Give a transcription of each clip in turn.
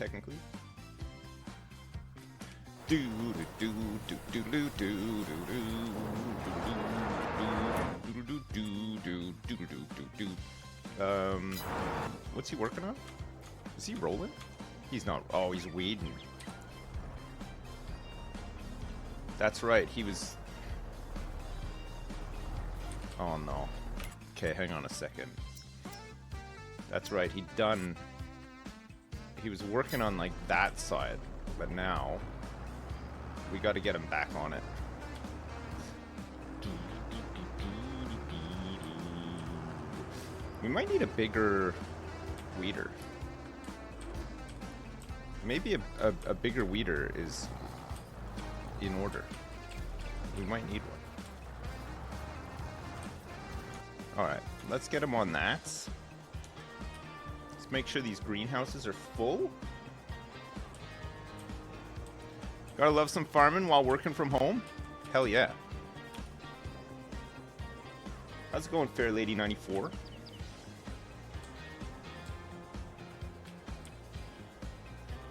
technically. Do do do do do do do do do do. What's he working on? Is he rolling? He's not. Oh, he's weeding. That's right. He was. Oh no. Okay, hang on a second. That's right. He was working on like that side, but now we got to get him back on it. We might need a bigger weeder. Maybe a bigger weeder is in order. We might need one. Alright, let's get him on that. Let's make sure these greenhouses are full. Gotta love some farming while working from home? Hell yeah. How's it going, Fair Lady 94?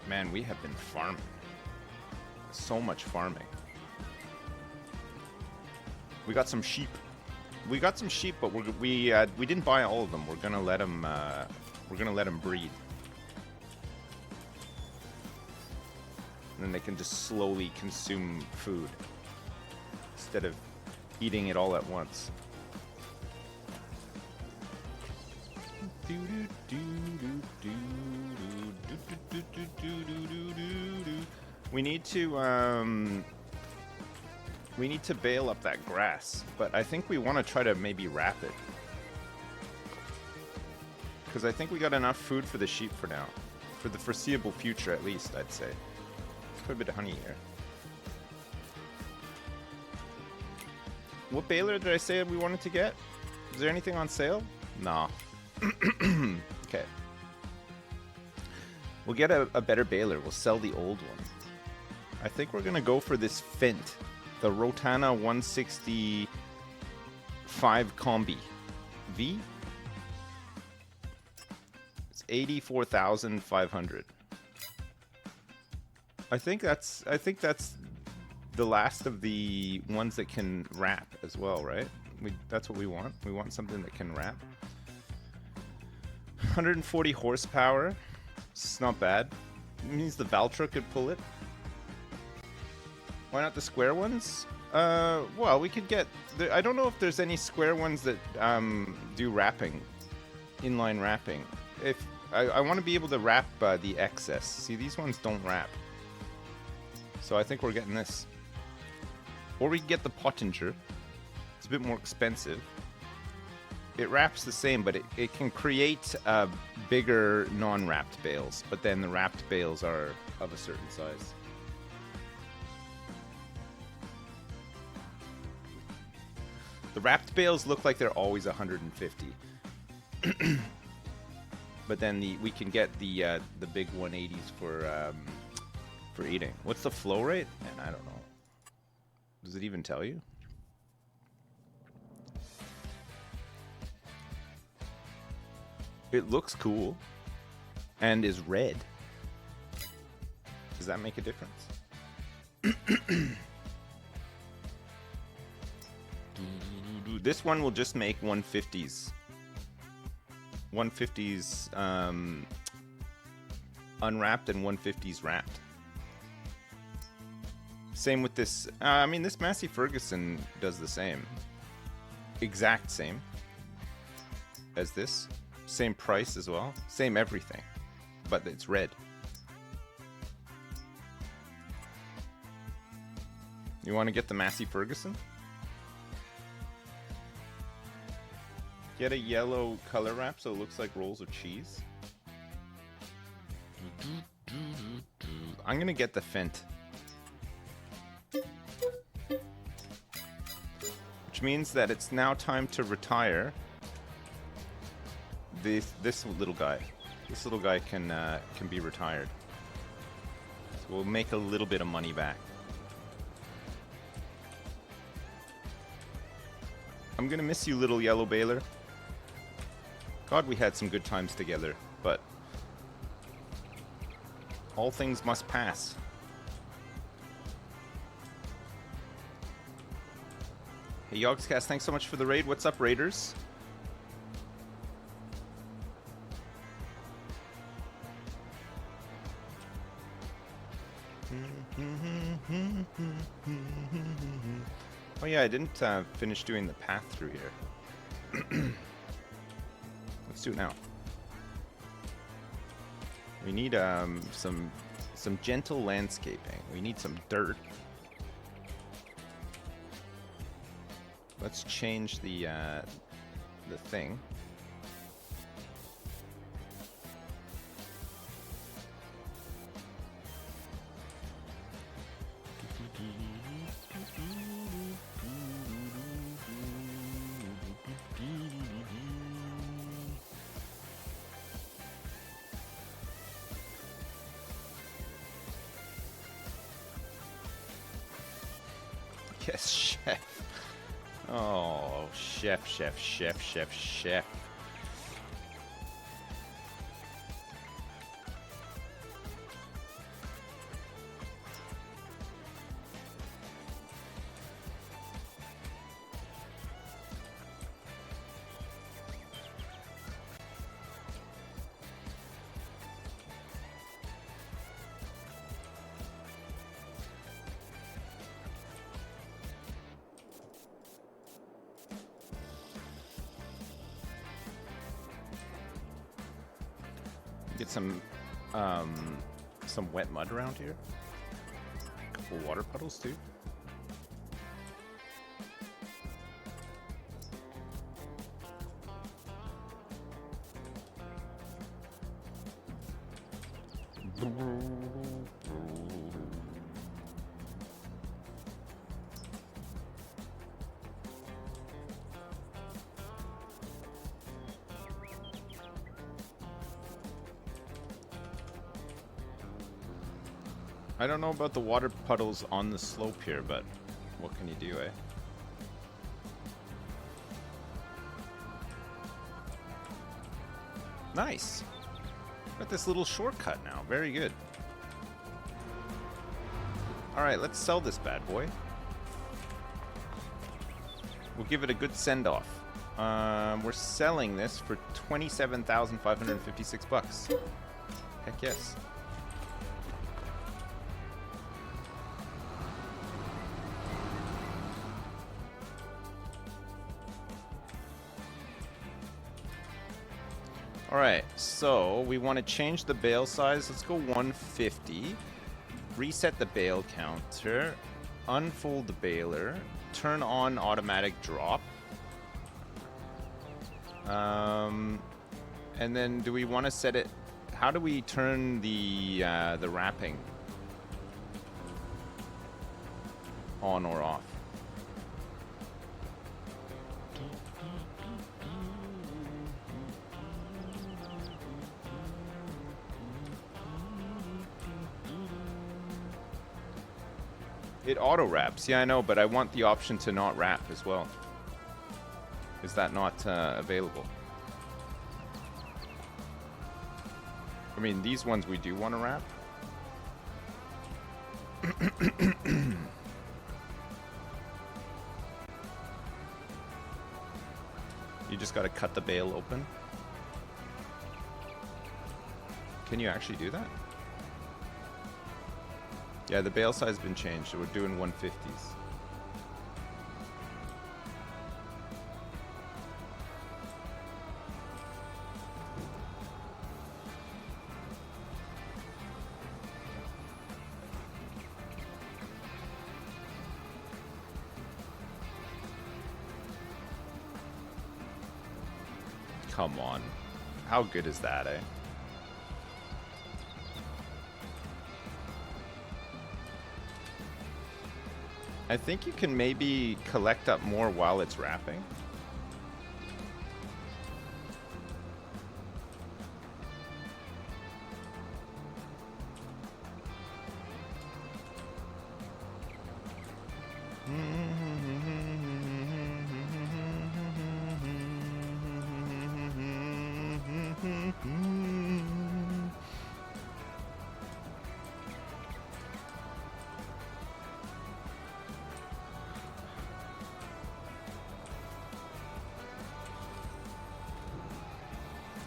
Man, we have been farming. So much farming. We got some sheep. We got some sheep, but we didn't buy all of them. We're gonna let them. We're gonna let them breed, and then they can just slowly consume food instead of eating it all at once. We need to bale up that grass, but I think we want to try to maybe wrap it, because I think we got enough food for the sheep for now, for the foreseeable future at least. I'd say there's quite a bit of honey here. What baler did I say we wanted to get? Is there anything on sale? Nah. Okay. We'll get a better baler. We'll sell the old one. I think we're gonna go for this Fint, the Rotana 165 Combi V. It's 84,500. I think that's the last of the ones that can wrap as well, right? That's what we want. We want something that can wrap. 140 horsepower. It's not bad. It means the Valtra could pull it. Why not the square ones? Well, we could get... I don't know if there's any square ones that do wrapping. Inline wrapping. If I want to be able to wrap the excess. See, these ones don't wrap. So I think we're getting this. Or we can get the Pottinger. It's a bit more expensive. It wraps the same, but it can create bigger non-wrapped bales. But then the wrapped bales are of a certain size. The wrapped bales look like they're always 150. But then we can get the big 180s for eating. What's the flow rate? Man, I don't know. Does it even tell you? It looks cool and is red. Does that make a difference? This one will just make 150s. 150s unwrapped and 150s wrapped. Same with this. I mean, this Massey Ferguson does the same. Exact same as this. Same price as well. Same everything. But it's red. You want to get the Massey Ferguson? Get a yellow color wrap so it looks like rolls of cheese. I'm gonna get the Fint. Which means that it's now time to retire this little guy. This little guy can be retired. So we'll make a little bit of money back. I'm gonna miss you, little yellow baler. God, we had some good times together, but All things must pass. Hey, Yogscast, thanks so much for the raid. What's up, Raiders? Oh yeah, I didn't finish doing the path through here. Let's do it now. We need some gentle landscaping. We need some dirt. Let's change the thing. Yes, chef. Oh, chef. Get some wet mud around here. A couple water puddles too. I don't know about the water puddles on the slope here, but what can you do, eh? Nice. Got this little shortcut now. Very good. Alright, let's sell this bad boy. We'll give it a good send-off. We're selling this for 27,556 bucks. Heck yes. Alright, so we want to change the bale size. Let's go 150. Reset the bale counter. Unfold the baler. Turn on automatic drop. And then do we want to set it... How do we turn the wrapping on or off? It auto wraps. Yeah, I know, but I want the option to not wrap as well. Is that not available? I mean, these ones we do want to wrap. You just got to cut the bale open. Can you actually do that? Yeah, the bale size has been changed, so we're doing 150s. Come on. How good is that, eh? I think you can maybe collect up more while it's wrapping.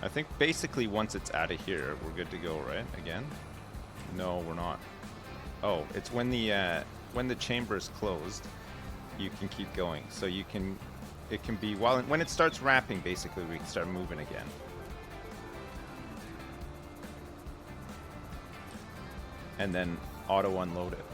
I think basically once it's out of here, we're good to go, right? Again? No, we're not. Oh, it's when the chamber is closed, you can keep going. So you can, it can be when it starts wrapping, basically we can start moving again. And then auto unload it.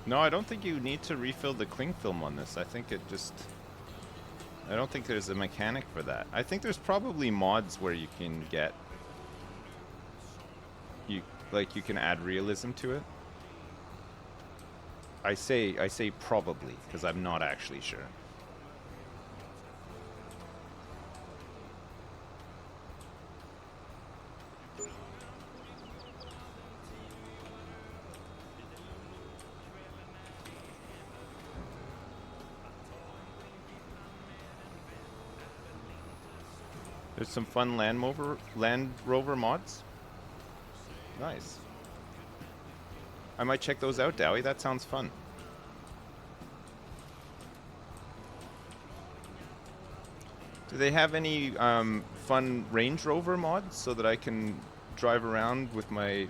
No, I don't think you need to refill the cling film on this. I think it just... I don't think there's a mechanic for that. I think there's probably mods where you can get... you can add realism to it. I say probably, because I'm not actually sure. There's some fun Land Rover mods. Nice. I might check those out, Dowie. That sounds fun. Do they have any fun Range Rover mods so that I can drive around with my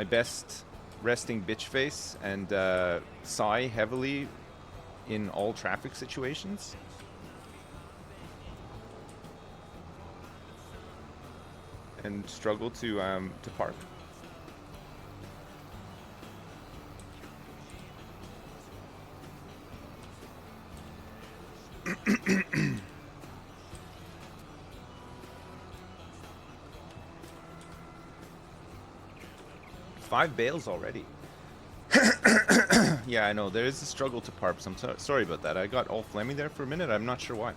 best resting bitch face and sigh heavily in all traffic situations? And struggle to park. Five bales already. Yeah, I know. There is a struggle to park. So I'm sorry about that. I got all phlegmy there for a minute. I'm not sure why.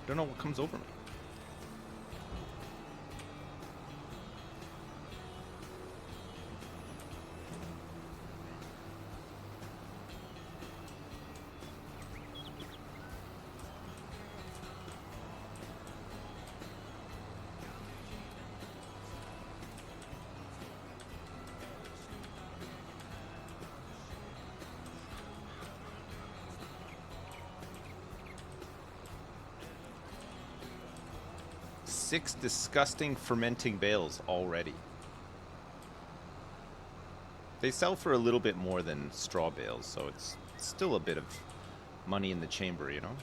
Don't know what comes over me. Six disgusting fermenting bales already. They sell for a little bit more than straw bales, so it's still a bit of money in the chamber, you know?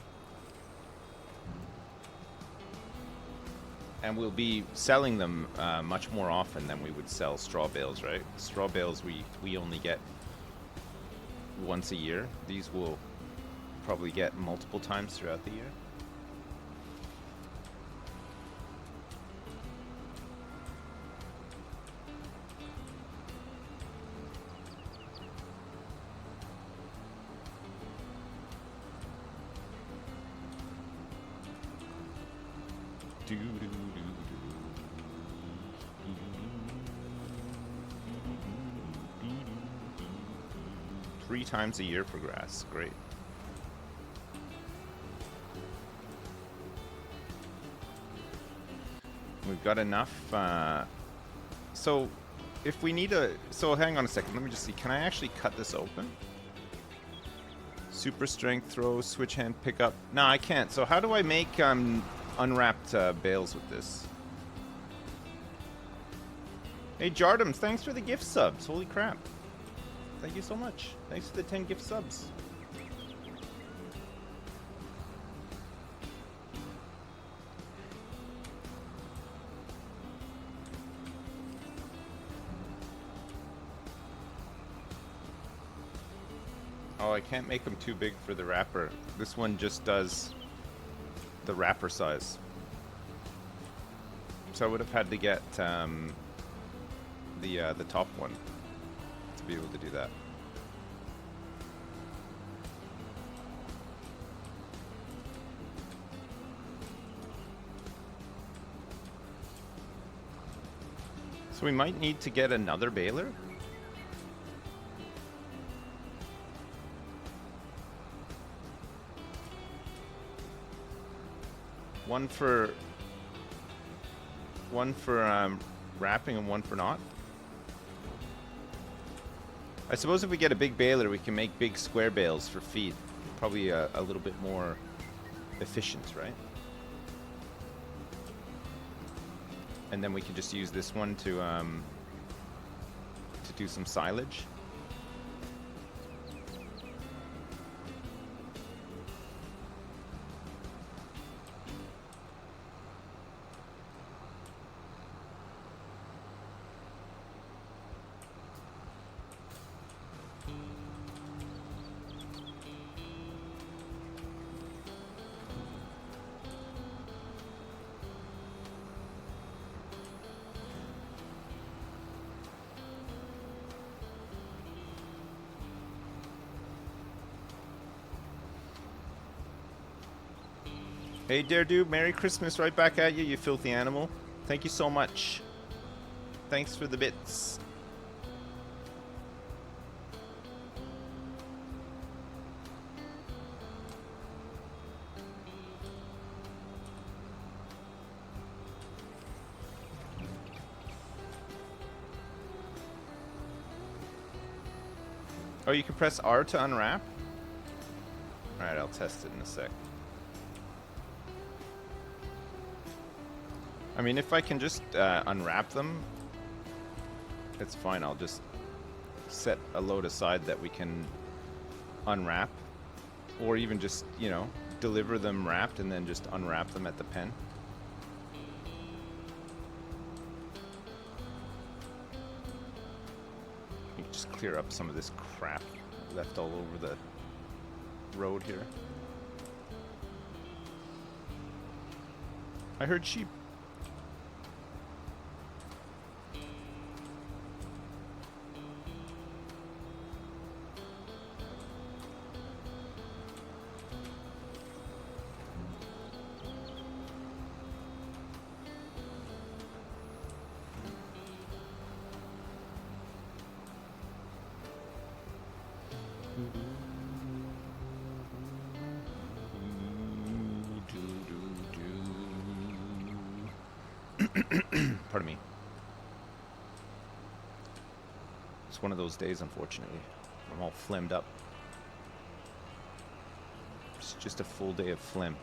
And we'll be selling them much more often than we would sell straw bales, right? Straw bales we only get once a year. These will probably get multiple times throughout the year. Three times a year for grass. Great. We've got enough. So if we need a... So hang on a second. Let me just see. Can I actually cut this open? Super strength throw, switch hand pickup. No, I can't. So how do I make unwrapped bales with this? Hey, Jardums, thanks for the gift subs. Holy crap. Thank you so much. Thanks for the 10 gift subs. Oh, I can't make them too big for the wrapper. This one just does the wrapper size. So I would have had to get the top one to be able to do that. So we might need to get another baler. One for wrapping and one for not. I suppose if we get a big baler, we can make big square bales for feed. Probably a little bit more efficient, right? And then we can just use this one to do some silage. Hey, Daredude, Merry Christmas right back at you, you filthy animal. Thank you so much. Thanks for the bits. Oh, you can press R to unwrap? Alright, I'll test it in a sec. I mean, if I can just unwrap them, it's fine. I'll just set a load aside that we can unwrap. Or even just, you know, deliver them wrapped and then just unwrap them at the pen. You can just clear up some of this crap left all over the road here. I heard sheep. Pardon me. It's one of those days, unfortunately. I'm all phlegmed up. It's just a full day of phlegm.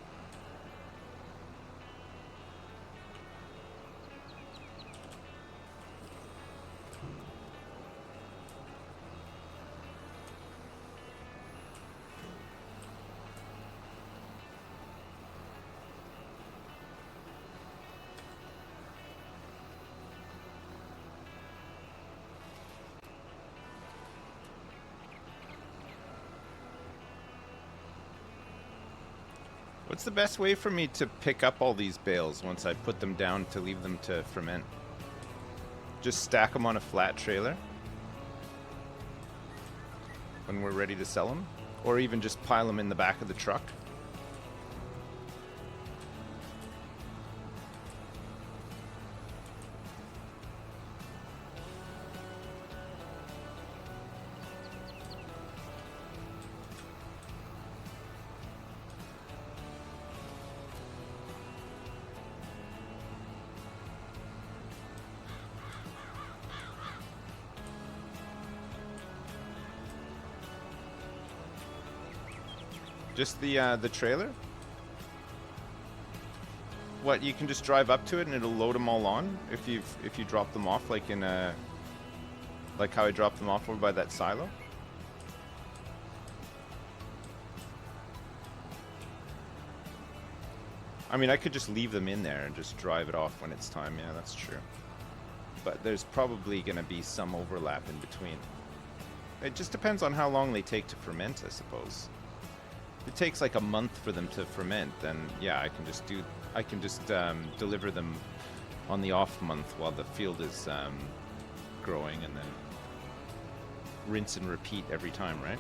What's the best way for me to pick up all these bales once I put them down to leave them to ferment? Just stack them on a flat trailer when we're ready to sell them? Or even just pile them in the back of the truck? Just the trailer? What, you can just drive up to it and it'll load them all on if you drop them off like in a like how I dropped them off over by that silo? I mean, I could just leave them in there and just drive it off when it's time. Yeah, that's true. But there's probably going to be some overlap in between. It just depends on how long they take to ferment, I suppose. If it takes like a month for them to ferment, then yeah, I can just deliver them on the off month while the field is growing, and then rinse and repeat every time, right?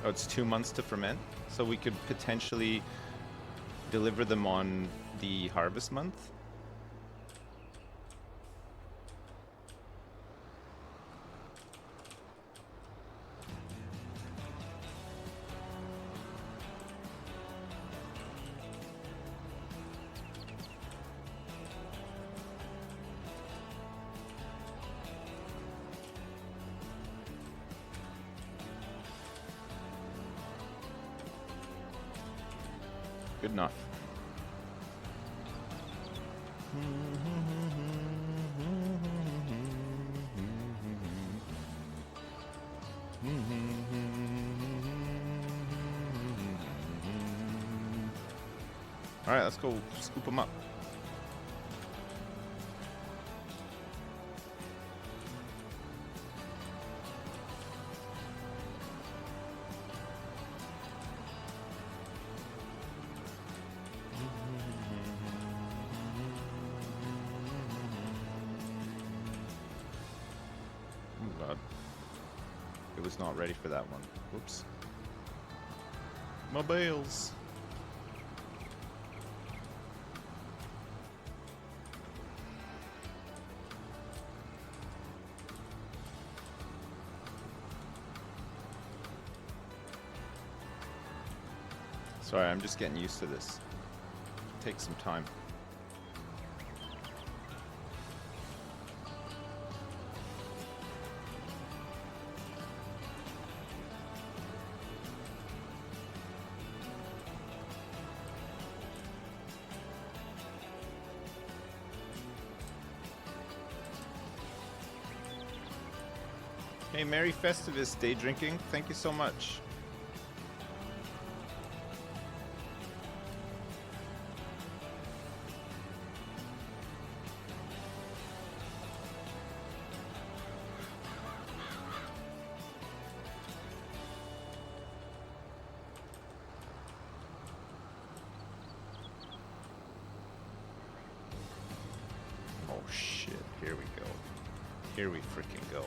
Oh, it's 2 months to ferment, so we could potentially deliver them on the harvest month. Good enough. All right, let's go scoop them up. Not ready for that one. Whoops. My bales. Sorry, I'm just getting used to this. Take some time. Hey, Merry Festivus Day Drinking. Thank you so much. Oh shit, here we go. Here we freaking go.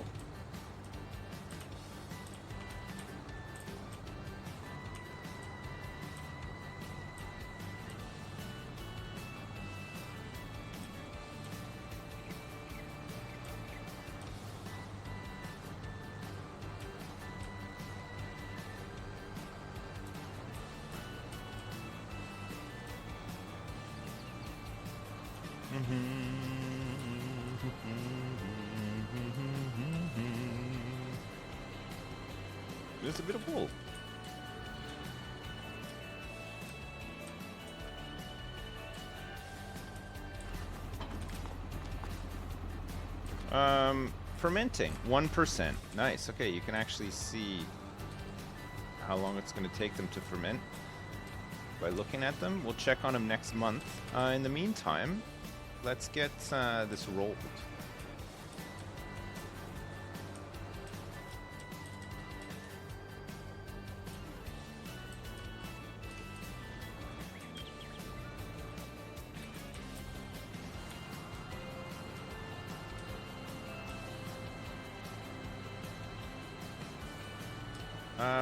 There's a bit of wool. Fermenting 1%. Nice. Okay, you can actually see how long it's going to take them to ferment by looking at them. We'll check on them next month. In the meantime, let's get this rolled.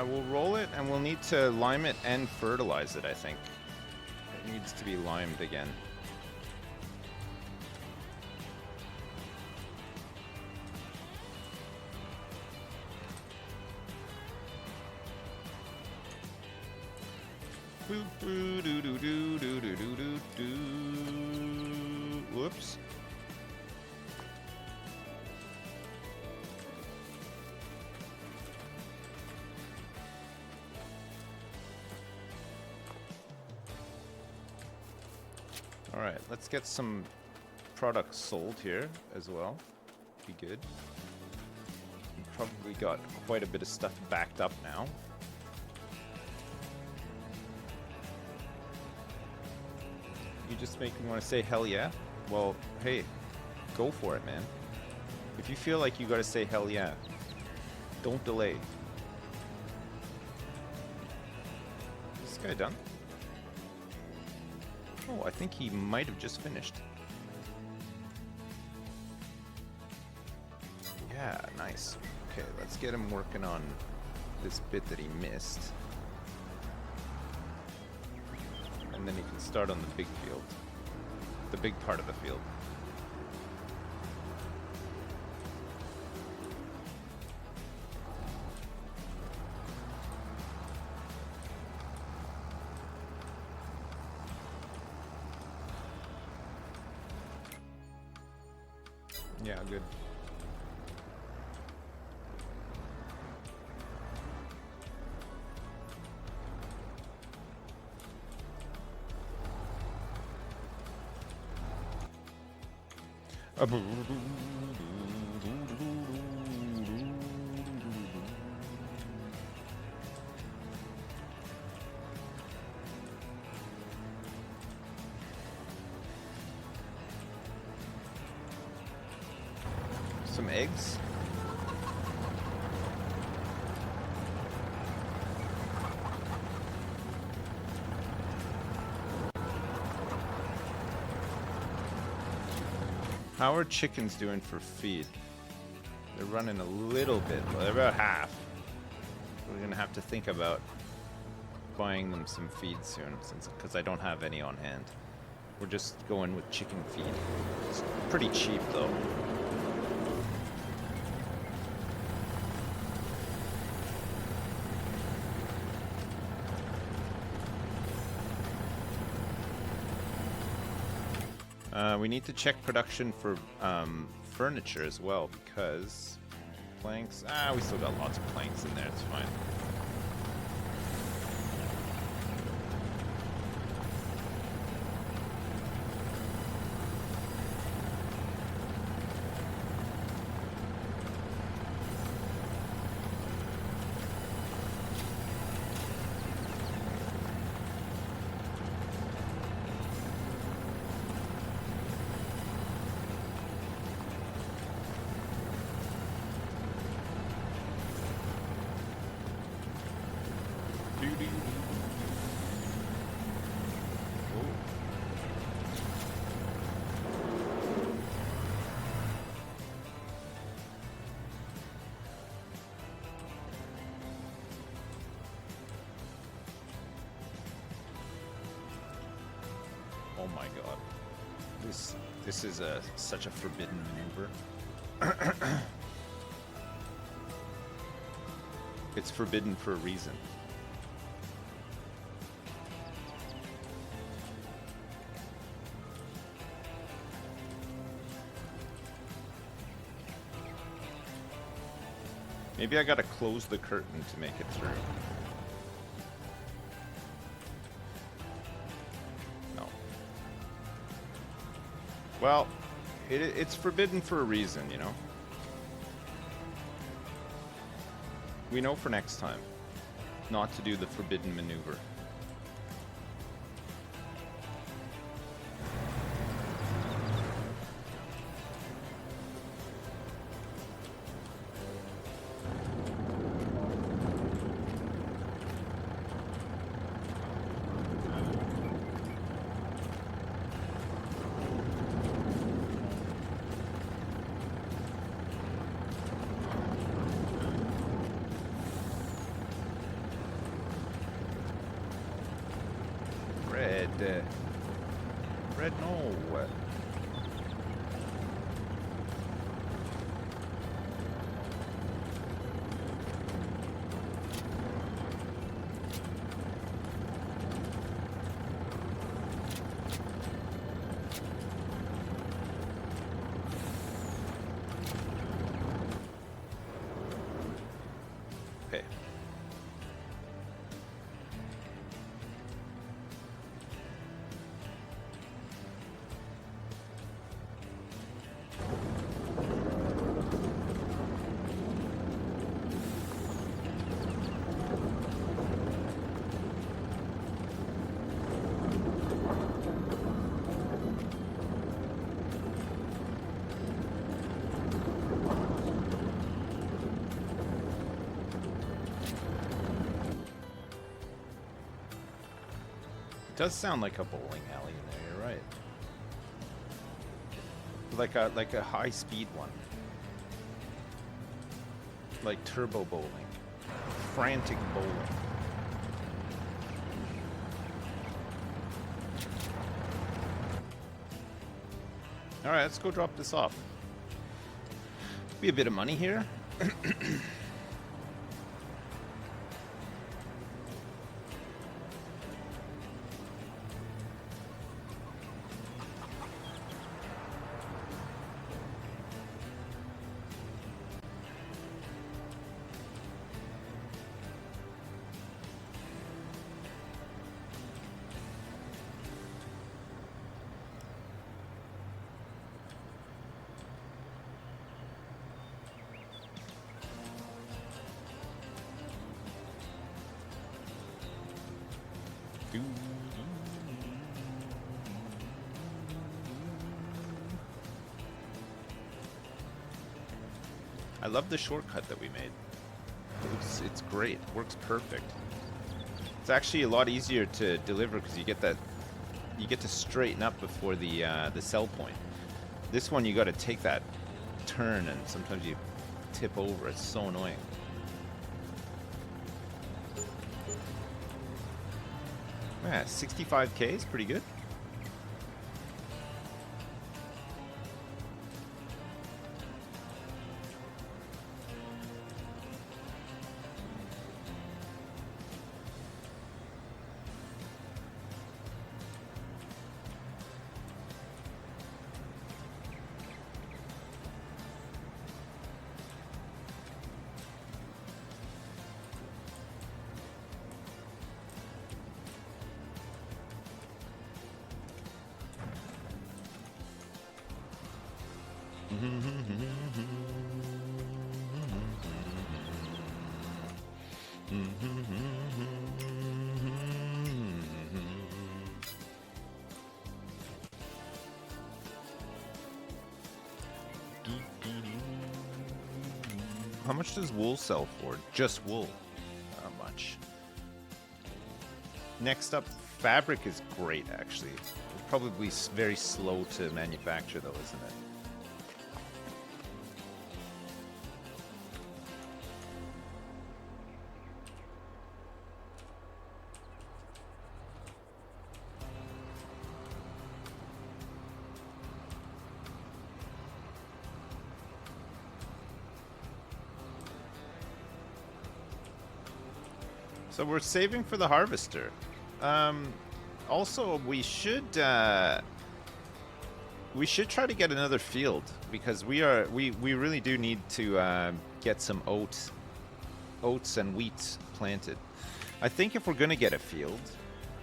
We'll roll it, and we'll need to lime it and fertilize it, I think. It needs to be limed again. Whoops. All right, let's get some products sold here as well. Be good. We've probably got quite a bit of stuff backed up now. You just make me want to say hell yeah. Well, hey, go for it, man. If you feel like you got to say hell yeah, don't delay. Is this guy done? Oh, I think he might have just finished. Yeah, nice. Okay, let's get him working on this bit that he missed. And and then you can start on the big field, the big part of the field. Yeah, good. Some eggs. How are chickens doing for feed? They're running a little bit. Well, they're about half. We're gonna have to think about buying them some feed soon, because I don't have any on hand. We're just going with chicken feed. It's pretty cheap though. We need to check production for furniture as well, because planks... we still got lots of planks in there, it's fine. Oh my god. This is such a forbidden maneuver. It's forbidden for a reason. Maybe I gotta close the curtain to make it through. No. Well, it's forbidden for a reason, you know? We know for next time not to do the forbidden maneuver. Red, no. Okay. It does sound like a bowling alley in there, you're right. Like a high-speed one. Like turbo bowling. Frantic bowling. All right, let's go drop this off. Be a bit of money here. I love the shortcut that we made. It's great. It works perfect. It's actually a lot easier to deliver because you get to straighten up before the sell point. This one you got to take that turn and sometimes you tip over. It's so annoying. Yeah, 65K is pretty good. How much does wool sell for? Just wool. Not much. Next up, fabric is great, actually. Probably very slow to manufacture, though, isn't it? So we're saving for the harvester. Also, we should try to get another field because we really do need to get some oats and wheat planted. I think if we're gonna get a field,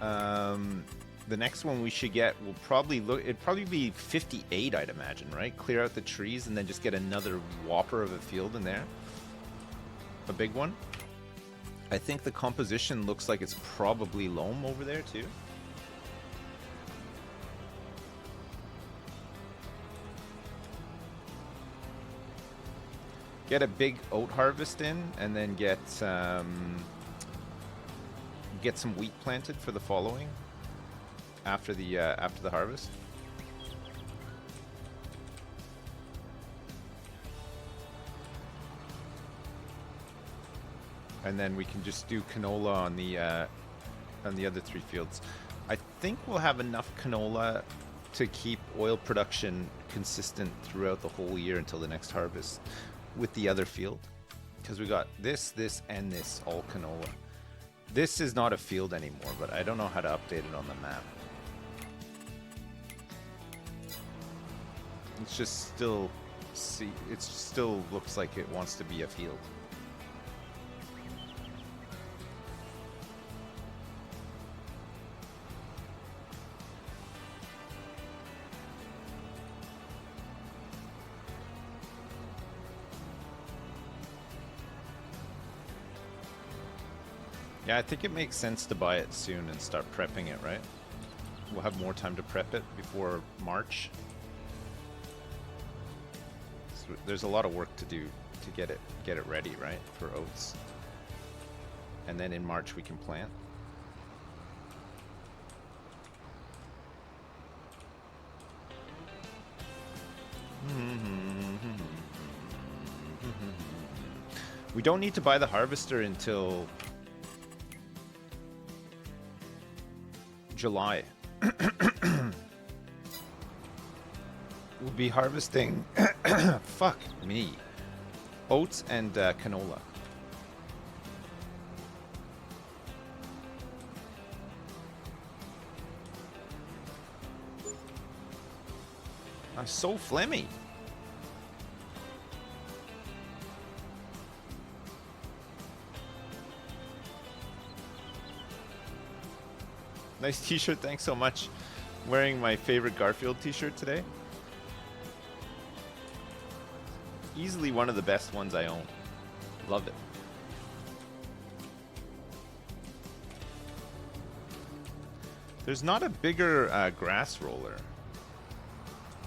the next one we should get will probably it'd probably be 58, I'd imagine, right? Clear out the trees and then just get another whopper of a field in there, a big one. I think the composition looks like it's probably loam over there too. Get a big oat harvest in, and then get some wheat planted for the following after the harvest. And then we can just do canola on the other 3 fields. I think we'll have enough canola to keep oil production consistent throughout the whole year until the next harvest with the other field, because we got this, and this all canola. This is not a field anymore, but I don't know how to update it on the map. It's just still it still looks like it wants to be a field. Yeah, I think it makes sense to buy it soon and start prepping it, right? We'll have more time to prep it before March. So there's a lot of work to do to get it ready, right, for oats. And then in March we can plant. We don't need to buy the harvester until July. be harvesting, fuck me, oats and canola. I'm so phlegmy. Nice t-shirt, thanks so much. Wearing my favorite Garfield t-shirt today. Easily one of the best ones I own. Love it. There's not a bigger grass roller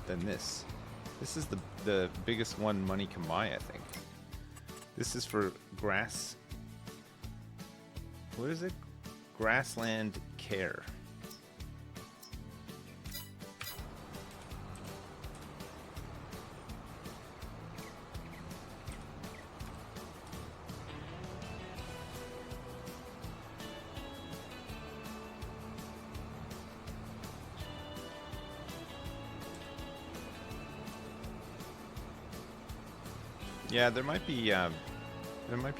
than this. This is the biggest one money can buy, I think. This is for grass. What is it? Grassland care. Yeah, there might be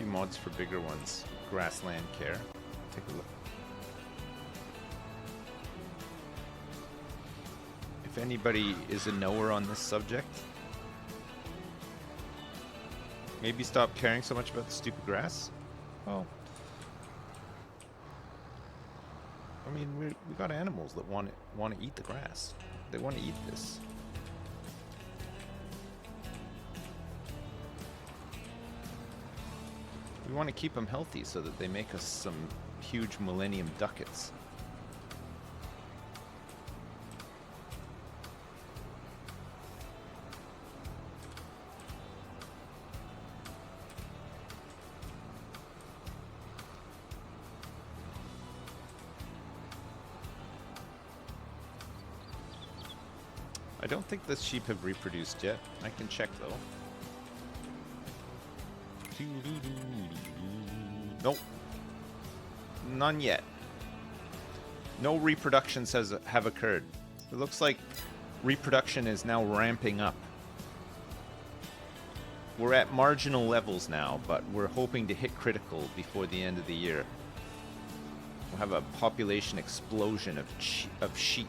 mods for bigger ones. Grassland care. Take a look. If anybody is a knower on this subject, maybe stop caring so much about the stupid grass. Well, I mean, we got animals that want to eat the grass. They want to eat this. We want to keep them healthy so that they make us some huge millennium ducats. I don't think the sheep have reproduced yet. I can check though. Nope. None yet. No reproductions have occurred. It looks like reproduction is now ramping up. We're at marginal levels now, but we're hoping to hit critical before the end of the year. We'll have a population explosion of sheep.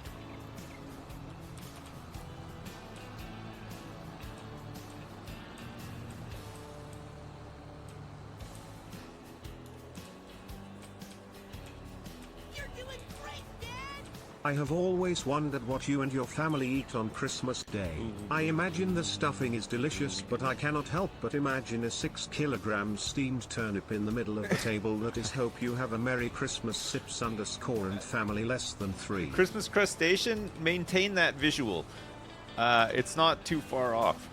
I have always wondered what you and your family eat on Christmas Day. I imagine the stuffing is delicious, but I cannot help but imagine a 6 kilograms steamed turnip in the middle of the table. That is, hope you have a Merry Christmas, Sips _ and family less than 3. Christmas crustacean, maintain that visual. It's not too far off.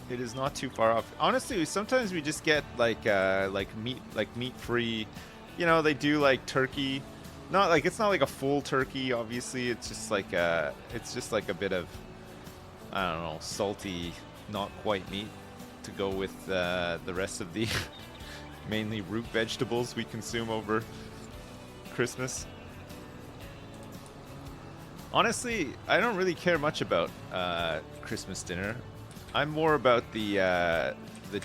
It is not too far off. Honestly, sometimes we just get like meat free. You know, they do like turkey. Not like, it's not like a full turkey, obviously. It's just like a bit of, I don't know, salty, not quite meat to go with the rest of the mainly root vegetables we consume over Christmas. Honestly, I don't really care much about Christmas dinner. I'm more about the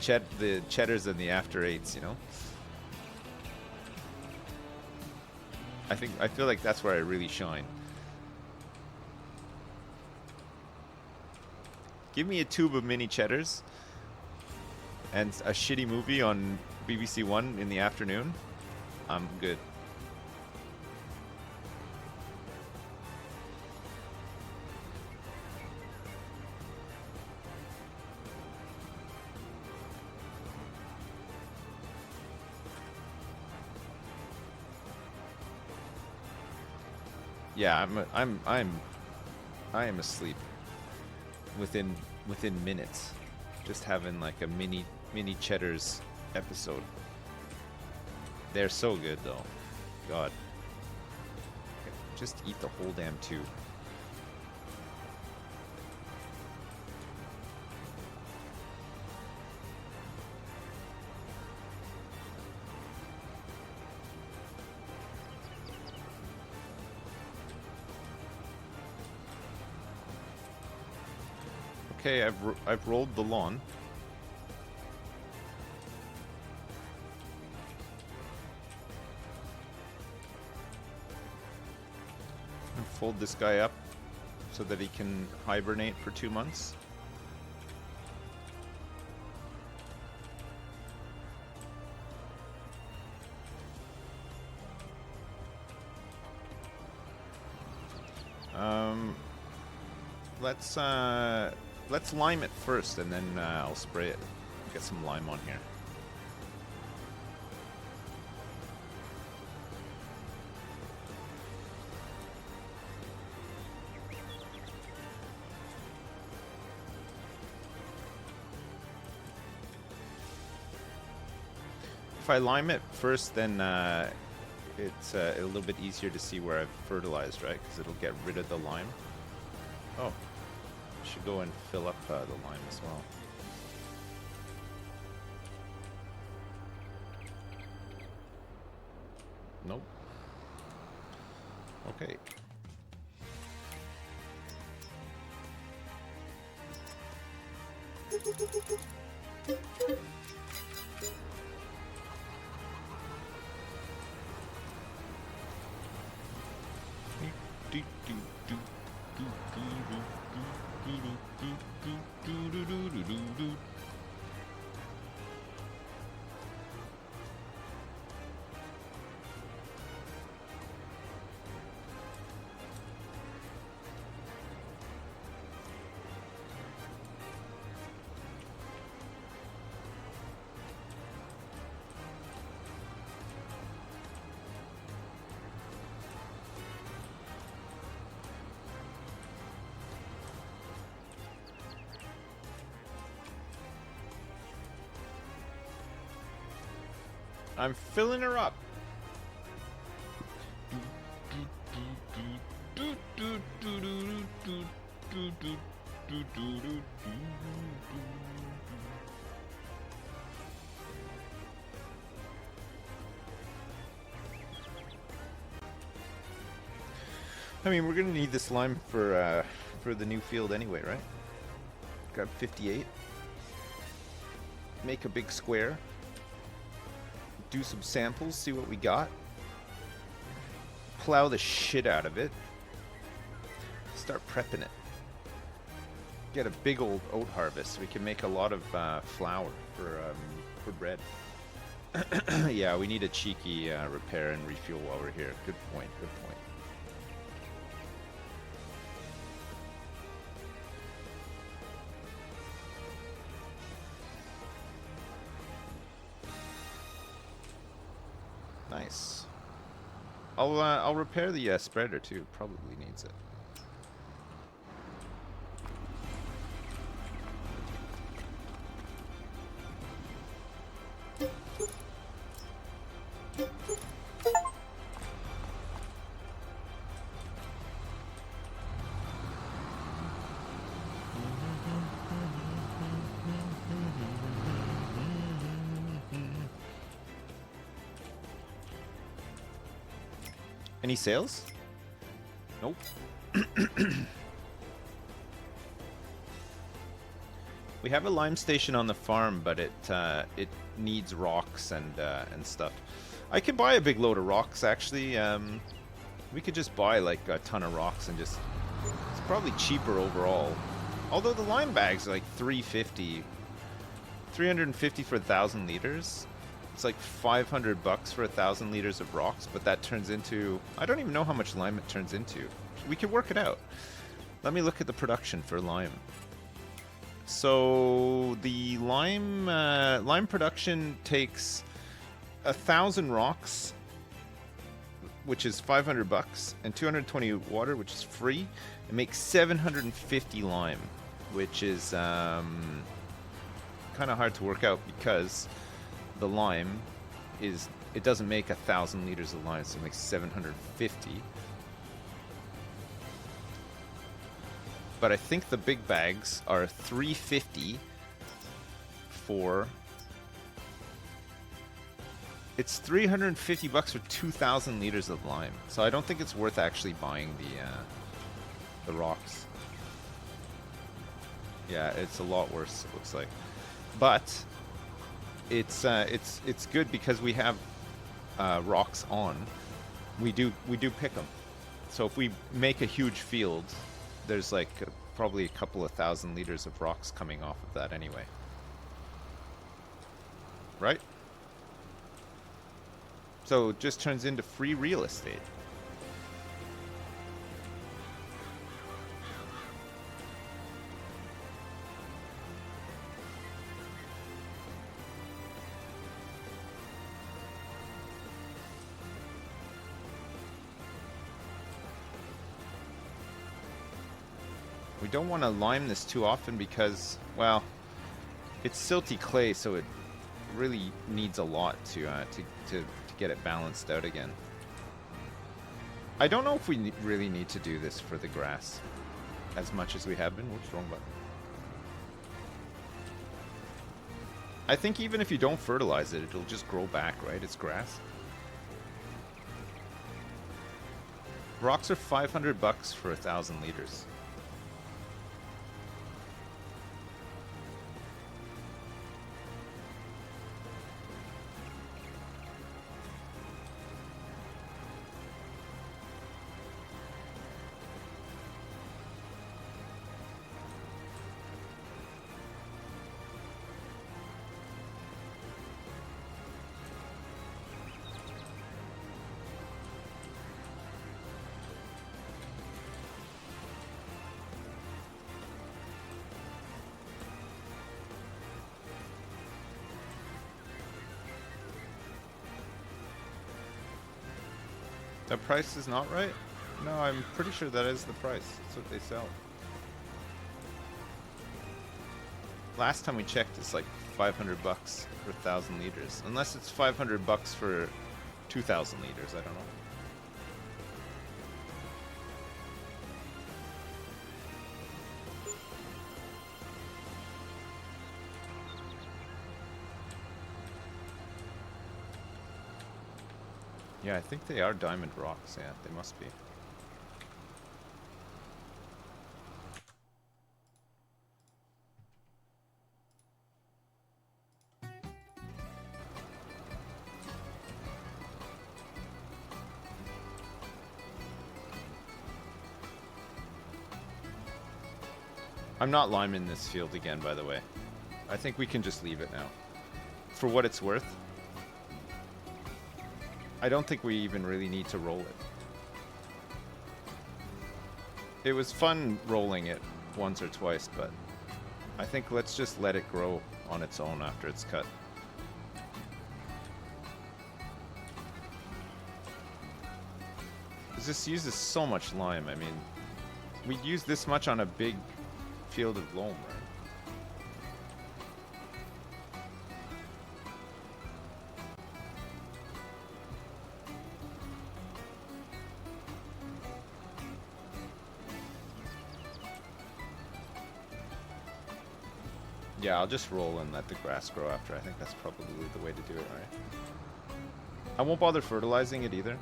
cheddars and the after eights, you know. I feel like that's where I really shine. Give me a tube of mini cheddars and a shitty movie on BBC One in the afternoon. I'm good. Yeah, I am asleep within minutes. Just having like a mini cheddars episode. They're so good though. God. Just eat the whole damn tube. Okay, I've rolled the lawn. And fold this guy up so that he can hibernate for 2 months. Let's lime it first, and then I'll spray it. Get some lime on here. If I lime it first, then it's a little bit easier to see where I've fertilized, right? Because it'll get rid of the lime. Oh, I should go and fill up the lime as well. Nope. Okay. I'm filling her up. I mean, we're gonna need this lime for the new field anyway, right? Got 58. Make a big square. Do some samples, see what we got. Plow the shit out of it. Start prepping it. Get a big old oat harvest. We can make a lot of flour for bread. Yeah, we need a cheeky repair and refuel while we're here. Good point, good point. Nice. I'll repair the spreader too. Probably needs it. Any sales? Nope. We have a lime station on the farm, but it needs rocks and stuff. I could buy a big load of rocks actually. We could just buy like a ton of rocks and just. It's probably cheaper overall. Although the lime bags are like 350 for 1,000 liters. It's like 500 bucks for 1,000 liters of rocks, but that turns into, I don't even know how much lime it turns into. We could work it out. Let me look at the production for lime. So the lime production takes 1,000 rocks, which is 500 bucks, and 220 water, which is free. It makes 750 lime, which is kind of hard to work out because the lime is, it doesn't make 1,000 liters of lime, so it makes 750. But I think the big bags are 350 for, it's 350 bucks for 2,000 liters of lime. So I don't think it's worth actually buying the rocks. Yeah, it's a lot worse, it looks like. But it's good because we have rocks on. We do pick them. So if we make a huge field, there's like probably a couple of 1,000 liters of rocks coming off of that anyway. Right? So it just turns into free real estate. We don't want to lime this too often because, well, it's silty clay, so it really needs a lot to get it balanced out again. I don't know if we really need to do this for the grass as much as we have been. What's wrong button? I think even if you don't fertilize it, it'll just grow back, right? It's grass. Rocks are 500 bucks for 1,000 liters. The price is not right? No, I'm pretty sure that is the price. That's what they sell. Last time we checked, it's like 500 bucks for 1,000 liters. Unless it's 500 bucks for 2,000 liters, I don't know. Yeah, I think they are diamond rocks. Yeah, they must be. I'm not liming this field again, by the way. I think we can just leave it now. For what it's worth, I don't think we even really need to roll it. It was fun rolling it once or twice, but I think let's just let it grow on its own after it's cut. This uses so much lime. I mean, we'd use this much on a big field of loam, right? Yeah, I'll just roll and let the grass grow after. I think that's probably the way to do it, right? I won't bother fertilizing it either.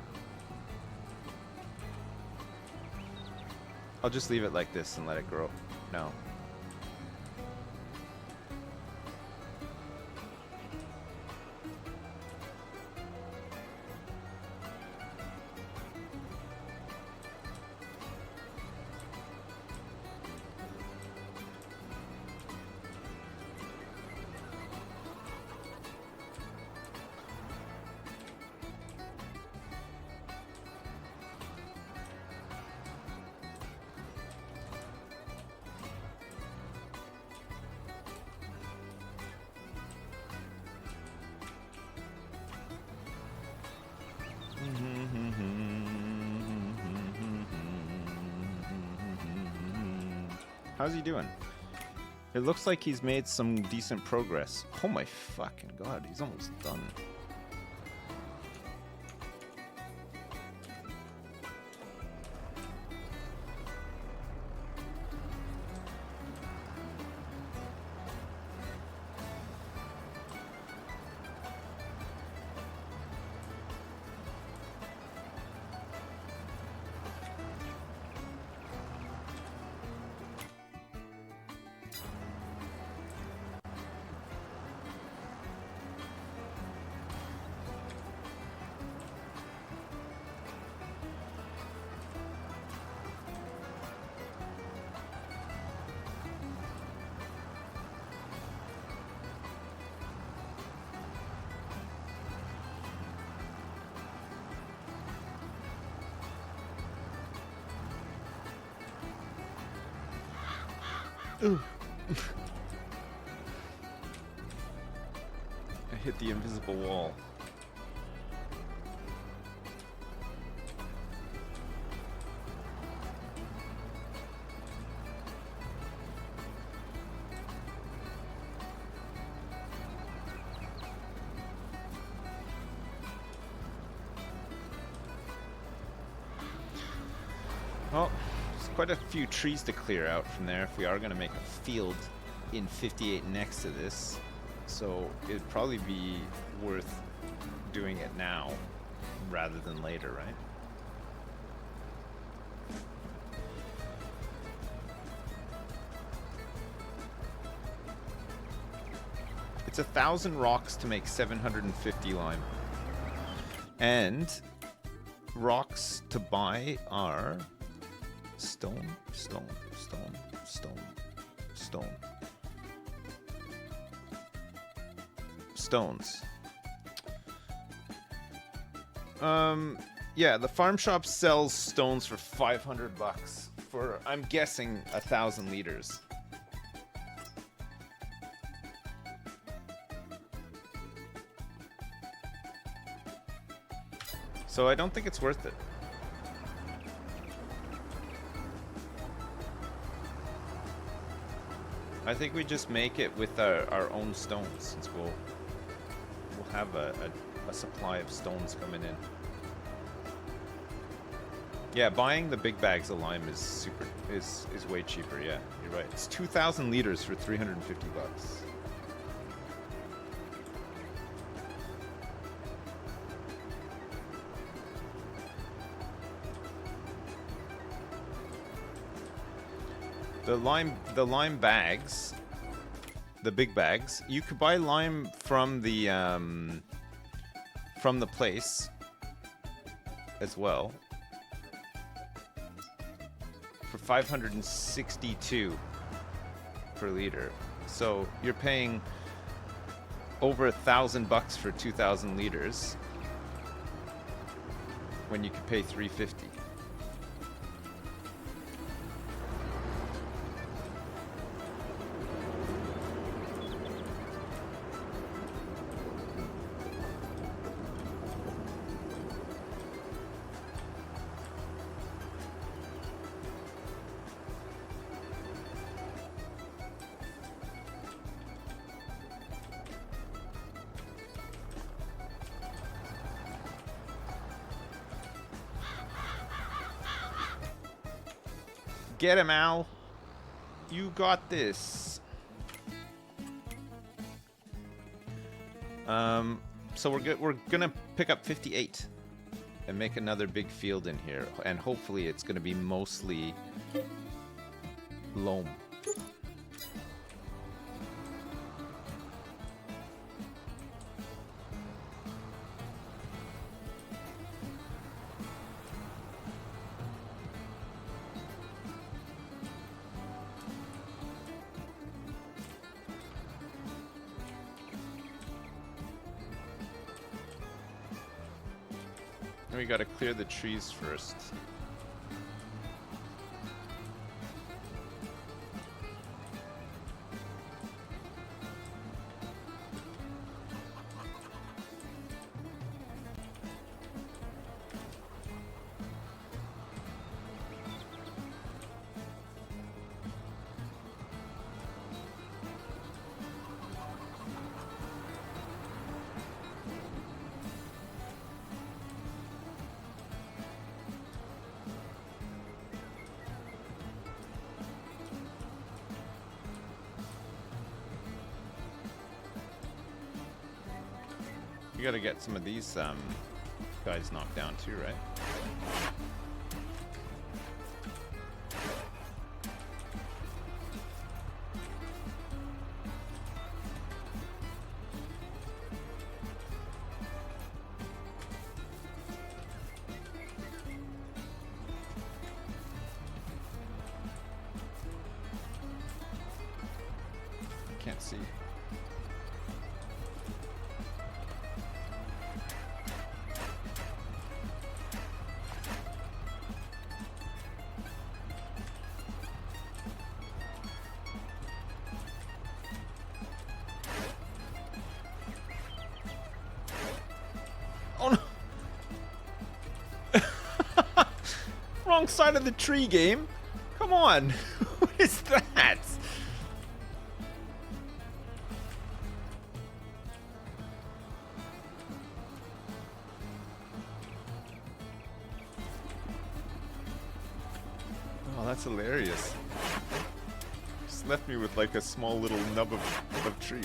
I'll just leave it like this and let it grow. No. How's he doing? It looks like he's made some decent progress. Oh my fucking god, he's almost done. Ooh. I hit the invisible wall. Well, there's quite a few trees to clear out from there if we are going to make a field in 58 next to this. So it'd probably be worth doing it now rather than later, right? It's 1,000 rocks to make 750 lime. And rocks to buy are stone, stone, stone, stone, stone. Stones. Yeah, the farm shop sells stones for 500 bucks for, I'm guessing, 1,000 liters. So I don't think it's worth it. I think we just make it with our own stones, since we'll have a supply of stones coming in. Yeah, buying the big bags of lime is way cheaper. Yeah, you're right. It's 2,000 liters for 350 bucks. The lime bags, the big bags, you could buy lime from the place as well for 562 per liter. So you're paying over 1,000 bucks for 2,000 liters when you could pay 350. Get him, Al. You got this. So we're gonna pick up 58 and make another big field in here, and hopefully it's gonna be mostly loam. We gotta clear the trees first. We gotta get some of these guys knocked down too, right? Can't see. wrong side of the tree, game. Come on. What is that? Oh, that's hilarious. Just left me with like a small little nub of tree.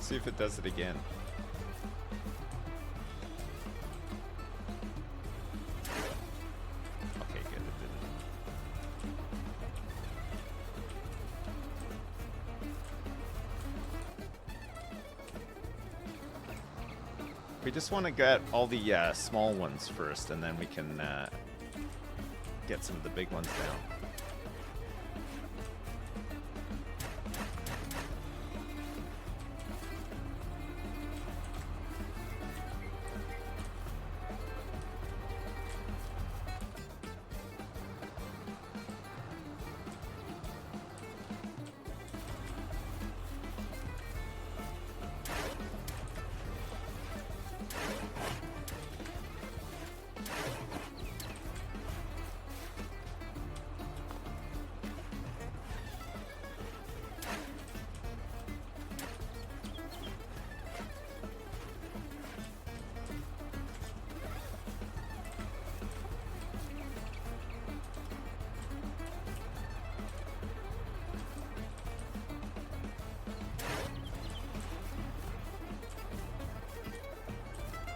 See if it does it again. Okay, good, it didn't. We just want to get all the small ones first, and then we can get some of the big ones down.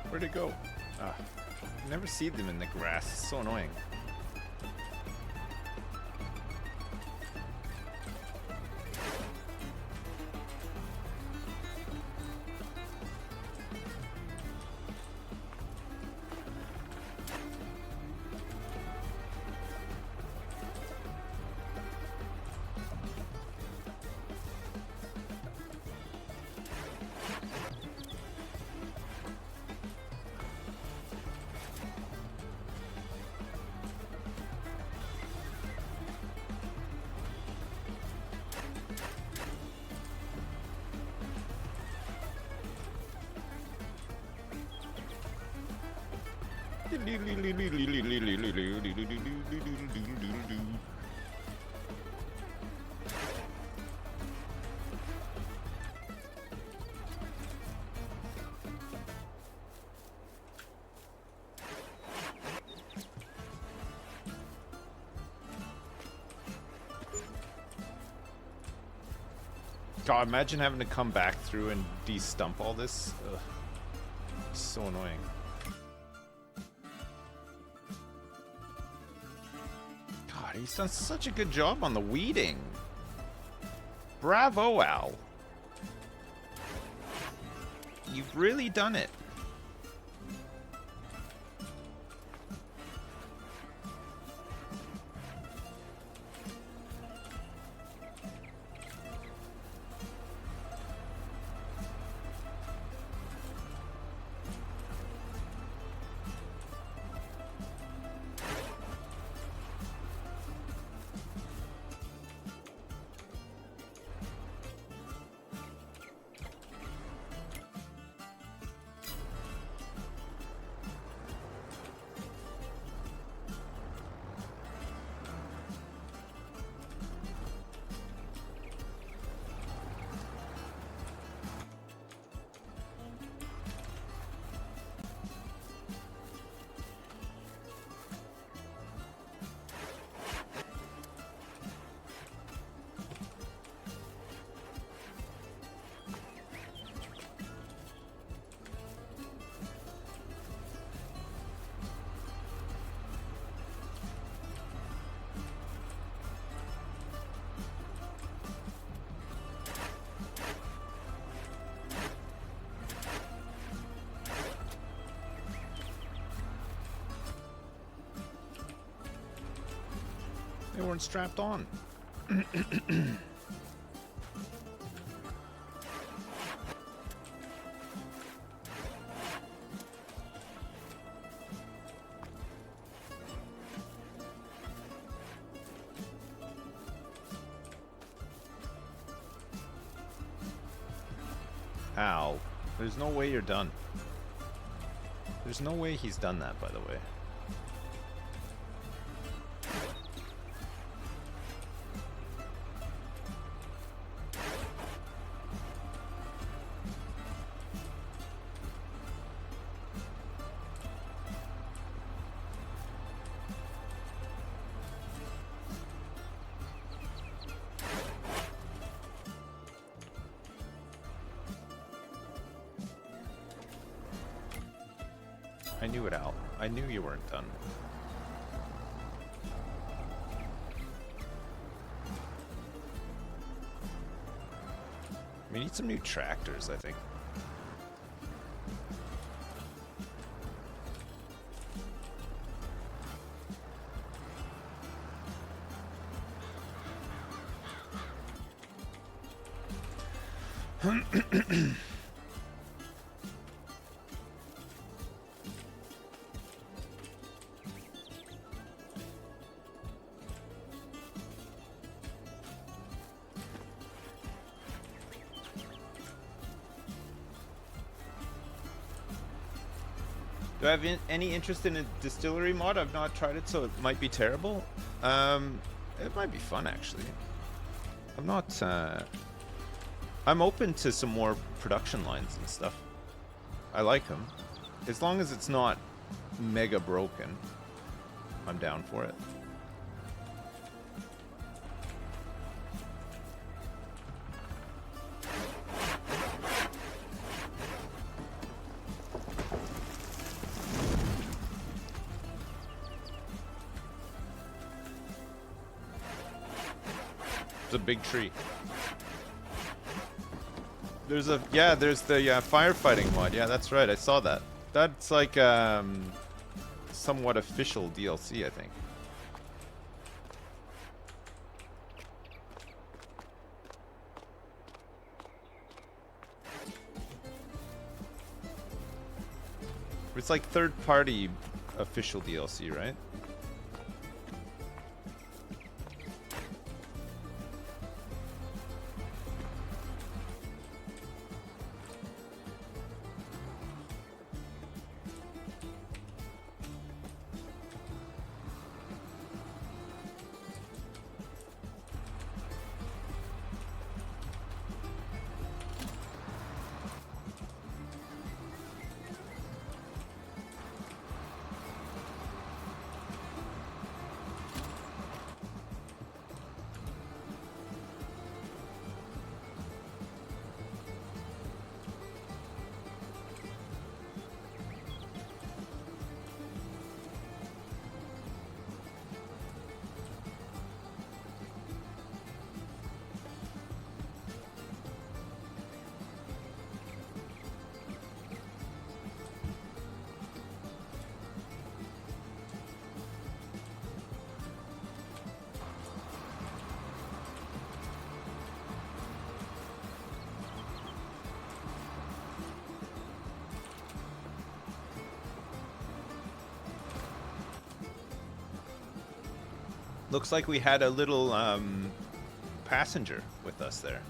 Where'd it go? Ah, you never see them in the grass. It's so annoying. God, imagine having to come back through and de-stump all this. Ugh. It's so annoying. God, he's done such a good job on the weeding. Bravo, Al. You've really done it. They weren't strapped on. Ow. There's no way you're done. There's no way he's done that, by the way. I knew it, Al. I knew you weren't done. We need some new tractors, I think. Do I have any interest in a distillery mod? I've not tried it, so it might be terrible. It might be fun, actually. I'm not... I'm open to some more production lines and stuff. I like them. As long as it's not mega broken, I'm down for it. It's a big tree. There's a there's the firefighting mod. Yeah, that's right. I saw that. That's like somewhat official DLC, I think. It's like third-party official DLC, right? Looks like we had a little passenger with us there.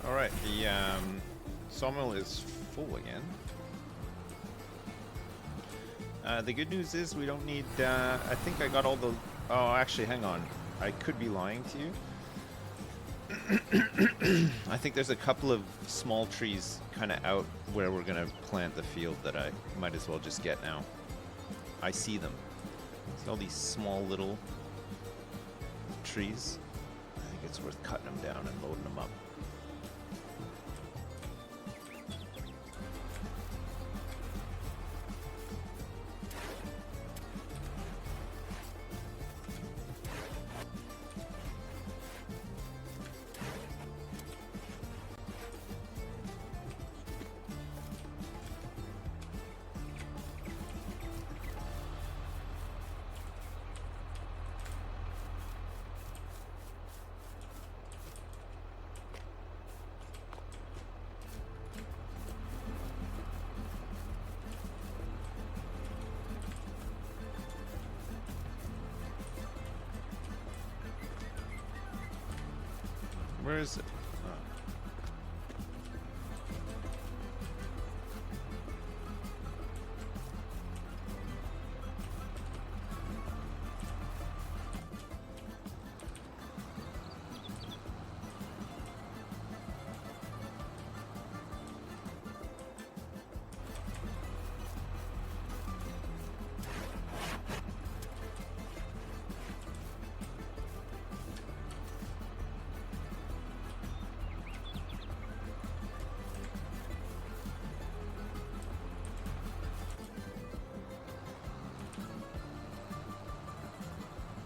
Alright, the sawmill is full again. The good news is we don't need, I think I got all the... Oh, actually, hang on. I could be lying to I think there's a couple of small trees kind of out where we're going to plant the field that I might as well just get now. I see them. See all these small little trees? I think it's worth cutting them down and loading them up. Where is it? Oh.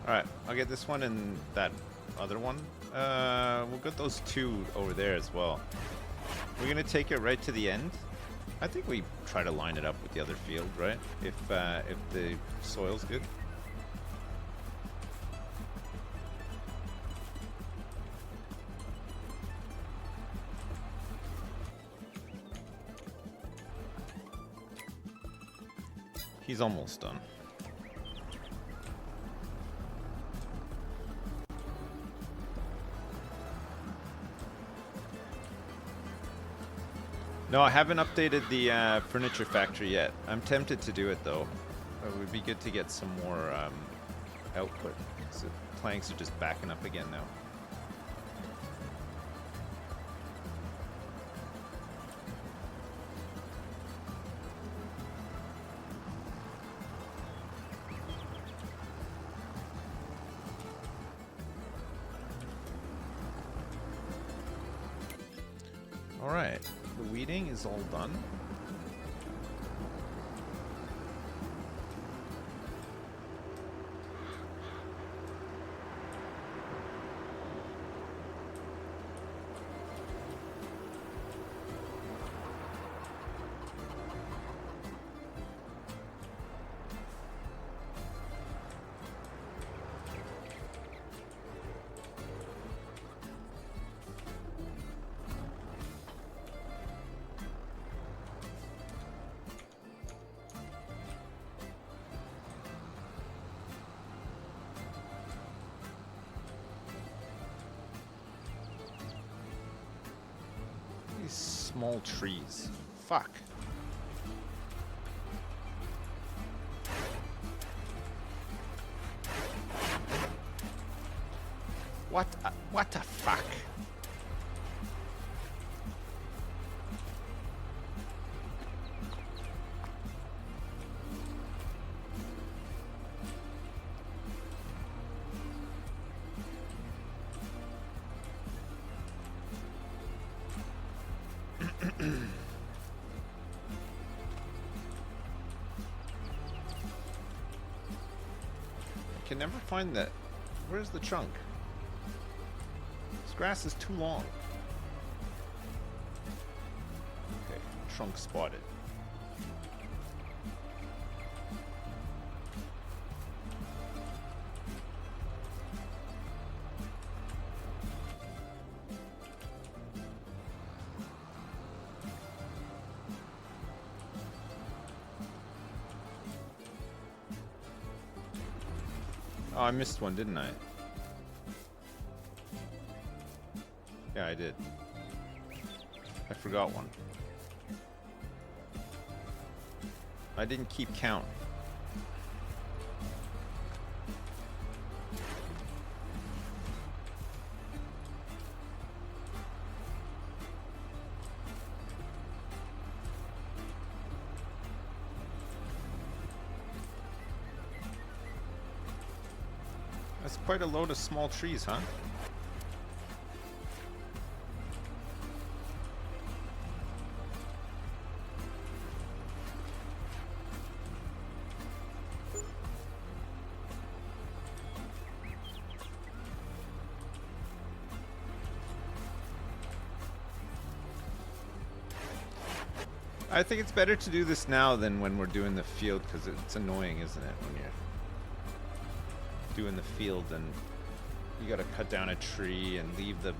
Alright, I'll get this one and that other one. We'll get those two over there as well. We're gonna take it right to the end. I think we try to line it up with the other field, right? If the soil's good. He's almost done. No, I haven't updated the furniture factory yet. I'm tempted to do it though. It would be good to get some more output. So planks are just backing up again now. All right. The weeding is all done. Small trees. Fuck. What the fuck? I can never find that. Where's the trunk? This grass is too long. Okay, trunk spotted. Oh, I missed one, didn't I? Yeah, I did. I forgot one. I didn't keep count. That's quite a load of small trees, huh? I think it's better to do this now than when we're doing the field, because it's annoying, isn't it, when you're doing the field and you gotta cut down a tree and leave the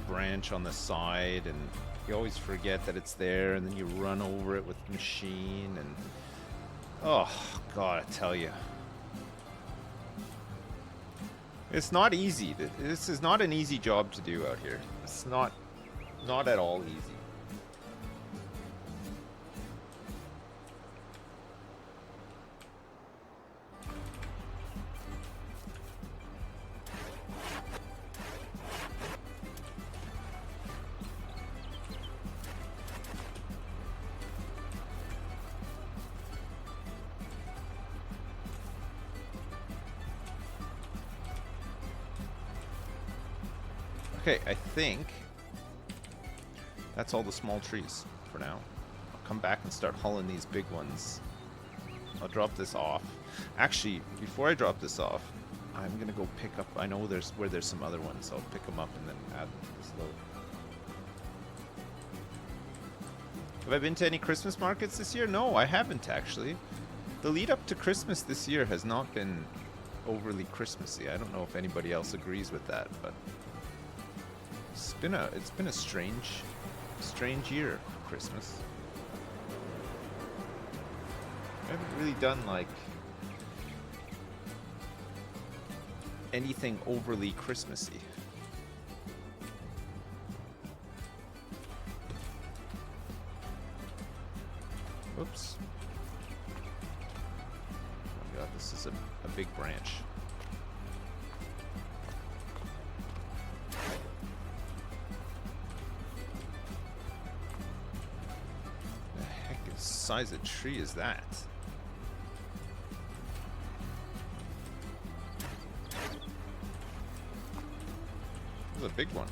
branch on the side, and you always forget that it's there, and then you run over it with the machine, and oh god, I tell you, it's not easy. This is not an easy job to do out here. It's not at all easy. Okay, I think that's all the small trees for now. I'll come back and start hauling these big ones. I'll drop this off. Actually, before I drop this off, I'm gonna go pick up, I know there's some other ones, so I'll pick them up and then add them to this load. Have I been to any Christmas markets this year? No, I haven't actually. The lead up to Christmas this year has not been overly Christmassy. I don't know if anybody else agrees with that, but it's been a strange year for Christmas. I haven't really done like anything overly Christmassy. Oops. Oh my god, this is a big branch. Size of tree is that? This is a big one.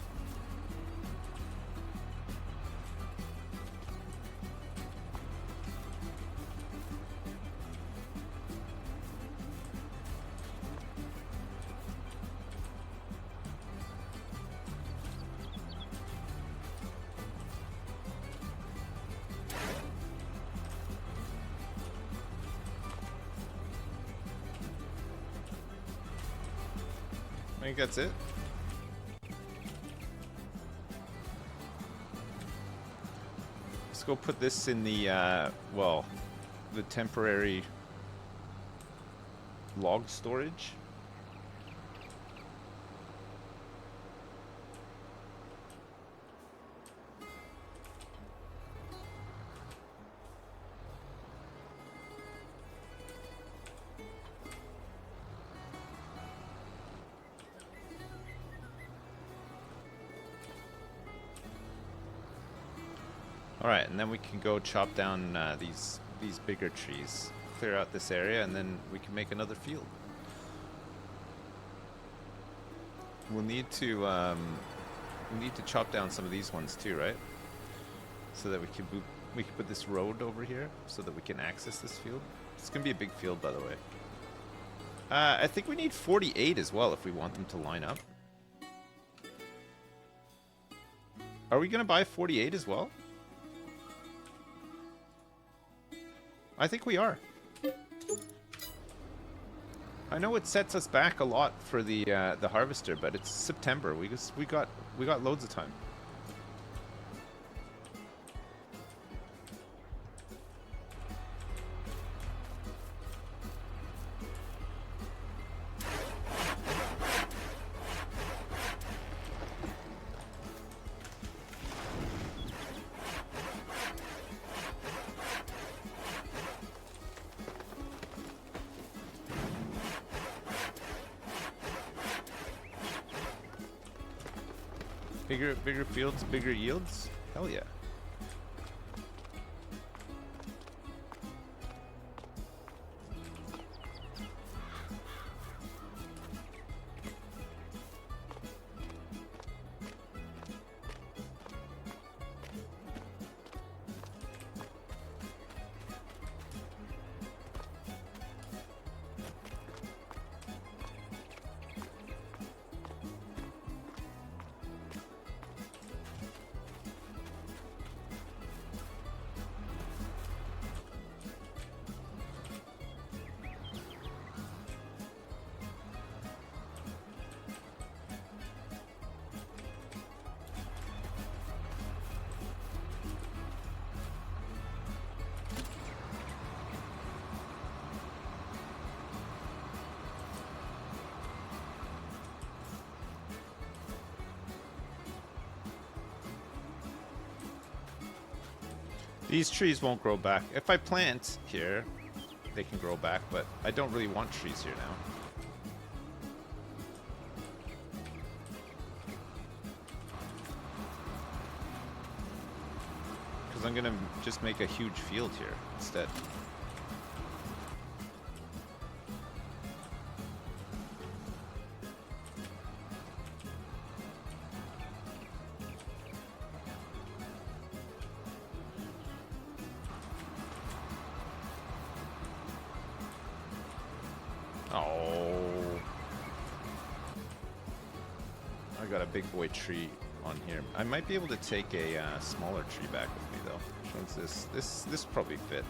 I think that's it. Let's go put this in the, well, the temporary log storage. Alright, and then we can go chop down these bigger trees, clear out this area, and then we can make another field. We'll need to chop down some of these ones too, right? So that we can put this road over here so that we can access this field. It's gonna be a big field, by the way. I think we need 48 as well if we want them to line up. Are we gonna buy 48 as well? I think we are. I know it sets us back a lot for the harvester, but it's September. We got loads of time. Bigger fields, bigger yields? Hell yeah. These trees won't grow back. If I plant here, they can grow back, but I don't really want trees here now. Because I'm gonna just make a huge field here instead. Big boy tree on here. I might be able to take a smaller tree back with me though. Which one's this? This probably fit.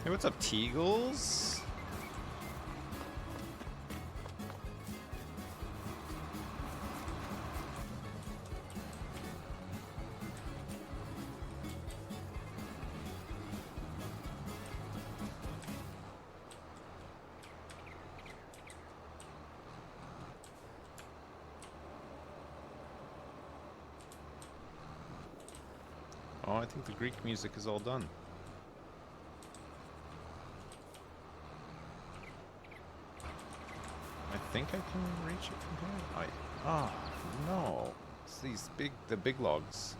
Hey, what's up, Teagles? Oh, I think the Greek music is all done. I think I can reach it from here. Oh, no. It's the big logs.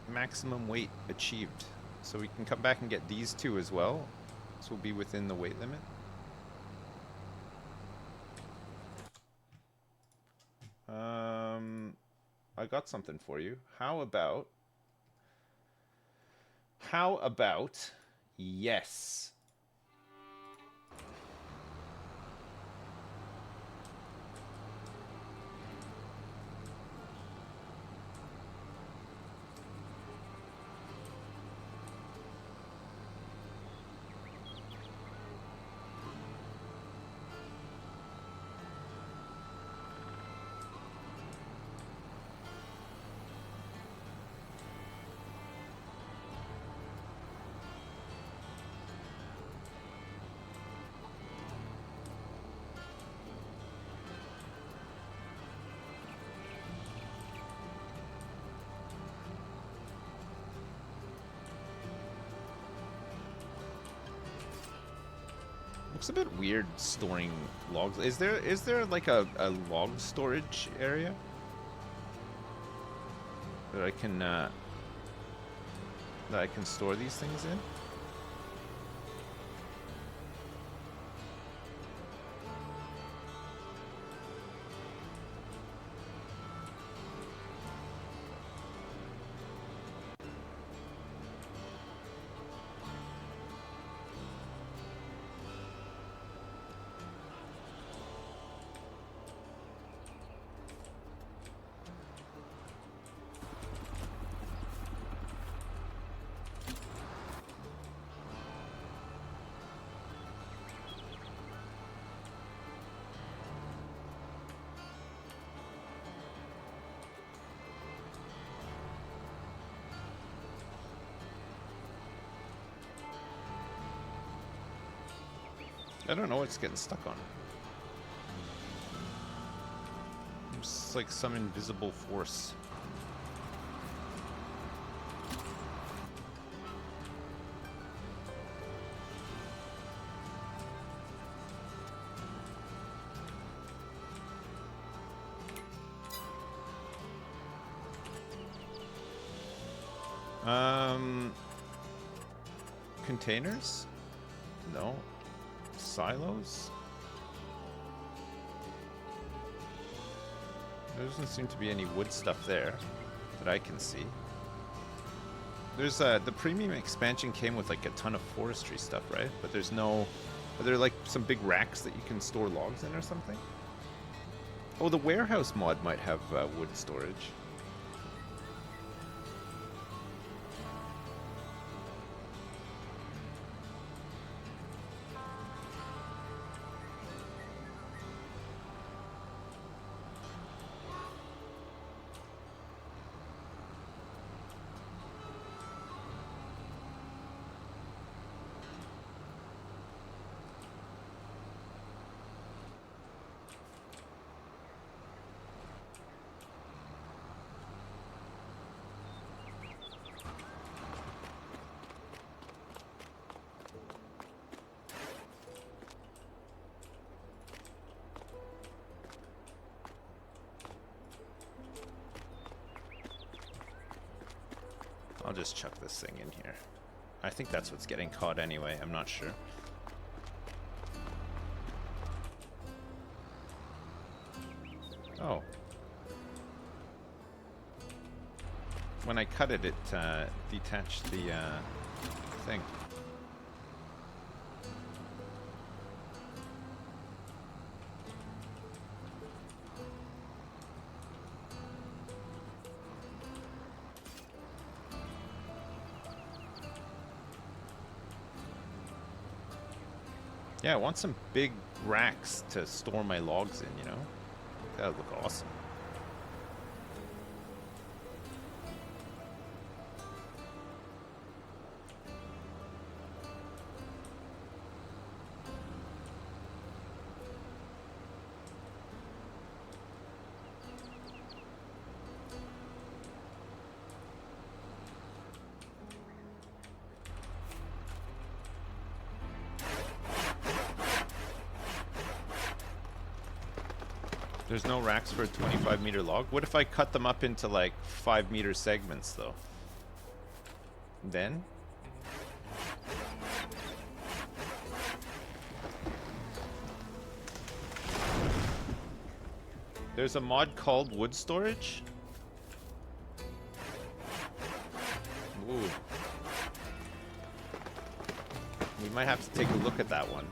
Maximum weight achieved. So we can come back and get these two as well. This will be within the weight limit. I got something for you. How about yes? Looks a bit weird storing logs. Is there like a log storage area that I can store these things in? I don't know what's getting stuck on. It's like some invisible force. Containers? No. Silos? There doesn't seem to be any wood stuff there that I can see. There's the premium expansion came with like a ton of forestry stuff, right? But there's no... Are there like some big racks that you can store logs in or something? Oh, the warehouse mod might have wood storage. I'll just chuck this thing in here. I think that's what's getting caught anyway. I'm not sure. Oh. When I cut it, it detached the thing. Yeah, I want some big racks to store my logs in, you know? That would look awesome. There's no racks for a 25-meter log? What if I cut them up into like 5-meter segments though? Then? There's a mod called wood storage? Ooh. We might have to take a look at that one.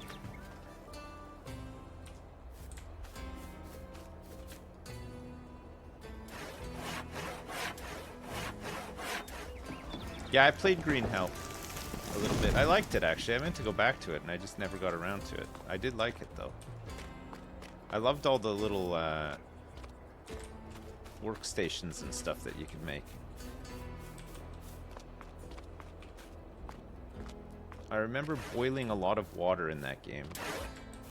Yeah, I played Green Hell a little bit. I liked it, actually. I meant to go back to it, and I just never got around to it. I did like it, though. I loved all the little workstations and stuff that you could make. I remember boiling a lot of water in that game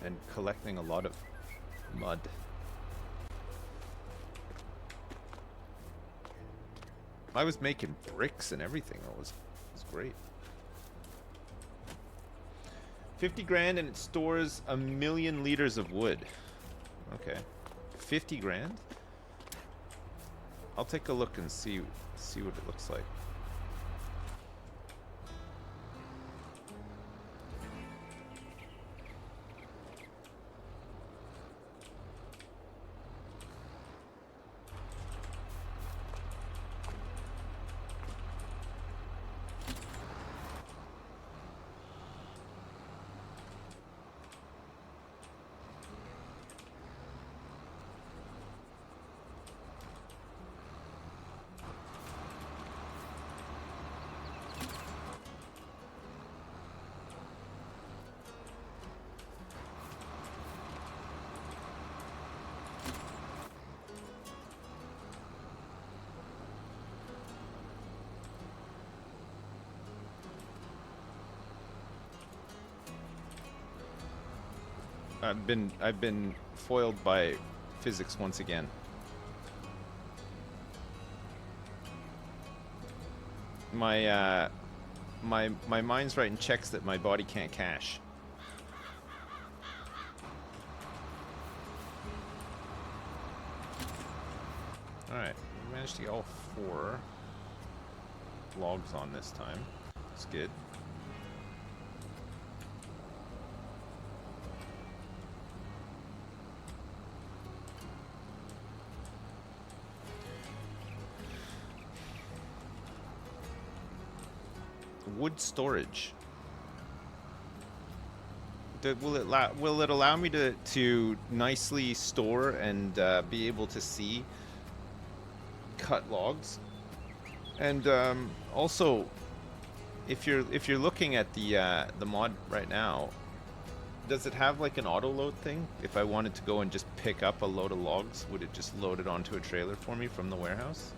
and collecting a lot of mud. I was making bricks and everything. It was great. 50 grand and it stores 1,000,000 liters of wood. Okay. 50 grand? I'll take a look and see what it looks like. I've been foiled by physics once again. My mind's writing checks that my body can't cash. Alright, we managed to get all 4 logs on this time. It's good. Wood storage. Will it allow me to nicely store and be able to see cut logs? And also, if you're looking at the mod right now, does it have like an auto load thing? If I wanted to go and just pick up a load of logs, would it just load it onto a trailer for me from the warehouse?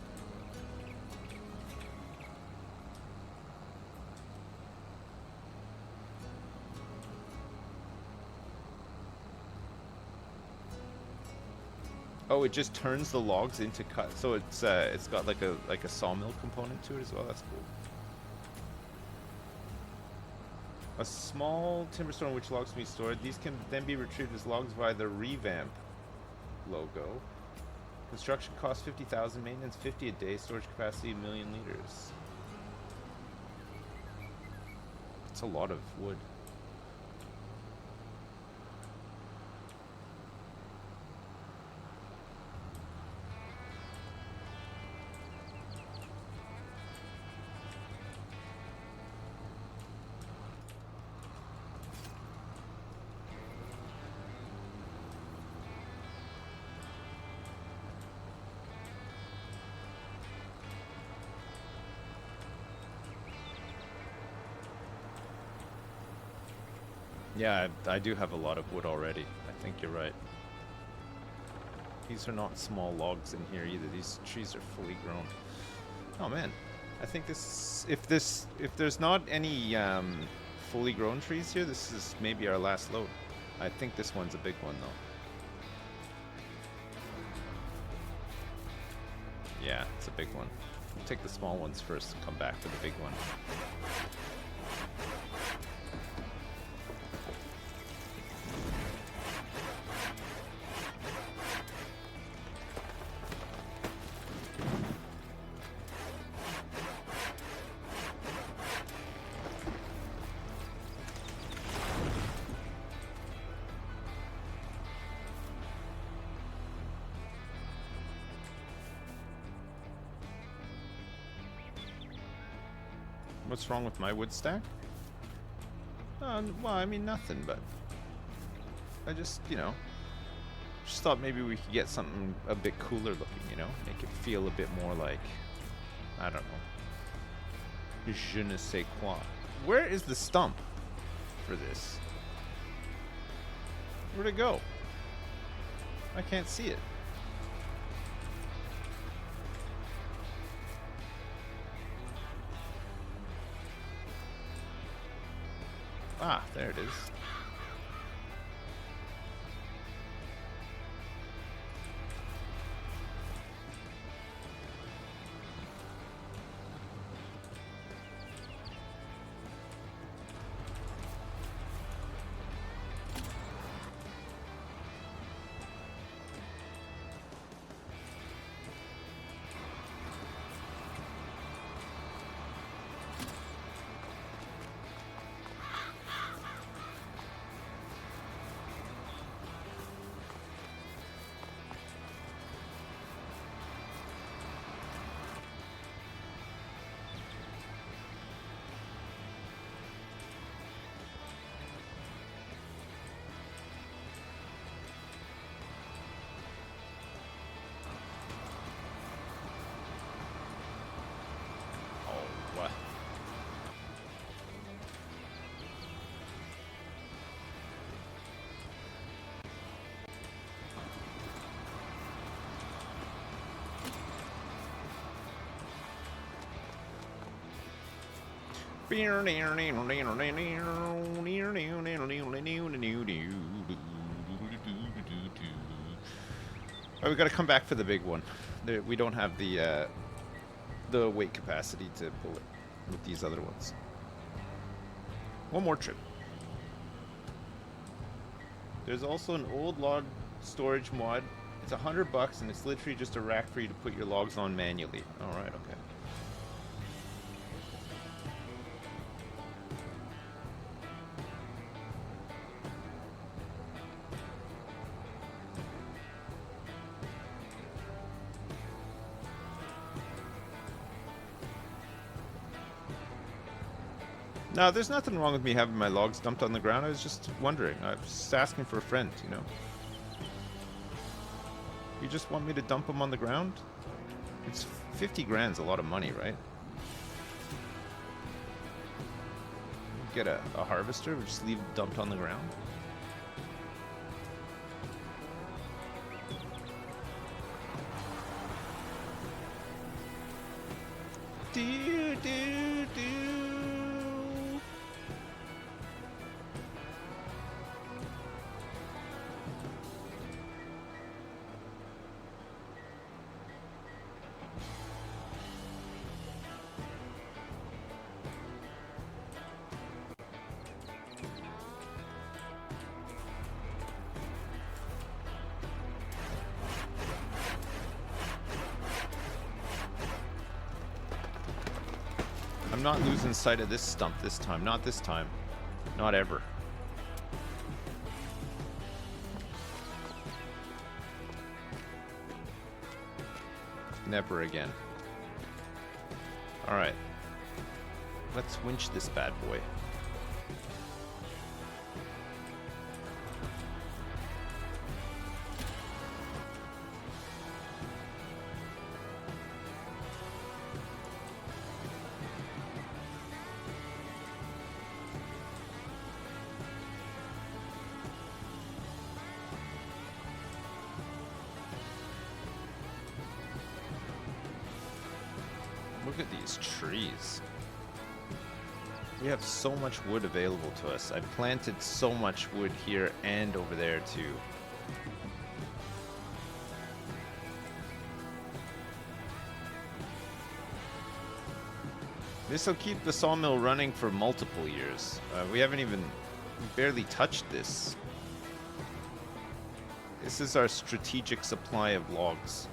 Oh, it just turns the logs into cut. So it's got like a sawmill component to it as well. That's cool. A small timber store in which logs can be stored. These can then be retrieved as logs via the revamp logo. Construction cost 50,000, maintenance 50 a day, storage capacity 1,000,000 liters. That's a lot of wood. Yeah, I do have a lot of wood already. I think you're right. These are not small logs in here either. These trees are fully grown. Oh man, I think if there's not any fully grown trees here, this is maybe our last load. I think this one's a big one though. Yeah, it's a big one. We'll take the small ones first and come back for the big one. What's wrong with my wood stack? Well, I mean nothing, but I just, you know, just thought maybe we could get something a bit cooler looking, you know? Make it feel a bit more like, I don't know, je ne sais quoi. Where is the stump for this? Where'd it go? I can't see it. Ah, there it is. We gotta come back for the big one. We don't have the weight capacity to pull it with these other ones. One more trip. There's also an old log storage mod. It's $100 and it's literally just a rack for you to put your logs on manually. All right, okay. No, there's nothing wrong with me having my logs dumped on the ground. I was just wondering. I was just asking for a friend, you know. You just want me to dump them on the ground? It's 50 grand's a lot of money, right? Get a harvester, we just leave it dumped on the ground. Do do do. I'm not losing sight of this stump this time. Not this time. Not ever. Never again. Alright. Let's winch this bad boy. Look at these trees. We have so much wood available to us. I planted so much wood here and over there too. This will keep the sawmill running for multiple years. We haven't even barely touched this. This is our strategic supply of logs.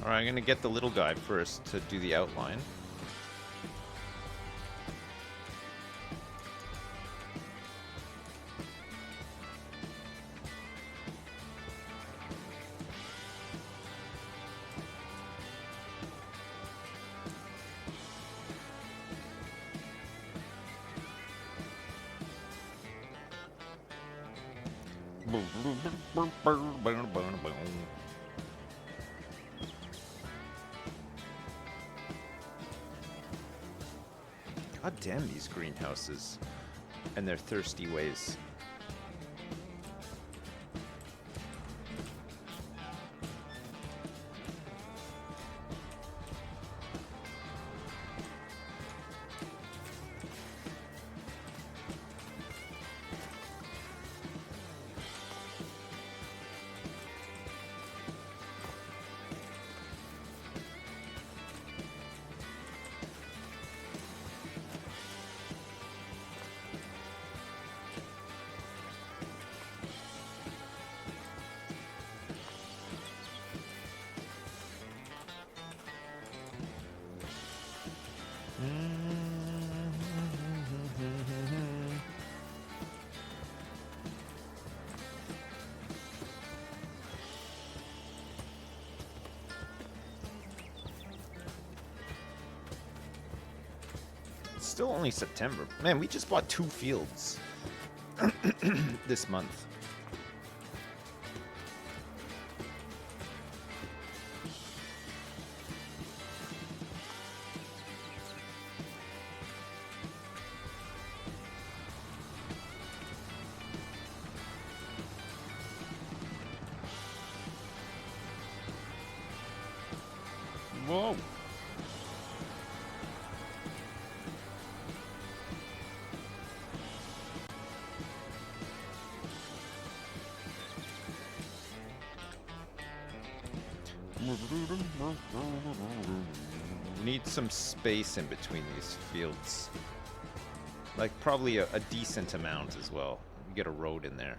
Alright, I'm gonna get the little guy first to do the outline. God damn these greenhouses and their thirsty ways. Still only September. Man, we just bought 2 fields this month. Whoa. Need some space in between these fields. Like probably a decent amount as well. We get a road in there.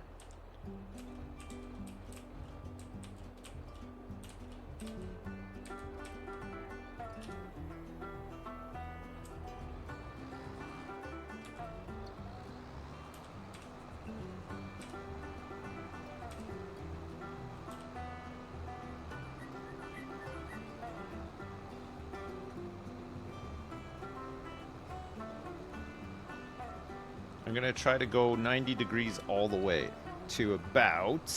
I'm gonna try to go 90 degrees all the way to about,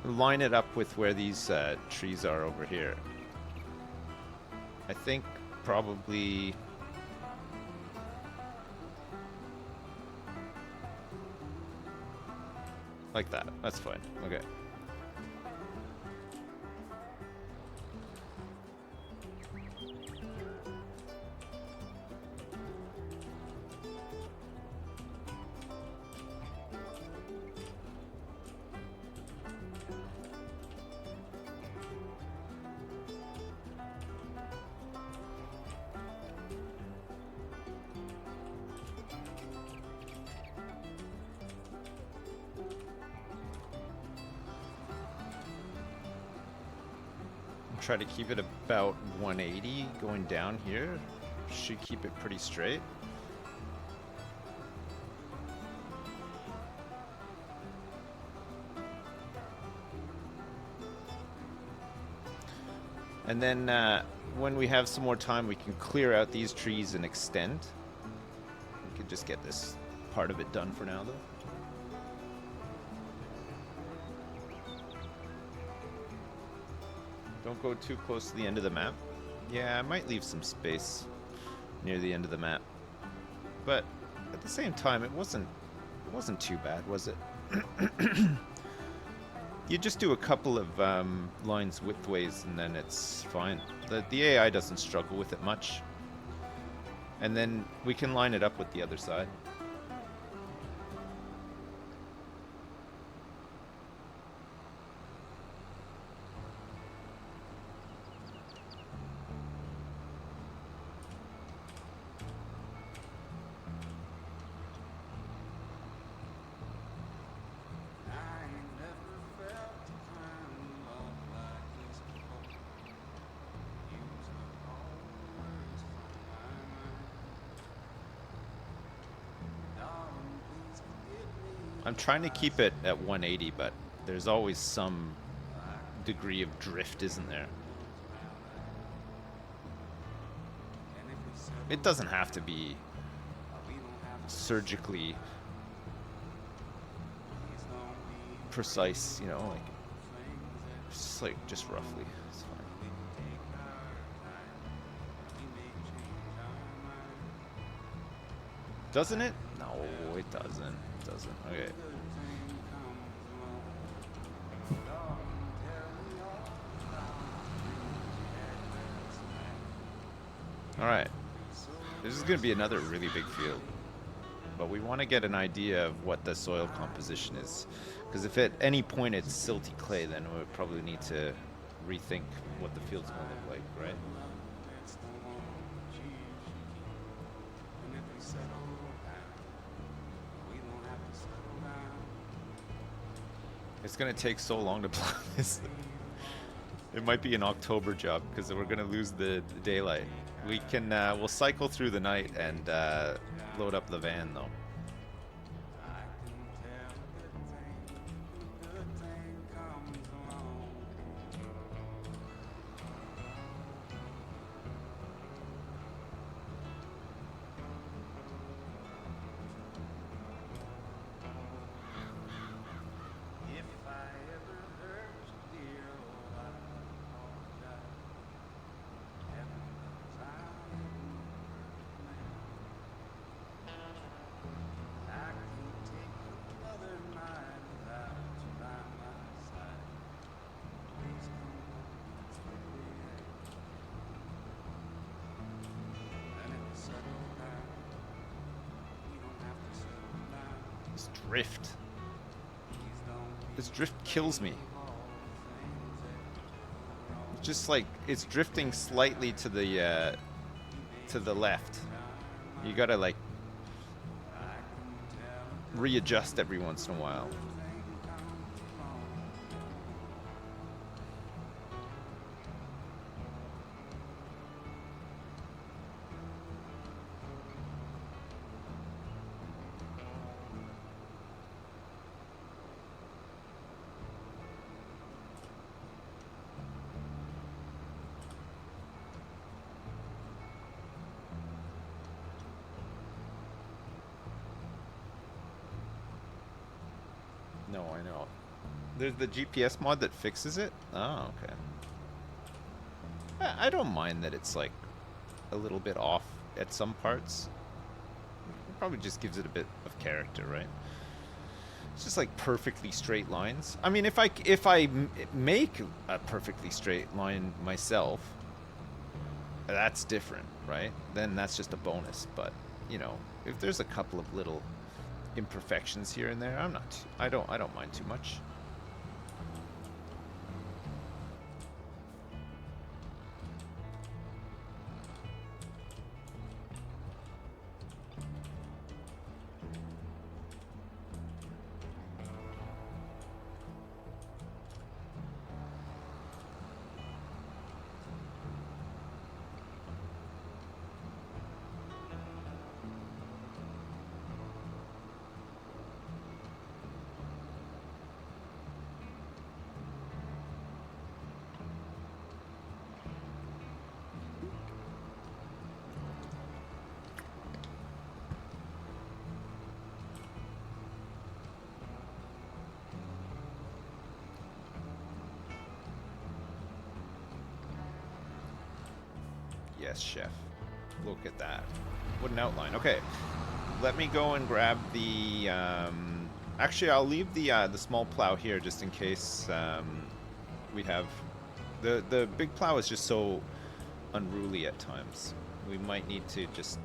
line it up with where these trees are over here. I think probably... like that. That's fine. Okay. Try to keep it about 180 going down here. Should keep it pretty straight. And then when we have some more time, we can clear out these trees and extend. We can just get this part of it done for now, though. Don't go too close to the end of the map. Yeah, I might leave some space near the end of the map. But at the same time, it wasn't too bad, was it? You just do a couple of lines widthways and then it's fine. The AI doesn't struggle with it much. And then we can line it up with the other side. I'm trying to keep it at 180, but there's always some degree of drift, isn't there? It doesn't have to be surgically precise, you know, just roughly. It's fine. Doesn't it? No, it doesn't. It doesn't. Okay. Alright. This is going to be another really big field. But we want to get an idea of what the soil composition is. Because if at any point it's silty clay, then we'll probably need to rethink what the field's going to look like, right? It's going to take so long to plow this. It might be an October job because we're going to lose the daylight. We can, we'll cycle through the night and load up the van though. Drift. This drift kills me. It's just like it's drifting slightly to the left. You gotta like readjust every once in a while. No, I know. There's the GPS mod that fixes it? Oh, okay. I don't mind that it's like a little bit off at some parts. It probably just gives it a bit of character, right? It's just like perfectly straight lines. I mean, if I make a perfectly straight line myself, that's different, right? Then that's just a bonus. But you know, if there's a couple of little imperfections here and there, I don't mind too much. Yes, chef. Look at that. What an outline. Okay. Let me go and grab the... actually, I'll leave the small plow here just in case we have... The big plow is just so unruly at times. We might need to just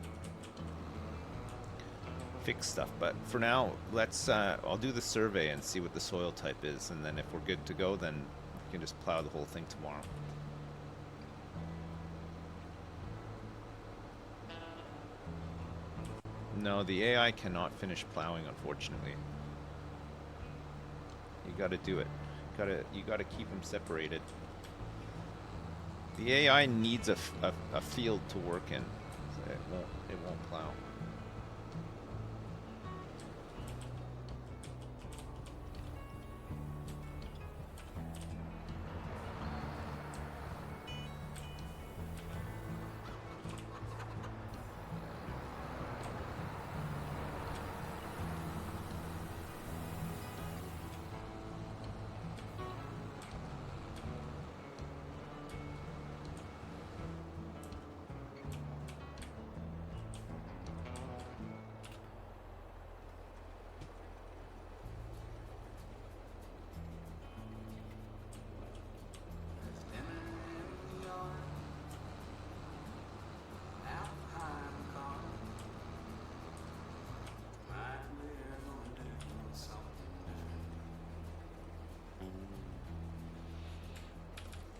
fix stuff. But for now, let's... I'll do the survey and see what the soil type is. And then if we're good to go, then we can just plow the whole thing tomorrow. No, the AI cannot finish plowing, unfortunately. You gotta do it. You gotta keep them separated. The AI needs a field to work in. So it won't plow.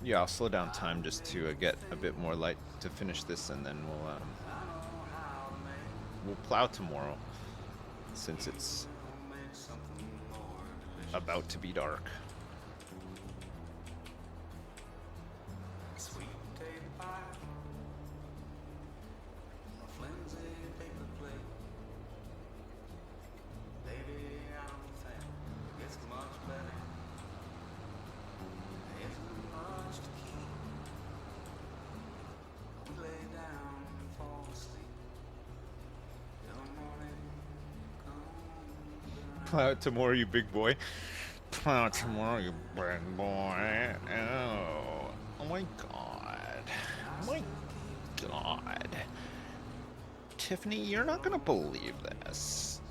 Yeah, I'll slow down time just to get a bit more light to finish this, and then we'll plow tomorrow, since it's about to be dark. Plow it tomorrow, you big boy. Plow it tomorrow, you big boy. Oh. Oh my god. Oh my god. Tiffany, you're not gonna believe this.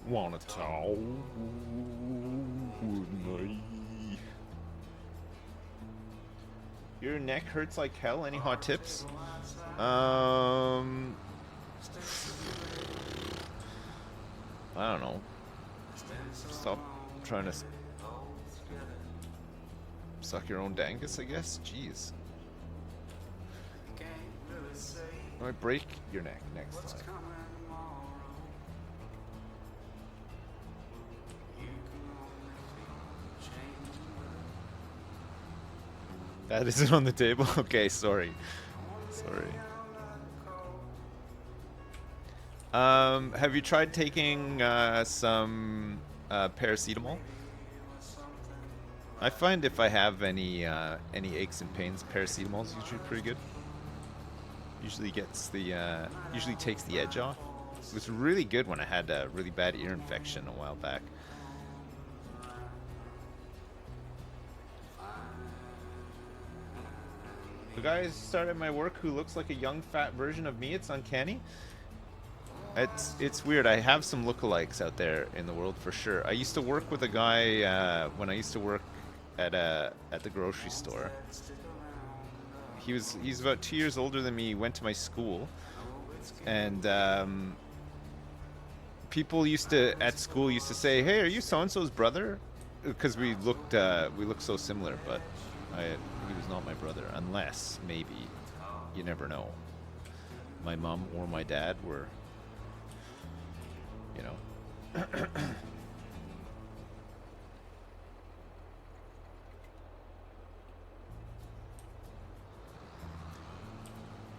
Wanna talk with me? Your neck hurts like hell. Any hot tips? I don't know. Stop trying to suck your own dangus, I guess. Jeez. I might break your neck next time. That isn't on the table? Okay, sorry. Sorry. Have you tried taking some paracetamol? I find if I have any aches and pains, paracetamol is usually pretty good. Usually gets the usually takes the edge off. It was really good when I had a really bad ear infection a while back. The guy started my work who looks like a young fat version of me. It's uncanny. It's weird. I have some lookalikes out there in the world for sure. I used to work with a guy when I used to work at the grocery store. He's about 2 years older than me. He went to my school, and people at school used to say, "Hey, are you so and so's brother?" Because we looked so similar, but he was not my brother, unless maybe, you never know. My mom or my dad were, you know.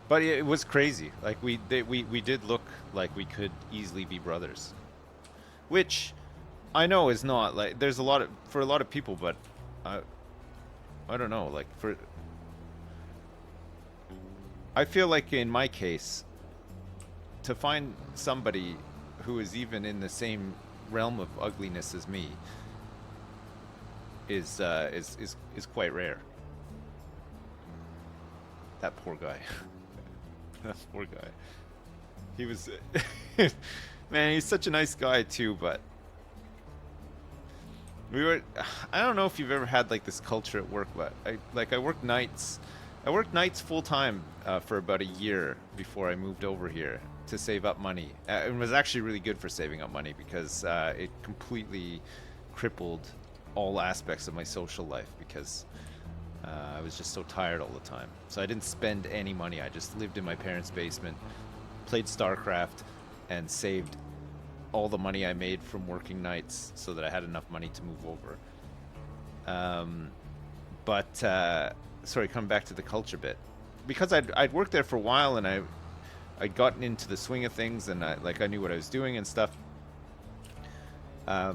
But it was crazy. Like we did look like we could easily be brothers, which I know is not like there's for a lot of people, but I don't know. Like I feel like in my case, to find somebody who is even in the same realm of ugliness as me is quite rare. That poor guy. That poor guy. He was, man, he's such a nice guy too, but I don't know if you've ever had like this culture at work, but I worked nights. I worked nights full time for about a year before I moved over here to save up money. It was actually really good for saving up money because it completely crippled all aspects of my social life because I was just so tired all the time. So I didn't spend any money. I just lived in my parents' basement, played StarCraft, and saved all the money I made from working nights so that I had enough money to move over. Sorry, coming back to the culture bit. Because I'd worked there for a while and I'd gotten into the swing of things and I knew what I was doing and stuff. I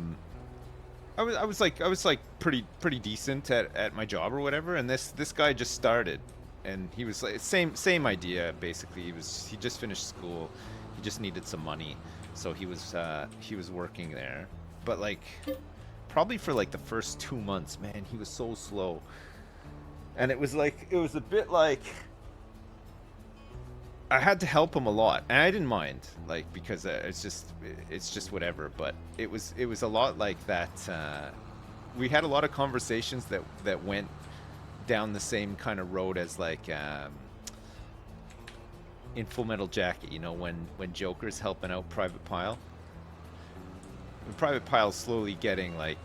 was like pretty decent at my job or whatever, and this guy just started, and he was like same idea basically. He just finished school, he just needed some money, so he was working there. But like probably for like the first 2 months, man, he was so slow, and it was a bit like I had to help him a lot, and I didn't mind, like, because it's just whatever. But it was a lot like that. We had a lot of conversations that went down the same kind of road as like in Full Metal Jacket, you know, when Joker's helping out Private Pile. And Private Pile's slowly getting like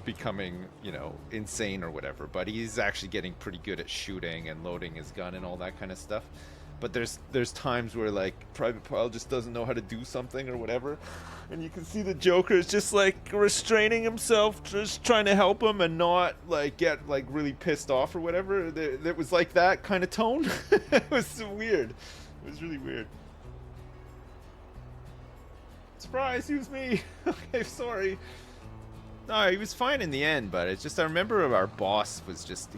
becoming, you know, insane or whatever, but he's actually getting pretty good at shooting and loading his gun and all that kind of stuff. But there's times where like Private Pile just doesn't know how to do something or whatever, and you can see the Joker is just like restraining himself, just trying to help him and not like get like really pissed off or whatever. It was like that kind of tone. It was so weird. It was really weird. Surprise, he was me. Okay, sorry. No, he was fine in the end, but it's just I remember our boss was just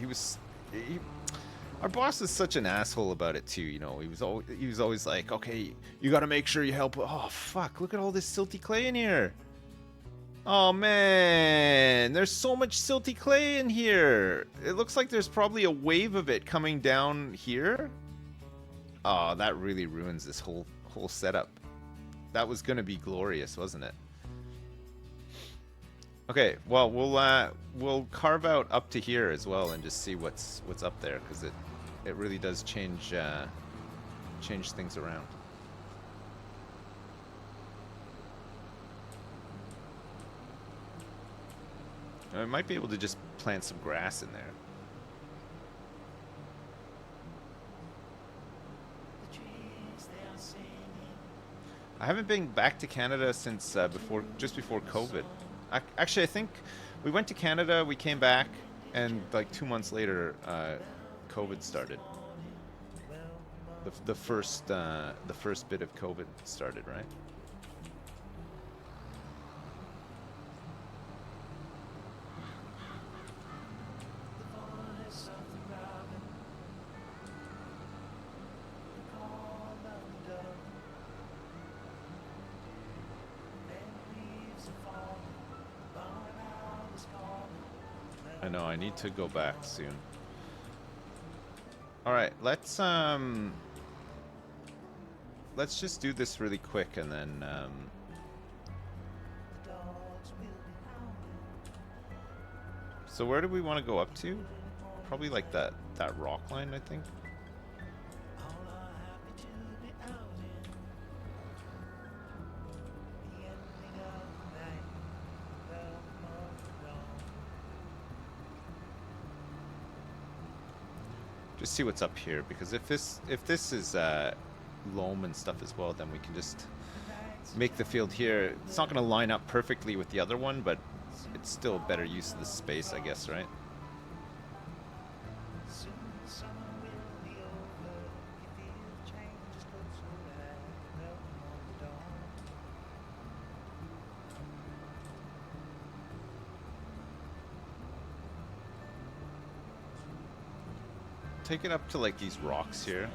our boss was such an asshole about it too, you know. He was always like, okay, you got to make sure you help. Oh fuck, look at all this silty clay in here. Oh man, there's so much silty clay in here. It looks like there's probably a wave of it coming down here. Oh, that really ruins this whole setup. That was gonna be glorious, wasn't it? Okay, well we'll carve out up to here as well and just see what's up there, because it really does change things around. I might be able to just plant some grass in there. I haven't been back to Canada since just before COVID. Actually, I think we went to Canada, we came back, and like 2 months later, COVID started. The first bit of COVID started, right? I know, I need to go back soon. Alright, let's just do this really quick and then so where do we want to go up to? Probably like that rock line, I think. Just see what's up here, because if this is loam and stuff as well, then we can just make the field here. It's not going to line up perfectly with the other one, but it's still a better use of the space, I guess, right? Take it up to like these rocks here.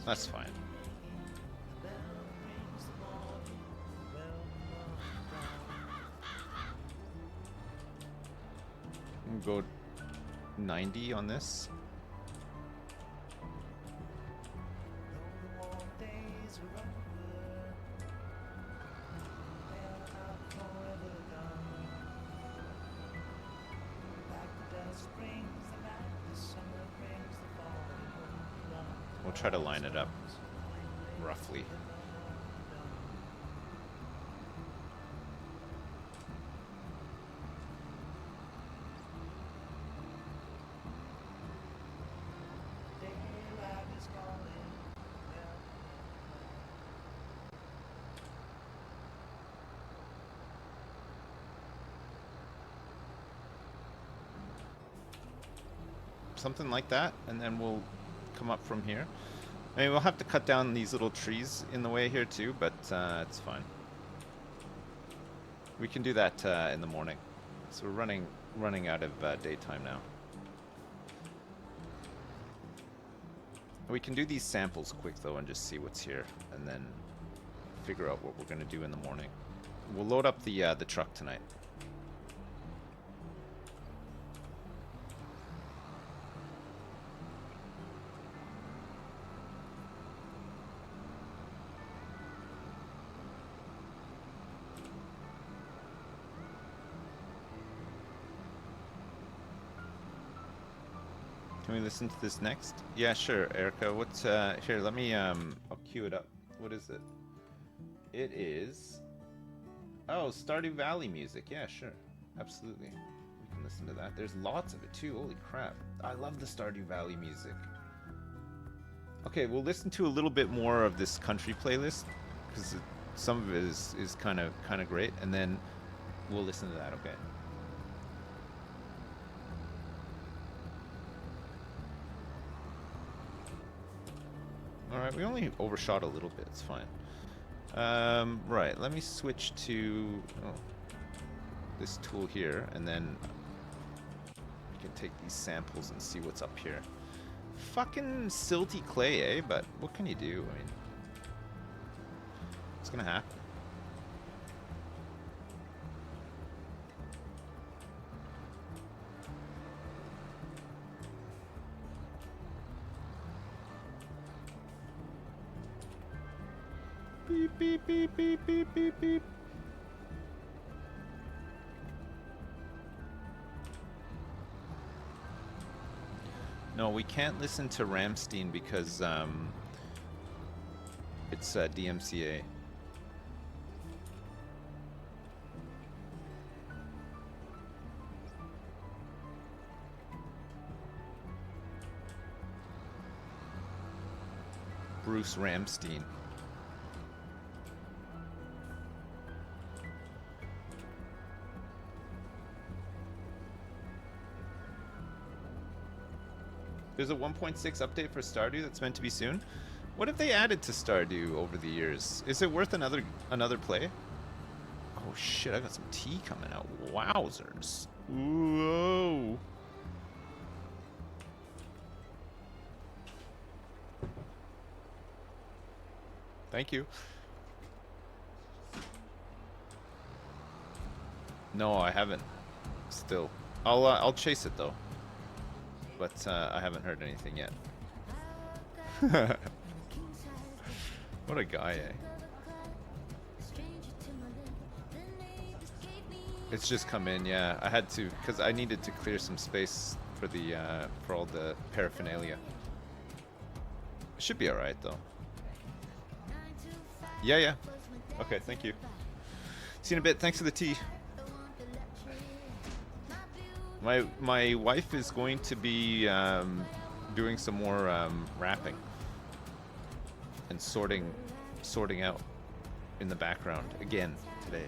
That's fine. We'll go 90 on this. We'll try to line it up roughly. Something like that, and then we'll come up from here. I mean, we'll have to cut down these little trees in the way here too, but it's fine. We can do that in the morning. So we're running out of daytime now. We can do these samples quick though and just see what's here, and then figure out what we're gonna do in the morning. We'll load up the truck tonight. Can we listen to this next? Yeah, sure, Erica. What's here? Let me I'll cue it up. What is it? It is Stardew Valley music. Yeah, sure, absolutely. We can listen to that. There's lots of it too. Holy crap! I love the Stardew Valley music. Okay, we'll listen to a little bit more of this country playlist because some of it is kind of great, and then we'll listen to that. Okay. Alright, we only overshot a little bit, it's fine. Right, let me switch to this tool here, and then we can take these samples and see what's up here. Fucking silty clay, eh? But what can you do? I mean, it's gonna happen. Beep, beep, beep, beep, beep, beep, beep. No, we can't listen to Ramstein because it's DMCA. Bruce Ramstein. There's a 1.6 update for Stardew that's meant to be soon. What have they added to Stardew over the years? Is it worth another play? Oh shit, I got some tea coming out. Wowzers. Whoa. Thank you. No, I haven't. Still, I'll chase it though. But I haven't heard anything yet. What a guy, eh? It's just come in, yeah. I had to, because I needed to clear some space for the for all the paraphernalia. It should be alright though. Yeah, yeah. Okay, thank you. See you in a bit. Thanks for the tea. My wife is going to be doing some more wrapping and sorting out in the background again today.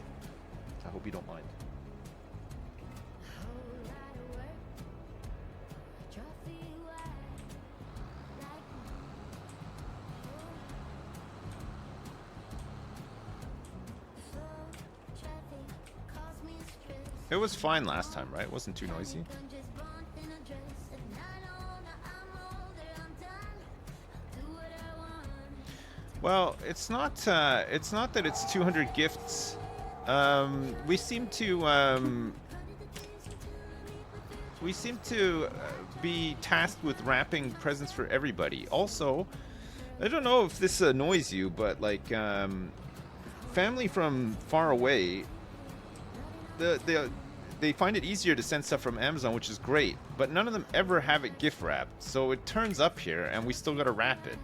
I hope you don't mind. It was fine last time, right? It wasn't too noisy. Well, it's not that it's 200 gifts. We seem to be tasked with wrapping presents for everybody. Also, I don't know if this annoys you, but like family from far away, they find it easier to send stuff from Amazon, which is great, but none of them ever have it gift wrapped. So it turns up here and we still got to wrap it.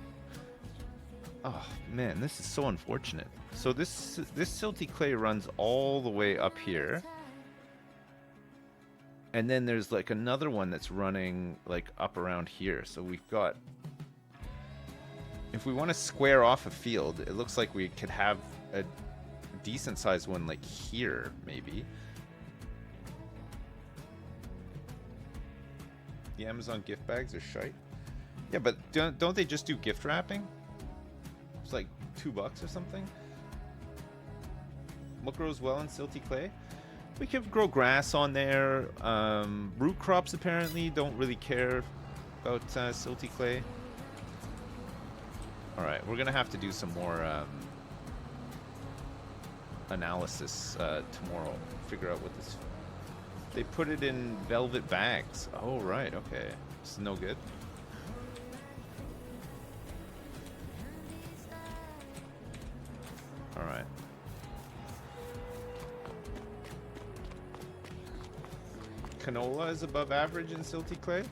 Oh man, this is so unfortunate. So this silty clay runs all the way up here. And then there's like another one that's running like up around here. So we've got, if we want to square off a field, it looks like we could have a decent sized one like here maybe. The Amazon gift bags are shite. Yeah, but don't they just do gift wrapping? It's like $2 or something. What grows well in silty clay? We could grow grass on there. Root crops apparently don't really care about silty clay. All right, we're gonna have to do some more analysis tomorrow. Figure out what this. They put it in velvet bags. Oh right, okay. This is no good. All right. Canola is above average in silty clay.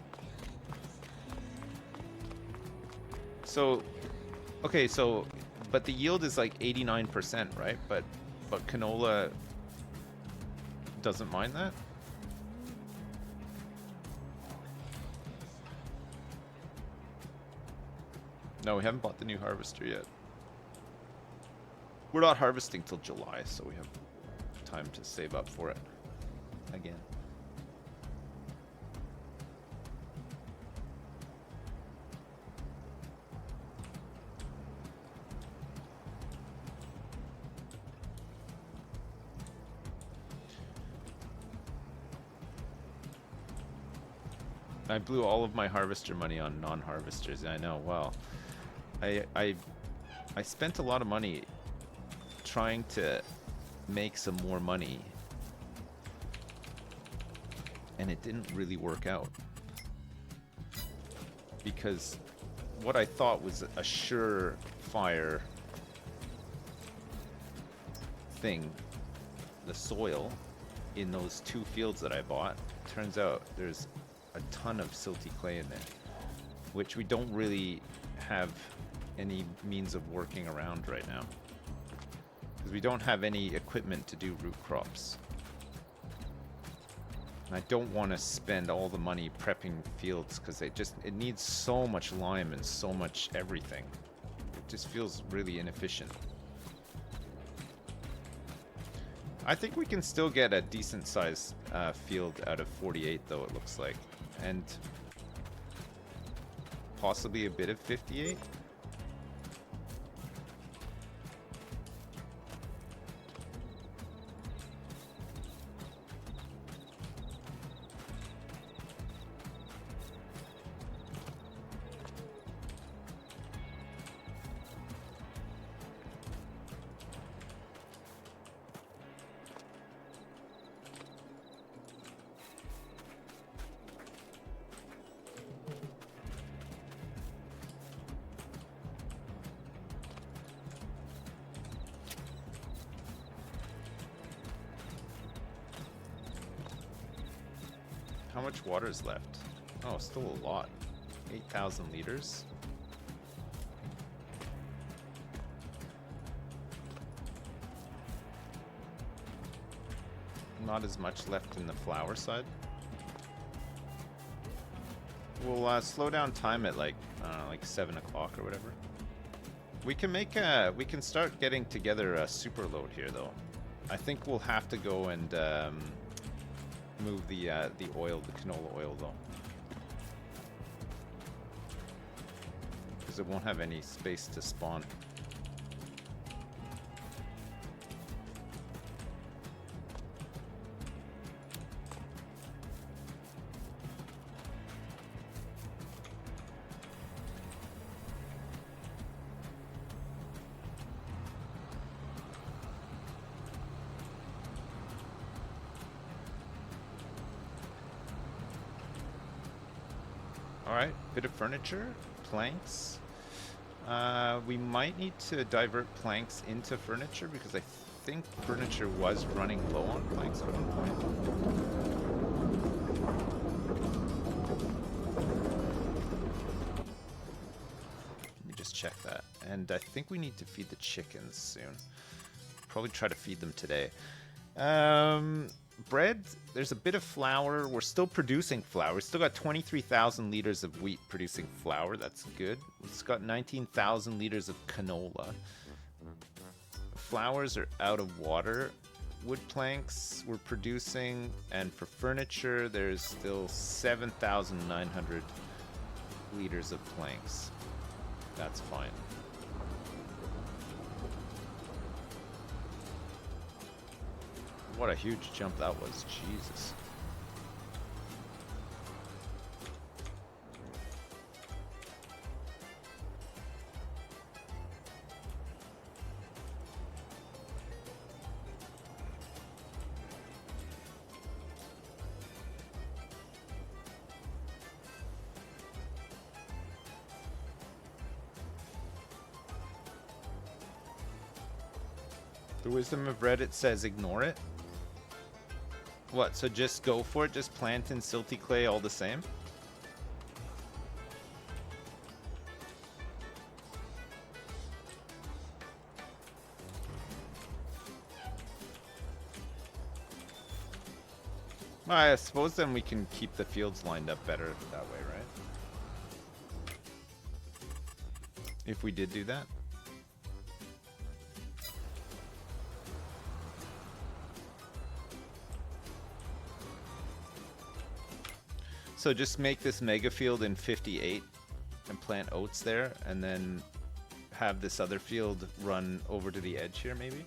So, okay, so, but the yield is like 89%, right? But canola doesn't mind that. No, we haven't bought the new harvester yet. We're not harvesting till July, so we have time to save up for it again. I blew all of my harvester money on non-harvesters. I know. Well, I spent a lot of money trying to make some more money, and it didn't really work out because what I thought was a surefire thing, the soil in those 2 fields that I bought, turns out there's a ton of silty clay in there, which we don't really have any means of working around right now because we don't have any equipment to do root crops. And I don't want to spend all the money prepping fields because it needs so much lime and so much everything. It just feels really inefficient. I think we can still get a decent sized field out of 48 though, it looks like. And possibly a bit of 58. much water is left. Oh, still a lot. 8,000 liters. Not as much left in the flower side. We'll slow down time at like, I don't know, like 7 o'clock or whatever. We can make we can start getting together a super load here though. I think we'll have to go and move the oil, the canola oil though. Because it won't have any space to spawn. Alright, bit of furniture, planks. We might need to divert planks into furniture because I think furniture was running low on planks at one point. Let me just check that. And I think we need to feed the chickens soon. Probably try to feed them today. Bread, there's a bit of flour. We're still producing flour. We still got 23,000 liters of wheat producing flour. That's good. We've got 19,000 liters of canola. Flowers are out of water. Wood planks we're producing. And for furniture, there's still 7,900 liters of planks. That's fine. What a huge jump that was. Jesus. The wisdom of Reddit says ignore it. What, so just go for it? Just plant in silty clay all the same? Well, I suppose then we can keep the fields lined up better that way, right? If we did do that. So just make this mega field in 58 and plant oats there, and then have this other field run over to the edge here, maybe?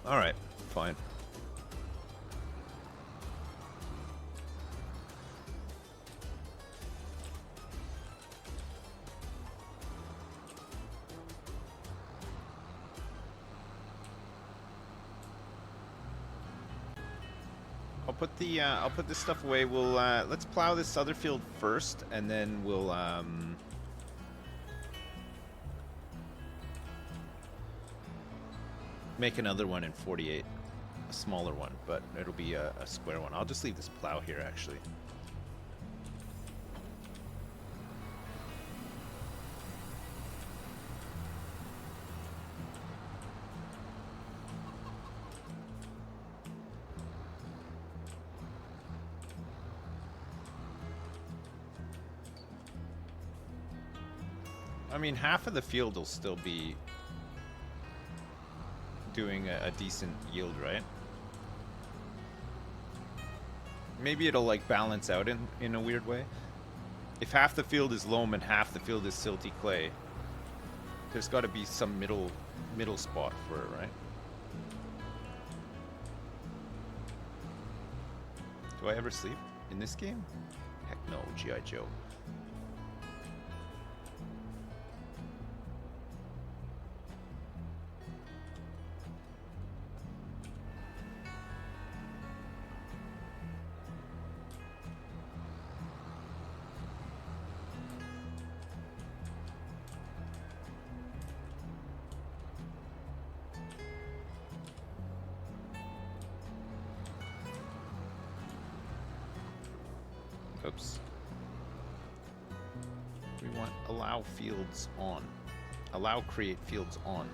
All right, fine. I'll put this stuff away. We'll let's plow this other field first, and then we'll make another one in 48, a smaller one, but it'll be a square one. I'll just leave this plow here, actually. I mean, half of the field will still be doing a decent yield, right? Maybe it'll like balance out in a weird way. If half the field is loam and half the field is silty clay, there's got to be some middle spot for it, right? Do I ever sleep in this game? Heck no, G.I. Joe. Oops. We want allow fields on. Allow create fields on.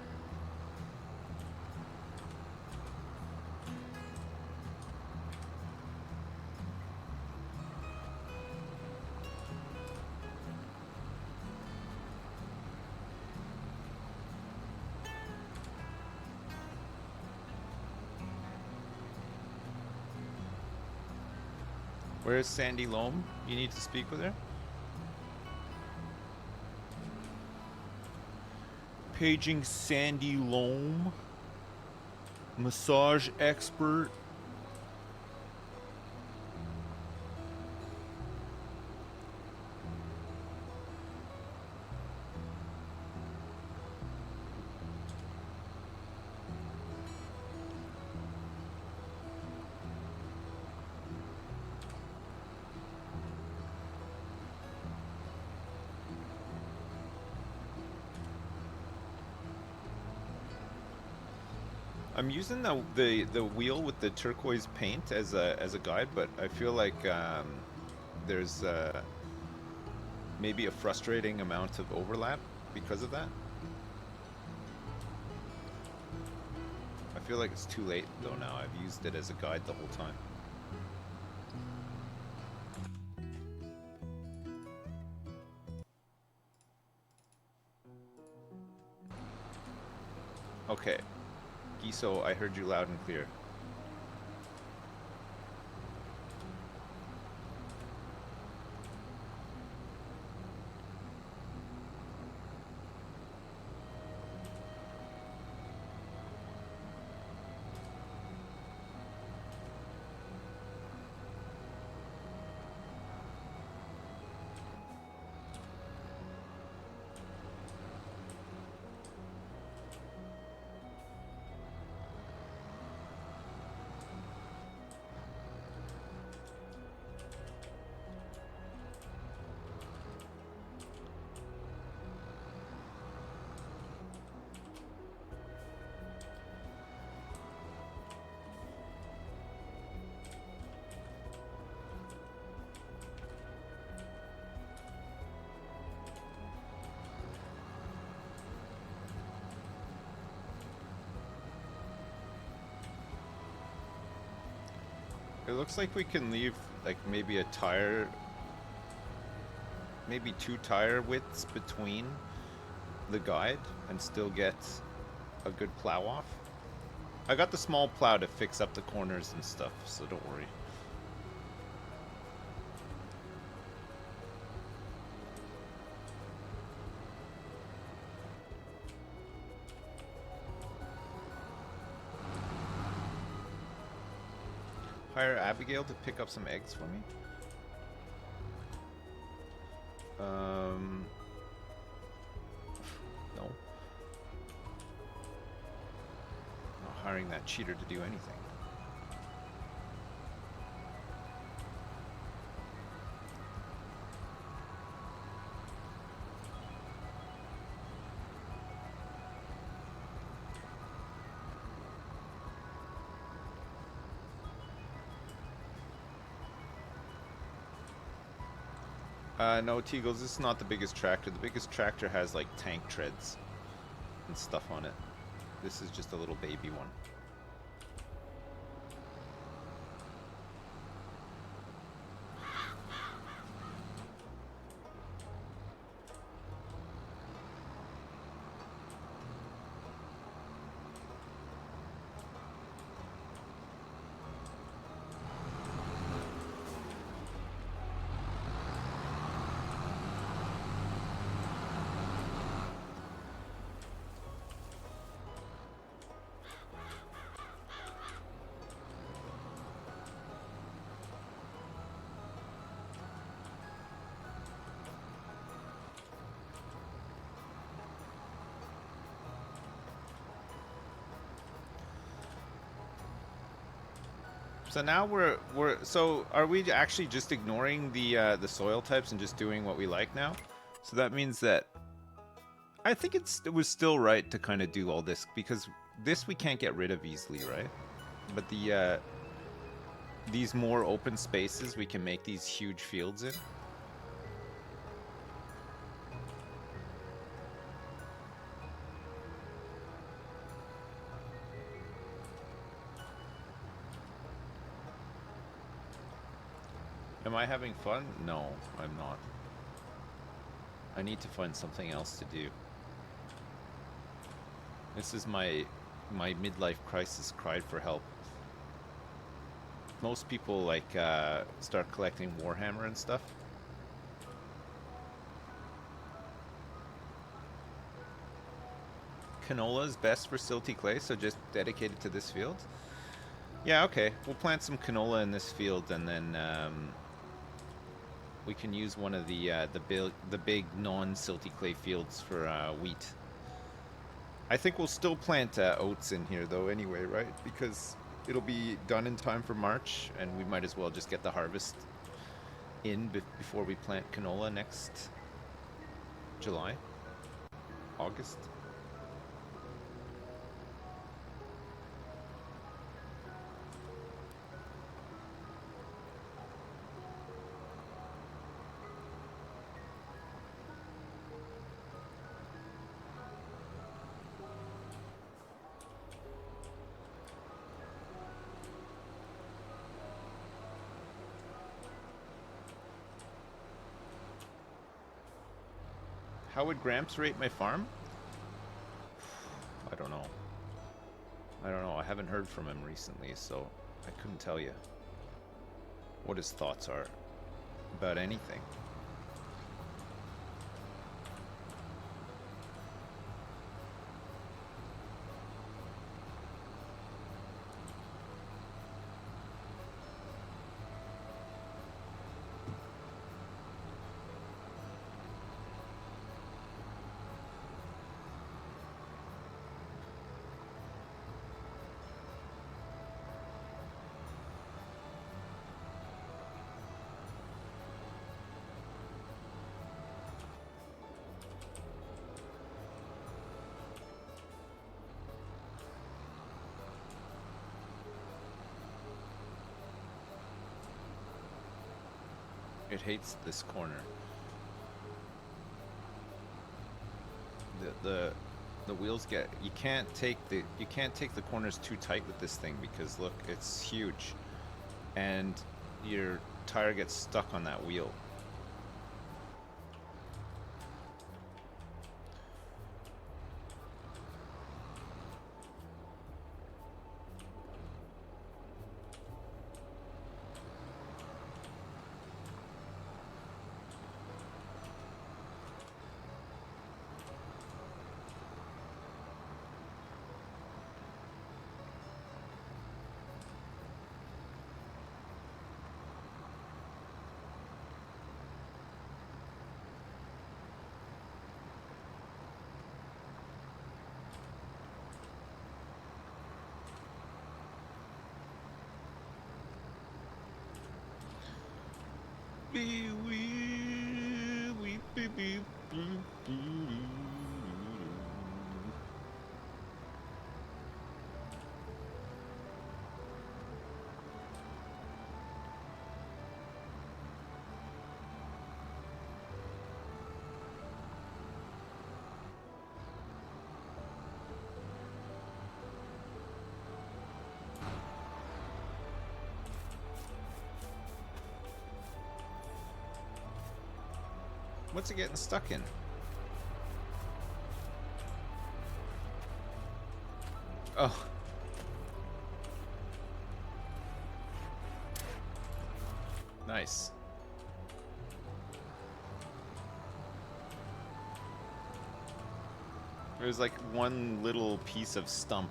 Where's Sandy Loam? You need to speak with her? Paging Sandy Loam. Massage expert. I'm using the wheel with the turquoise paint as a guide, but I feel like there's maybe a frustrating amount of overlap because of that. I feel like it's too late though now. I've used it as a guide the whole time. Okay. Giso, I heard you loud and clear. It looks like we can leave like maybe a tire, maybe 2 tire widths between the guide and still get a good plow off. I got the small plow to fix up the corners and stuff, so don't worry. Hire Abigail to pick up some eggs for me. No. I'm not hiring that cheater to do anything. No, Teagles, this is not the biggest tractor. The biggest tractor has like tank treads and stuff on it. This is just a little baby one. So now so are we actually just ignoring the soil types and just doing what we like now? So that means that I think it was still right to kind of do all this because this we can't get rid of easily, right? But the these more open spaces, we can make these huge fields in. Am I having fun? No, I'm not. I need to find something else to do. This is my midlife crisis cry for help. Most people like start collecting Warhammer and stuff. Canola is best for silty clay, so just dedicate it to this field. Yeah, okay. We'll plant some canola in this field, and then we can use one of the big non-silty clay fields for wheat. I think we'll still plant oats in here though anyway, right? Because it'll be done in time for March, and we might as well just get the harvest in before we plant canola next July, August. How would Gramps rate my farm? I don't know. I haven't heard from him recently, so I couldn't tell you what his thoughts are about anything. It hates this corner. The wheels get, you can't take the corners too tight with this thing, because look, it's huge, and your tire gets stuck on that wheel. What's it getting stuck in? Oh. Nice. There's like one little piece of stump.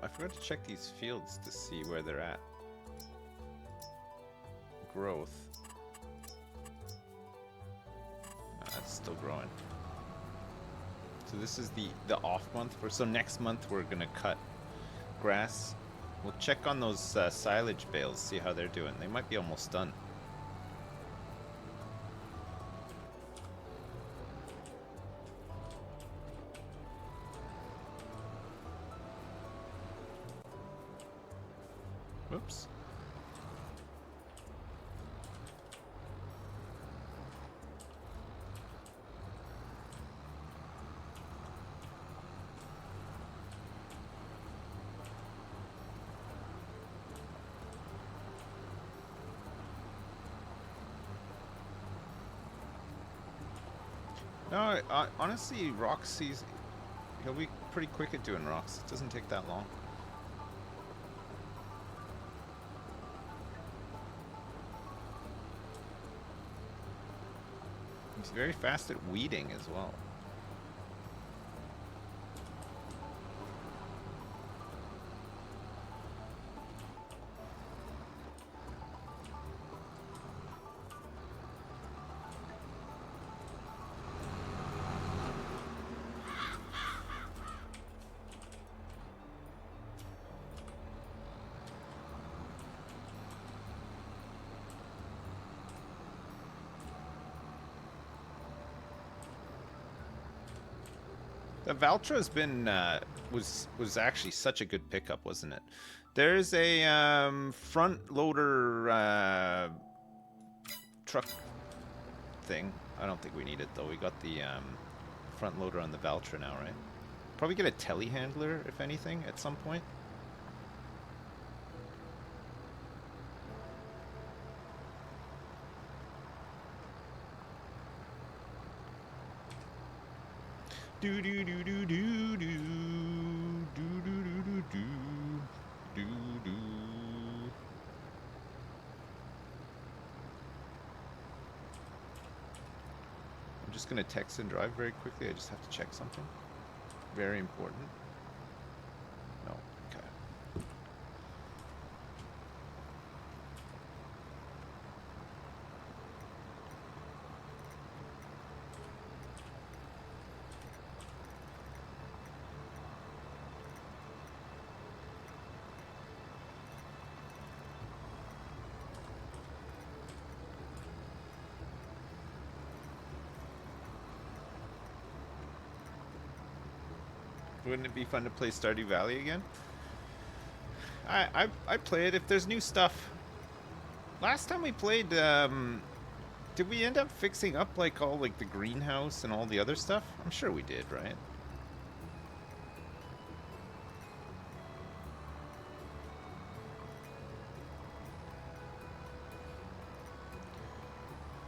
I forgot to check these fields to see where they're at. growth. That's still growing. So this is the off month. So next month we're gonna cut grass. We'll check on those silage bales, see how they're doing. They might be almost done. Whoops. No, honestly, rocks, he'll be pretty quick at doing rocks. It doesn't take that long. He's very fast at weeding as well. The Valtra's been was actually such a good pickup, wasn't it? There's a front loader truck thing. I don't think we need it though. We got the front loader on the Valtra now, right? Probably get a telehandler if anything at some point. Do do do do do do do do do do do do. I'm just gonna text and drive very quickly. I just have to check something. Very important. No, okay. Wouldn't it be fun to play Stardew Valley again? I play it if there's new stuff. Last time we played, did we end up fixing up like all like the greenhouse and all the other stuff? I'm sure we did, right?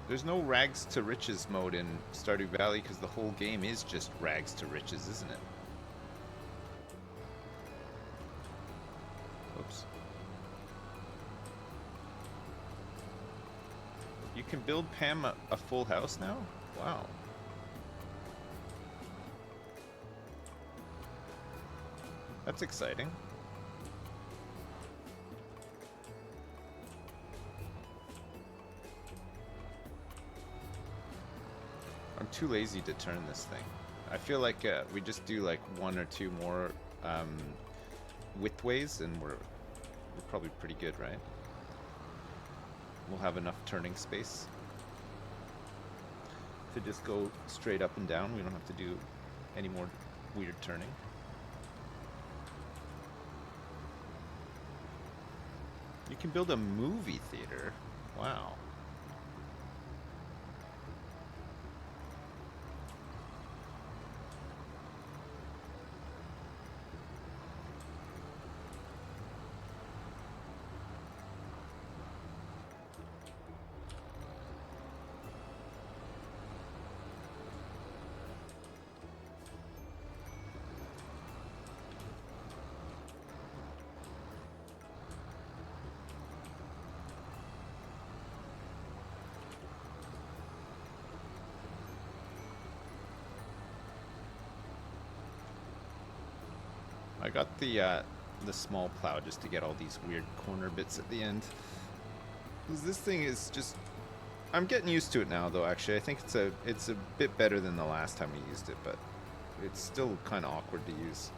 There's no rags to riches mode in Stardew Valley because the whole game is just rags to riches, isn't it? Oops. You can build Pam a full house now? Wow. That's exciting. I'm too lazy to turn this thing. I feel like we just do like one or two more widthways and we're probably pretty good, right? We'll have enough turning space to just go straight up and down. We don't have to do any more weird turning. You can build a movie theater. Wow. I got the small plow just to get all these weird corner bits at the end. 'Cause this thing is just... I'm getting used to it now, though, actually. I think it's a bit better than the last time we used it, but it's still kind of awkward to use.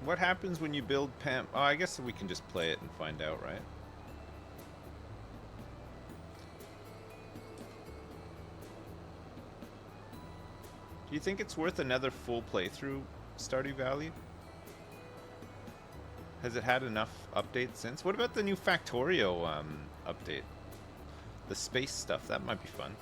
What happens when you build Pam? Oh, I guess we can just play it and find out, right? Do you think it's worth another full playthrough, Stardew Valley? Has it had enough updates since? What about the new Factorio update? The space stuff, that might be fun.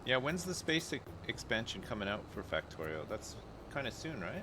Yeah, when's the space expansion coming out for Factorio? That's kind of soon, right?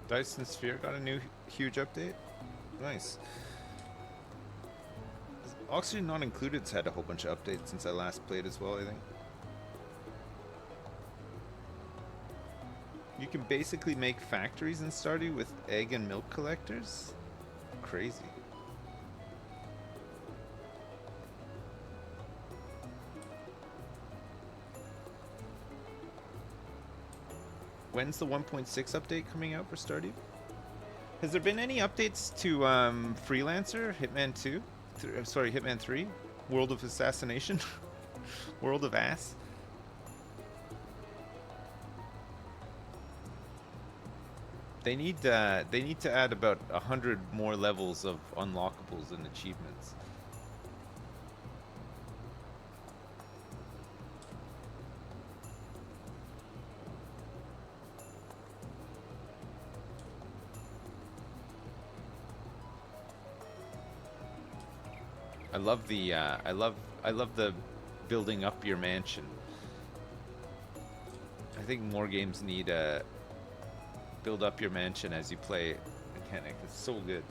Dyson Sphere got a new huge update. Nice. Oxygen Not Included's had a whole bunch of updates since I last played as well, I think. You can basically make factories in Stardew with egg and milk collectors? Crazy. When's the 1.6 update coming out for Stardew? Has there been any updates to Freelancer, Hitman 2? Sorry, Hitman 3? World of Assassination? World of Ass? They need to add about 100 more levels of unlockables and achievements. I love the I love the building up your mansion. I think more games need a build up your mansion as you play mechanic. It's so good.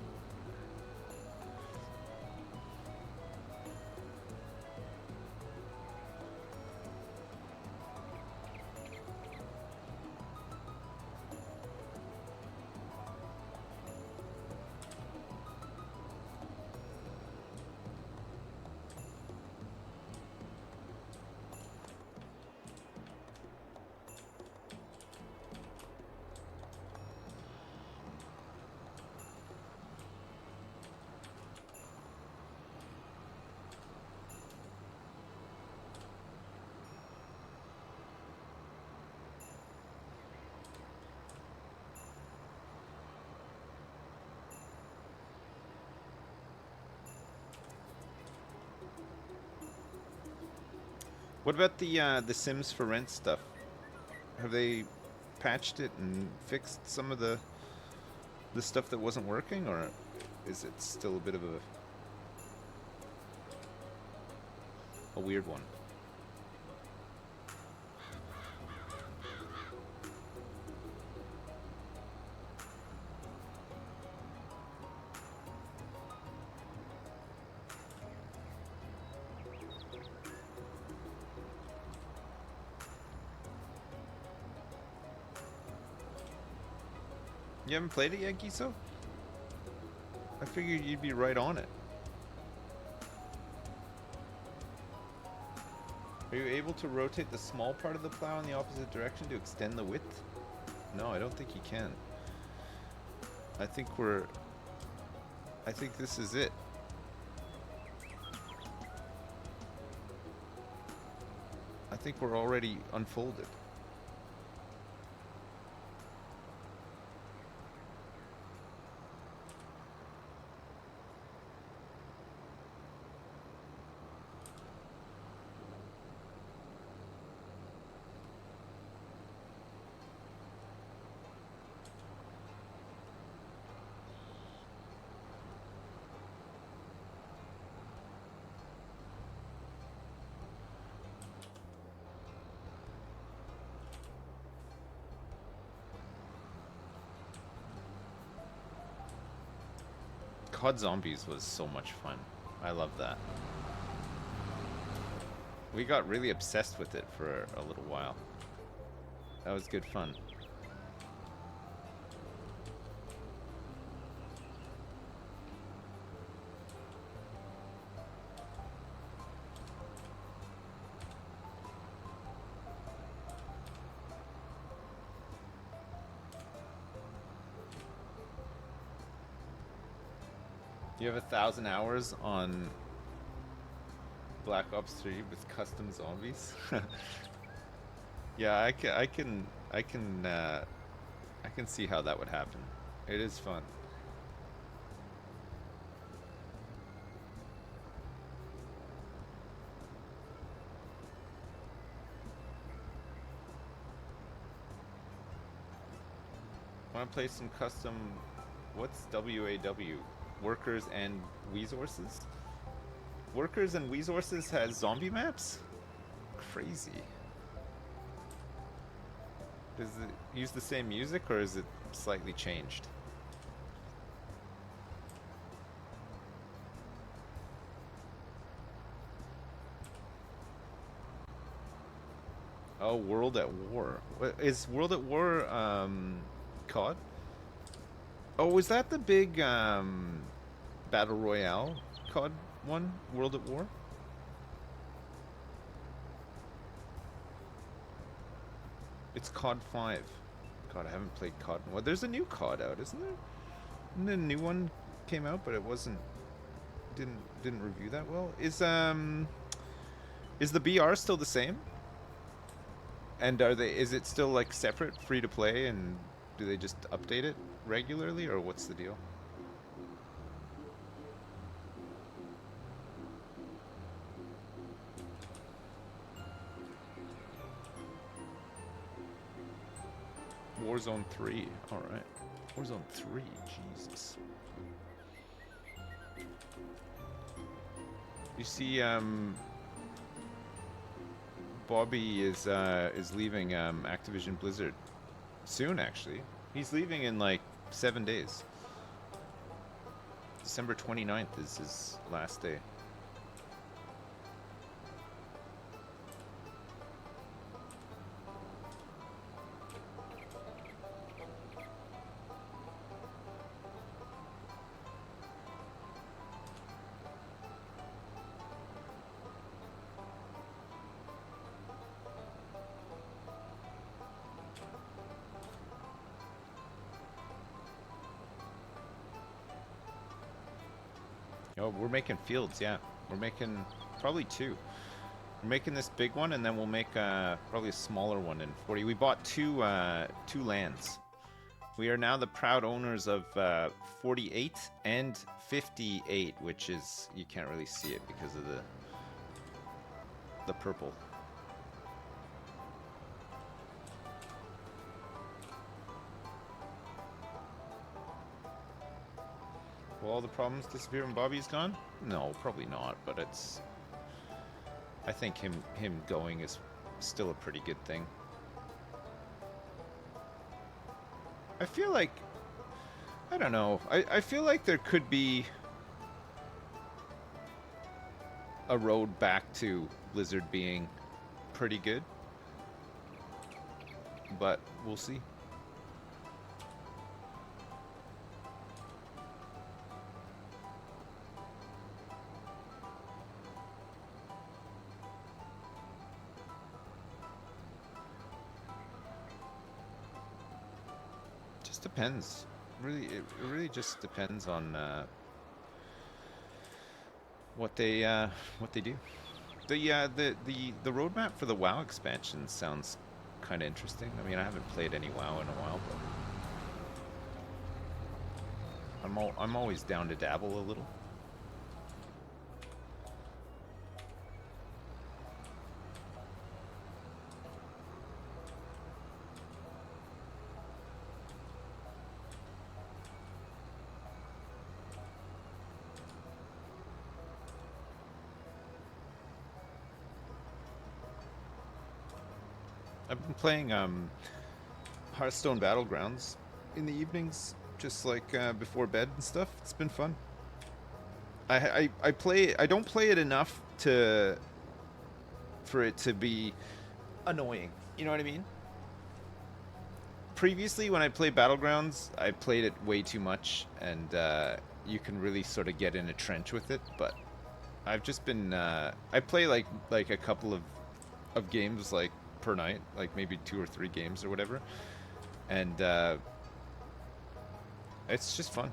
What about the Sims for Rent stuff? Have they patched it and fixed some of the stuff that wasn't working, or is it still a bit of a weird one? You haven't played it yet, Giso? I figured you'd be right on it. Are you able to rotate the small part of the plow in the opposite direction to extend the width? No, I don't think you can. I think this is it. I think we're already unfolded. COD Zombies was so much fun. I love that. We got really obsessed with it for a little while. That was good fun. You have 1,000 hours on Black Ops 3 with custom zombies. Yeah, I can see how that would happen. It is fun. Want to play some custom? What's WAW? Workers and Resources? Workers and Resources has zombie maps? Crazy. Does it use the same music or is it slightly changed? Oh, World at War. Is World at War COD? Oh, was that the big Battle Royale COD one? World at War? It's COD 5. God, I haven't played COD. Well, there's a new COD out, isn't there? And a new one came out, but it wasn't. Didn't review that well. Is the BR still the same? And is it still like separate, free to play, and do they just update it regularly, or what's the deal? Warzone 3, alright. Warzone 3, Jesus. You see, Bobby is leaving Activision Blizzard soon, actually. He's leaving in like 7 days. December 29th is his last day. Oh, we're making fields, yeah. We're making probably 2. We're making this big one, and then we'll make probably a smaller one in 40. We bought two lands. We are now the proud owners of 48 and 58, which is, you can't really see it because of the purple. Will all the problems disappear when Bobby's gone? No, probably not, but it's... I think him going is still a pretty good thing. I feel like... I don't know. I feel like there could be a road back to Blizzard being pretty good. But we'll see. just depends. Really, it really just depends on what they do. The roadmap for the WoW expansion sounds kind of interesting. I mean, I haven't played any WoW in a while, but I'm always down to dabble a little. I've been playing Hearthstone Battlegrounds in the evenings, just like before bed and stuff. It's been fun. I play. I don't play it enough for it to be annoying. You know what I mean? Previously, when I played Battlegrounds, I played it way too much, and you can really sort of get in a trench with it. But I've just been. I play like a couple of games like per night, like maybe 2 or 3 games or whatever, and it's just fun.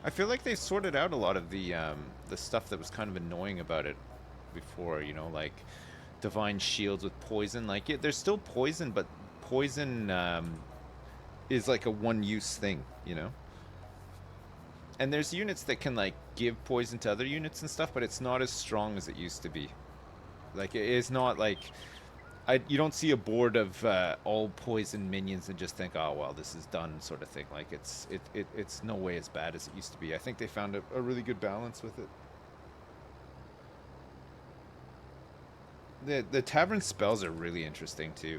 I feel like they sorted out a lot of the stuff that was kind of annoying about it before, you know, like divine shields with poison. Like there's still poison, but poison is like a one-use thing, you know. And there's units that can like give poison to other units and stuff, but it's not as strong as it used to be. Like it is not like you don't see a board of all poison minions and just think, oh well, this is done, sort of thing. Like it's no way as bad as it used to be. I think they found a really good balance with it. The tavern spells are really interesting too.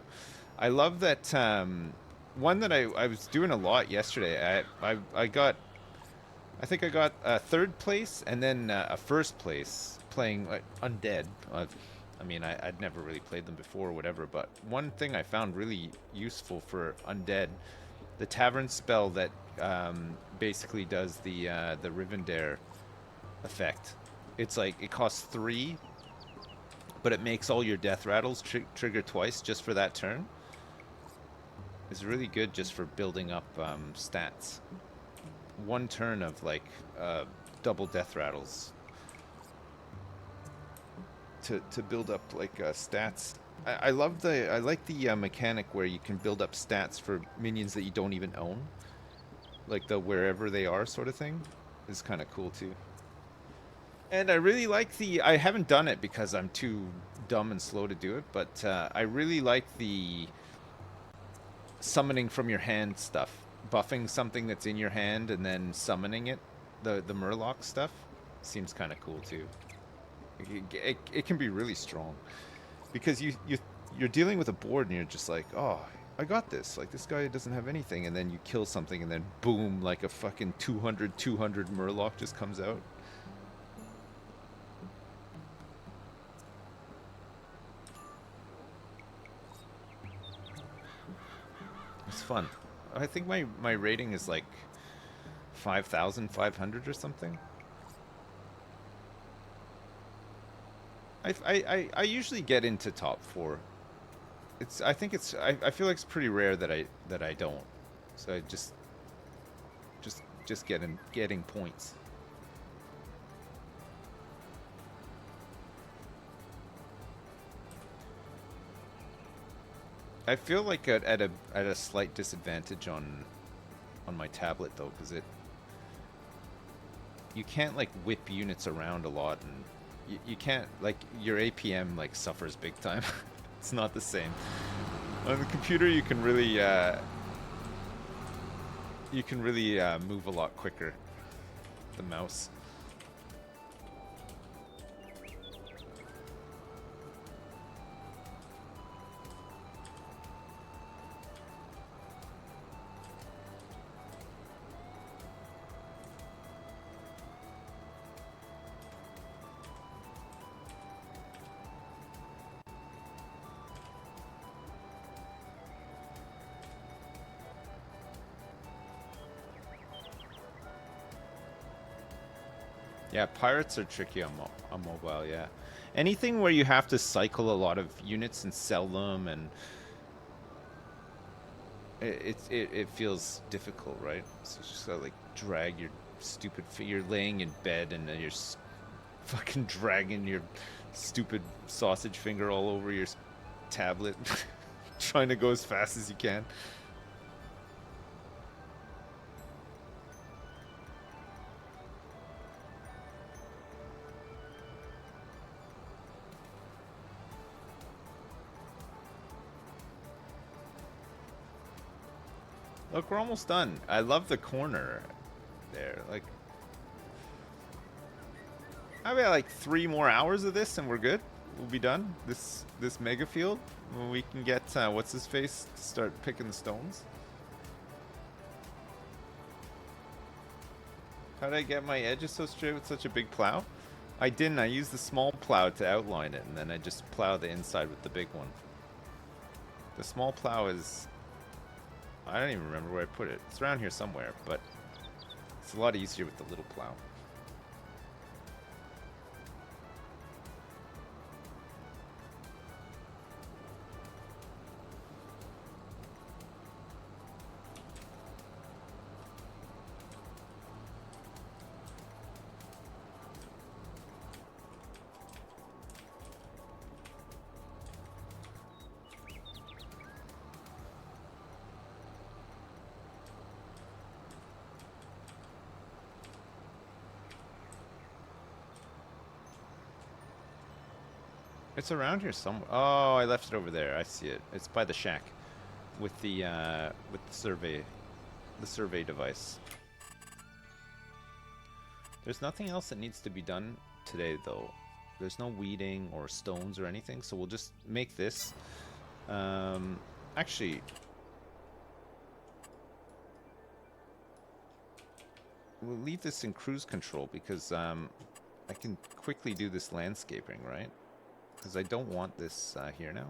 I love that one that I was doing a lot yesterday. I think I got a 3rd place and then a 1st place playing Undead. I mean, I'd never really played them before or whatever, but one thing I found really useful for Undead, the Tavern spell that basically does the Rivendare effect. It's like, it costs 3, but it makes all your death rattles trigger twice just for that turn. It's really good just for building up stats. 1 turn of like double death rattles to build up like stats. I like the mechanic where you can build up stats for minions that you don't even own, like the wherever they are sort of thing is kind of cool too. And I really like I haven't done it because I'm too dumb and slow to do it, but I really like the summoning from your hand stuff. Buffing something that's in your hand and then summoning it, the Murloc stuff, seems kind of cool too. It can be really strong because you're dealing with a board and you're just like, oh, I got this. Like, this guy doesn't have anything, and then you kill something and then boom, like a fucking 200 Murloc just comes out. It's fun. I think my rating is like 5,500 or something. I usually get into top 4. I feel like it's pretty rare that I don't. So I just getting points. I feel like at a slight disadvantage on my tablet though, because you can't like whip units around a lot, and you can't, like, your APM like suffers big time. It's not the same. On the computer you can really move a lot quicker. The mouse. Yeah, pirates are tricky on, on mobile, yeah. Anything where you have to cycle a lot of units and sell them, and it feels difficult, right? So you just gotta like drag your stupid you're laying in bed and then you're fucking dragging your stupid sausage finger all over your tablet, trying to go as fast as you can. Look, we're almost done. I love the corner there. Like, I bet like 3 more hours of this and we're good. We'll be done. This mega field. We can get what's his face to start picking the stones. How did I get my edges so straight with such a big plow? I didn't. I used the small plow to outline it, and then I just plow the inside with the big one. The small plow is... I don't even remember where I put it. It's around here somewhere, but it's a lot easier with the little plow. It's around here somewhere. Oh, I left it over there. I see it. It's by the shack, with the survey device. There's nothing else that needs to be done today, though. There's no weeding or stones or anything, so we'll just make this. Actually, we'll leave this in cruise control because I can quickly do this landscaping, right? Because I don't want this here now.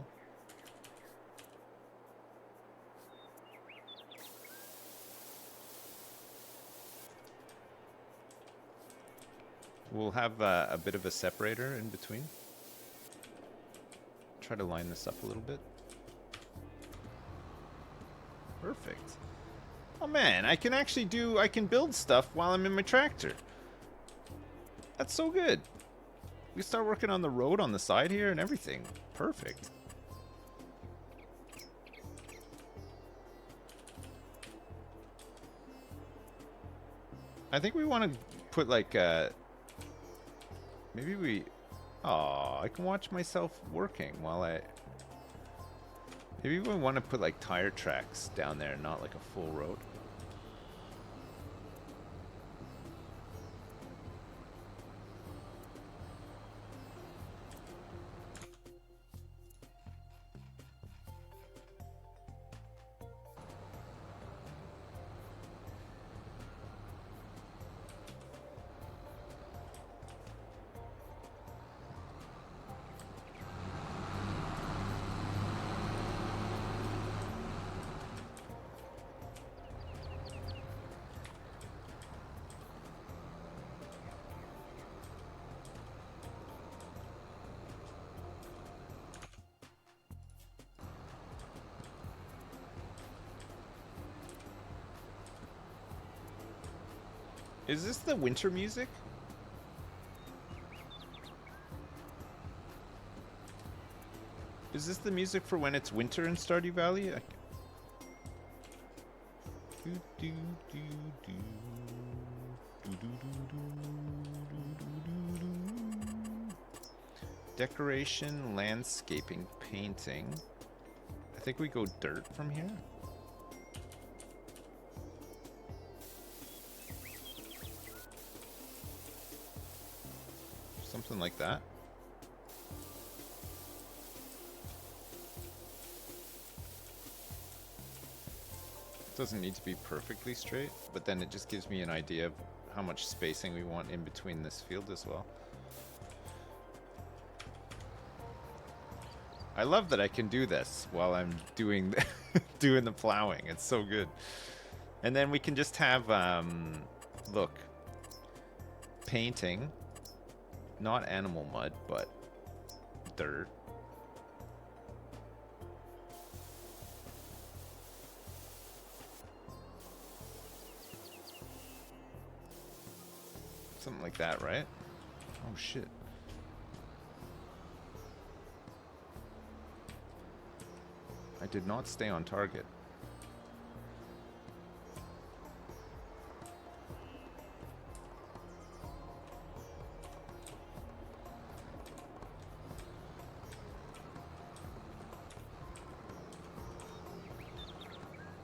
We'll have a bit of a separator in between. Try to line this up a little bit. Perfect. Oh man, I can actually I can build stuff while I'm in my tractor. That's so good. We start working on the road on the side here and everything. Perfect. I think we want to put like maybe we... Oh, I can watch myself working while I... Maybe we want to put like tire tracks down there, not like a full road. Is this the winter music? Is this the music for when it's winter in Stardew Valley? Decoration, landscaping, painting. I think we go dirt from here. Something like that. It doesn't need to be perfectly straight, but then it just gives me an idea of how much spacing we want in between this field as well. I love that I can do this while I'm doing doing the plowing. It's so good. And then we can just have look, painting. Not animal mud, but dirt. Something like that, right? Oh shit. I did not stay on target.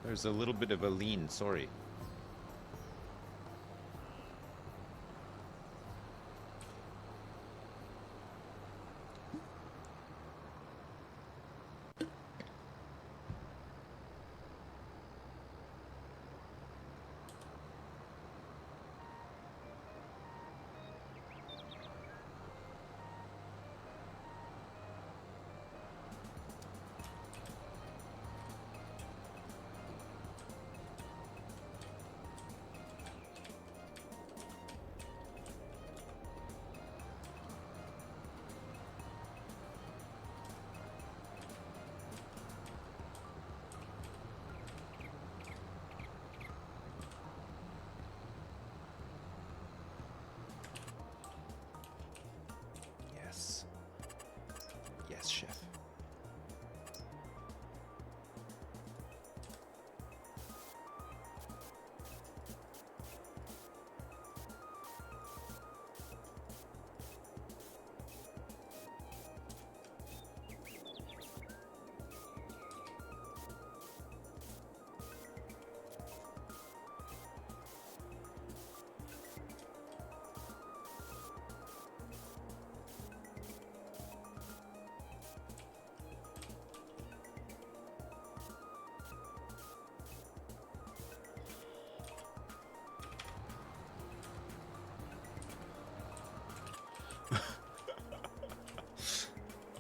There's a little bit of a lean, sorry. Yes. Yes, chef.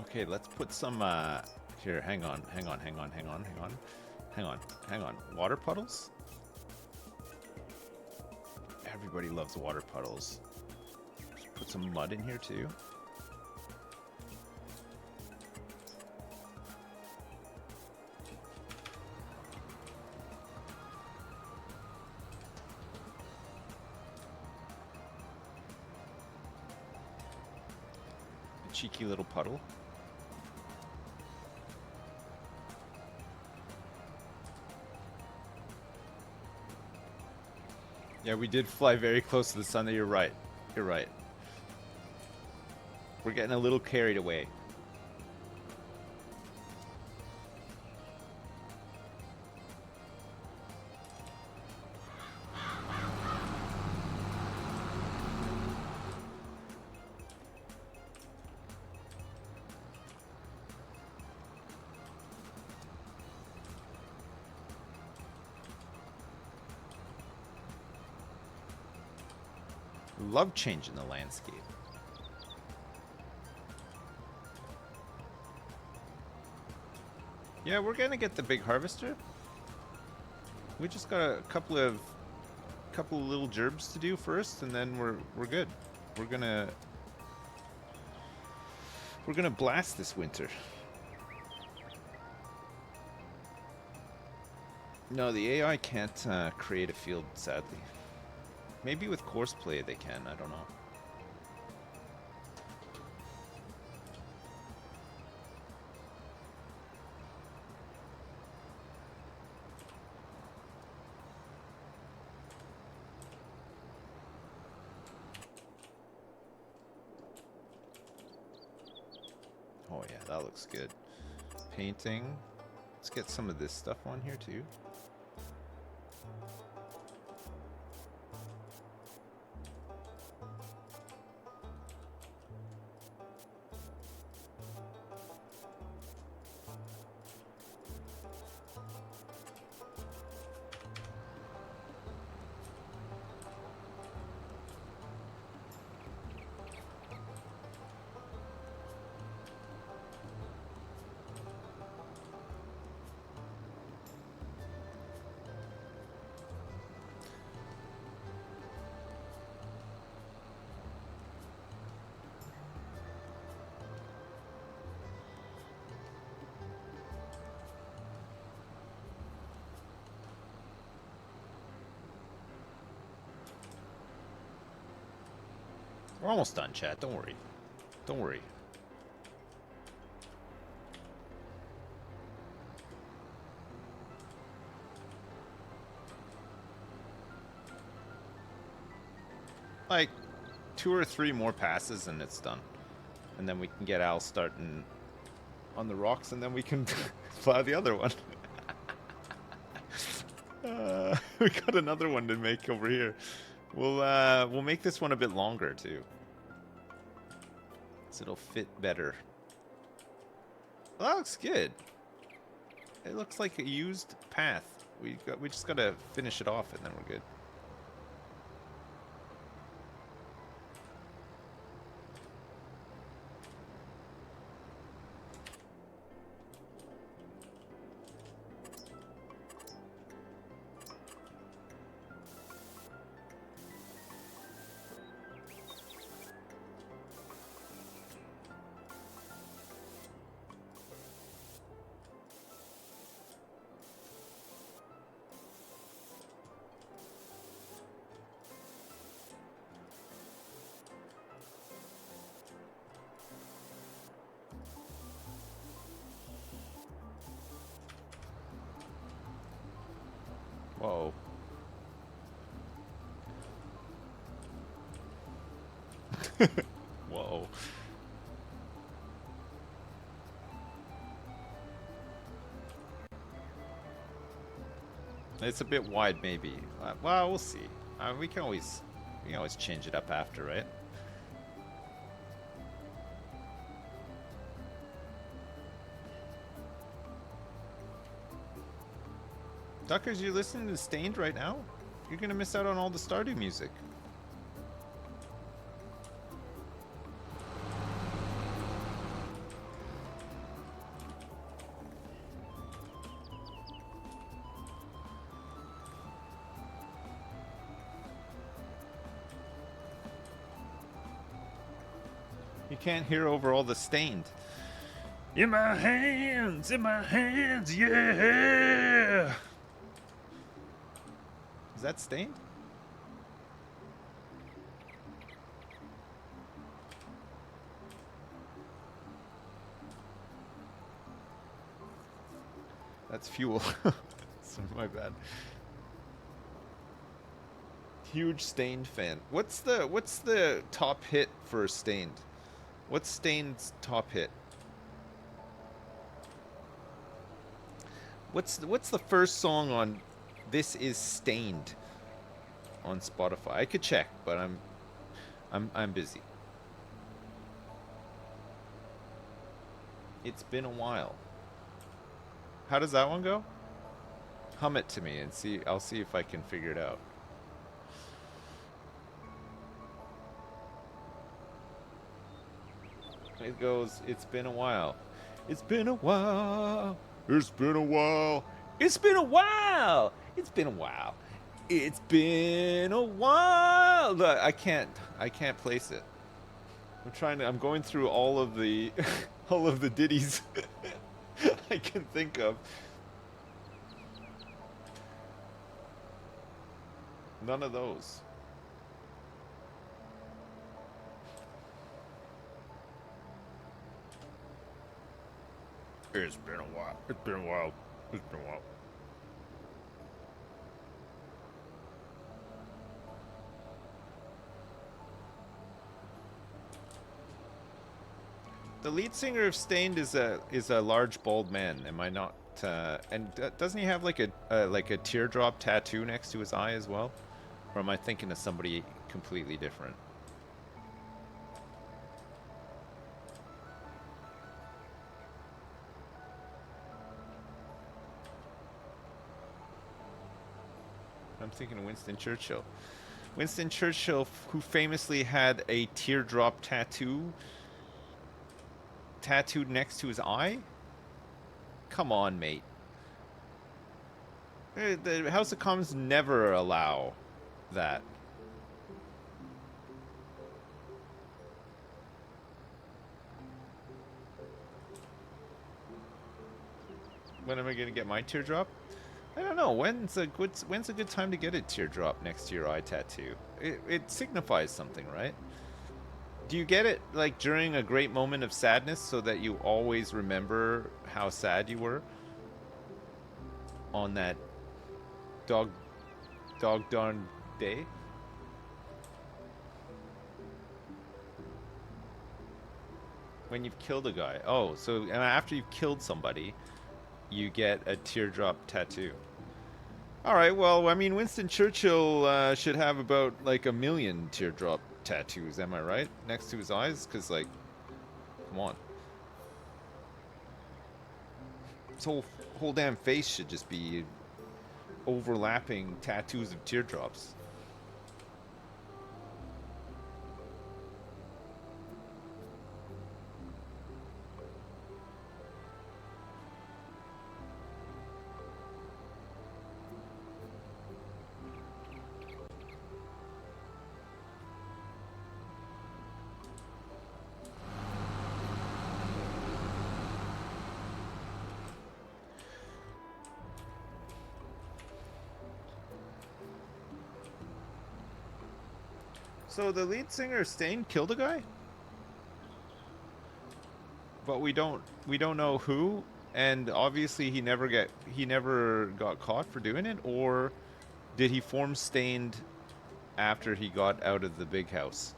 Okay, let's put some, here, hang on. Water puddles? Everybody loves water puddles. Just put some mud in here too. A cheeky little puddle. Yeah, we did fly very close to the sun. You're right. You're right. We're getting a little carried away. Love changing the landscape. Yeah, we're gonna get the big harvester. We just got a couple of little gerbs to do first, and then we're good. We're gonna blast this winter. No, the AI can't create a field, sadly. Maybe with courseplay they can, I don't know. Oh yeah, that looks good. Painting. Let's get some of this stuff on here too. We're almost done, chat. Don't worry. Don't worry. Like 2 or 3 more passes and it's done. And then we can get Al starting on the rocks and then we can plow the other one. We got another one to make over here. We'll make this one a bit longer too. So it'll fit better. Well, that looks good. It looks like a used path. We just gotta finish it off and then we're good. Whoa. Whoa. It's a bit wide, maybe. Well, we'll see. We can always change it up after, right? Duckers, you listening to Stained right now? You're gonna miss out on all the Stardew music. You can't hear over all the Stained. In my hands, yeah! Is that Stained? That's Fuel. So my bad. Huge Stained fan. What's the top hit for Stained? What's Stained's top hit? What's the first song on This Is Stained on Spotify? I could check, but I'm busy. It's been a while. How does that one go? Hum it to me and see. I'll see if I can figure it out. It goes, it's been a while. It's been a while. It's been a while. It's been a while. It's been a while. It's been a while. I can't place it. I'm going through all of the all of the ditties I can think of. None of those. It's been a while. It's been a while. It's been a while. The lead singer of Stained is a large bald man. Am I not? And doesn't he have like a teardrop tattoo next to his eye as well? Or am I thinking of somebody completely different? I'm thinking of Winston Churchill. Winston Churchill, who famously had a teardrop tattooed next to his eye? Come on, mate. The House of Commons never allow that. When am I going to get my teardrop? I don't know. When's a good time to get a teardrop next to your eye tattoo? It signifies something, right? Do you get it like during a great moment of sadness so that you always remember how sad you were on that dog darn day? When you've killed a guy. Oh, so after you've killed somebody, you get a teardrop tattoo. All right, well, I mean, Winston Churchill should have about like 1,000,000 teardrop tattoos, am I right? Next to his eyes? Because, like, come on. His whole damn face should just be overlapping tattoos of teardrops. So the lead singer Stain killed a guy? But we don't know who, and obviously he never got caught for doing it, or did he form Stained after he got out of the big house?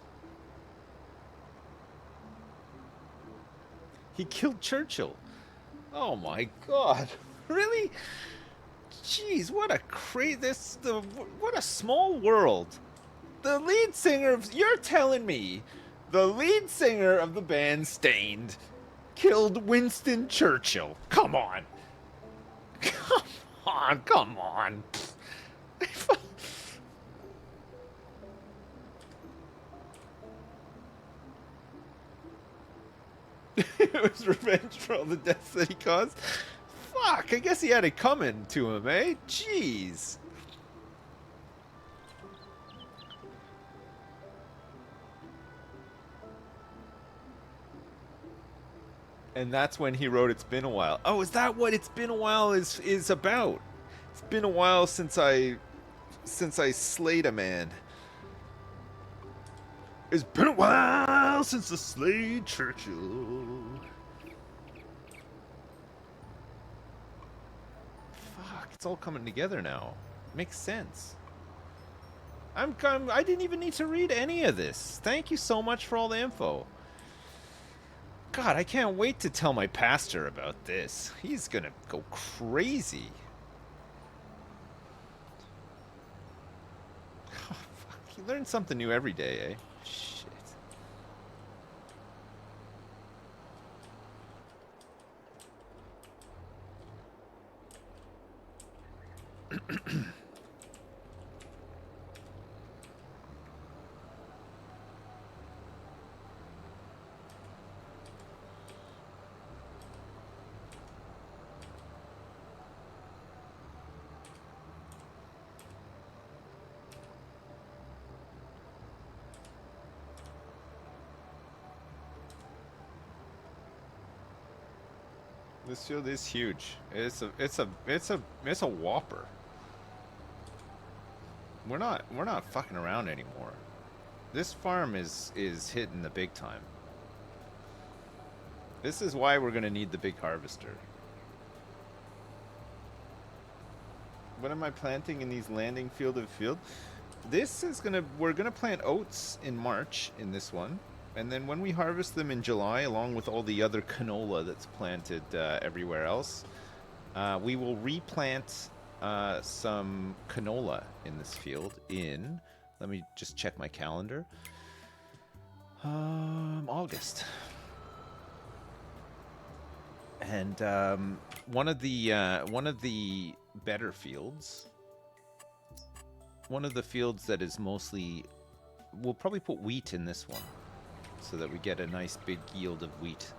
He killed Churchill. Oh my god. Really? Jeez, what a what a small world. The lead singer of, you're telling me the lead singer of the band Stained killed Winston Churchill. Come on. Come on, come on. It was revenge for all the deaths that he caused. Fuck, I guess he had it coming to him, eh? Jeez. And that's when he wrote It's Been a While. Oh, is that what It's Been a While is about? It's been a while since I slayed a man. It's been a while since I slayed Churchill. Fuck, it's all coming together now. Makes sense. I didn't even need to read any of this. Thank you so much for all the info. God, I can't wait to tell my pastor about this. He's gonna go crazy. Oh, fuck. You learn something new every day, eh? Shit. This field is huge. It's a whopper. We're not fucking around anymore. This farm is hitting the big time. This is why we're gonna need the big harvester. What am I planting in these landing field of field? We're gonna plant oats in March in this one. And then when we harvest them in July, along with all the other canola that's planted everywhere else, we will replant some canola in this field in, let me just check my calendar, August. And one of the better fields, one of the fields that is mostly, we'll probably put wheat in this one, so that we get a nice big yield of wheat.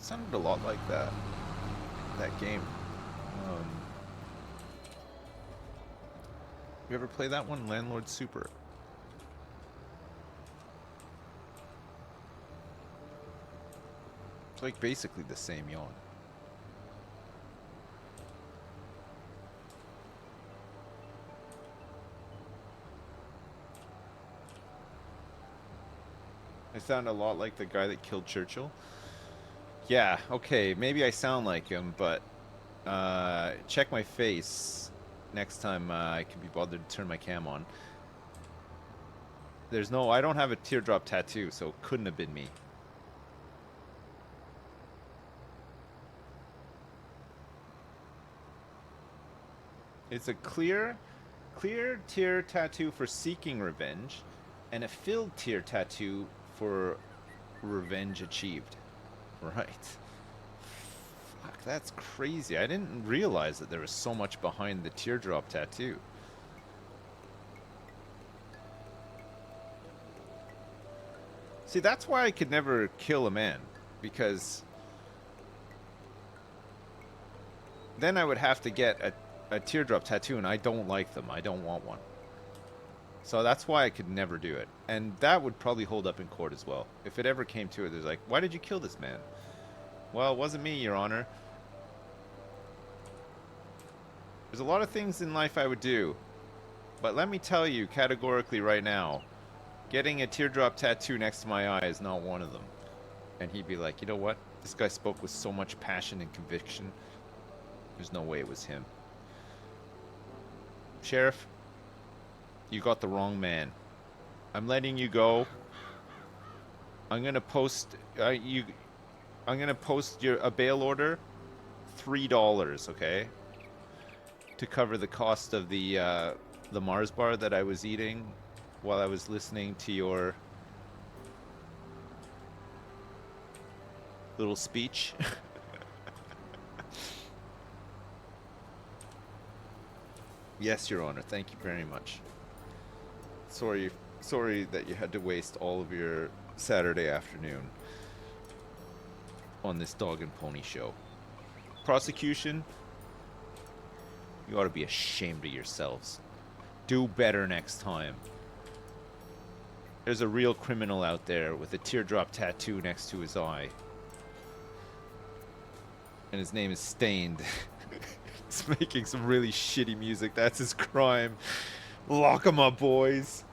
sounded a lot like that game. You ever play that one, Landlord Super? It's like basically the same yawn. I sound a lot like the guy that killed Churchill. Yeah, okay, maybe I sound like him, but check my face next time I can be bothered to turn my cam on. I don't have a teardrop tattoo, so it couldn't have been me. It's a clear tear tattoo for seeking revenge, and a filled tear tattoo for revenge achieved. Right. Fuck, that's crazy. I didn't realize that there was so much behind the teardrop tattoo. See, that's why I could never kill a man, because then I would have to get a teardrop tattoo, and I don't like them. I don't want one. So that's why I could never do it. And that would probably hold up in court as well. If it ever came to it, there's like, why did you kill this man? Well, it wasn't me, Your Honor. There's a lot of things in life I would do. But let me tell you categorically right now, getting a teardrop tattoo next to my eye is not one of them. And he'd be like, you know what? This guy spoke with so much passion and conviction. There's no way it was him. Sheriff, you got the wrong man. I'm letting you go. I'm gonna post I'm gonna post a bail order, $3, okay, to cover the cost of the Mars bar that I was eating while I was listening to your little speech. Yes, Your Honor. Thank you very much. Sorry that you had to waste all of your Saturday afternoon on this dog and pony show. Prosecution, you ought to be ashamed of yourselves. Do better next time. There's a real criminal out there with a teardrop tattoo next to his eye. And his name is Stained. He's making some really shitty music. That's his crime. Lock him up, boys.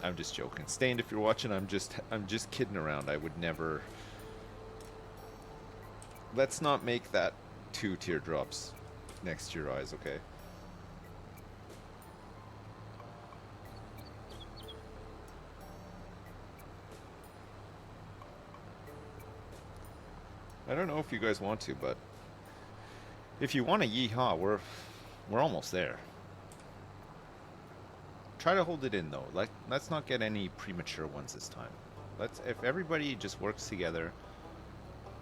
I'm just joking. Stained, if you're watching, I'm just kidding around. I would never. Let's not make that 2 teardrops next to your eyes, okay? I don't know if you guys want to, but if you want a yeehaw, we're almost there. Try to hold it in though. Let's not get any premature ones this time. If everybody just works together,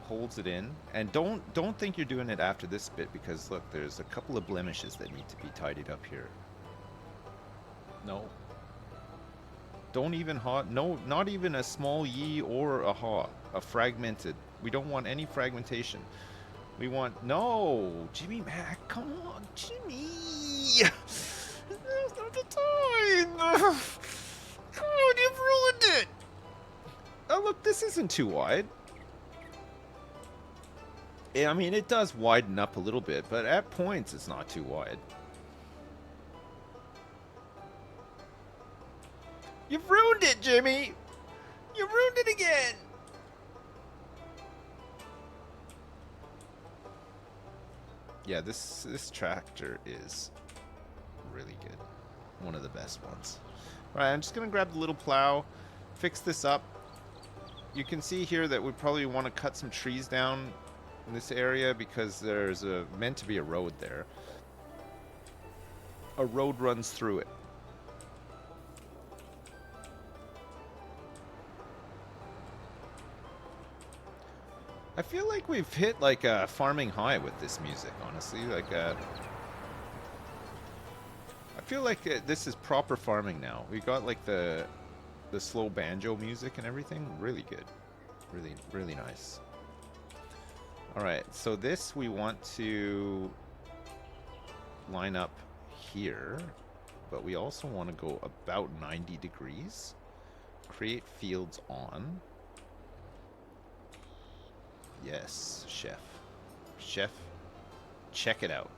holds it in, and don't think you're doing it after this bit, because look, there's a couple of blemishes that need to be tidied up here. No. Don't even haw. No, not even a small yee or a haw. A fragmented. We don't want any fragmentation. We want... No! Jimmy Mac, come on, Jimmy! Now's not the time! Come on, you've ruined it! Oh, look, this isn't too wide. I mean, it does widen up a little bit, but at points it's not too wide. You've ruined it, Jimmy! You ruined it again! Yeah, this tractor is really good. One of the best ones. Alright, I'm just gonna grab the little plow, fix this up. You can see here that we probably want to cut some trees down in this area because there's meant to be a road there. A road runs through it. I feel like we've hit like a farming high with this music, honestly. Like I feel like this is proper farming now. We got like the slow banjo music and everything. Really good. Really, really nice. Alright, so this we want to line up here, but we also want to go about 90 degrees. Create fields on. Yes, chef. Chef, check it out.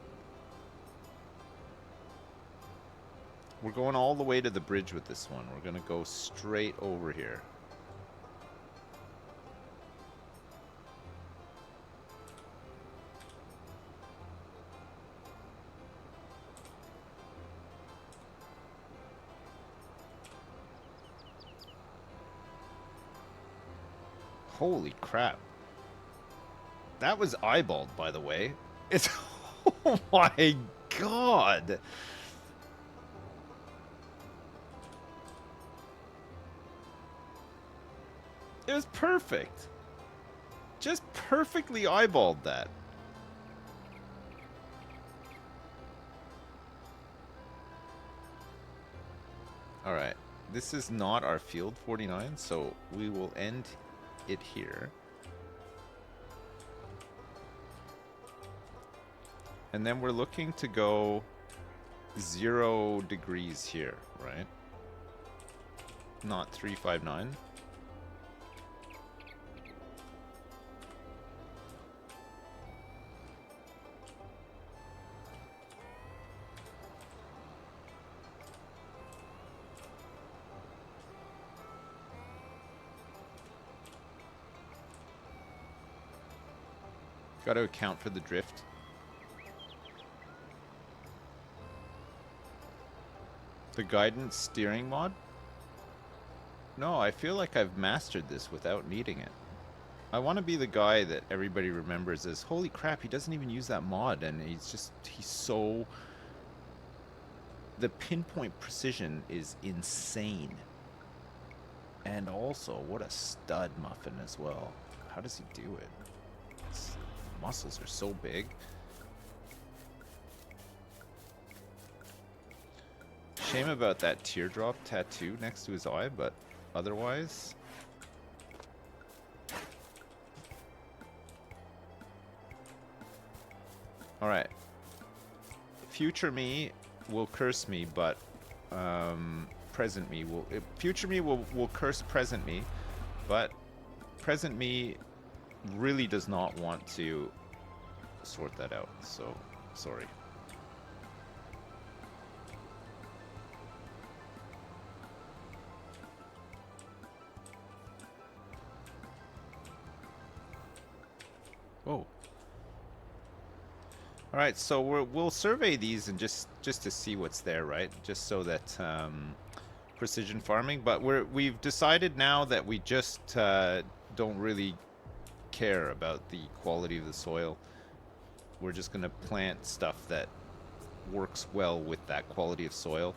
We're going all the way to the bridge with this one. We're going to go straight over here. Holy crap. That was eyeballed, by the way. It's... Oh my god! It was perfect. Just perfectly eyeballed that. Alright. This is not our field 49, so we will end it here. And then we're looking to go 0 degrees here, right? Not 359. Got to account for the drift. The guidance steering mod? No, I feel like I've mastered this without needing it. I want to be the guy that everybody remembers as, holy crap, he doesn't even use that mod, and he's so... The pinpoint precision is insane. And also, what a stud muffin as well. How does he do it? His muscles are so big. Shame about that teardrop tattoo next to his eye, but otherwise... Alright. Future me will curse me, but present me will... Future me will curse present me, but present me really does not want to sort that out, so sorry. Oh. All right, so we'll survey these and just to see what's there, right? Just so that precision farming. But we've decided now that we just don't really care about the quality of the soil. We're just gonna plant stuff that works well with that quality of soil,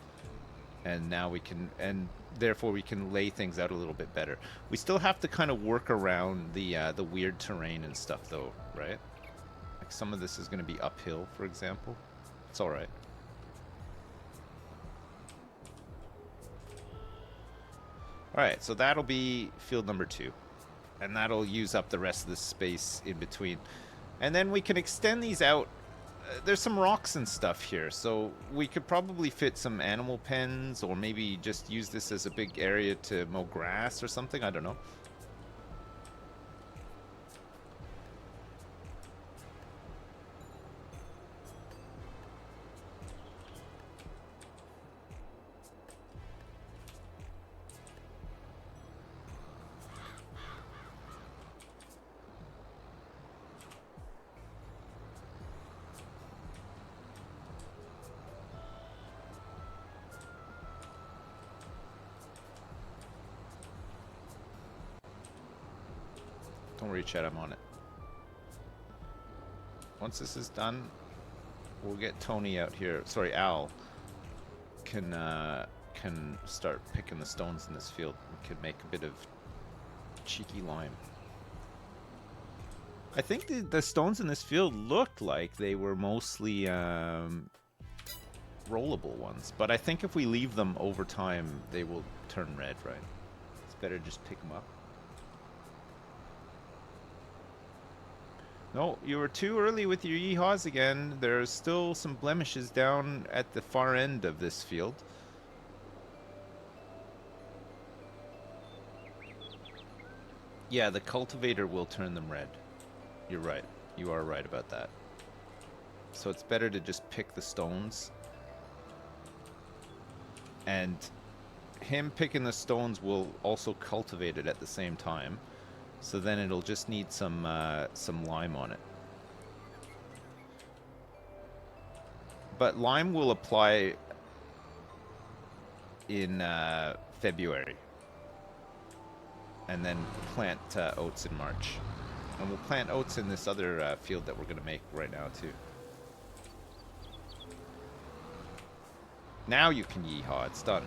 and now we can, and therefore we can lay things out a little bit better. We still have to kind of work around the weird terrain and stuff, though, right? Like some of this is going to be uphill, for example. It's all right. All right, so that'll be field number 2, and that'll use up the rest of the space in between. And then we can extend these out. There's some rocks and stuff here, so we could probably fit some animal pens, or maybe just use this as a big area to mow grass or something. I don't know. Don't worry, Chet, I'm on it. Once this is done, we'll get Tony out here. Sorry, Al can start picking the stones in this field. We could make a bit of cheeky lime. I think the stones in this field looked like they were mostly rollable ones. But I think if we leave them over time, they will turn red, right? It's better to just pick them up. No, you were too early with your yeehaws again. There's still some blemishes down at the far end of this field. Yeah, the cultivator will turn them red. You're right. You are right about that. So it's better to just pick the stones. And him picking the stones will also cultivate it at the same time. So then it'll just need some lime on it. But lime will apply in February. And then plant oats in March. And we'll plant oats in this other field that we're going to make right now too. Now you can yeehaw, it's done.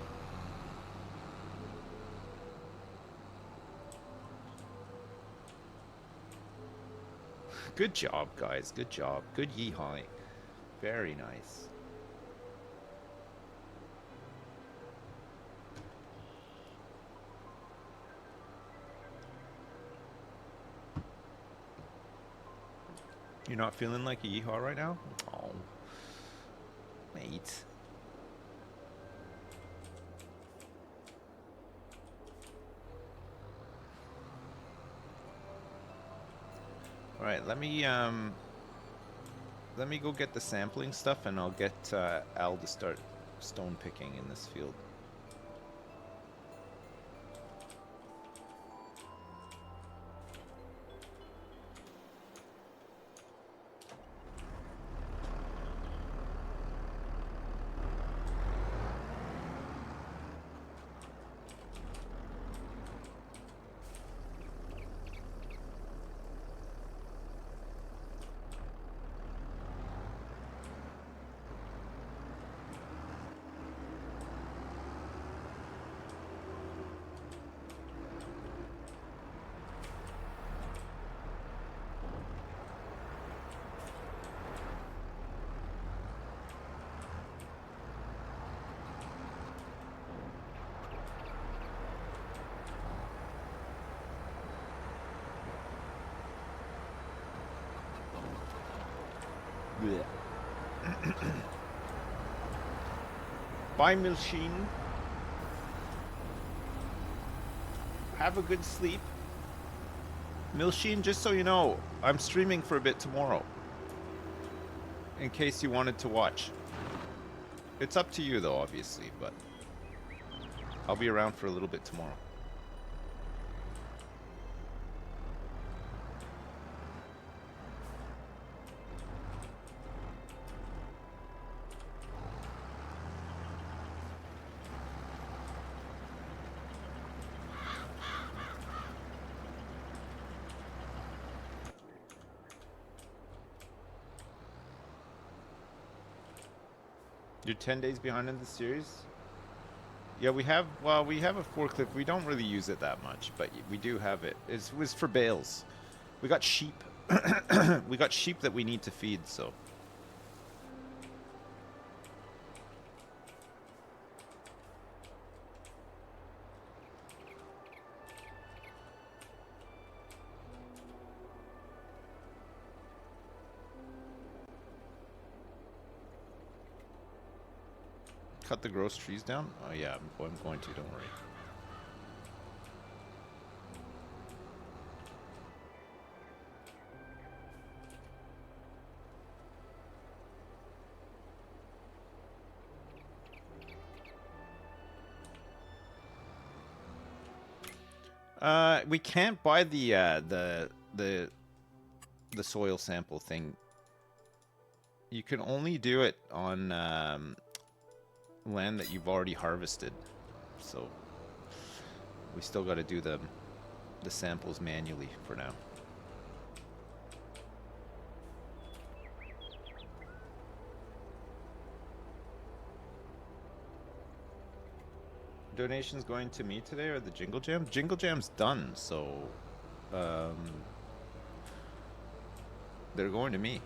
Good job, guys. Good job. Good yeehawing. Very nice. You're not feeling like a yeehaw right now? Oh, mate. All right, let me go get the sampling stuff, and I'll get Al to start stone picking in this field. Bye, Milsheen. Have a good sleep. Milsheen, just so you know, I'm streaming for a bit tomorrow. In case you wanted to watch. It's up to you, though, obviously, but I'll be around for a little bit tomorrow. You're 10 days behind in the series? Yeah, we have a forklift. We don't really use it that much, but we do have it. It was for bales. We got sheep. We got sheep that we need to feed, so. Cut the gross trees down? Oh yeah, I'm going to, don't worry. We can't buy the soil sample thing. You can only do it on land that you've already harvested, so we still got to do the samples manually for now. Donations going to me today or the Jingle Jam? Jingle Jam's done, so they're going to me.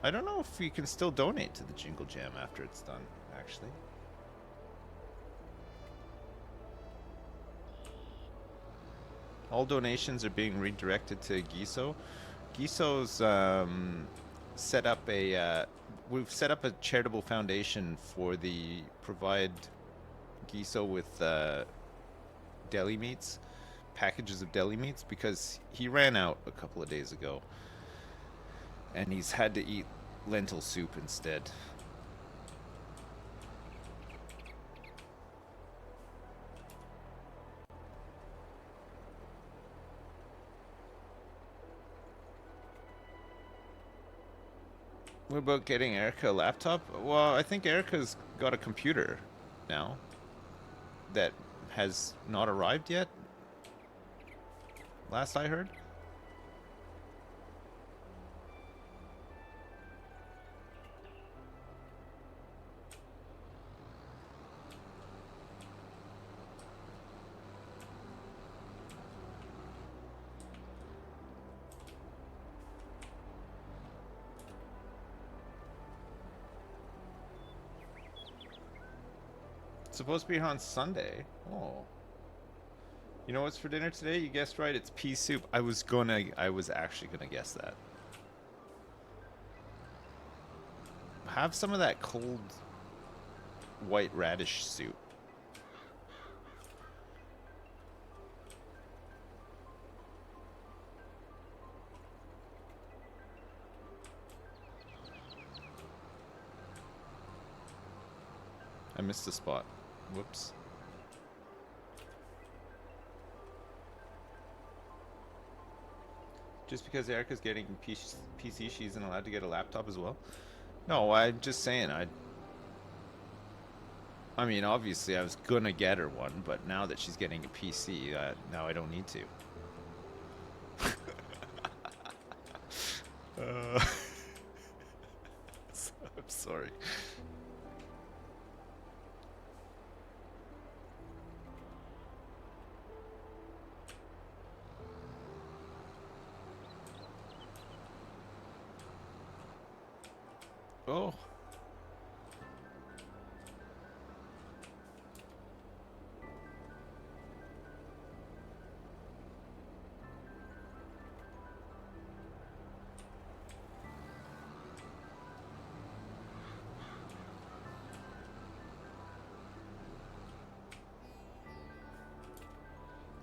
I don't know if you can still donate to the Jingle Jam after it's done, actually. All donations are being redirected to Giso. Giso's set up a we've set up a charitable foundation for the provide Giso with deli meats, packages of deli meats, because he ran out a couple of days ago and he's had to eat lentil soup instead. What about getting Erica a laptop? Well, I think Erica's got a computer now that has not arrived yet. Last I heard. It's supposed to be here on Sunday. Oh. You know what's for dinner today? You guessed right, it's pea soup. I was actually gonna guess that. Have some of that cold white radish soup. I missed the spot. Whoops. Just because Erica's getting PC, she isn't allowed to get a laptop as well? No, I'm just saying. I mean, obviously, I was gonna get her one, but now that she's getting a PC, now I don't need to. I'm sorry. Oh.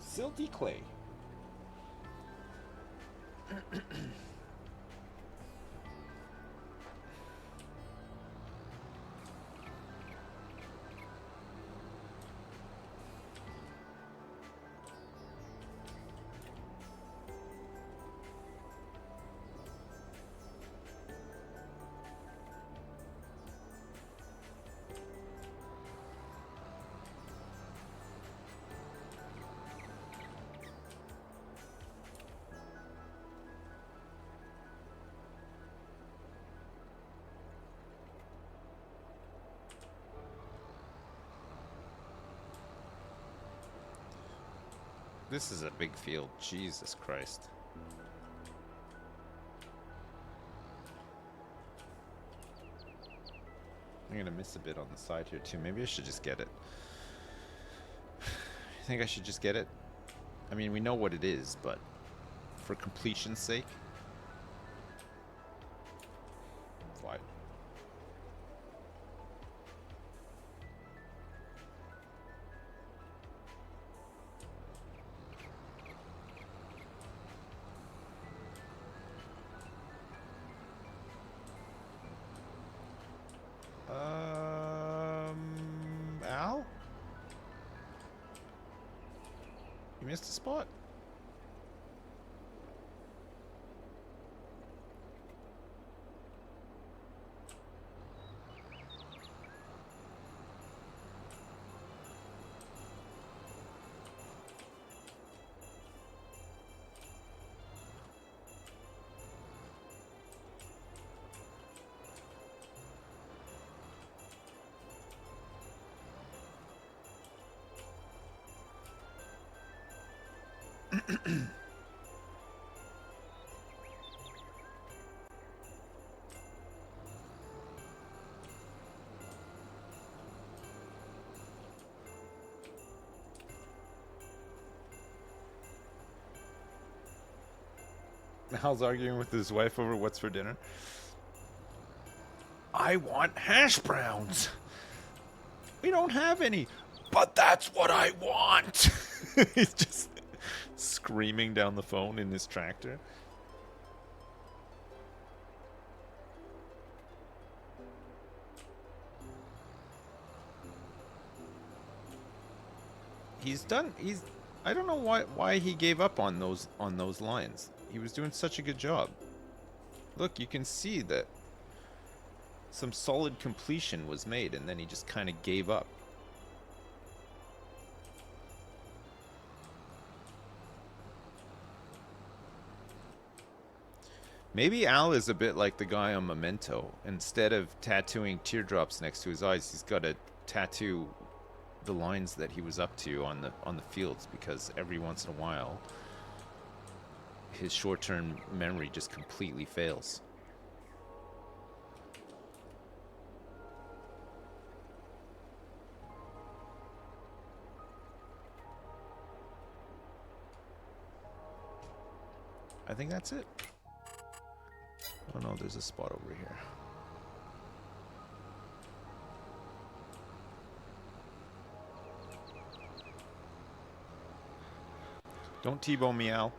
Silty clay. This is a big field. Jesus Christ. I'm gonna miss a bit on the side here too. Maybe I should just get it. You think I should just get it? I mean, we know what it is, but for completion's sake. Fly. Al? You missed a spot? Hal's arguing with his wife over what's for dinner. I want hash browns. We don't have any, but that's what I want. He's just screaming down the phone in his tractor. I don't know why he gave up on those lines. He was doing such a good job. Look, you can see that some solid completion was made, and then he just kind of gave up. Maybe Al is a bit like the guy on Memento. Instead of tattooing teardrops next to his eyes, he's got to tattoo the lines that he was up to on the fields, because every once in a while his short-term memory just completely fails. I think that's it. Oh no, there's a spot over here. Don't T-bone me, Al.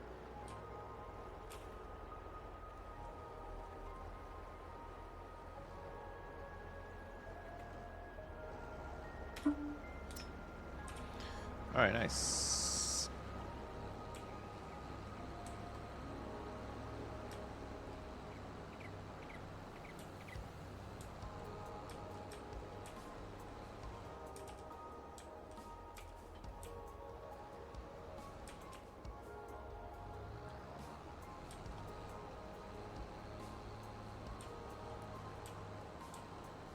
Alright, nice.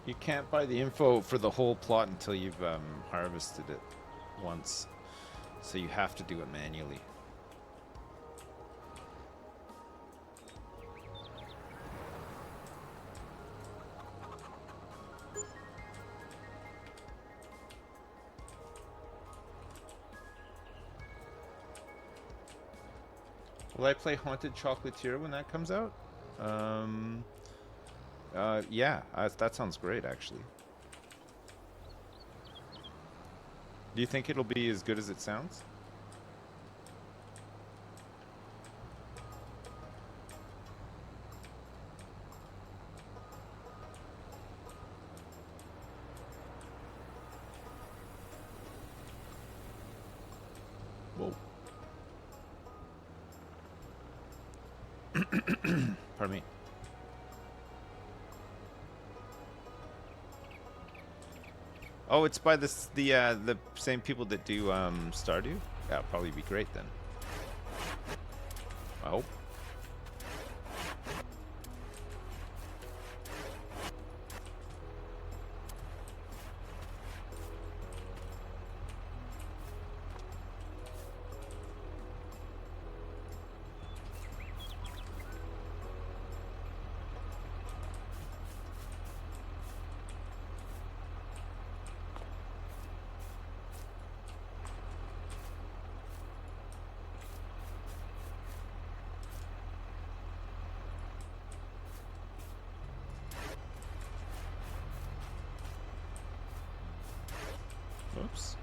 You can't buy the info for the whole plot until you've harvested it once. So you have to do it manually. Will I play Haunted Chocolatier when that comes out? Yeah, that sounds great, actually. Do you think it'll be as good as it sounds? Whoa. Pardon me. Oh, it's by the same people that do Stardew? Yeah, it'll probably be great then. I hope. Oops.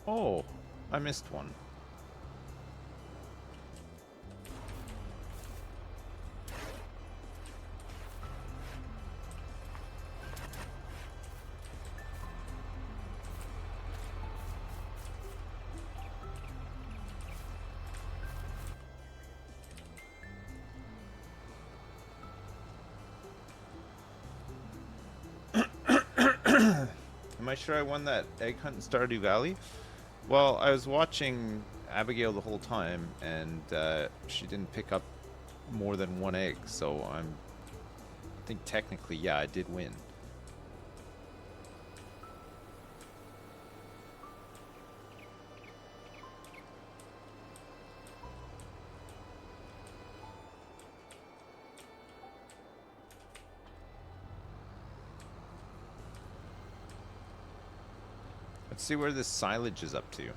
Oh, I missed one. Am I sure I won that egg hunt in Stardew Valley? Well, I was watching Abigail the whole time, and she didn't pick up more than one egg, so I think technically, yeah, I did win. Let's see where this silage is up to.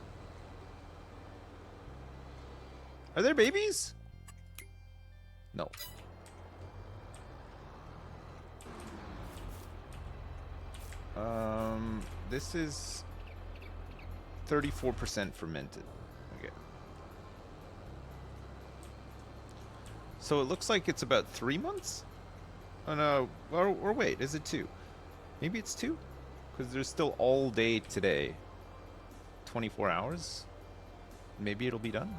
Are there babies? No. This is 34% fermented. Okay. So it looks like it's about 3 months? Oh no, or wait, is it 2? Maybe it's 2? Because there's still all day today. 24 hours? Maybe it'll be done?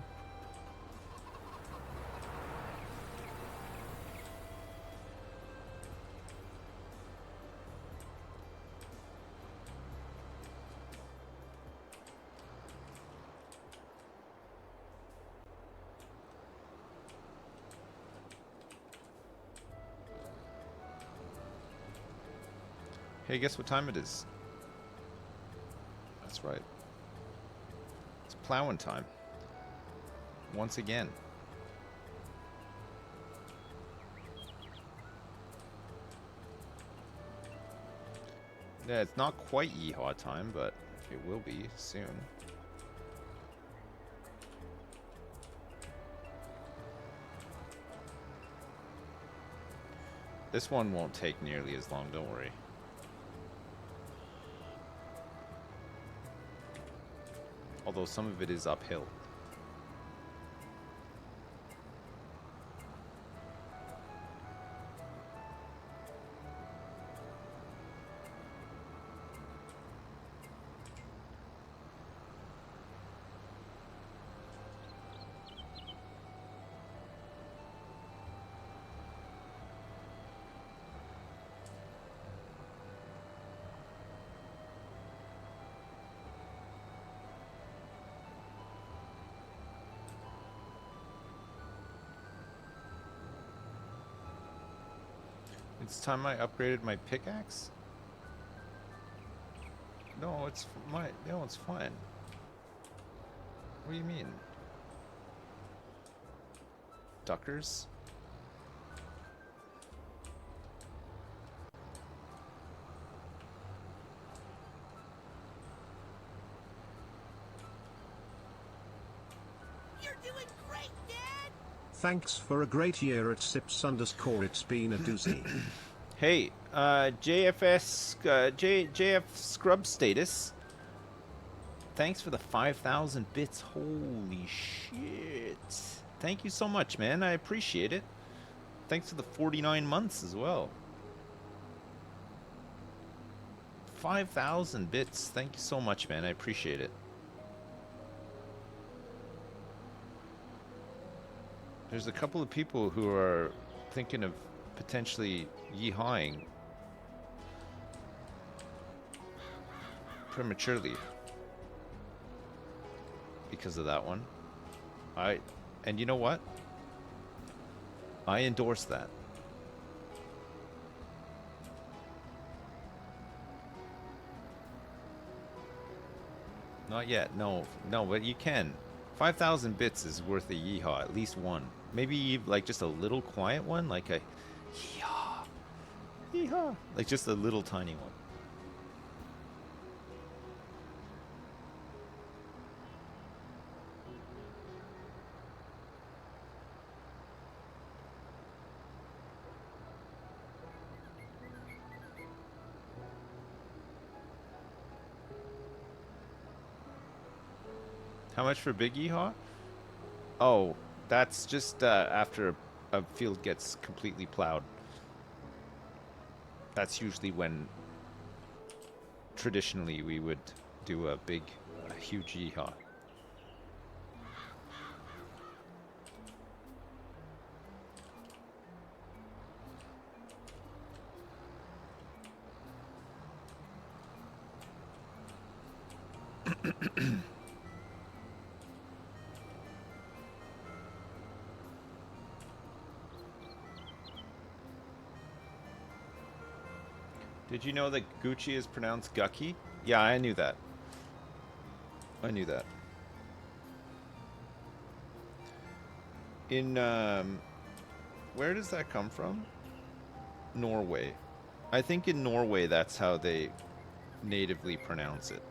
Hey, guess what time it is? That's right. It's plowing time. Once again. Yeah, it's not quite yeehaw time, but it will be soon. This one won't take nearly as long, don't worry. Although some of it is uphill. It's time I upgraded my pickaxe? No, it's fine. What do you mean? Duckers? You're doing great, Dad! Thanks for a great year at Sips_. It's been a doozy. Hey, JF Scrub Status. Thanks for the 5,000 bits. Holy shit. Thank you so much, man. I appreciate it. Thanks for the 49 months as well. 5,000 bits. Thank you so much, man. I appreciate it. There's a couple of people who are thinking of potentially yeehawing prematurely because of that one. And you know what? I endorse that. Not yet, no, but you can. 5,000 bits is worth a yeehaw, at least one. Maybe like just a little quiet one, like a yeehaw, yeehaw, like just a little tiny one. How much for big yeehaw? Oh, that's just after a field gets completely plowed. That's usually when traditionally we would do a huge yeehaw. Did you know that Gucci is pronounced Gucky? Yeah, I knew that. I knew that. In, where does that come from? Norway. I think in Norway that's how they natively pronounce it.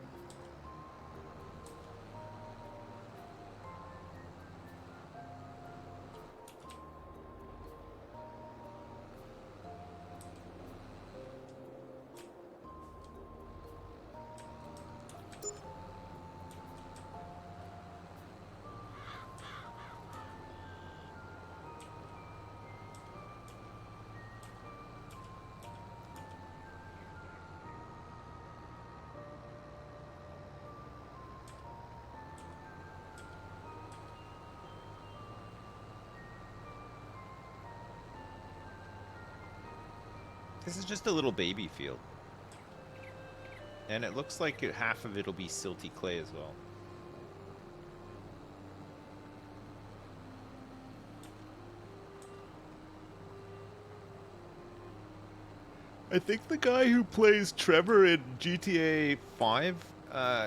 This is just a little baby field. And it looks like half of it'll be silty clay as well. I think the guy who plays Trevor in GTA 5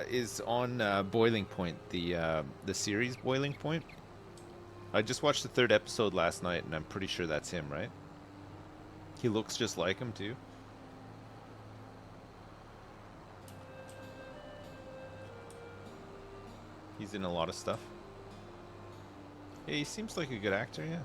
is on Boiling Point, the series Boiling Point. I just watched the 3rd episode last night, and I'm pretty sure that's him, right? He looks just like him, too. He's in a lot of stuff. Yeah, he seems like a good actor, yeah.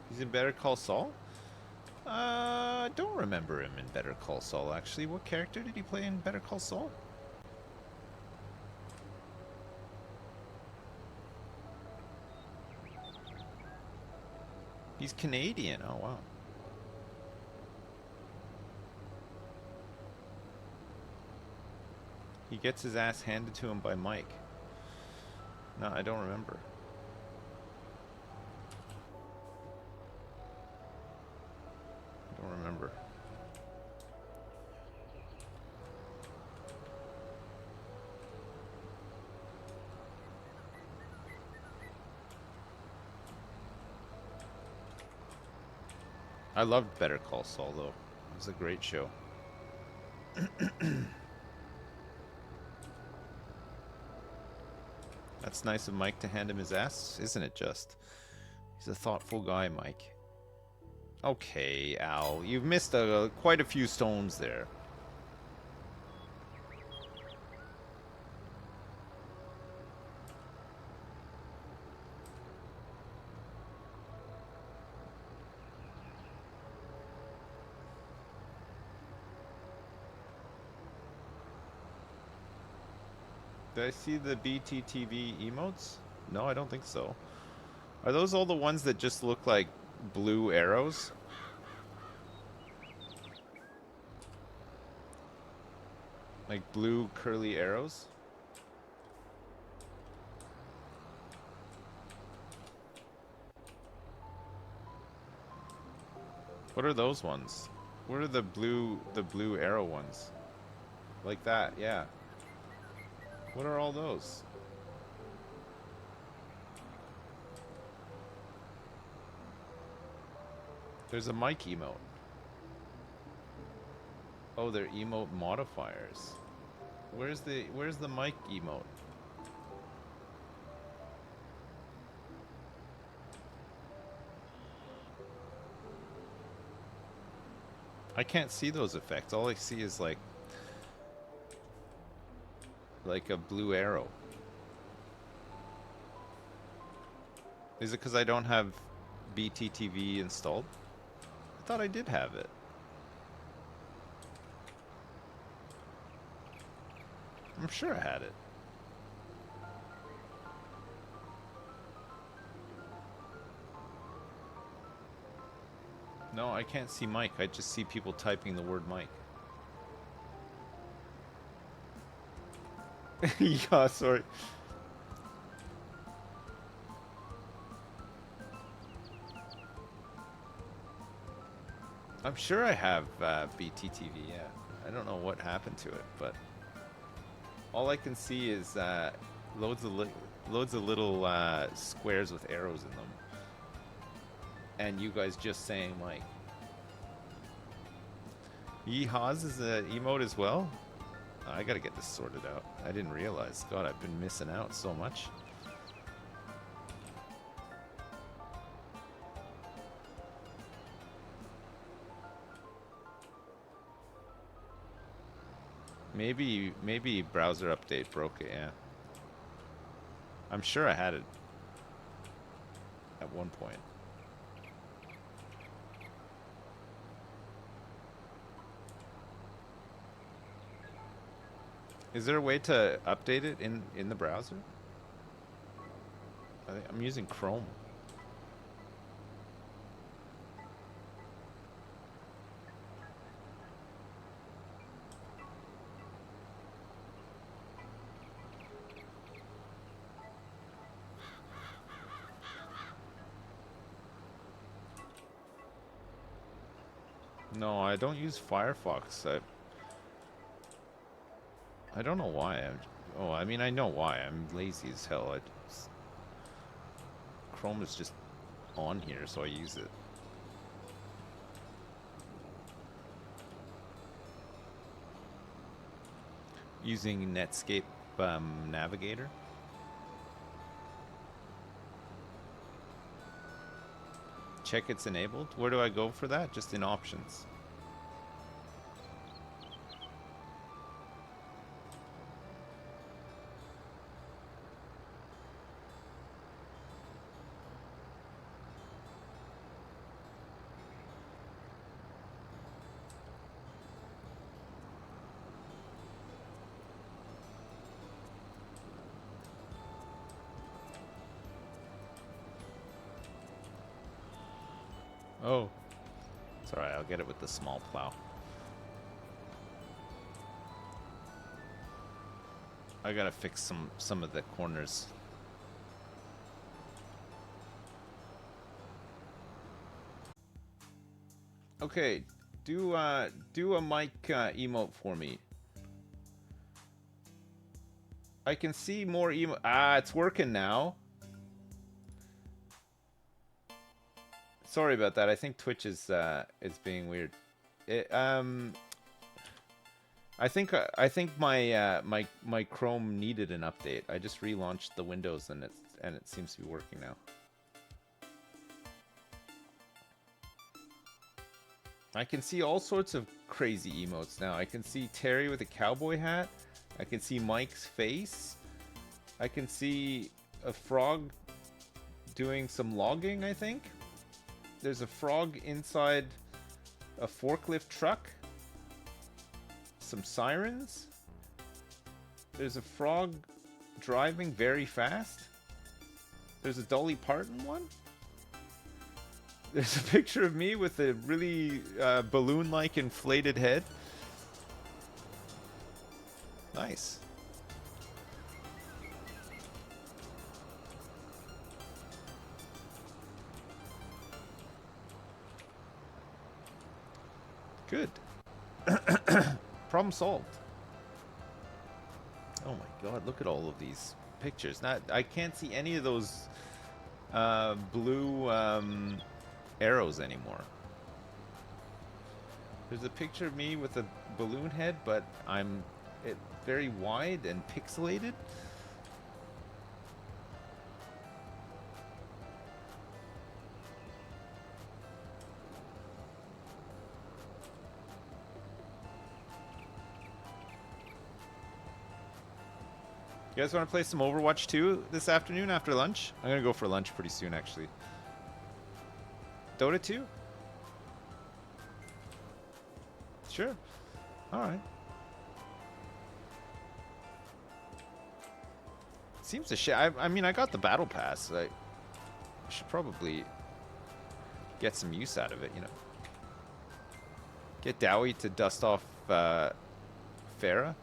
He's in Better Call Saul? I don't remember him in Better Call Saul, actually. What character did he play in Better Call Saul? He's Canadian. Oh, wow. He gets his ass handed to him by Mike. No, I don't remember. Don't remember. I loved Better Call Saul, though. It was a great show. That's nice of Mike to hand him his ass, isn't it just? He's a thoughtful guy, Mike. Okay, Al, you've missed quite a few stones there. Did I see the BTTV emotes? No, I don't think so. Are those all the ones that just look like blue arrows? Like blue curly arrows? What are those ones? What are the blue arrow ones? Like that, yeah. What are all those? There's a mic emote. Oh, they're emote modifiers. Where's the mic emote? I can't see those effects. All I see is like a blue arrow. Is it because I don't have BTTV installed? I thought I did have it. I'm sure I had it. No, I can't see Mike. I just see people typing the word Mike. Yeah, sorry. I'm sure I have BTTV, yeah. I don't know what happened to it, but all I can see is loads of little squares with arrows in them. And you guys just saying like, Yeehaws is an emote as well? I gotta get this sorted out. I didn't realize. God, I've been missing out so much. Maybe browser update broke it, yeah. I'm sure I had it at one point. Is there a way to update it in the browser? I I'm using Chrome. No, I don't use Firefox. I don't know why. Oh, I mean, I know why. I'm lazy as hell. Chrome is just on here, so I use it. Using Netscape Navigator. Check it's enabled. Where do I go for that? Just in options. Oh. It's alright, I'll get it with the small plow. I gotta fix some of the corners. Okay, do a mic emote for me. I can see more emote. Ah, it's working now. Sorry about that. I think Twitch is being weird. I think my my Chrome needed an update. I just relaunched the Windows and it seems to be working now. I can see all sorts of crazy emotes now. I can see Terry with a cowboy hat. I can see Mike's face. I can see a frog doing some logging, I think. There's a frog inside a forklift truck. Some sirens. There's a frog driving very fast. There's a Dolly Parton one. There's a picture of me with a really balloon-like inflated head. Nice. Good. Problem solved. Oh my god, look at all of these pictures. I can't see any of those blue arrows anymore. There's a picture of me with a balloon head, but I'm very wide and pixelated. You guys want to play some Overwatch 2 this afternoon after lunch? I'm going to go for lunch pretty soon, actually. Dota 2? Sure. Alright. Seems to shit. I mean, I got the battle pass. I should probably get some use out of it, you know. Get Dowie to dust off Farah.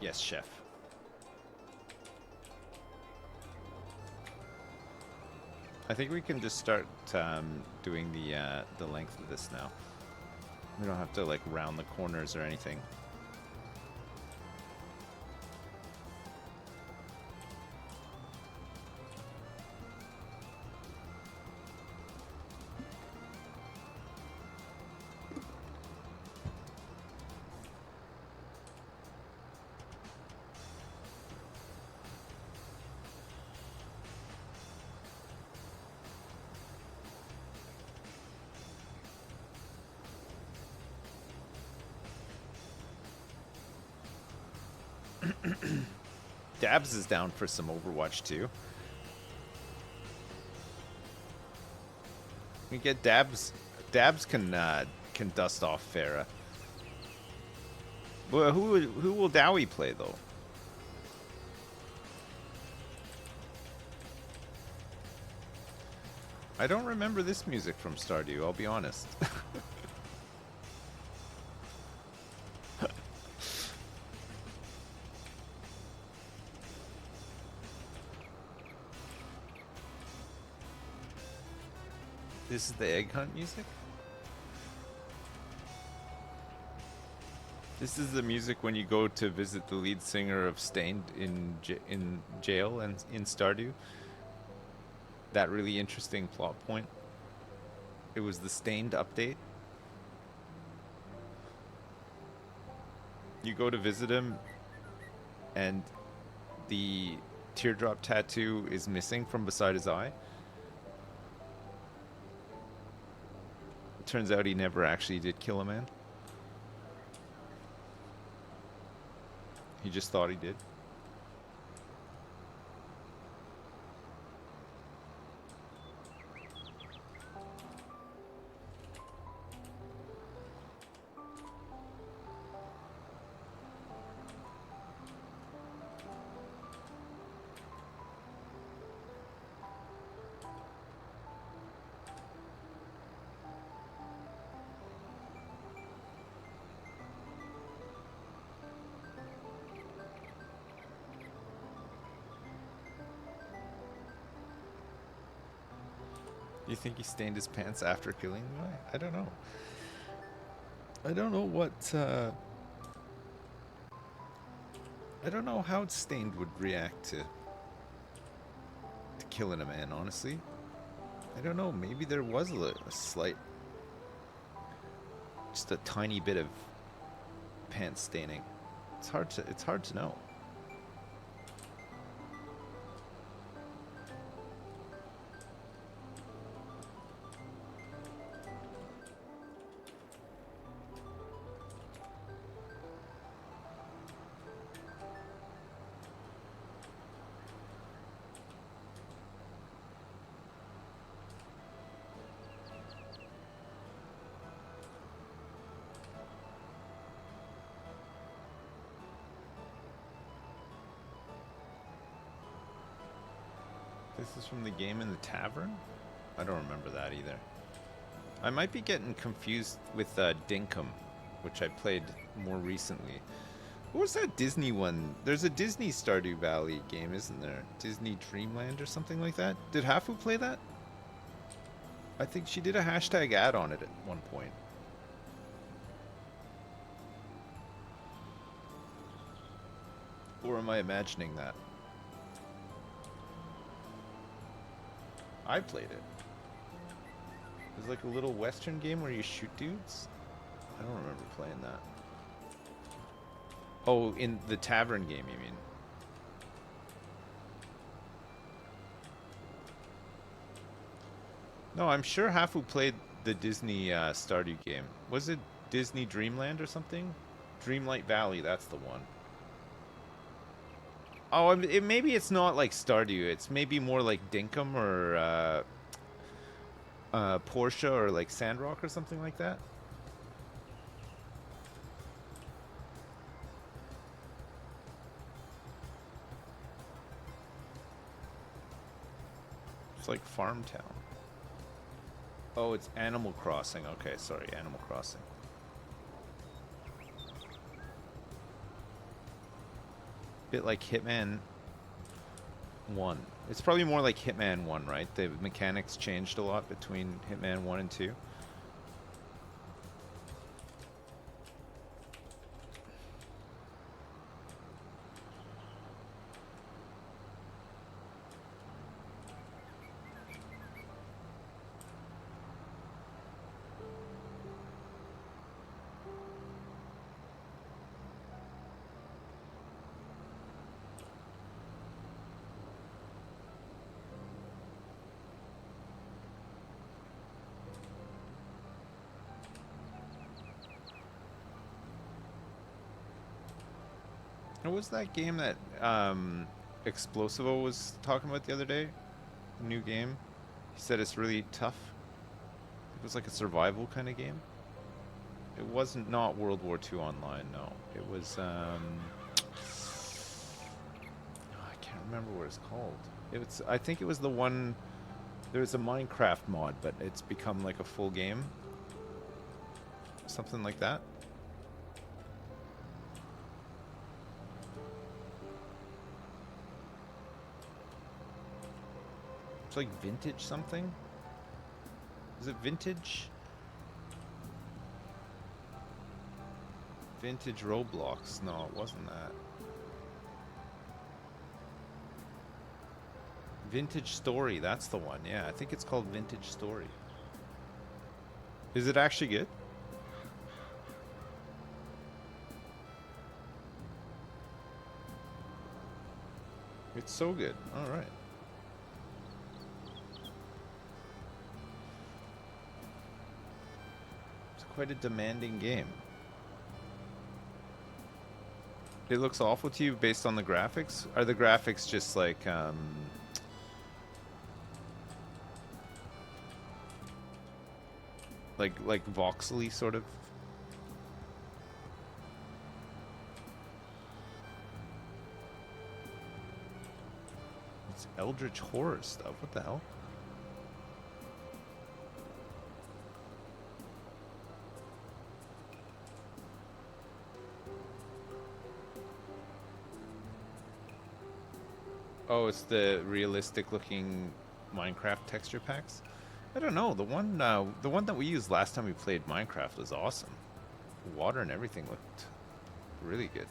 Yes, chef. I think we can just start doing the length of this now. We don't have to like round the corners or anything. Dabs is down for some Overwatch too. We get Dabs. Dabs can dust off Farah. Well, who will Dowie play though? I don't remember this music from Stardew, I'll be honest. This is the egg hunt music? This is the music when you go to visit the lead singer of Stained in jail and in Stardew. That really interesting plot point. It was the Stained update. You go to visit him and the teardrop tattoo is missing from beside his eye. It turns out he never actually did kill a man. He just thought he did. You think he stained his pants after killing the guy? I don't know. I don't know what, I don't know how Stained would react to killing a man, honestly. I don't know, maybe there was a slight, just a tiny bit of pants staining. It's hard to know. This is from the game in the tavern? I don't remember that either. I might be getting confused with Dinkum, which I played more recently. What was that Disney one? There's a Disney Stardew Valley game, isn't there? Disney Dreamland or something like that? Did Hafu play that? I think she did a hashtag ad on it at one point. Or am I imagining that? I played it. It's like a little Western game where you shoot dudes. I don't remember playing that. Oh, in the tavern game, you mean? No, I'm sure Hafu played the Disney Stardew game. Was it Disney Dreamland or something? Dreamlight Valley, that's the one. Oh, maybe it's not like Stardew. It's maybe more like Dinkum or Portia or like Sandrock or something like that. It's like Farm Town. Oh, it's Animal Crossing. Okay, sorry, Animal Crossing. Bit like Hitman 1. It's probably more like Hitman 1, right? The mechanics changed a lot between Hitman 1 and 2. What was that game that Explosivo was talking about the other day? New game. He said it's really tough. It was like a survival kind of game. It wasn't not World War II Online, no. It was I can't remember what it's called. I think it was the one. There's a Minecraft mod, but it's become like a full game. Something like that. It's like vintage something. Is it vintage? Vintage Roblox. No, it wasn't that. Vintage Story, that's the one. Yeah, I think it's called Vintage Story. Is it actually good? It's so good. All right. It's quite a demanding game. It looks awful to you based on the graphics? Are the graphics just like like voxely sort of? It's Eldritch horror stuff. What the hell? Oh, it's the realistic looking Minecraft texture packs? I don't know. The one that we used last time we played Minecraft was awesome. The water and everything looked really good.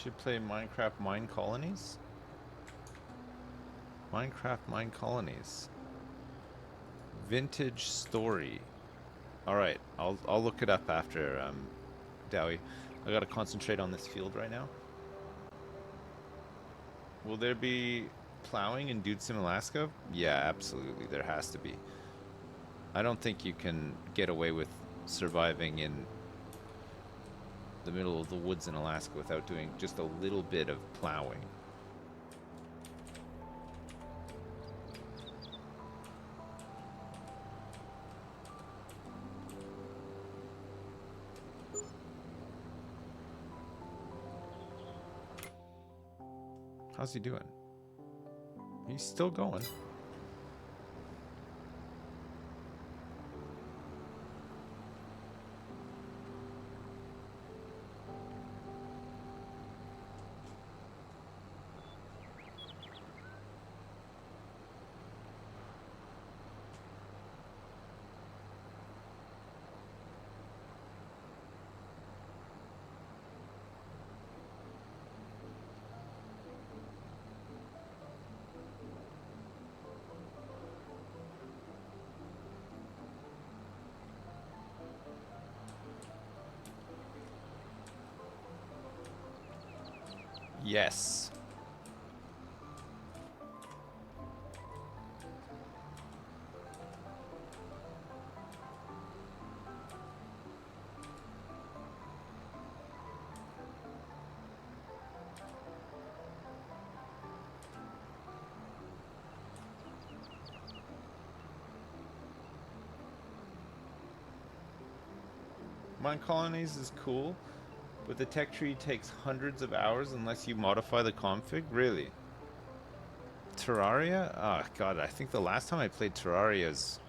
Should play Minecraft Mine Colonies? Minecraft Mine Colonies. Vintage Story. Alright, I'll look it up after, Dowie. I gotta concentrate on this field right now. Will there be plowing in Dude Sim Alaska? Yeah, absolutely, there has to be. I don't think you can get away with surviving in the middle of the woods in Alaska without doing just a little bit of plowing. How's he doing? He's still going. Yes. Mine Colonies is cool, but the tech tree takes hundreds of hours unless you modify the config. Really? Terraria? Oh god, I think the last time I played Terraria is...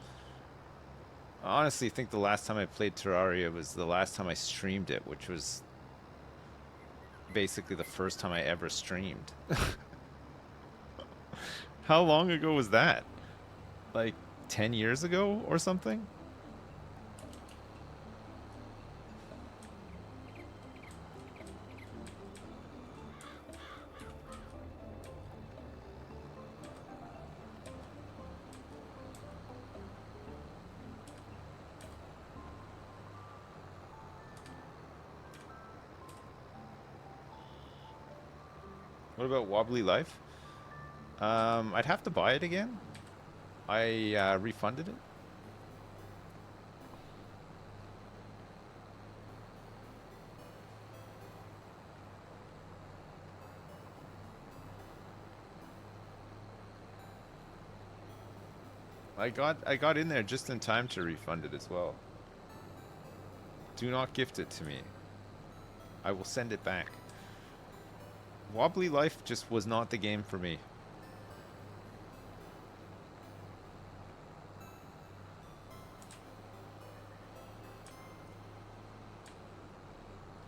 I honestly think the last time I played Terraria was the last time I streamed it, which was basically the first time I ever streamed. How long ago was that? Like 10 years ago or something? What about Wobbly Life? I'd have to buy it again. I refunded it. I got in there just in time to refund it as well. Do not gift it to me. I will send it back. Wobbly Life just was not the game for me.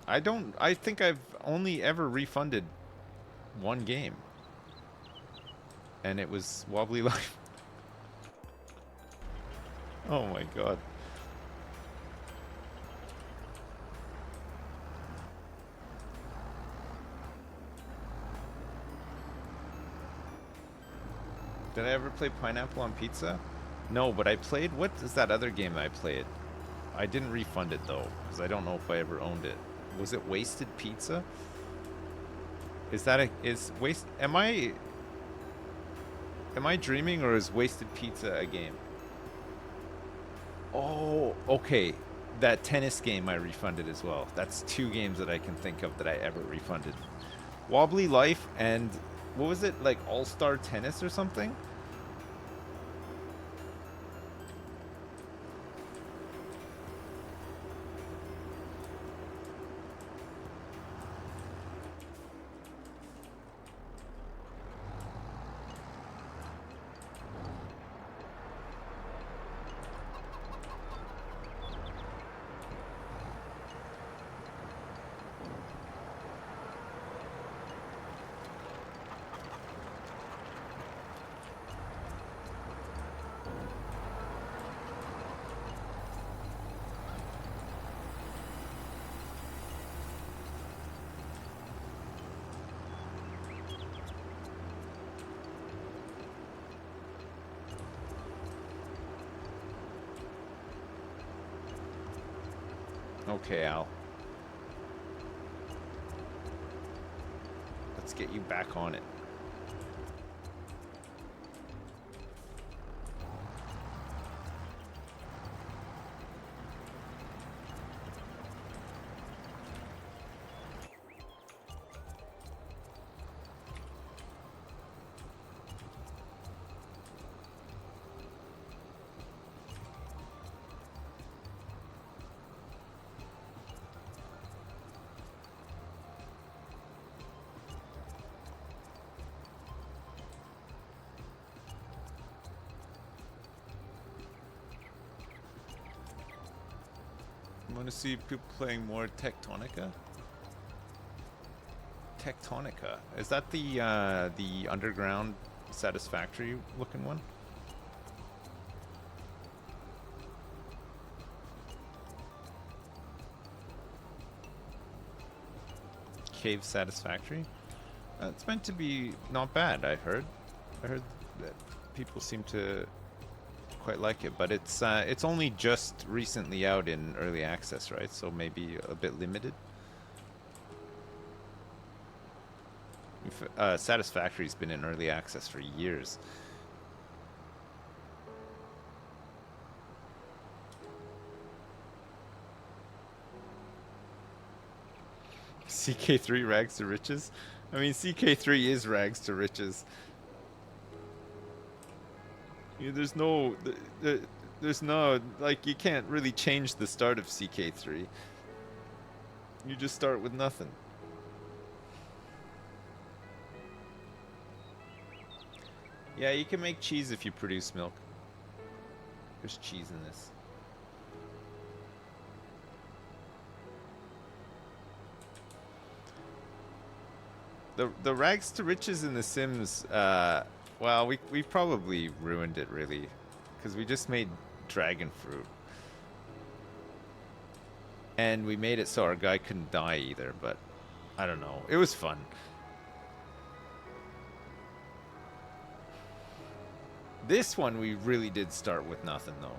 I think I've only ever refunded one game. And it was Wobbly Life. Oh my god. Did I ever play Pineapple on Pizza? No, but I played... What is that other game I played? I didn't refund it though, because I don't know if I ever owned it. Was it Wasted Pizza? Is that a... Am I dreaming, or is Wasted Pizza a game? Oh, okay. That tennis game I refunded as well. That's two games that I can think of that I ever refunded. Wobbly Life and... What was it? Like All-Star Tennis or something? Okay, Al. Let's get you back on it. Want to see people playing more Tectonica? Tectonica. Is that the underground satisfactory looking one? Cave Satisfactory? It's meant to be not bad, I heard. I heard that people seem to quite like it, but it's only just recently out in early access, right? So maybe a bit limited. Satisfactory's been in early access for years. CK3 Rags to Riches? I mean, CK3 is Rags to Riches. Yeah, there's no, like, you can't really change the start of CK3. You just start with nothing. Yeah, you can make cheese if you produce milk. There's cheese in this. The rags to riches in The Sims, well, we probably ruined it really, because we just made dragon fruit, and we made it so our guy couldn't die either. But I don't know, it was fun. This one we really did start with nothing though.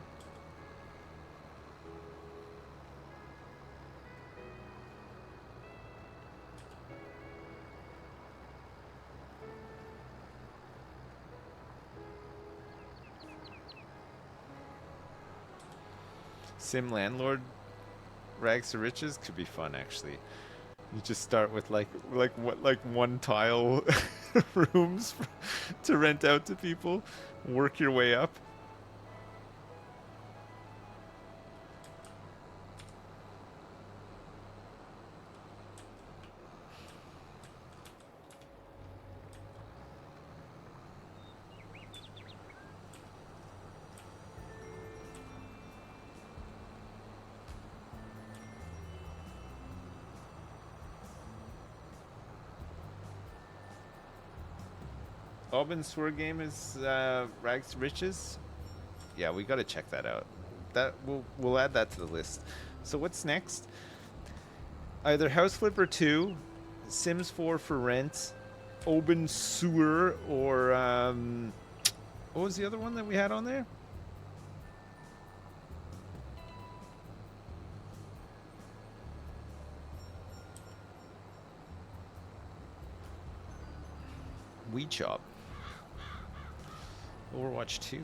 Sim landlord rags to riches could be fun actually. You just start with like one tile rooms to rent out to people, work your way up. Aubin Sword game is Rags to Riches. Yeah, we gotta check that out. That we'll add that to the list. So what's next? Either House Flipper 2, Sims 4 for rent, Aubin Sewer, or what was the other one that we had on there? Weed Shop. Overwatch 2.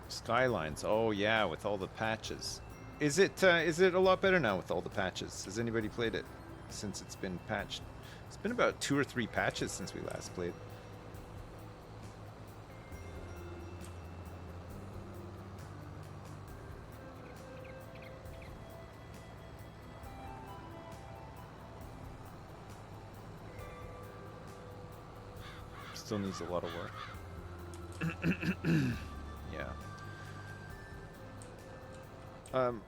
Skylines. Oh yeah, with all the patches. Is it a lot better now with all the patches? Has anybody played it since it's been patched? It's been about 2 or 3 patches since we last played. Still needs a lot of work. Yeah.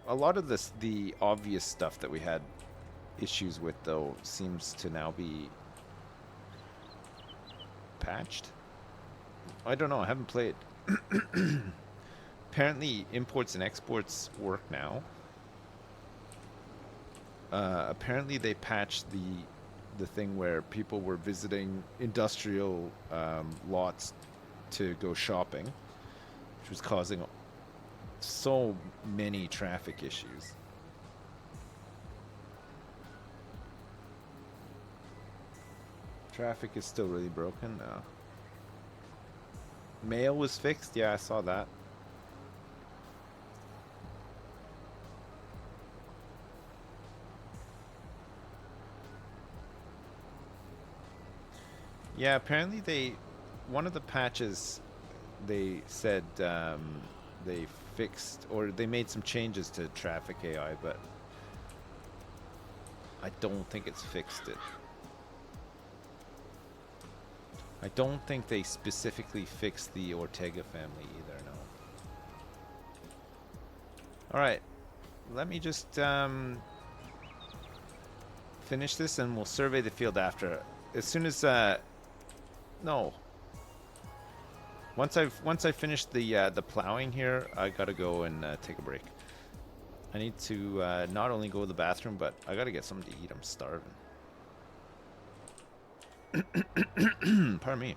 A lot of the obvious stuff that we had issues with, though, seems to now be patched. I don't know. I haven't played. Apparently, imports and exports work now. Apparently, they patched the thing where people were visiting industrial lots to go shopping, which was causing so many traffic issues. Traffic is still really broken now. Mail was fixed. Yeah, I saw that. Yeah, apparently one of the patches, they said they fixed, or they made some changes to traffic AI, but I don't think it's fixed it. I don't think they specifically fixed the Ortega family either, no. Alright, let me just finish this and we'll survey the field after. As soon as no. Once I've finished the plowing here, I gotta go and take a break. I need to not only go to the bathroom, but I gotta get something to eat. I'm starving. Pardon me.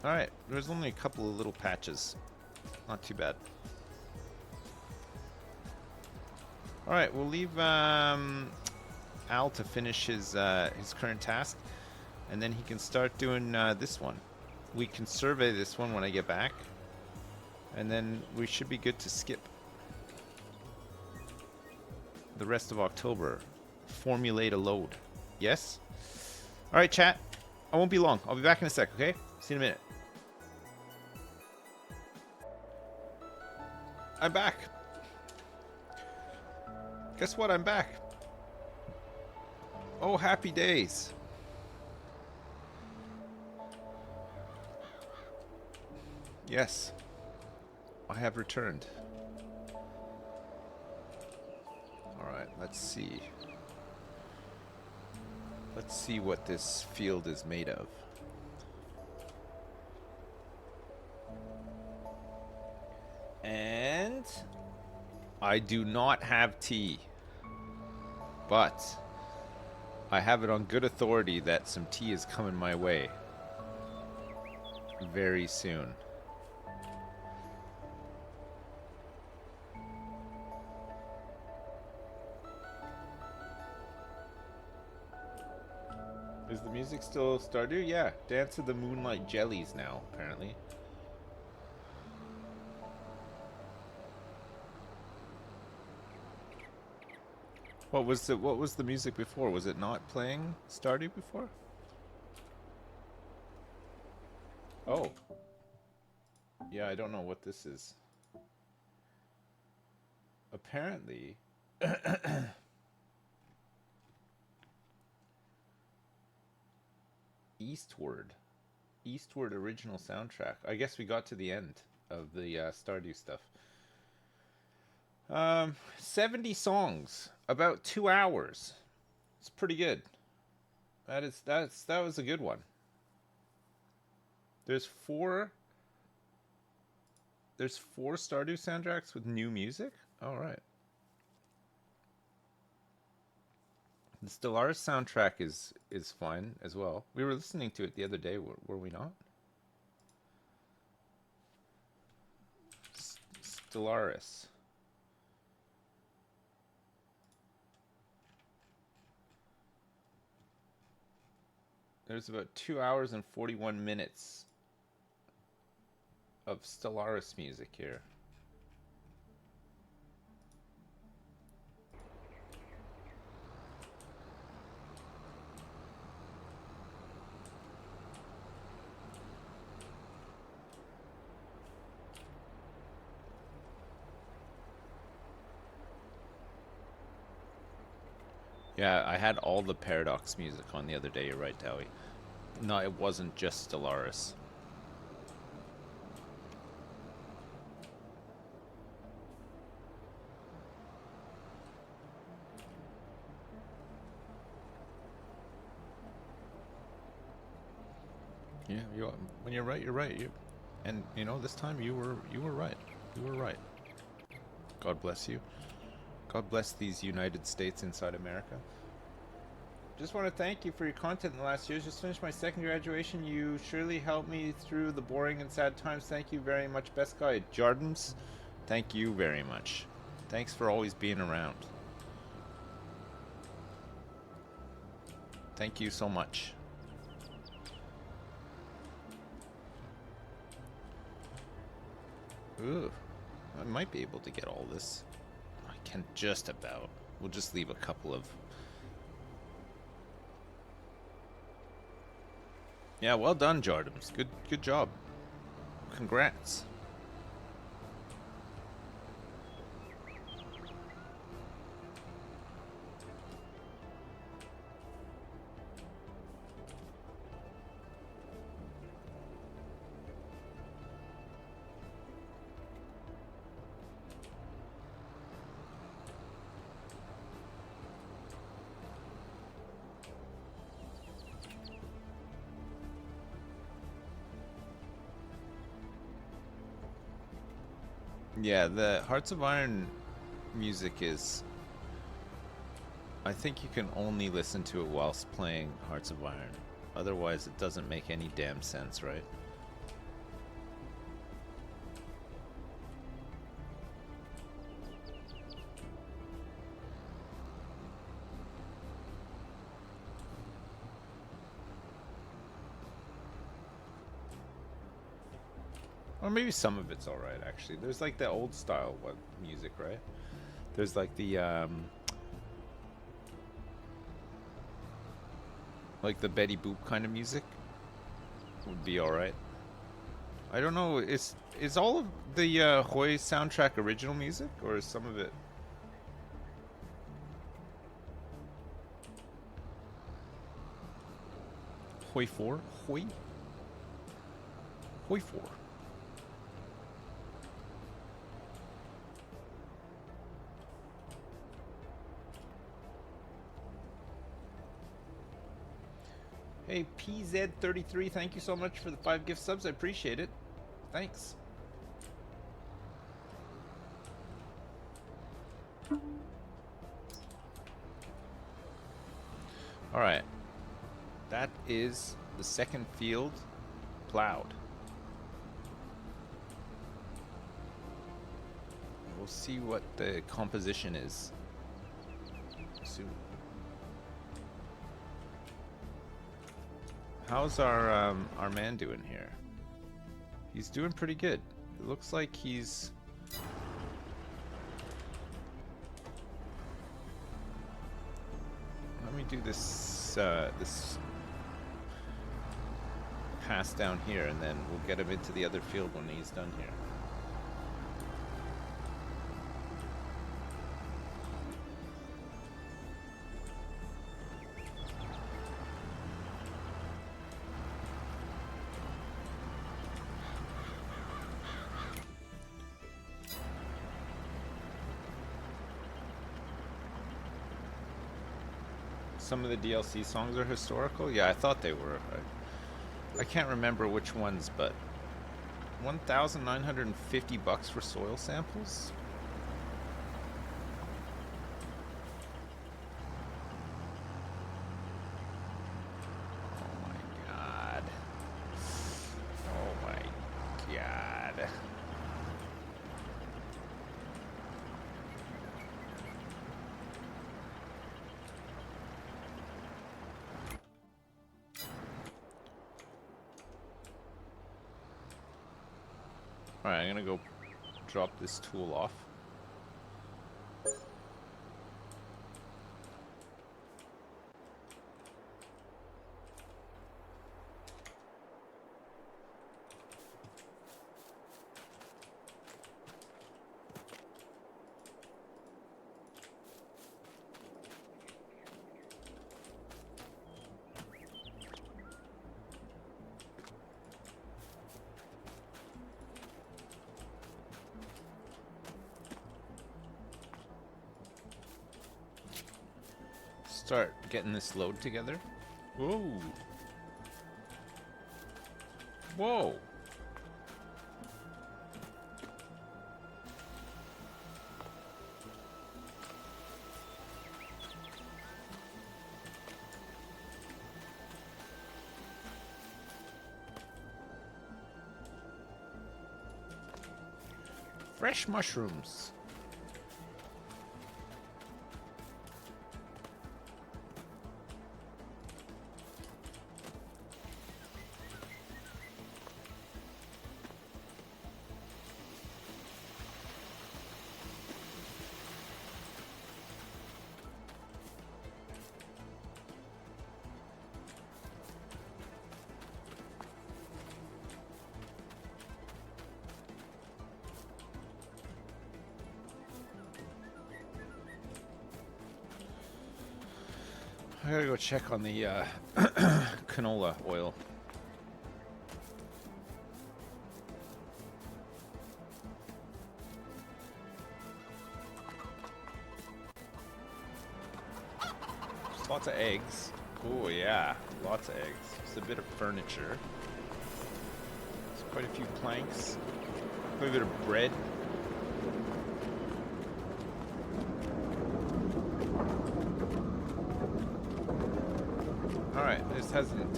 Alright, there's only a couple of little patches. Not too bad. Alright, we'll leave Al to finish his current task, and then he can start doing this one. We can survey this one when I get back, and then we should be good to skip the rest of October. Formulate a load. Yes? Alright, chat. I won't be long. I'll be back in a sec, okay? See you in a minute. I'm back. Guess what? I'm back. Oh, happy days. Yes. I have returned. Alright, let's see. Let's see what this field is made of. And I do not have tea, but I have it on good authority that some tea is coming my way very soon. Is the music still Stardew? Yeah, Dance of the Moonlight Jellies now, apparently. What was the music before? Was it not playing Stardew before? Oh. Yeah, I don't know what this is. Apparently Eastward original soundtrack. I guess we got to the end of the Stardew stuff. 70 songs, about 2 hours. It's pretty good. That was a good one. There's four Stardew soundtracks with new music. All right. The Stellaris soundtrack is fine as well. We were listening to it the other day, were we not? Stellaris. There's about 2 hours and 41 minutes of Stellaris music here. Yeah, I had all the Paradox music on the other day, you're right, Dowie. No, it wasn't just Stellaris. Yeah, when you're right, you're right. And you know, this time you were right. You were right. God bless you. God bless these United States inside America. Just want to thank you for your content in the last years. Just finished my second graduation. You surely helped me through the boring and sad times. Thank you very much, best guy. Jardins, thank you very much. Thanks for always being around. Thank you so much. Ooh, I might be able to get all this. I can just about. We'll just leave a couple of... Yeah, well done, Jardams. Good job. Congrats. Yeah, the Hearts of Iron music is... I think you can only listen to it whilst playing Hearts of Iron. Otherwise, it doesn't make any damn sense, right? Or maybe some of it's alright, actually. There's like the old style music, right? There's like the, like the Betty Boop kind of music would be alright. I don't know, is all of the Hoi soundtrack original music, or is some of it... Hoi 4? Hoi? Hoi 4. Hey, PZ33, thank you so much for the 5 gift subs. I appreciate it. Thanks. All right. That is the second field plowed. We'll see what the composition is soon. How's our man doing here? He's doing pretty good. It looks like he's... Let me do this this pass down here, and then we'll get him into the other field when he's done here. Some of the DLC songs are historical? Yeah, I thought they were. I can't remember which ones, but 1,950 bucks for soil samples? Oh my god. Oh my god. Alright, I'm gonna go drop this tool off. Start getting this load together. Whoa. Whoa. Fresh mushrooms. I gotta go check on the canola oil. Just lots of eggs. Oh yeah, lots of eggs. Just a bit of furniture. There's quite a few planks. Quite a bit of bread. Alright, this hasn't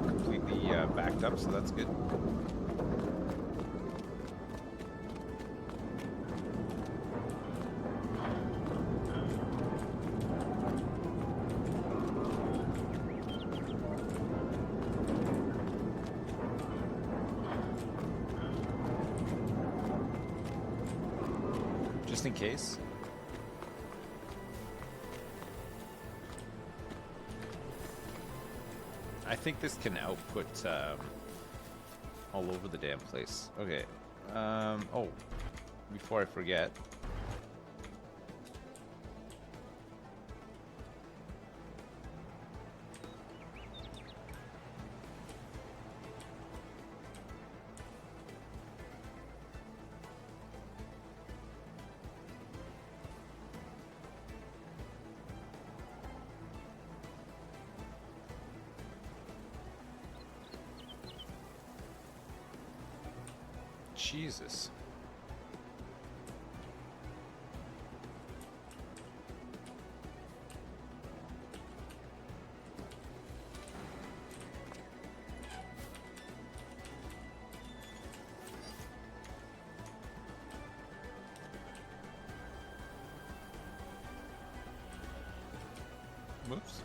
completely backed up, so that's good. just in case. I think this can output all over the damn place. Okay. Oh, before I forget. Jesus. Whoops.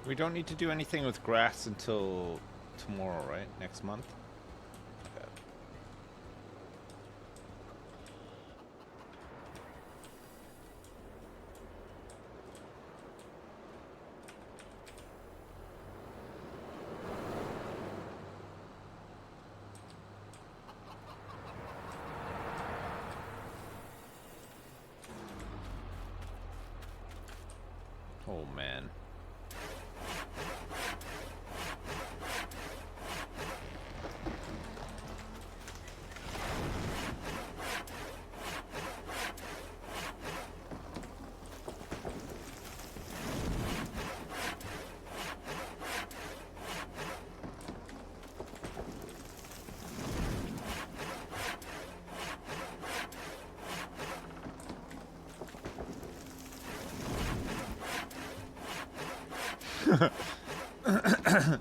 We don't need to do anything with grass until tomorrow, right? Next month? Okay. Oh, man.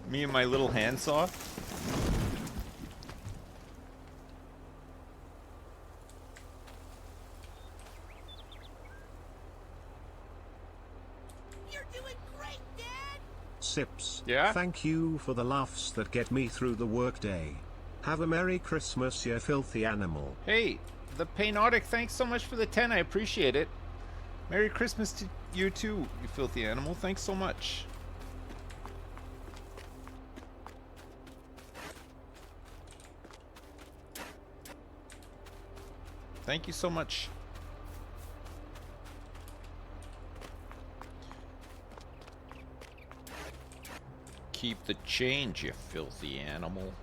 Me and my little handsaw. You're doing great, Dad! Sips. Yeah? Thank you for the laughs that get me through the workday. Have a Merry Christmas, you filthy animal. Hey, the Painotic, thanks so much for the 10. I appreciate it. Merry Christmas to you too, you filthy animal. Thanks so much. Thank you so much. Keep the change, you filthy animal.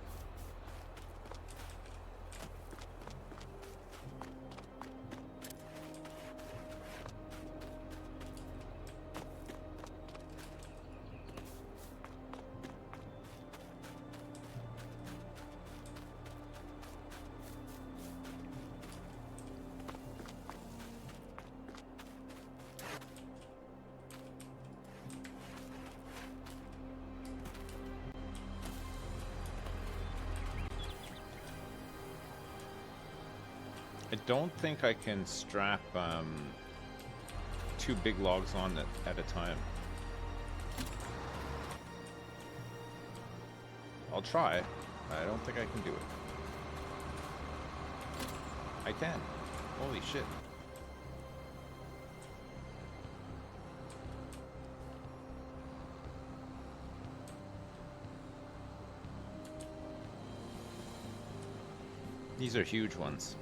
I don't think I can strap 2 big logs on it at a time. I'll try. I don't think I can do it. I can. Holy shit. These are huge ones.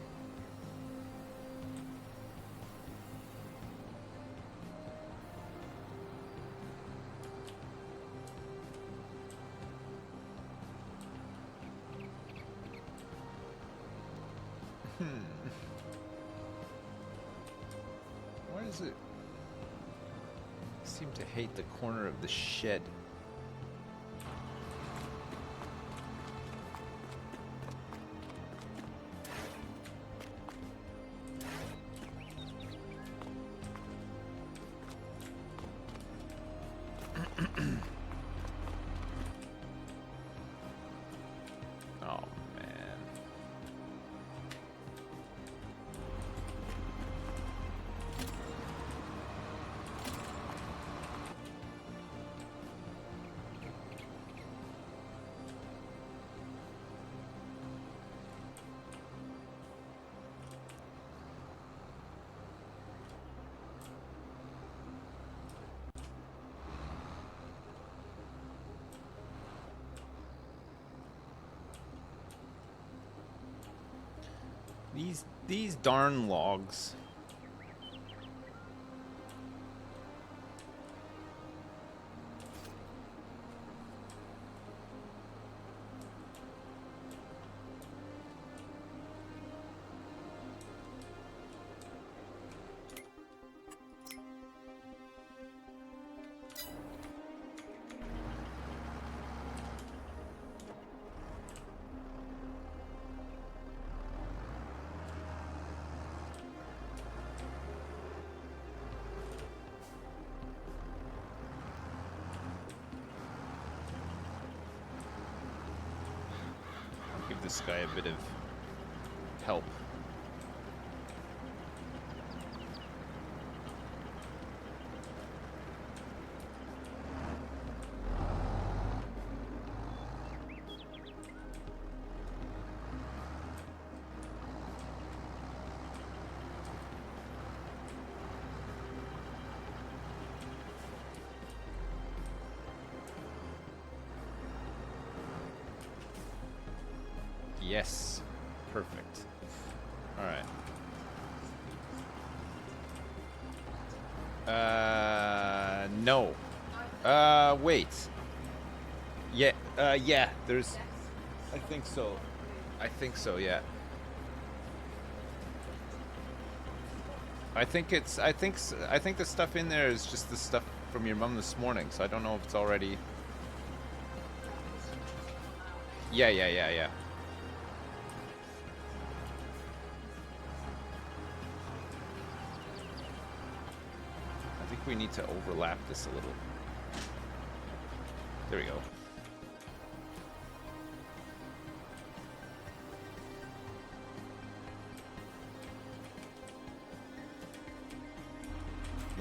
Why does it seem to hate the corner of the shed? Oh, man. These darn logs. Give this guy a bit of help. Yes. Perfect. All right. No. Wait. Yeah, yeah, there's... I think so. I think so, yeah. I think the stuff in there is just the stuff from your mom this morning, so I don't know if it's already... Yeah. I think we need to overlap this a little. There we go.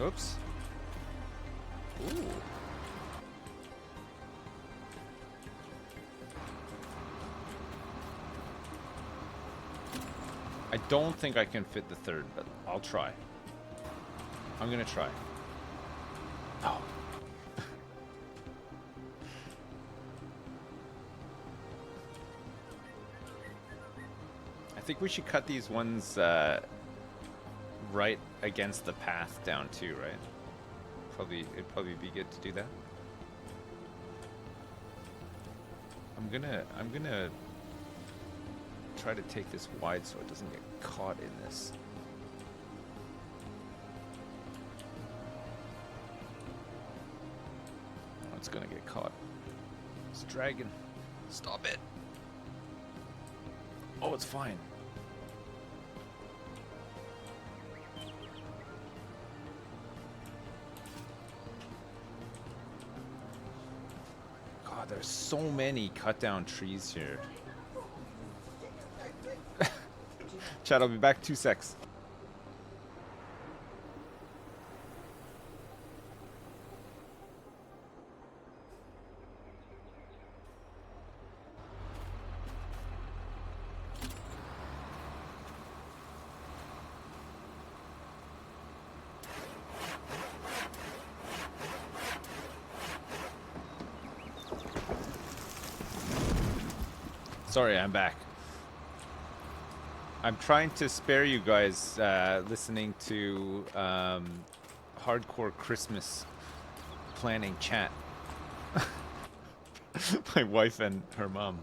Oops. Ooh. I don't think I can fit the third, but I'll try. I'm gonna try. Oh. I think we should cut these ones right against the path down too, right? It'd probably be good to do that. I'm gonna try to take this wide so it doesn't get caught in this. Oh, it's gonna get caught. It's dragging. Stop it. Oh, it's fine. God, there's so many cut down trees here. Chad, I'll be back 2 secs. Sorry, I'm back. I'm trying to spare you guys listening to hardcore Christmas planning chat. My wife and her mom.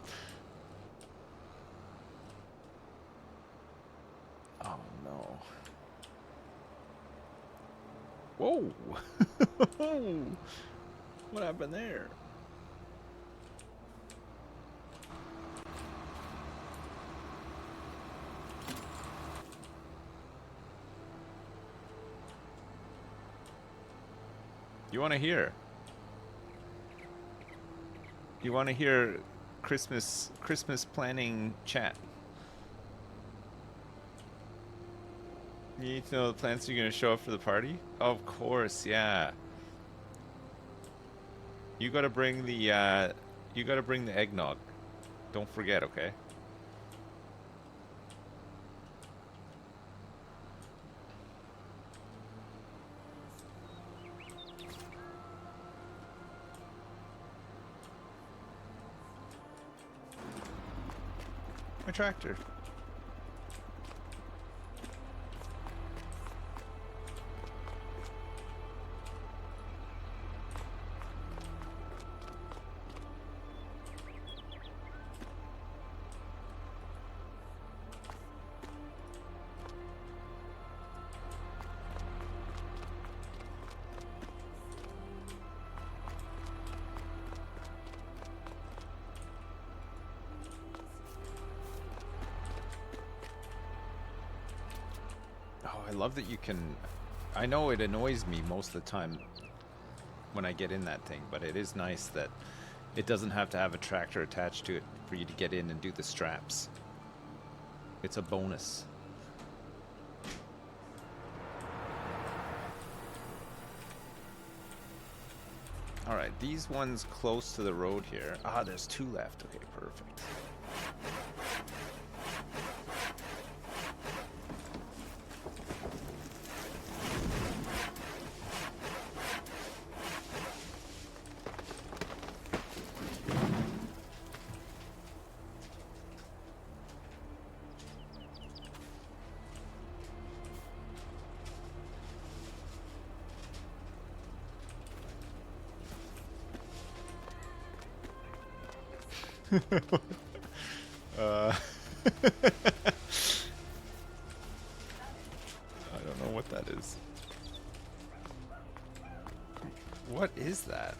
Oh no. Whoa! What happened there? You want to hear? You want to hear Christmas planning chat? You need to know the plants you're going to show up for the party? Of course, yeah. You got to bring the eggnog. Don't forget, okay? My tractor. I love that you can... I know it annoys me most of the time when I get in that thing, but it is nice that it doesn't have to have a tractor attached to it for you to get in and do the straps. It's a bonus. Alright, these ones close to the road here. Ah, there's 2 left. Okay, perfect. I don't know what that is. What is that?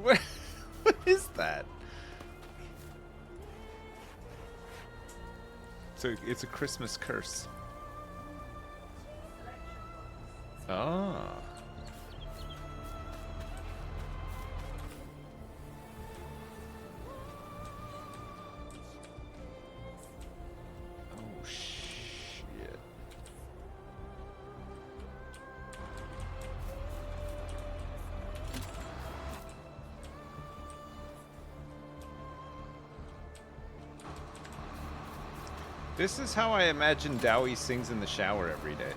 What is that? So it's a Christmas curse. Ah. Oh shit. This is how I imagine Dowie sings in the shower every day.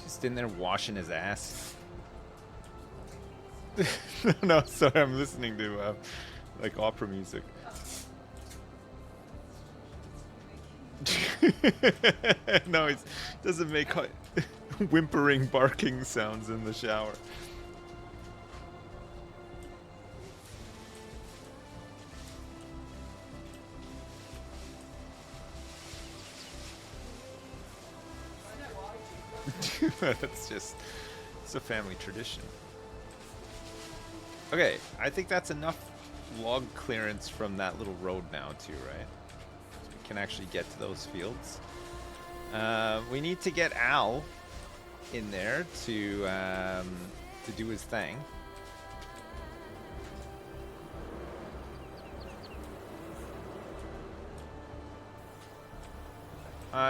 Just in there washing his ass. No, sorry, I'm listening to like opera music. No, it doesn't make whimpering, barking sounds in the shower. It's a family tradition. Okay, I think that's enough log clearance from that little road now too, right? So we can actually get to those fields. We need to get Al in there to do his thing.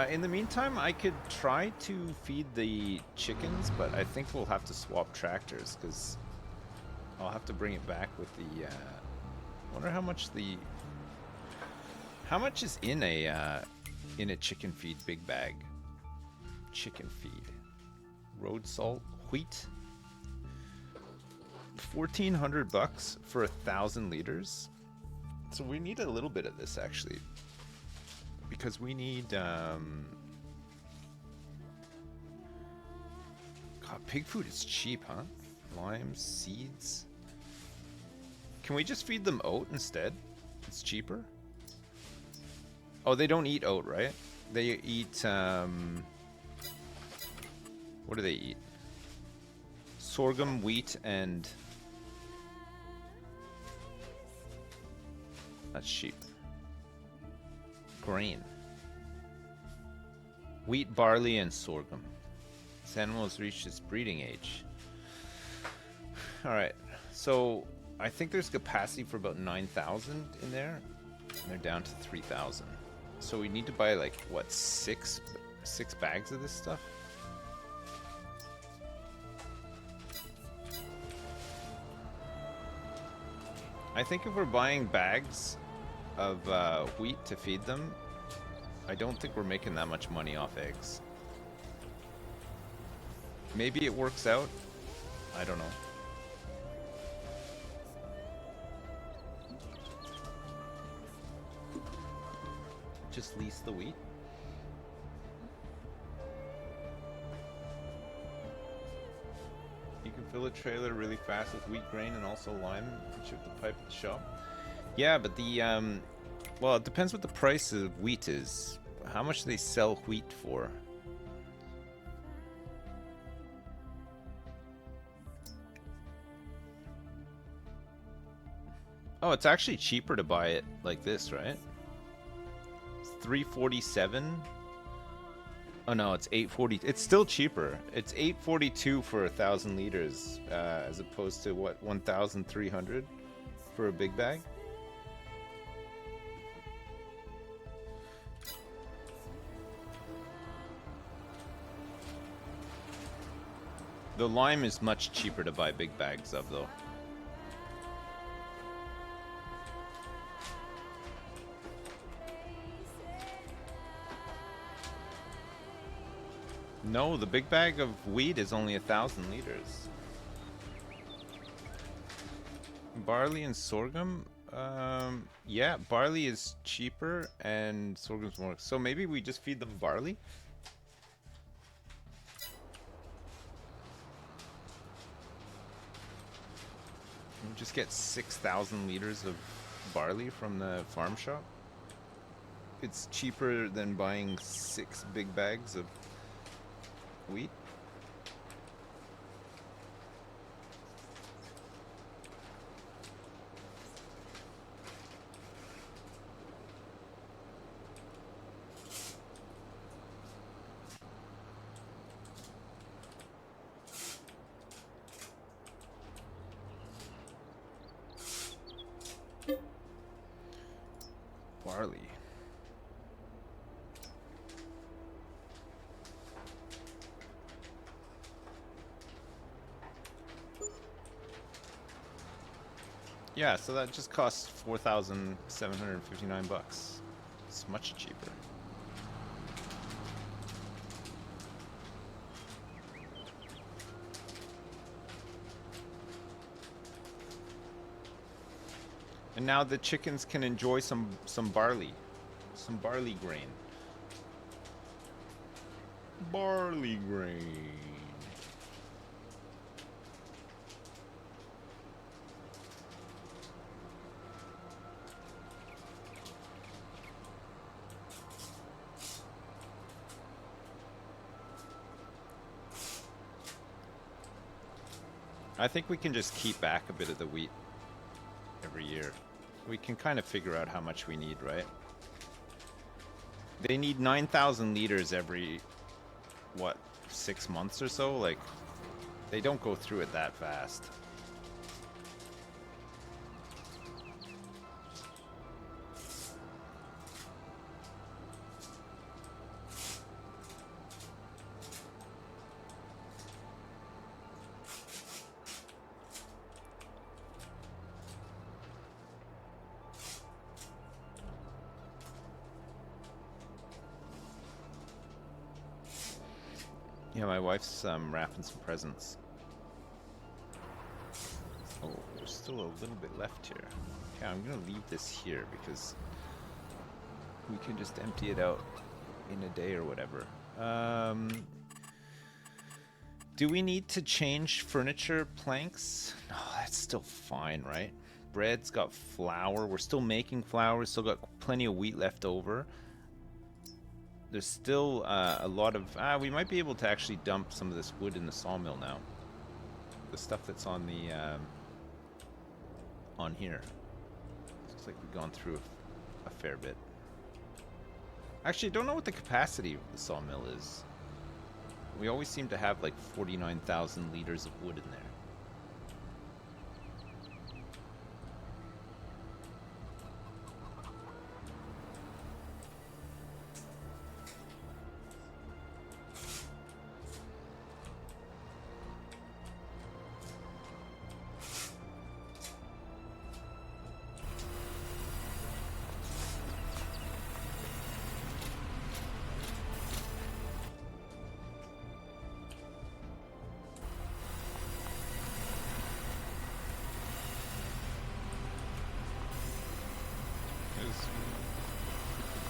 In the meantime, I could try to feed the chickens, but I think we'll have to swap tractors because I'll have to bring it back with the. Wonder how much is in a chicken feed big bag? Chicken feed, road salt, wheat. $1,400 for 1,000 liters. So we need a little bit of this actually. Because we need, God, pig food is cheap, huh? Limes, seeds. Can we just feed them oat instead? It's cheaper. Oh, they don't eat oat, right? They eat, what do they eat? Sorghum, wheat, and... That's sheep. Grain. Wheat, barley, and sorghum. This animal has reached its breeding age. Alright, so I think there's capacity for about 9,000 in there. And they're down to 3,000. So we need to buy like, what, six bags of this stuff? I think if we're buying bags of wheat to feed them, I don't think we're making that much money off eggs. Maybe it works out. I don't know. Just lease the wheat. You can fill a trailer really fast with wheat grain and also lime and ship the pipe at the shop. Yeah, but the, well, it depends what the price of wheat is. How much do they sell wheat for? Oh, it's actually cheaper to buy it like this, right? It's 347. Oh no, it's 840. It's still cheaper. It's 842 for 1,000 liters, as opposed to what 1,300 for a big bag. The lime is much cheaper to buy big bags of, though. No, the big bag of wheat is only 1,000 liters. Barley and sorghum? Yeah, barley is cheaper and sorghum's more. So maybe we just feed them barley? We just get 6,000 liters of barley from the farm shop. It's cheaper than buying 6 big bags of wheat. Barley. Yeah, so that just costs 4,759 bucks. It's much cheaper. And now the chickens can enjoy some barley grain. Barley grain. I think we can just keep back a bit of the wheat every year. We can kind of figure out how much we need, right? They need 9,000 liters every, what, 6 months or so? Like, they don't go through it that fast. Yeah, my wife's wrapping some presents. Oh, there's still a little bit left here. Okay, I'm gonna leave this here because we can just empty it out in a day or whatever. Do we need to change furniture planks? No, that's still fine, right? Bread's got flour. We're still making flour. We've still got plenty of wheat left over. There's still a lot of... we might be able to actually dump some of this wood in the sawmill now. The stuff that's on the... on here. Looks like we've gone through a fair bit. Actually, I don't know what the capacity of the sawmill is. We always seem to have like 49,000 liters of wood in there.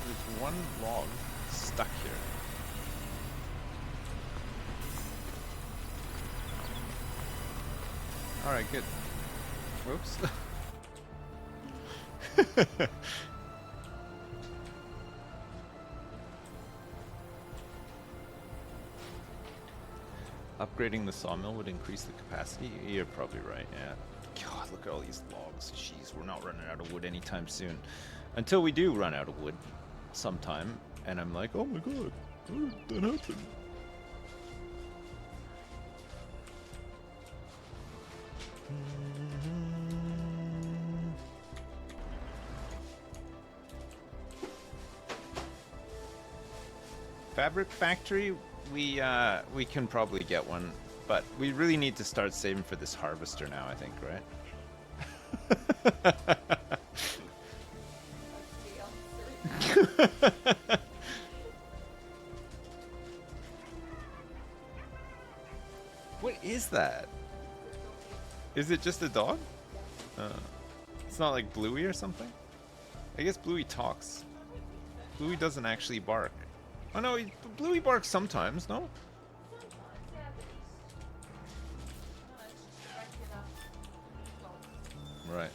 There's one log stuck here. Alright, good. Whoops. Upgrading the sawmill would increase the capacity? You're probably right, yeah. God, look at all these logs. Jeez, we're not running out of wood anytime soon. Until we do run out of wood sometime. And I'm like, oh my god, how did that happen? Fabric factory, we can probably get one, but we really need to start saving for this harvester now, I think, right? What is that? Is it just a dog? It's not like Bluey or something? I guess Bluey talks. Bluey doesn't actually bark. Oh no, Bluey barks sometimes, no? Right.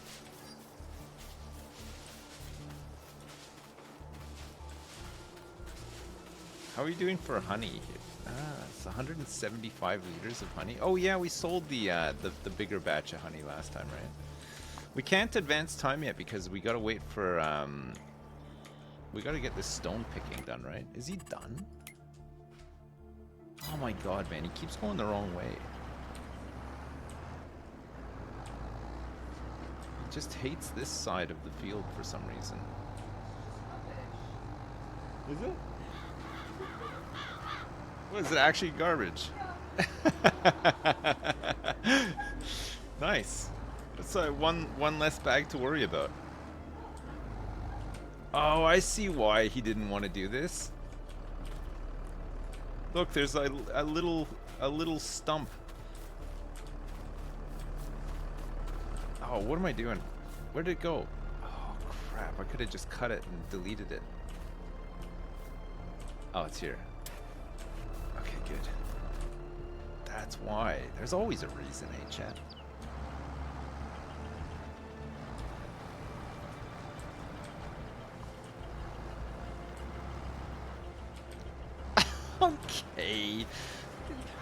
How are you doing for honey? It's 175 liters of honey. Oh yeah, we sold the bigger batch of honey last time, right? We can't advance time yet because we gotta wait for we gotta get this stone picking done, right? Is he done? Oh my god, man, he keeps going the wrong way. He just hates this side of the field for some reason. Is it? What, is it actually garbage? Nice. That's one less bag to worry about. Oh, I see why he didn't want to do this. Look, there's a little stump. Oh, what am I doing? Where did it go? Oh crap! I could have just cut it and deleted it. Oh, it's here. Okay, good. That's why. There's always a reason, eh, chat? Okay.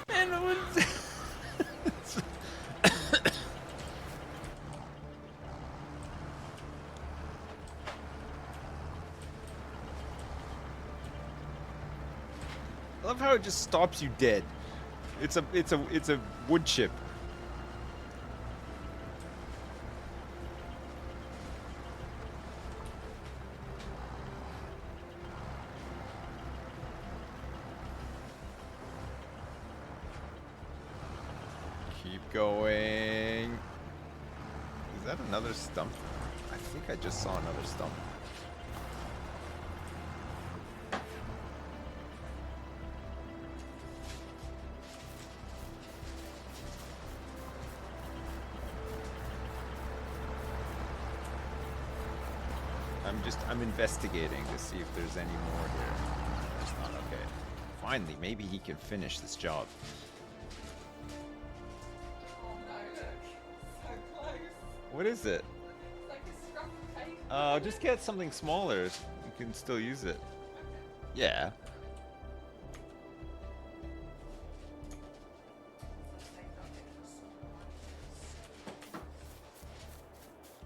Man, I love how it just stops you dead. It's a wood chip. Keep going. Is that another stump? I think I just saw another stump. I'm investigating to see if there's any more here. There's not. Okay. Finally, maybe he can finish this job. What is it? Just get something smaller. You can still use it. Yeah.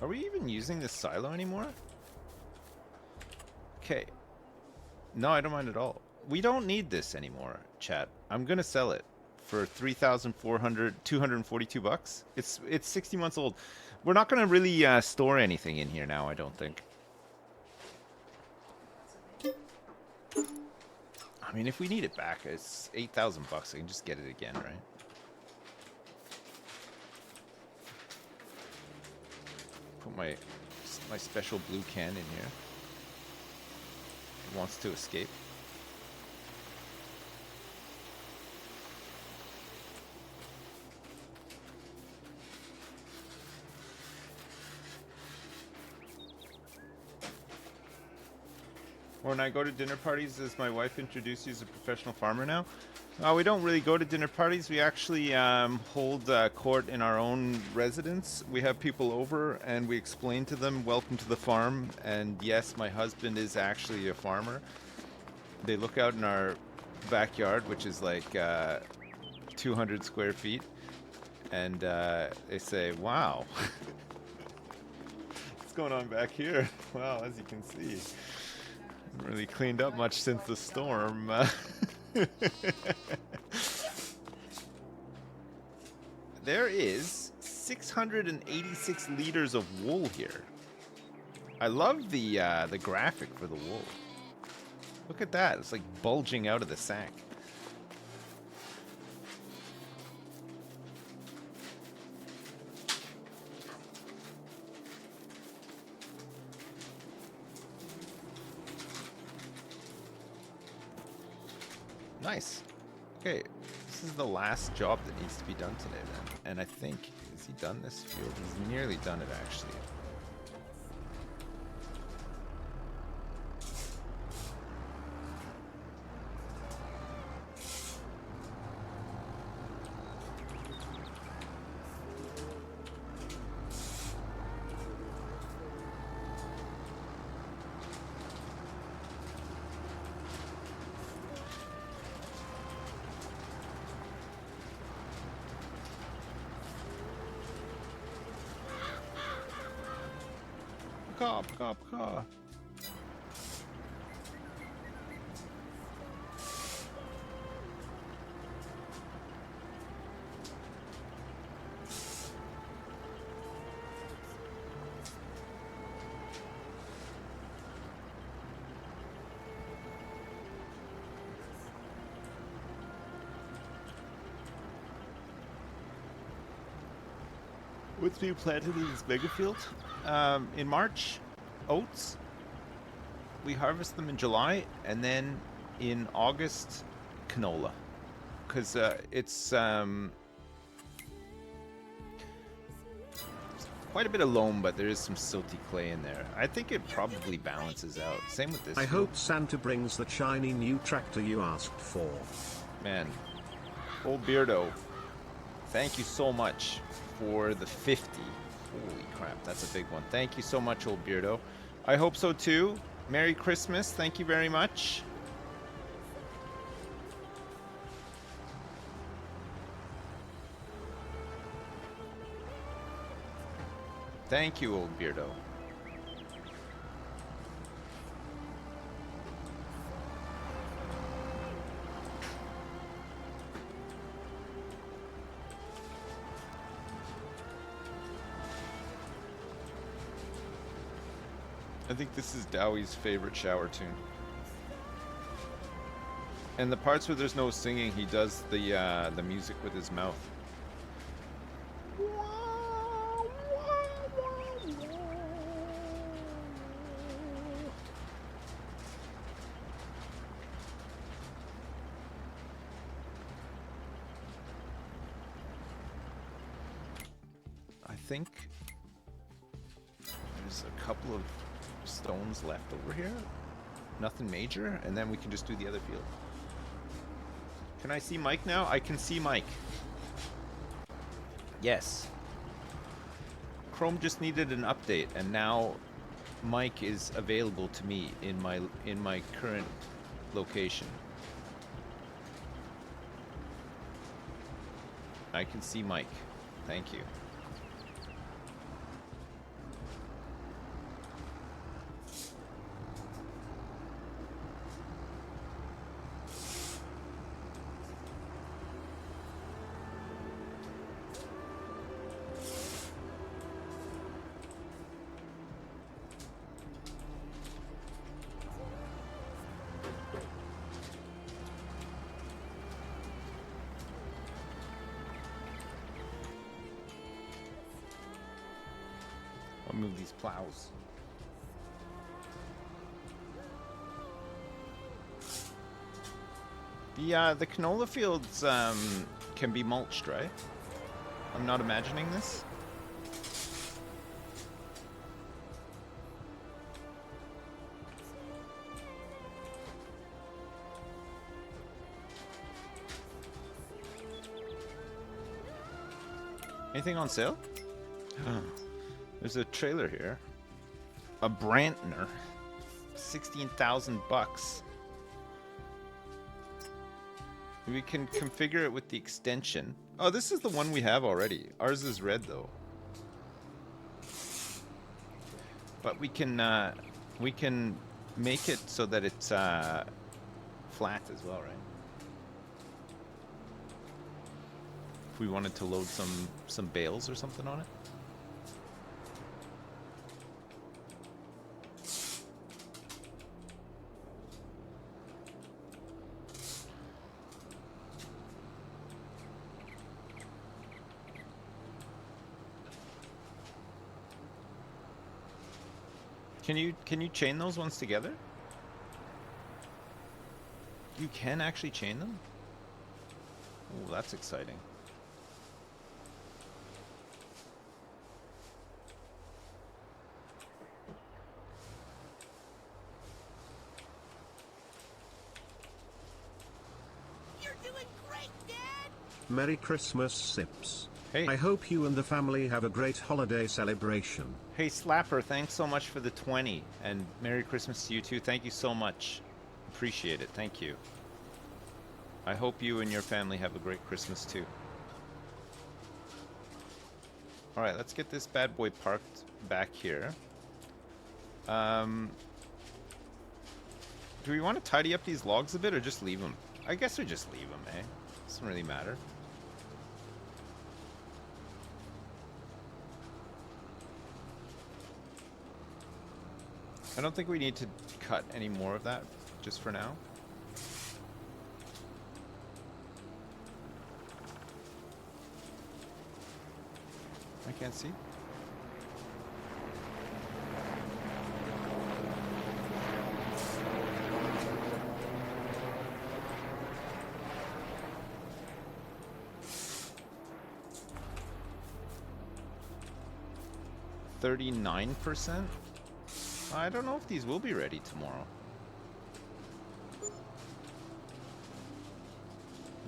Are we even using this silo anymore? Okay. No, I don't mind at all. We don't need this anymore, chat. I'm gonna sell it for 242 bucks. It's 60 months old. We're not gonna really store anything in here now, I don't think. I mean, if we need it back, it's 8,000 bucks. I can just get it again, right? Put my special blue can in here. It wants to escape. When I go to dinner parties, does my wife introduce you as a professional farmer now? We don't really go to dinner parties. We actually hold court in our own residence. We have people over and we explain to them, welcome to the farm. And yes, my husband is actually a farmer. They look out in our backyard, which is like 200 square feet. and they say, "Wow, what's going on back here?" Well, as you can see, haven't really cleaned up much since the storm. There is 686 liters of wool here. I love the graphic for the wool. Look at that. It's like bulging out of the sack. Nice. Okay, this is the last job that needs to be done today then. And I think, has he done this field? He's nearly done it actually. Caw. What's being planted in this mega field? In March, oats. We harvest them in July, and then in August, canola. Because it's quite a bit of loam, but there is some silty clay in there. I think it probably balances out. Same with this I field. hope Santa brings the shiny new tractor you asked for. Man, old Beardo, thank you so much for the 50. Holy crap, that's a big one. Thank you so much, old Beardo. I hope so too. Merry Christmas. Thank you very much. Thank you, old Beardo. I think this is Dowie's favorite shower tune. And the parts where there's no singing, he does the music with his mouth. I think there's a couple of stones left over here. Nothing major, and then we can just do the other field. Can I see Mike now? I can see Mike. Yes. Chrome just needed an update, and now Mike is available to me in my current location. I can see Mike. Thank you. I'll move these plows. The canola fields can be mulched, right? I'm not imagining this. Anything on sale? There's a trailer here. A Brantner. 16,000 bucks. We can configure it with the extension. Oh, this is the one we have already. Ours is red though. But we can make it so that it's flat as well, right? If we wanted to load some bales or something on it. Can you chain those ones together? You can actually chain them? Oh, that's exciting. You're doing great, Dad! Merry Christmas, Sips. Hey. I hope you and the family have a great holiday celebration. Hey, Slapper, thanks so much for the 20. And Merry Christmas to you too. Thank you so much. Appreciate it. Thank you. I hope you and your family have a great Christmas too. Alright, let's get this bad boy parked back here. Do we want to tidy up these logs a bit or just leave them? I guess we just leave them, eh? Doesn't really matter. I don't think we need to cut any more of that, just for now. I can't see. %39%? I don't know if these will be ready tomorrow.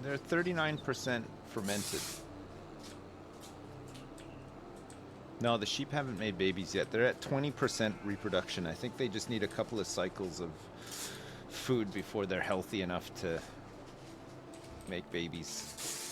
They're 39% fermented. No, the sheep haven't made babies yet. They're at 20% reproduction. I think they just need a couple of cycles of food before they're healthy enough to make babies.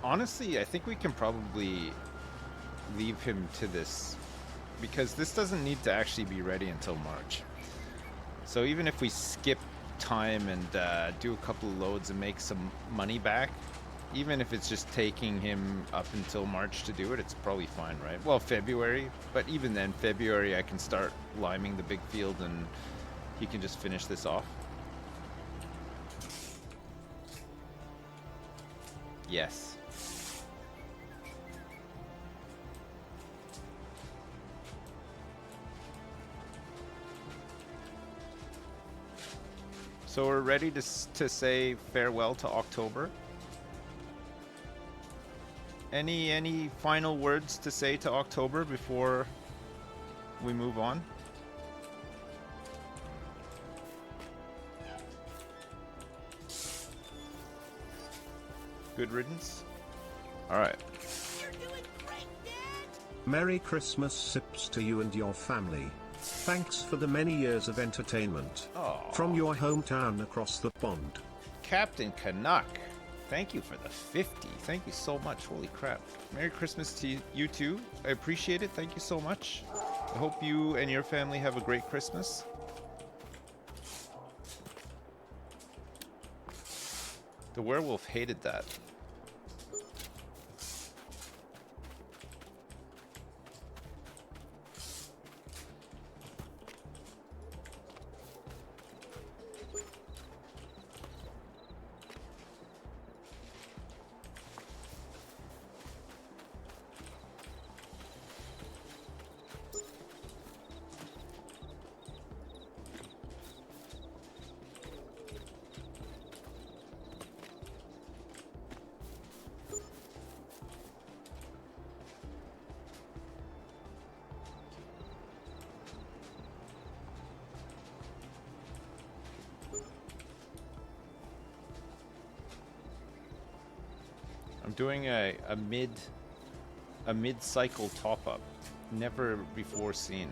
Honestly, I think we can probably leave him to this because this doesn't need to actually be ready until March. So even if we skip time and do a couple of loads and make some money back, even if it's just taking him up until March to do it, it's probably fine, right? Well, February, but even then, February I can start liming the big field and he can just finish this off. Yes. So we're ready to say farewell to October. Any final words to say to October before we move on? Good riddance. All right. You're doing great, Dad! Merry Christmas, Sips, to you and your family. Thanks for the many years of entertainment. Oh. From your hometown across the pond. Captain Canuck, thank you for the 50. Thank you so much. Holy crap. Merry Christmas to you too. I appreciate it. Thank you so much. I hope you and your family have a great Christmas. The werewolf hated that. I'm doing a mid-cycle top-up. Never before seen.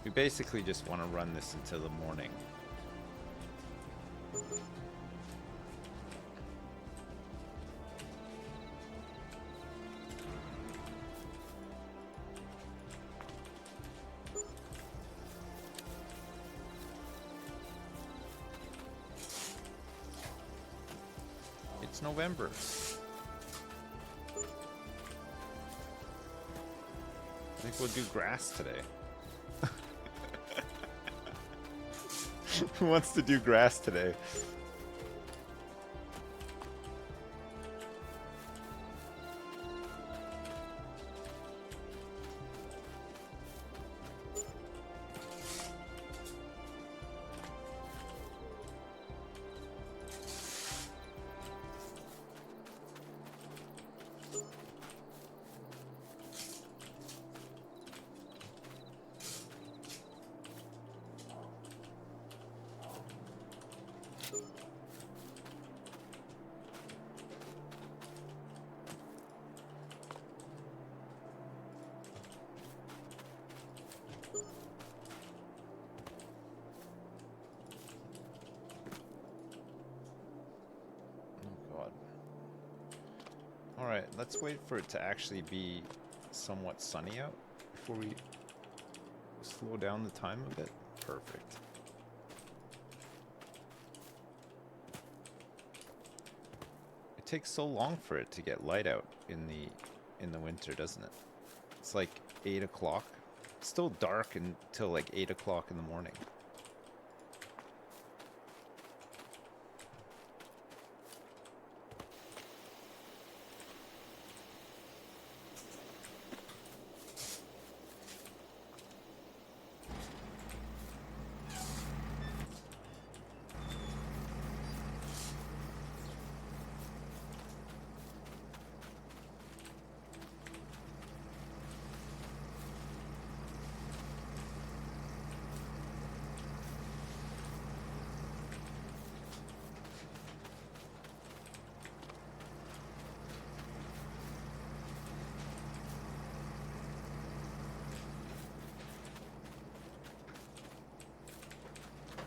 We basically just want to run this until the morning. It's November. I think we'll do grass today. Who wants to do grass today? Alright, let's wait for it to actually be somewhat sunny out before we slow down the time a bit. Perfect. It takes so long for it to get light out in the winter, doesn't it? It's like 8 o'clock. It's still dark until like 8 o'clock in the morning.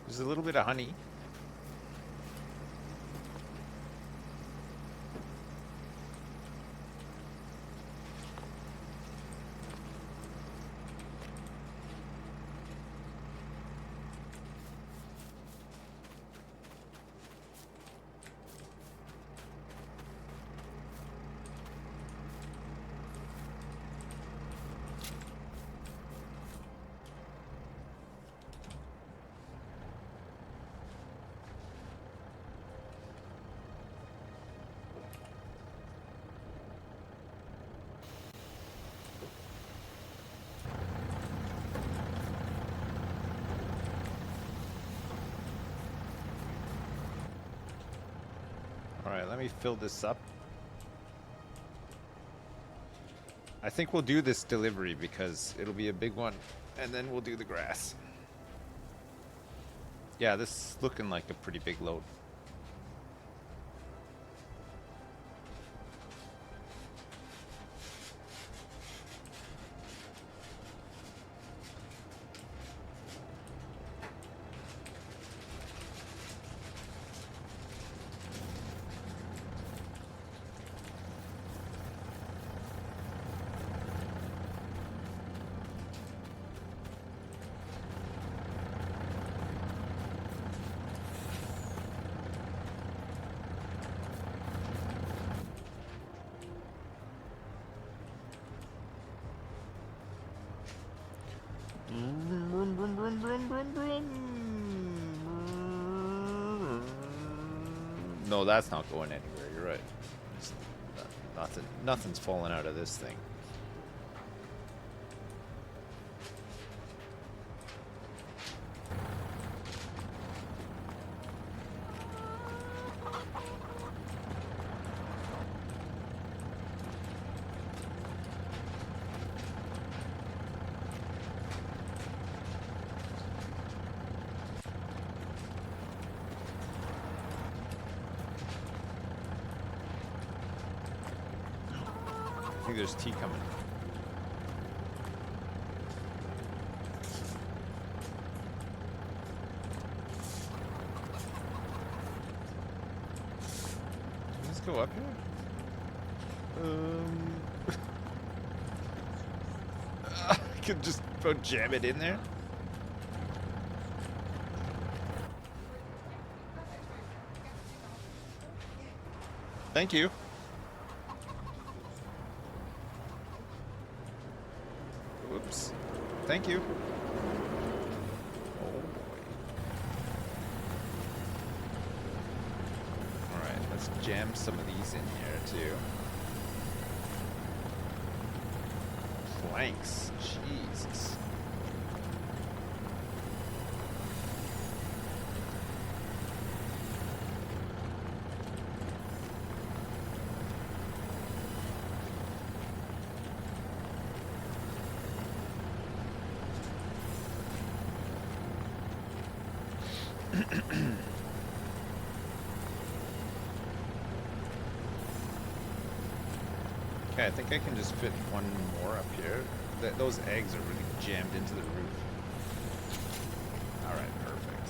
There's a little bit of honey. Alright, let me fill this up. I think we'll do this delivery because it'll be a big one, and then we'll do the grass. Yeah, this is looking like a pretty big load. No, that's not going anywhere. You're right. It's nothing's falling out of this thing. think there's tea coming. Let's go up here. I could just jam it in there. Thank you. Oops. Thank you. Oh boy. Alright, let's jam some of these in here too. Planks. Jesus. Okay, I think I can just fit one more up here. Those eggs are really jammed into the roof. Alright, perfect.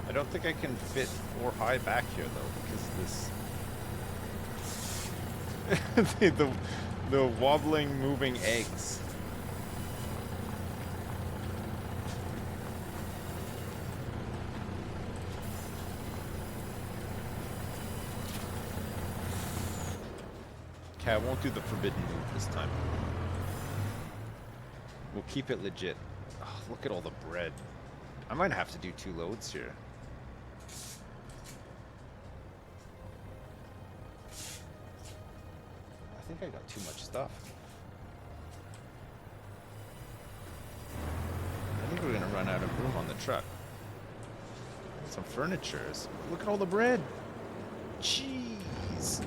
I don't think I can fit 4 high back here though, because this the wobbling, moving eggs. Okay, I won't do the forbidden move this time. We'll keep it legit. Oh, look at all the bread. I might have to do 2 loads here. I think I got too much stuff. I think we're gonna run out of room on the truck. Some furnitures. Look at all the bread. Jeez.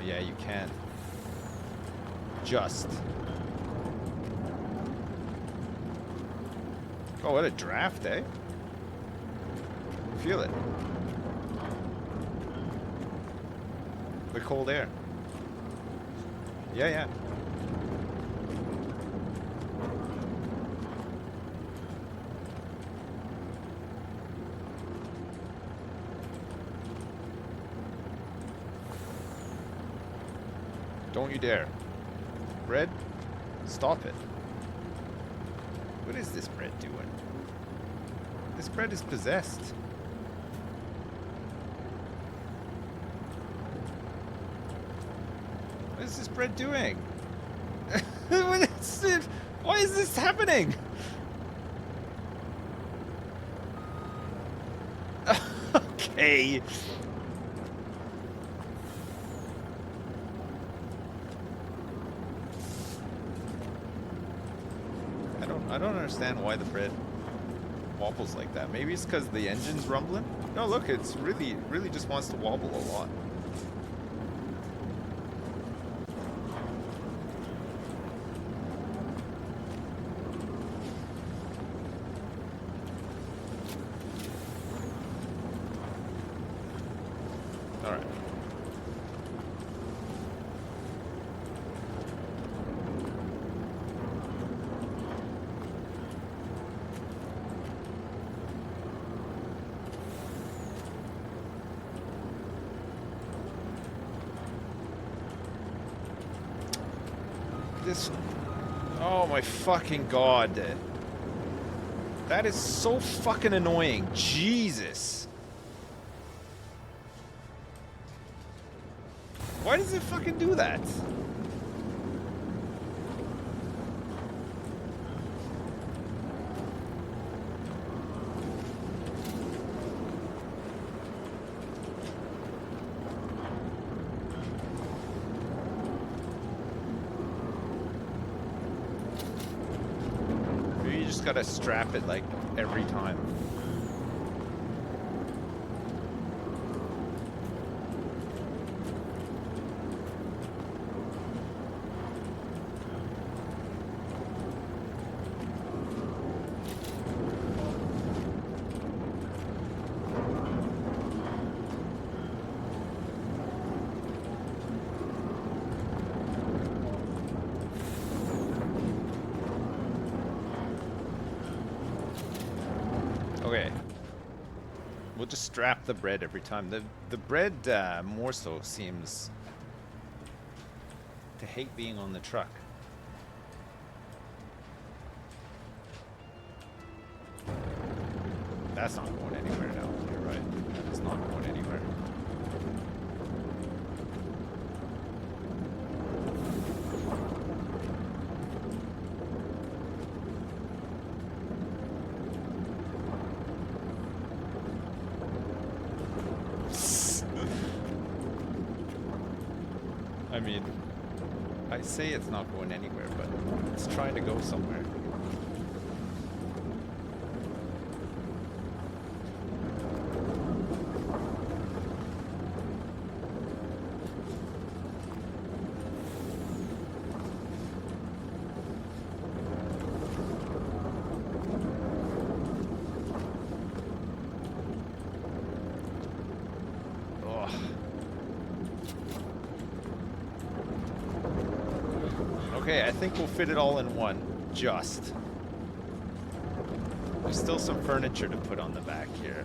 Yeah, you can. Just. Oh, what a draft, eh? Feel it. The cold air. Yeah, yeah. Don't you dare. Bread, stop it. What is this bread doing? This bread is possessed. What is this bread doing? What is it? Why is this happening? Okay. I don't understand why the bread wobbles like that. Maybe it's because the engine's rumbling? No, look, it's really just wants to wobble a lot. Alright. This, oh my fucking god. That is so fucking annoying. Jesus. Why does it fucking do that? gotta strap it like every time. Okay. We'll just strap the bread every time. The bread more so seems to hate being on the truck. That's not going anywhere now. You're right. It's not going anywhere. I mean, I say it's not going anywhere, but it's trying to go somewhere. Okay, I think we'll fit it all in one, just. There's still some furniture to put on the back here.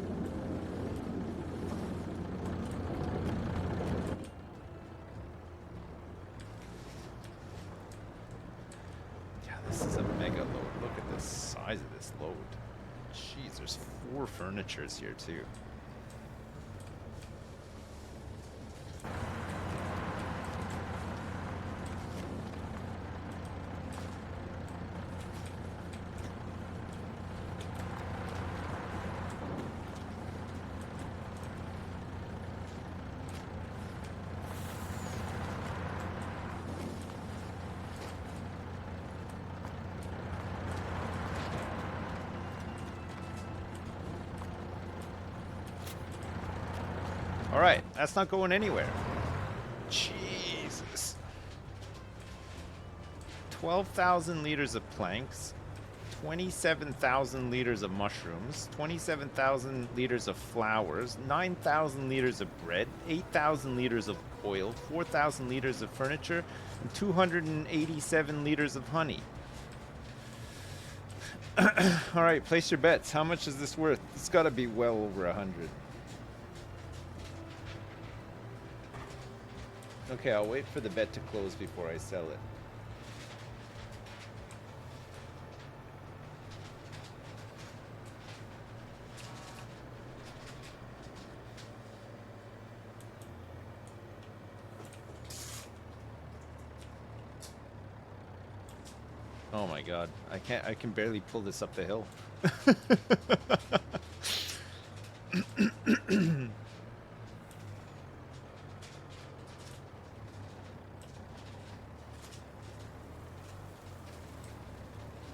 Yeah, this is a mega load. Look at the size of this load. Jeez, there's 4 furnitures here too. Alright, that's not going anywhere. Jesus. 12,000 liters of planks, 27,000 liters of mushrooms, 27,000 liters of flowers, 9,000 liters of bread, 8,000 liters of oil, 4,000 liters of furniture, and 287 liters of honey. Alright, place your bets. How much is this worth? It's got to be well over 100. Okay, I'll wait for the bet to close before I sell it. Oh my god, I can barely pull this up the hill.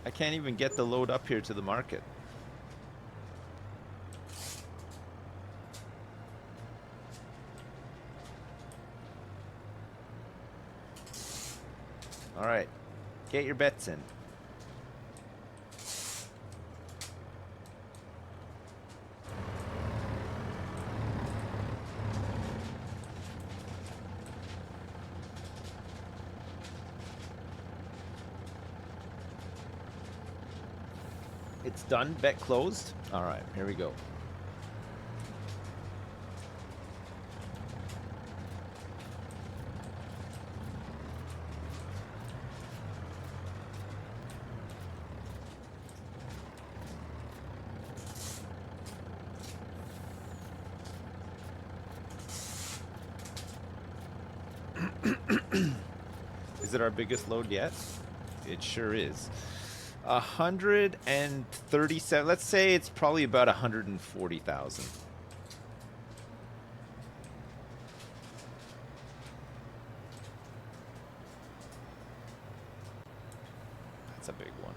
I can't even get the load up here to the market. All right, get your bets in. It's done. Bet closed. All right, here we go. Is it our biggest load yet? It sure is. 137. Let's say it's probably about 140,000. That's a big one.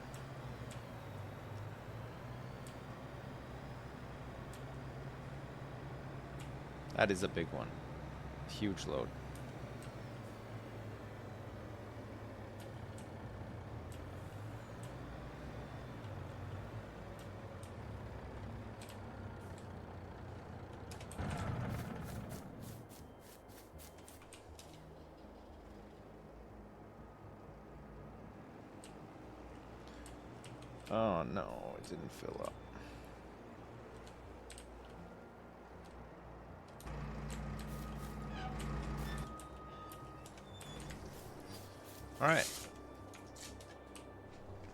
That is a big one. Huge load. Oh no, it didn't fill up. All right.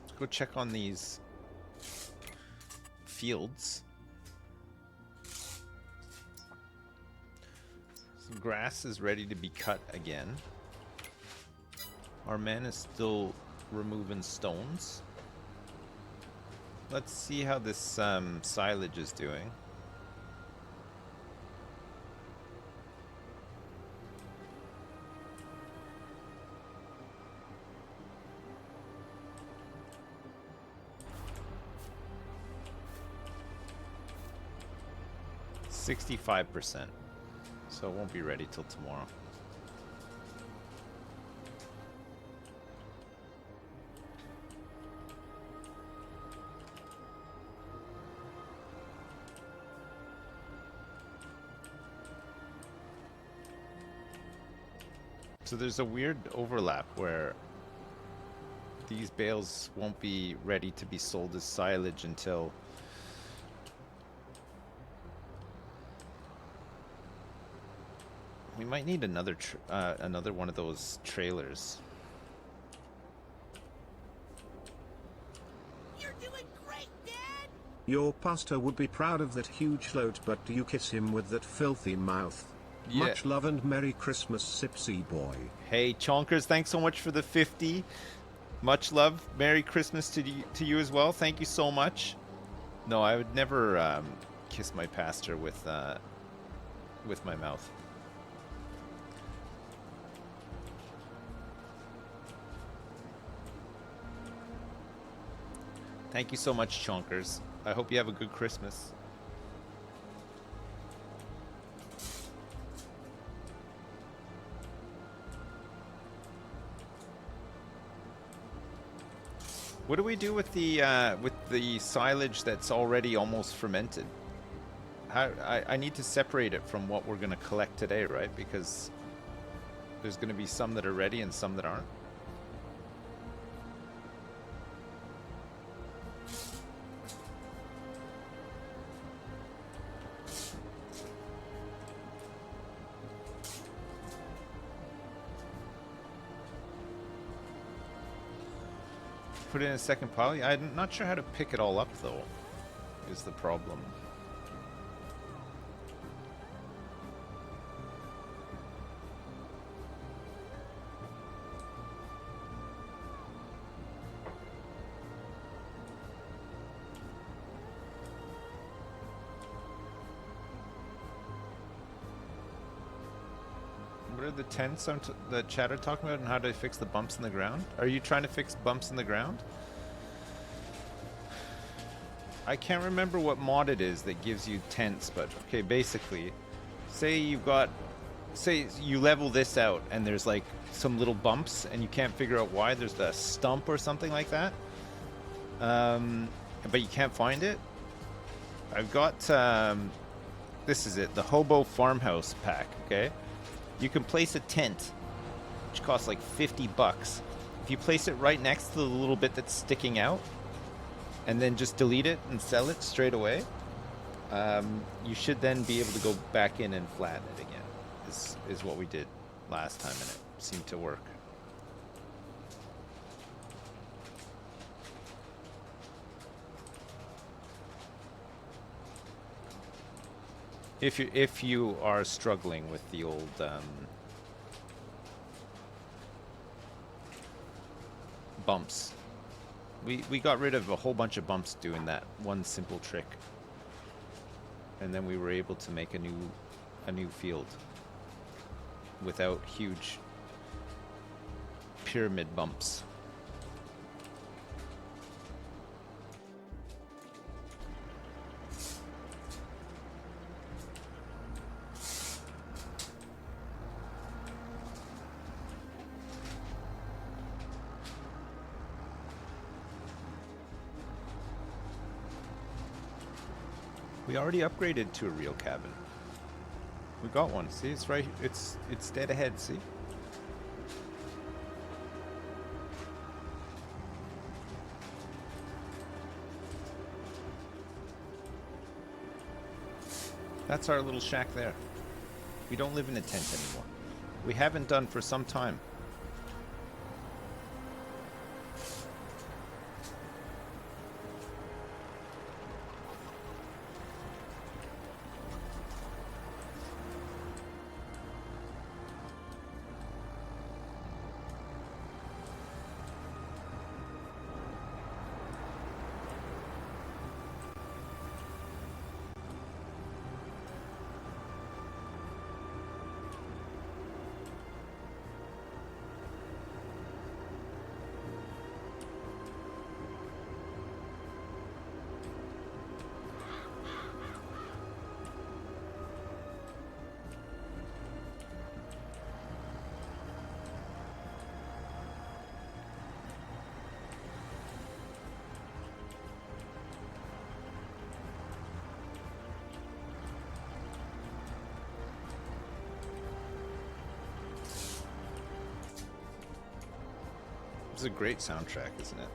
Let's go check on these fields. Some grass is ready to be cut again. Our man is still removing stones. Let's see how this silage is doing. %65%. So it won't be ready till tomorrow. So there's a weird overlap where these bales won't be ready to be sold as silage until we might need another one of those trailers. You're doing great, Dad! Your pastor would be proud of that huge load, but do you kiss him with that filthy mouth? Yeah. Much love and Merry Christmas, Sipsy boy. Hey, Chonkers, thanks so much for the 50. Much love. Merry Christmas to you as well. Thank you so much. No, I would never kiss my pastor with my mouth. Thank you so much, Chonkers. I hope you have a good Christmas. What do we do with the silage that's already almost fermented? I need to separate it from what we're going to collect today, right? Because there's going to be some that are ready and some that aren't. Put it in a second pile. I'm not sure how to pick it all up, though, is the problem. What are the tents the chat are talking about and how to fix the bumps in the ground? Are you trying to fix bumps in the ground? I can't remember what mod it is that gives you tents, but okay, basically, say you level this out and there's like some little bumps and you can't figure out why. There's a stump or something like that, but you can't find it. I've got this is it, the Hobo Farmhouse pack. Okay, you can place a tent, which costs like $50. If you place it right next to the little bit that's sticking out, and then just delete it and sell it straight away, you should then be able to go back in and flatten it again, is what we did last time, and it seemed to work. If you are struggling with the old bumps. We got rid of a whole bunch of bumps doing that one simple trick, and then we were able to make a new field without huge pyramid bumps. We already upgraded to a real cabin. We got one. See, it's right. It's dead ahead. See. That's our little shack there. We don't live in a tent anymore. We haven't done for some time. It's a great soundtrack, isn't it?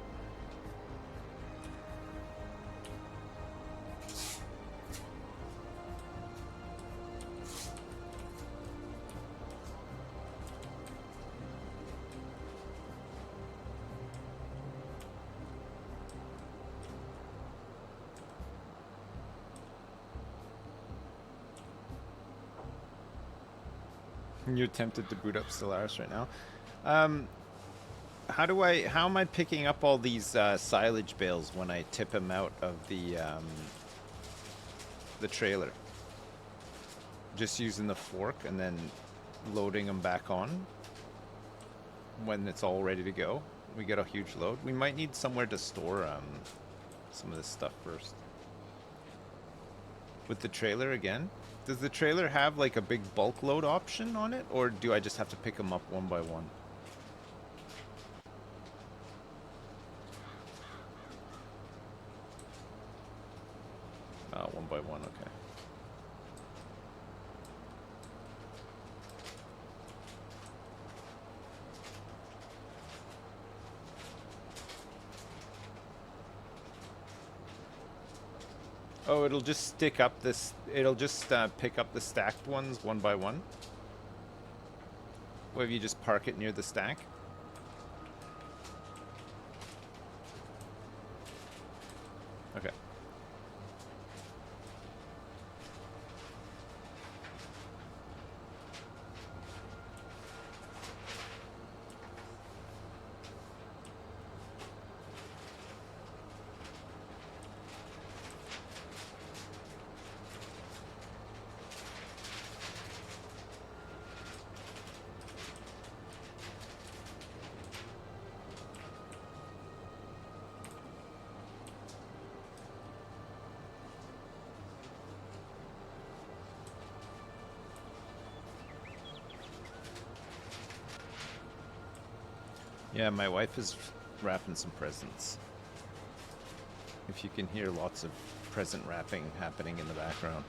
You're tempted to boot up Stellaris right now. How am I picking up all these silage bales when I tip them out of the trailer? Just using the fork and then loading them back on when it's all ready to go. We get a huge load. We might need somewhere to store some of this stuff first. With the trailer again? Does the trailer have like a big bulk load option on it, or do I just have to pick them up one by one? One by one, okay. Oh, it'll just stick up this, it'll just pick up the stacked ones one by one? What if you just park it near the stack? Okay. Yeah, my wife is wrapping some presents. If you can hear lots of present wrapping happening in the background.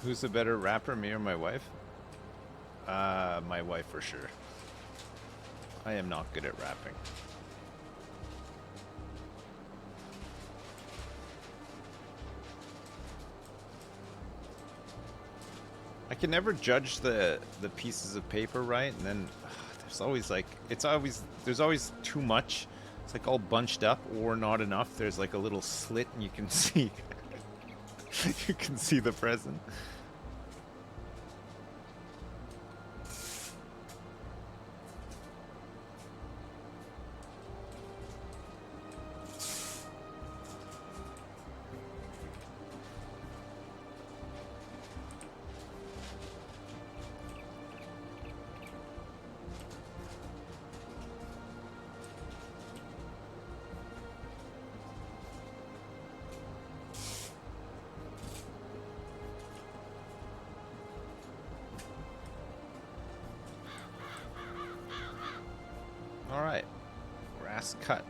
Who's a better rapper, me or my wife? My wife for sure. I am not good at rapping. I can never judge the pieces of paper right, and then there's always like there's always too much. It's like all bunched up or not enough. There's like a little slit and you can see you can see the present. this cut.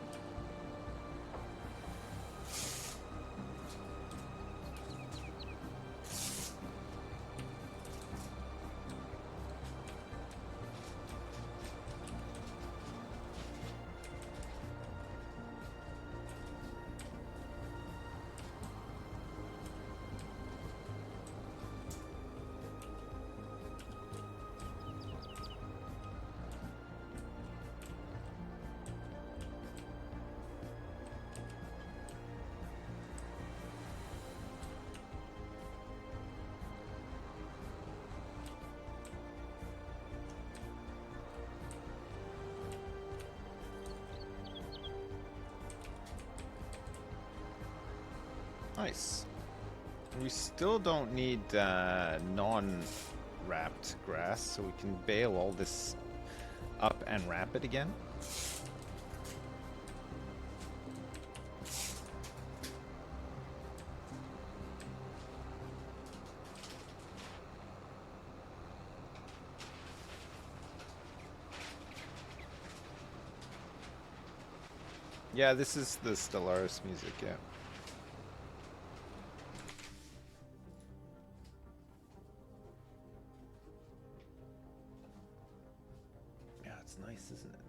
Nice. We still don't need non-wrapped grass, so we can bale all this up and wrap it again. Yeah, this is the Stellaris music, yeah. It's nice, isn't it?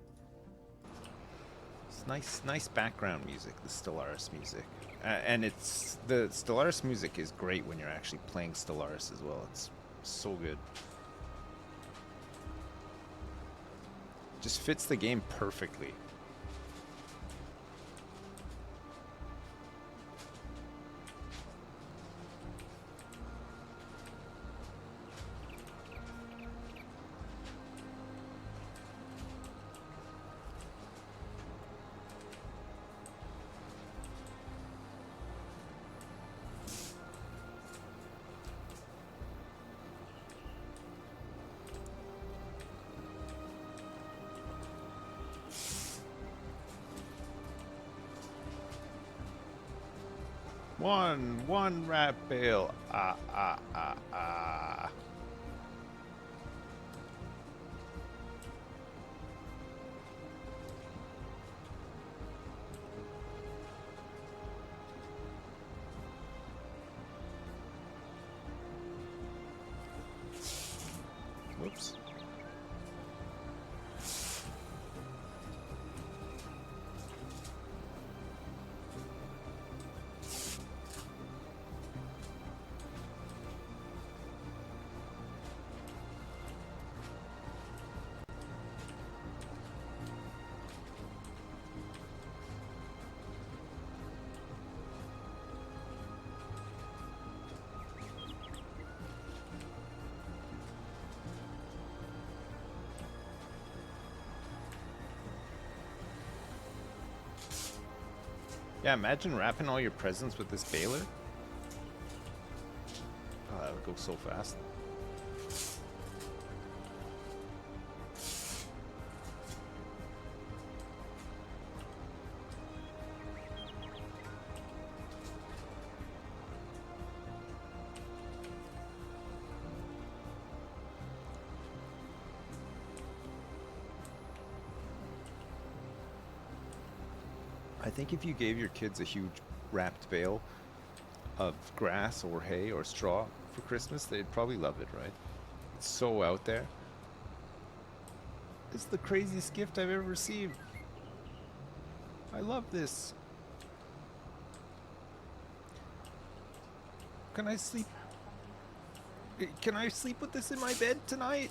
It's nice background music, the Stellaris music. And it's the Stellaris music is great when you're actually playing Stellaris as well. It's so good. Just fits the game perfectly. One rat bale. Whoops. Yeah, imagine wrapping all your presents with this baler. Oh, that would go so fast. I think if you gave your kids a huge wrapped bale of grass or hay or straw for Christmas, they'd probably love it, right? It's so out there. It's the craziest gift I've ever received. I love this. Can I sleep? Can I sleep with this in my bed tonight?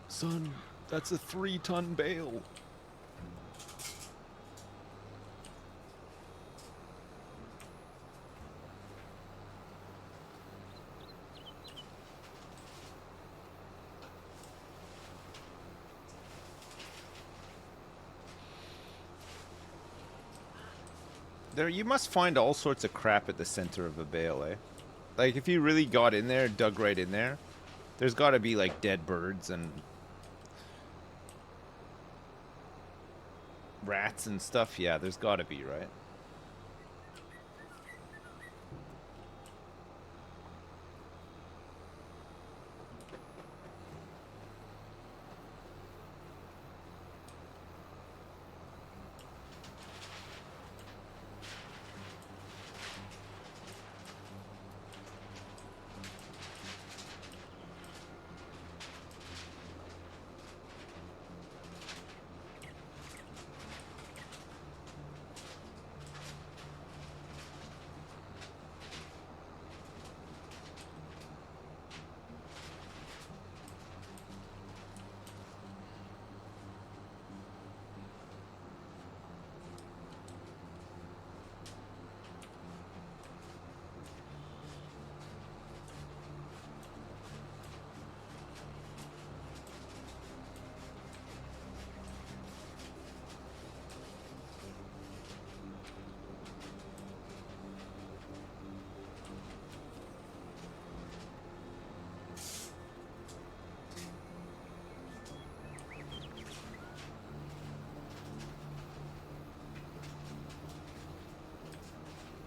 Son, that's a 3-ton bale. There, you must find all sorts of crap at the center of a bale, eh? Like, if you really got in there, dug right in there, there's got to be, like, dead birds and rats and stuff. Yeah, there's got to be, right?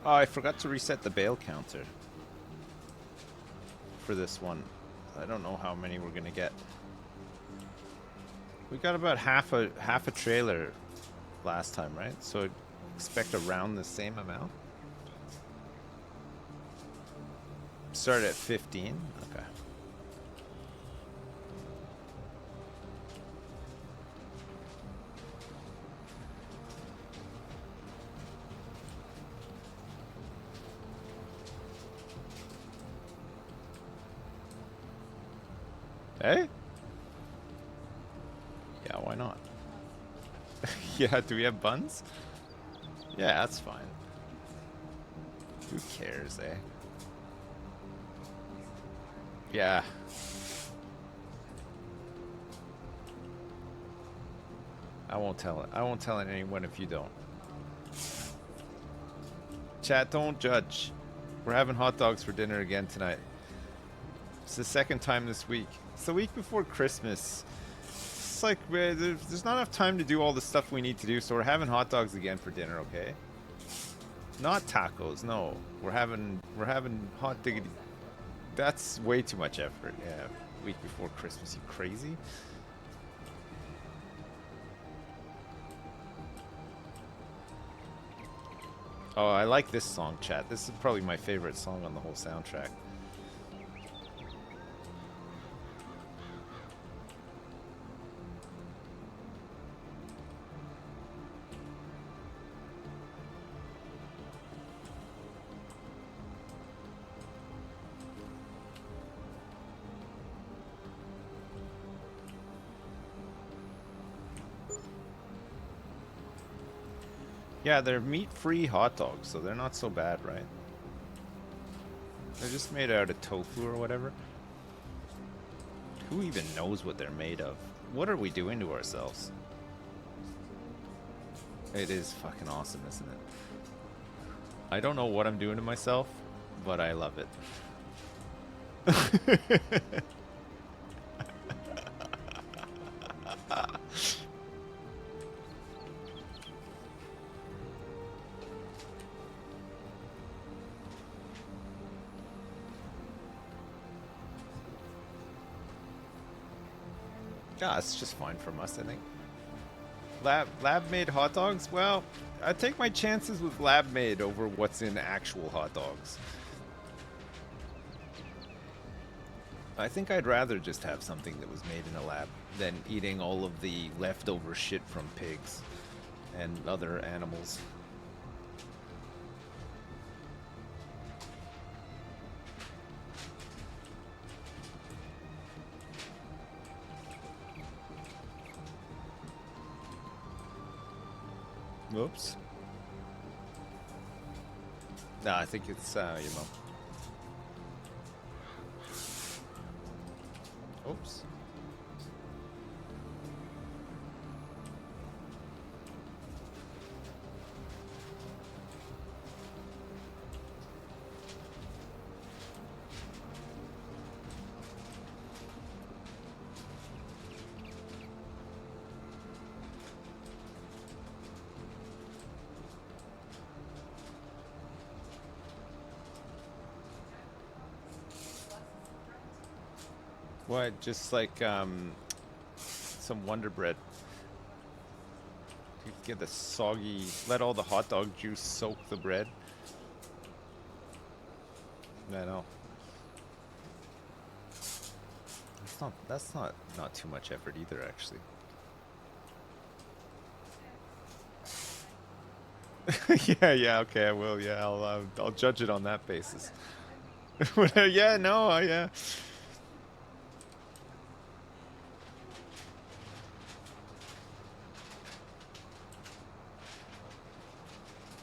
Oh, I forgot to reset the bale counter for this one. I don't know how many we're gonna get. We got about half a trailer last time, right? So I'd expect around the same amount. Start at 15. Okay. Hey? Yeah, why not? Yeah, do we have buns? Yeah, that's fine. Who cares, eh? Yeah. I won't tell it. I won't tell anyone if you don't. Chat, don't judge. We're having hot dogs for dinner again tonight. It's the second time this week. It's the week before Christmas. It's like there's not enough time to do all the stuff we need to do, so we're having hot dogs again for dinner, okay? Not tacos, no. We're having hot diggity. That's way too much effort. Yeah, week before Christmas, you crazy? Oh, I like this song, chat. This is probably my favorite song on the whole soundtrack. Yeah, they're meat-free hot dogs, so they're not so bad, right? They're just made out of tofu or whatever. Who even knows what they're made of? What are we doing to ourselves? It is fucking awesome, isn't it? I don't know what I'm doing to myself, but I love it. Yeah, it's just fine from us, I think. Lab-made hot dogs? Well, I take my chances with lab-made over what's in actual hot dogs. I think I'd rather just have something that was made in a lab than eating all of the leftover shit from pigs and other animals. Whoops. No, I think it's your mom. Oops. What? Just like some Wonder Bread. You get the soggy. Let all the hot dog juice soak the bread. I know. That's not too much effort either, actually. Yeah, okay, I will. Yeah, I'll judge it on that basis. Yeah, no, yeah.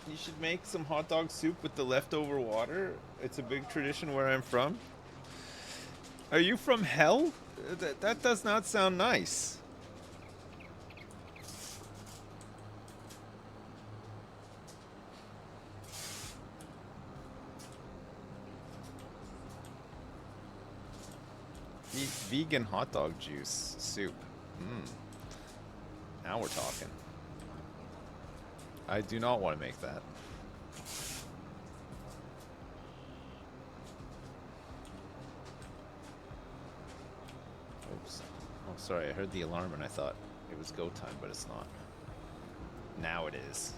You should make some hot dog soup with the leftover water. It's a big tradition where I'm from. Are you from hell? That does not sound nice. Vegan hot dog juice soup. Now we're talking. I do not want to make that. Sorry, I heard the alarm and I thought it was go time, but it's not. Now it is.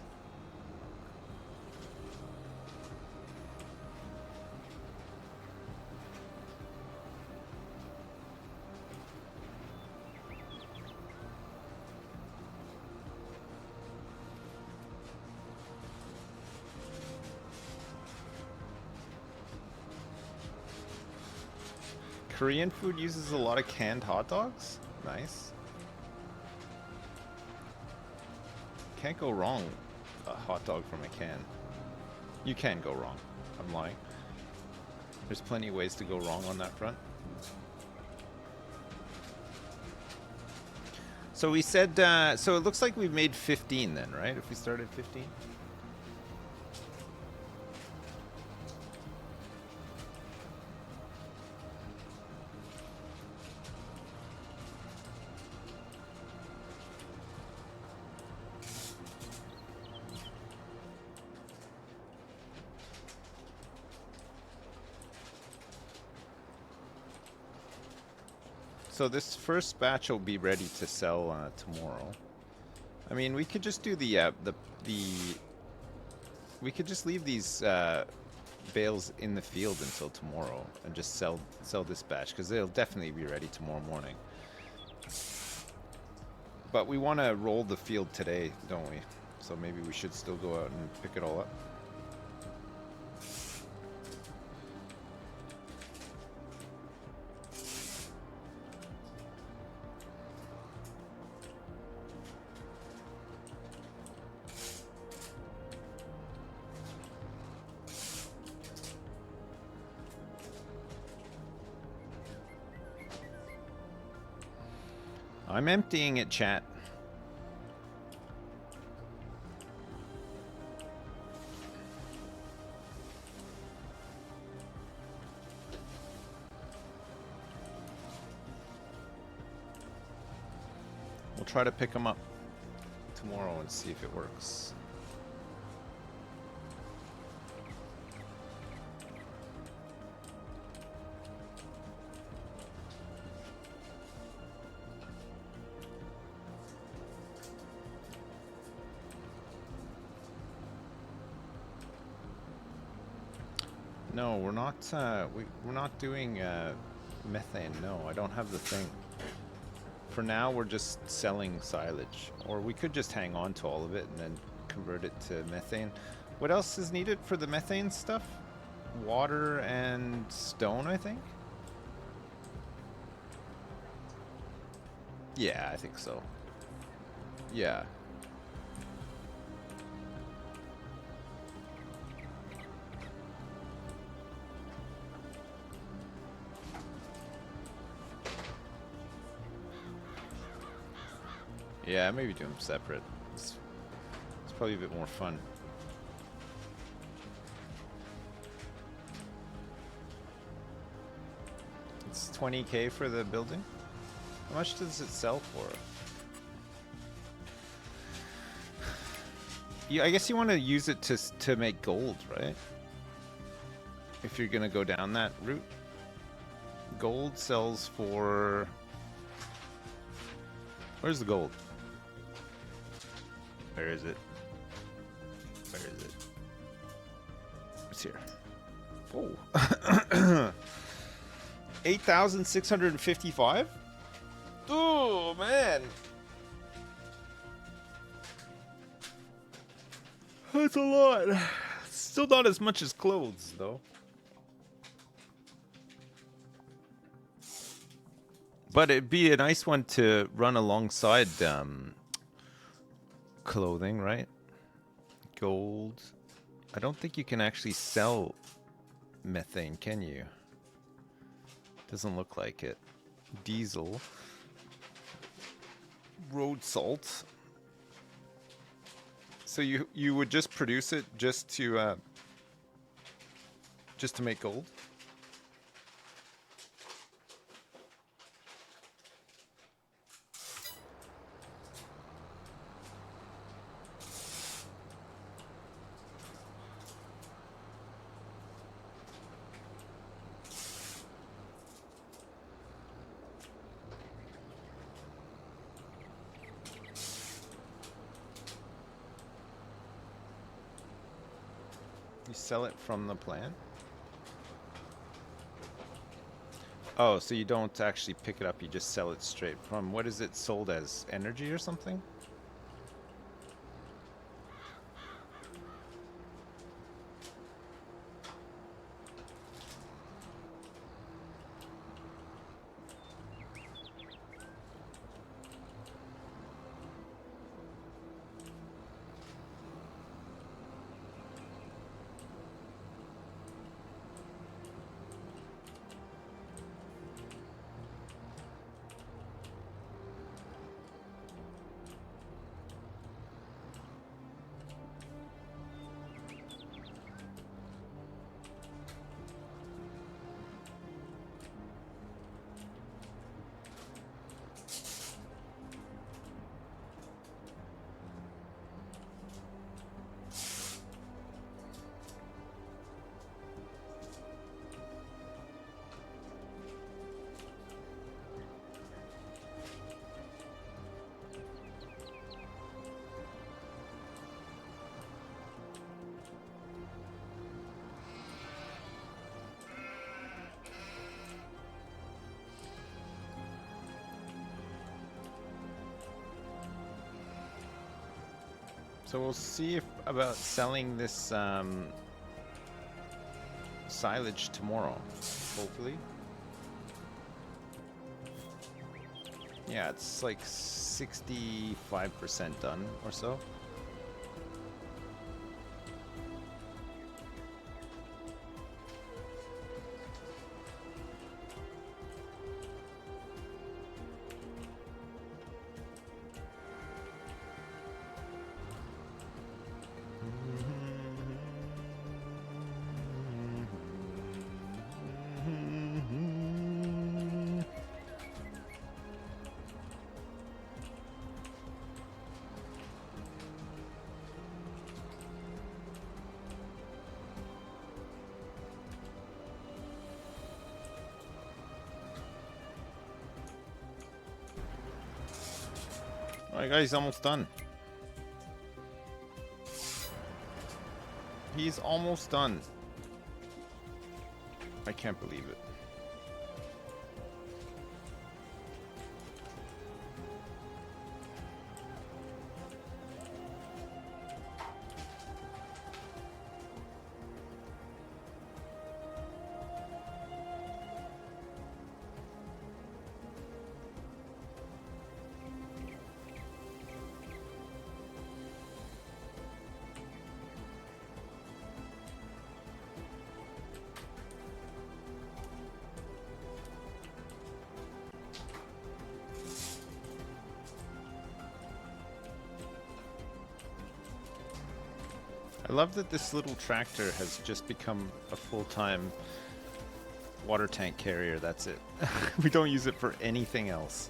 Korean food uses a lot of canned hot dogs? Nice. Can't go wrong with a hot dog from a can. You can go wrong. I'm lying. There's plenty of ways to go wrong on that front. So we said, so it looks like we've made 15 then, right? If we started 15? So this first batch will be ready to sell tomorrow. I mean, we could just do we could just leave these bales in the field until tomorrow and just sell this batch because they'll definitely be ready tomorrow morning. But we want to roll the field today, don't we? So maybe we should still go out and pick it all up. I'm emptying it, chat. We'll try to pick them up tomorrow and see if it works. No, we're not. We're not doing methane. No, I don't have the thing. For now, we're just selling silage, or we could just hang on to all of it and then convert it to methane. What else is needed for the methane stuff? Water and stone, I think. Yeah, I think so. Yeah. Yeah, maybe do them separate. It's probably a bit more fun. It's 20K for the building. How much does it sell for? Yeah, I guess you want to use it to make gold, right? If you're gonna go down that route. Gold sells for... Where's the gold? Where is it? Where is it? It's here. Oh. 8,655? Oh, man. That's a lot. Still not as much as clothes, though. But it'd be a nice one to run alongside clothing, right? Gold. I don't think you can actually sell methane, can you? Doesn't look like it. Diesel. Road salt. So you would just produce it just to make gold? You sell it from the plant? Oh, so you don't actually pick it up, you just sell it straight from, what is it sold as? Energy or something? So we'll see if about selling this silage tomorrow, hopefully. Yeah, it's like 65% done or so. Alright guys, he's almost done. He's almost done. I can't believe it. I love that this little tractor has just become a full-time water tank carrier. That's it. We don't use it for anything else.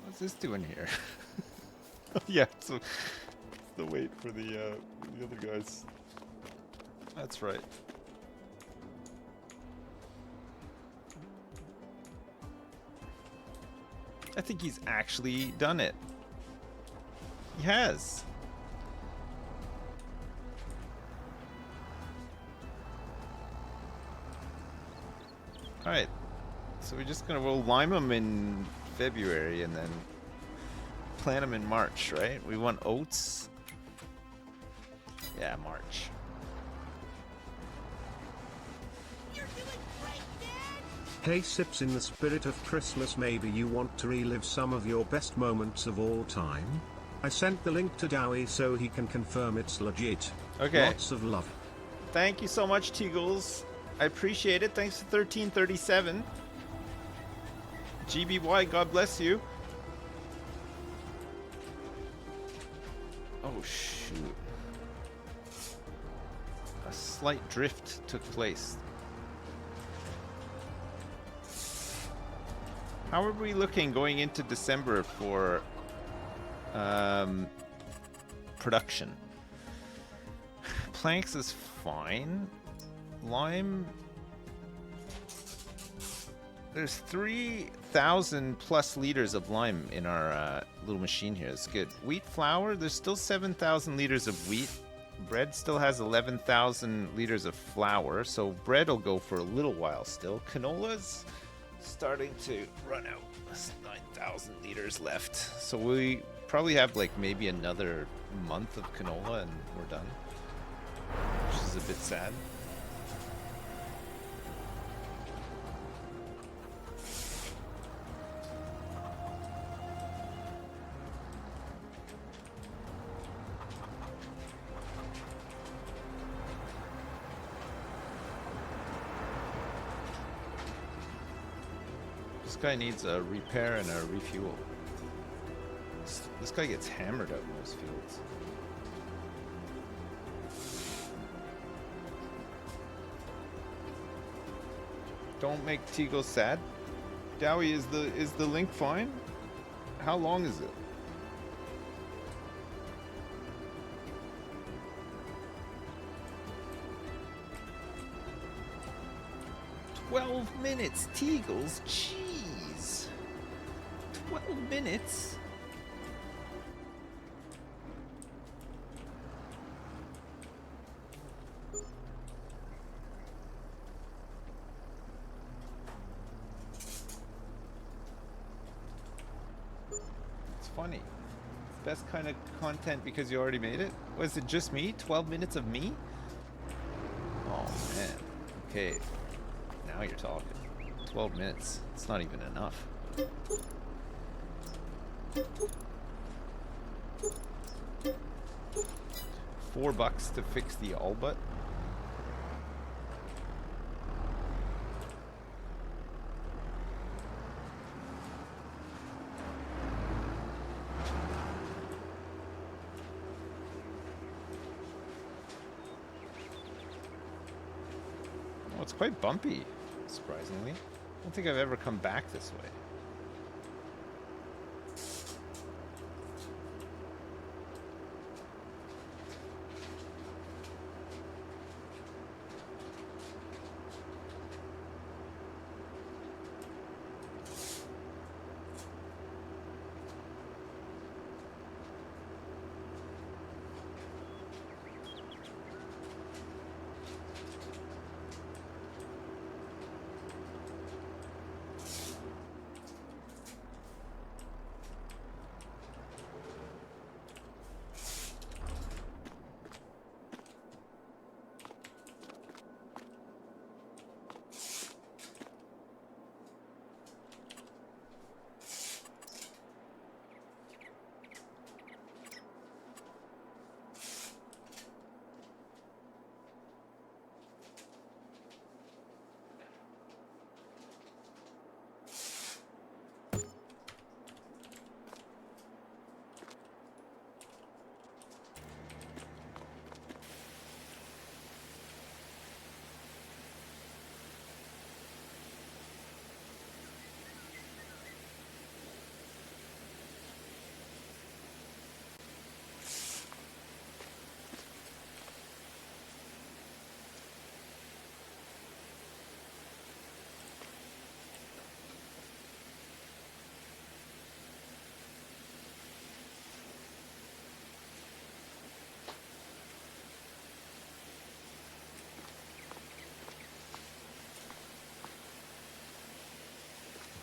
What's this doing here? Yeah, so it's the wait for the other guys. That's right. I think he's actually done it. He has. Alright. So we'll lime them in February and then plant them in March, right? We want oats. Yeah, March. You're doing great, Dad! Hey Sips, in the spirit of Christmas, maybe you want to relive some of your best moments of all time? I sent the link to Dowie so he can confirm it's legit. Okay. Lots of love. Thank you so much, Teagles. I appreciate it. Thanks to 1337. GBY, God bless you. Oh shoot. A slight drift took place. How are we looking going into December for production? Planks is fine. Lime. There's 3,000 plus liters of lime in our little machine here. It's good. Wheat flour, there's still 7,000 liters of wheat. Bread still has 11,000 liters of flour, so bread will go for a little while still. Canola's starting to run out. There's 9,000 liters left. So we probably have like maybe another month of canola and we're done. Which is a bit sad. This guy needs a repair and a refuel. This guy gets hammered out in those fields. Don't make Teagle sad. Dowie, is the link fine? How long is it? Minutes, Teagles, jeez. 12 minutes? It's funny. Best kind of content because you already made it? Was it just me? 12 minutes of me? Oh man. Okay. Now you're talking. 12 minutes. It's not even enough. $4 to fix the all but. Oh, it's quite bumpy, surprisingly. I don't think I've ever come back this way.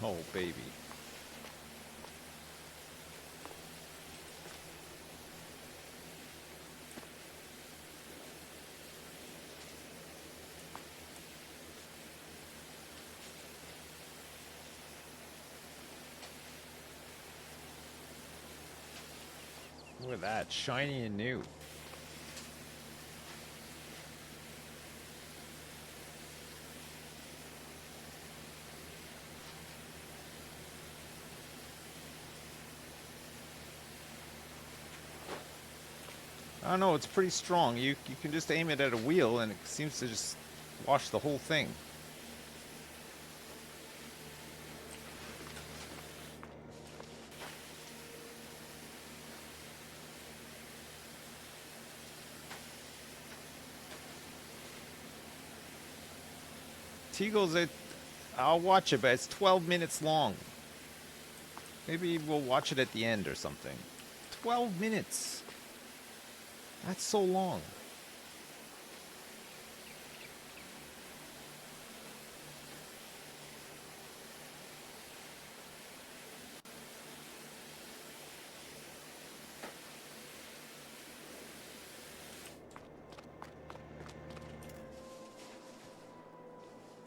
Oh, baby. Look at that, shiny and new. I don't know, it's pretty strong. You can just aim it at a wheel and it seems to just wash the whole thing. Teagles, I'll watch it, but it's 12 minutes long. Maybe we'll watch it at the end or something. 12 minutes. That's so long.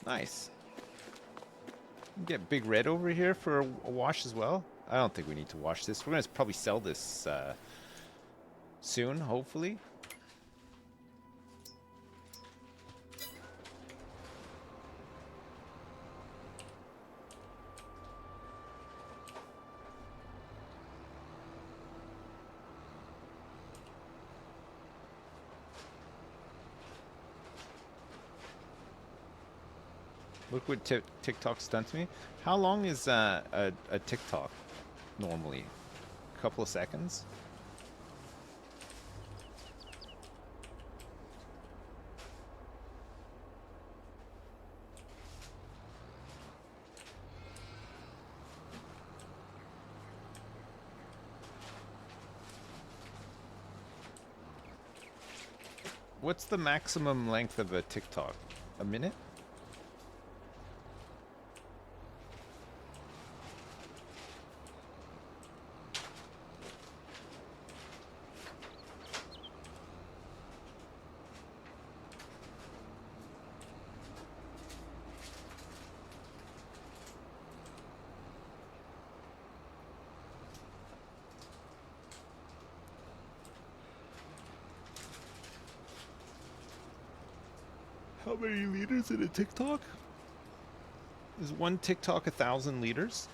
Nice. Get Big Red over here for a wash as well. I don't think we need to wash this. We're going to probably sell this soon, hopefully. Look what TikTok stunts me. How long is a TikTok normally? A couple of seconds? What's the maximum length of a TikTok? A minute? How many liters in a TikTok? Is one TikTok 1,000 liters?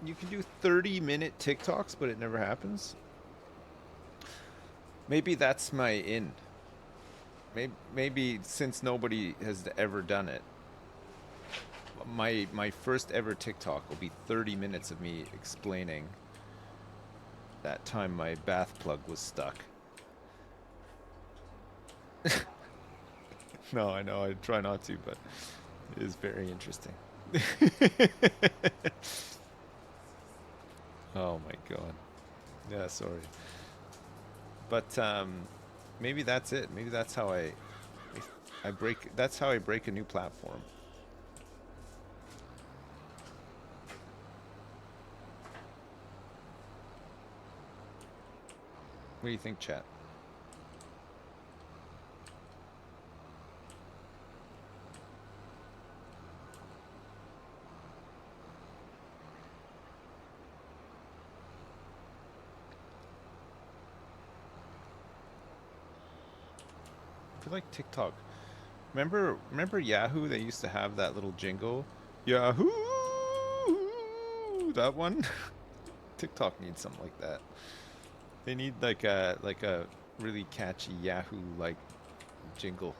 You can do 30-minute TikToks, but it never happens. Maybe that's my in. Maybe since nobody has ever done it, my first ever TikTok will be 30 minutes of me explaining that time my bath plug was stuck. No, I know, I try not to, but it is very interesting. Oh my god. Yeah, sorry. But maybe that's it. Maybe that's how I break. That's how I break a new platform. What do you think, chat? I feel like TikTok. Remember Yahoo? They used to have that little jingle. Yahoo! That one. TikTok needs something like that. They need like a really catchy Yahoo like jingle.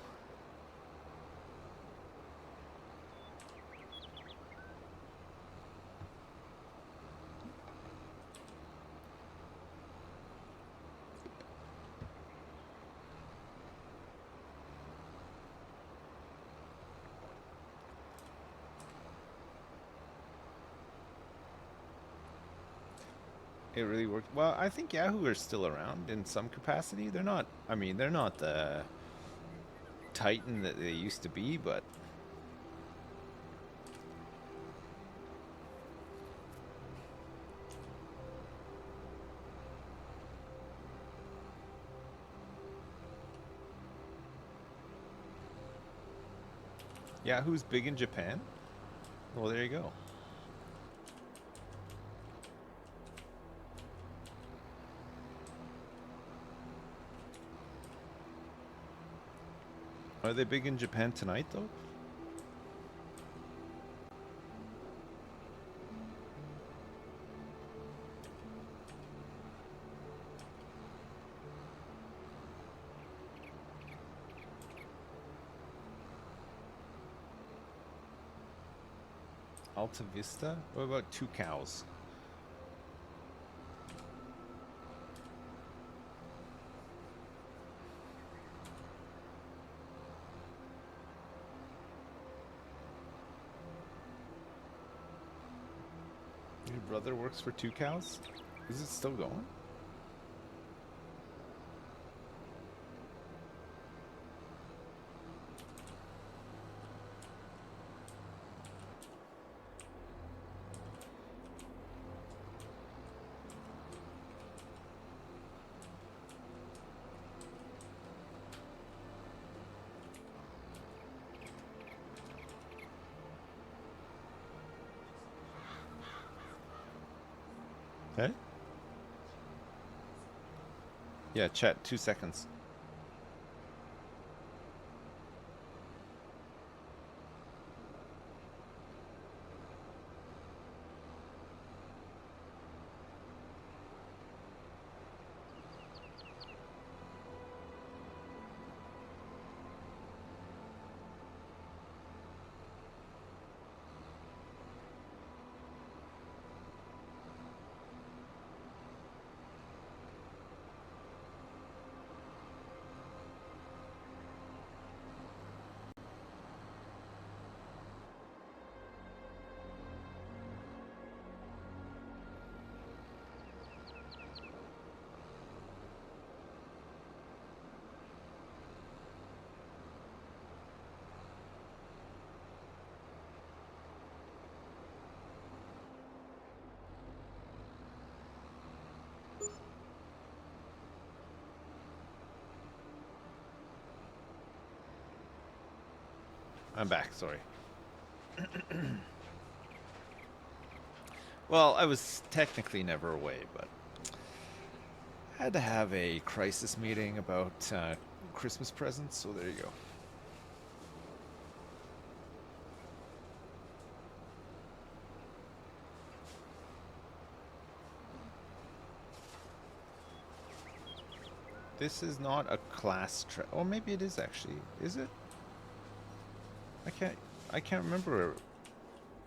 It really worked. Well, I think Yahoo are still around in some capacity. They're not, I mean, they're not the titan that they used to be, but Yahoo's big in Japan? Well, there you go. Are they big in Japan tonight, though? Alta Vista? What about 2 cows? Your brother works for 2 cows? Is it still going? Hey? Yeah, chat, 2 seconds. I'm back, sorry. Well, I was technically never away, but I had to have a crisis meeting about Christmas presents, so there you go. This is not a class oh, maybe it is actually. Is it? I can't remember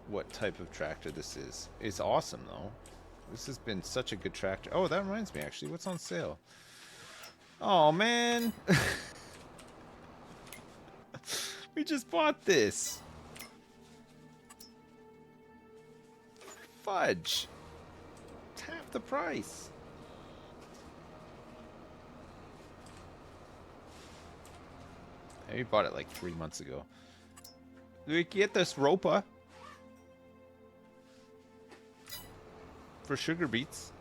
what type of tractor this is. It's awesome though. This has been such a good tractor. Oh, that reminds me actually. What's on sale? Oh man. We just bought this. Fudge. It's half the price. We bought it like 3 months ago. We get this ropa for sugar beets.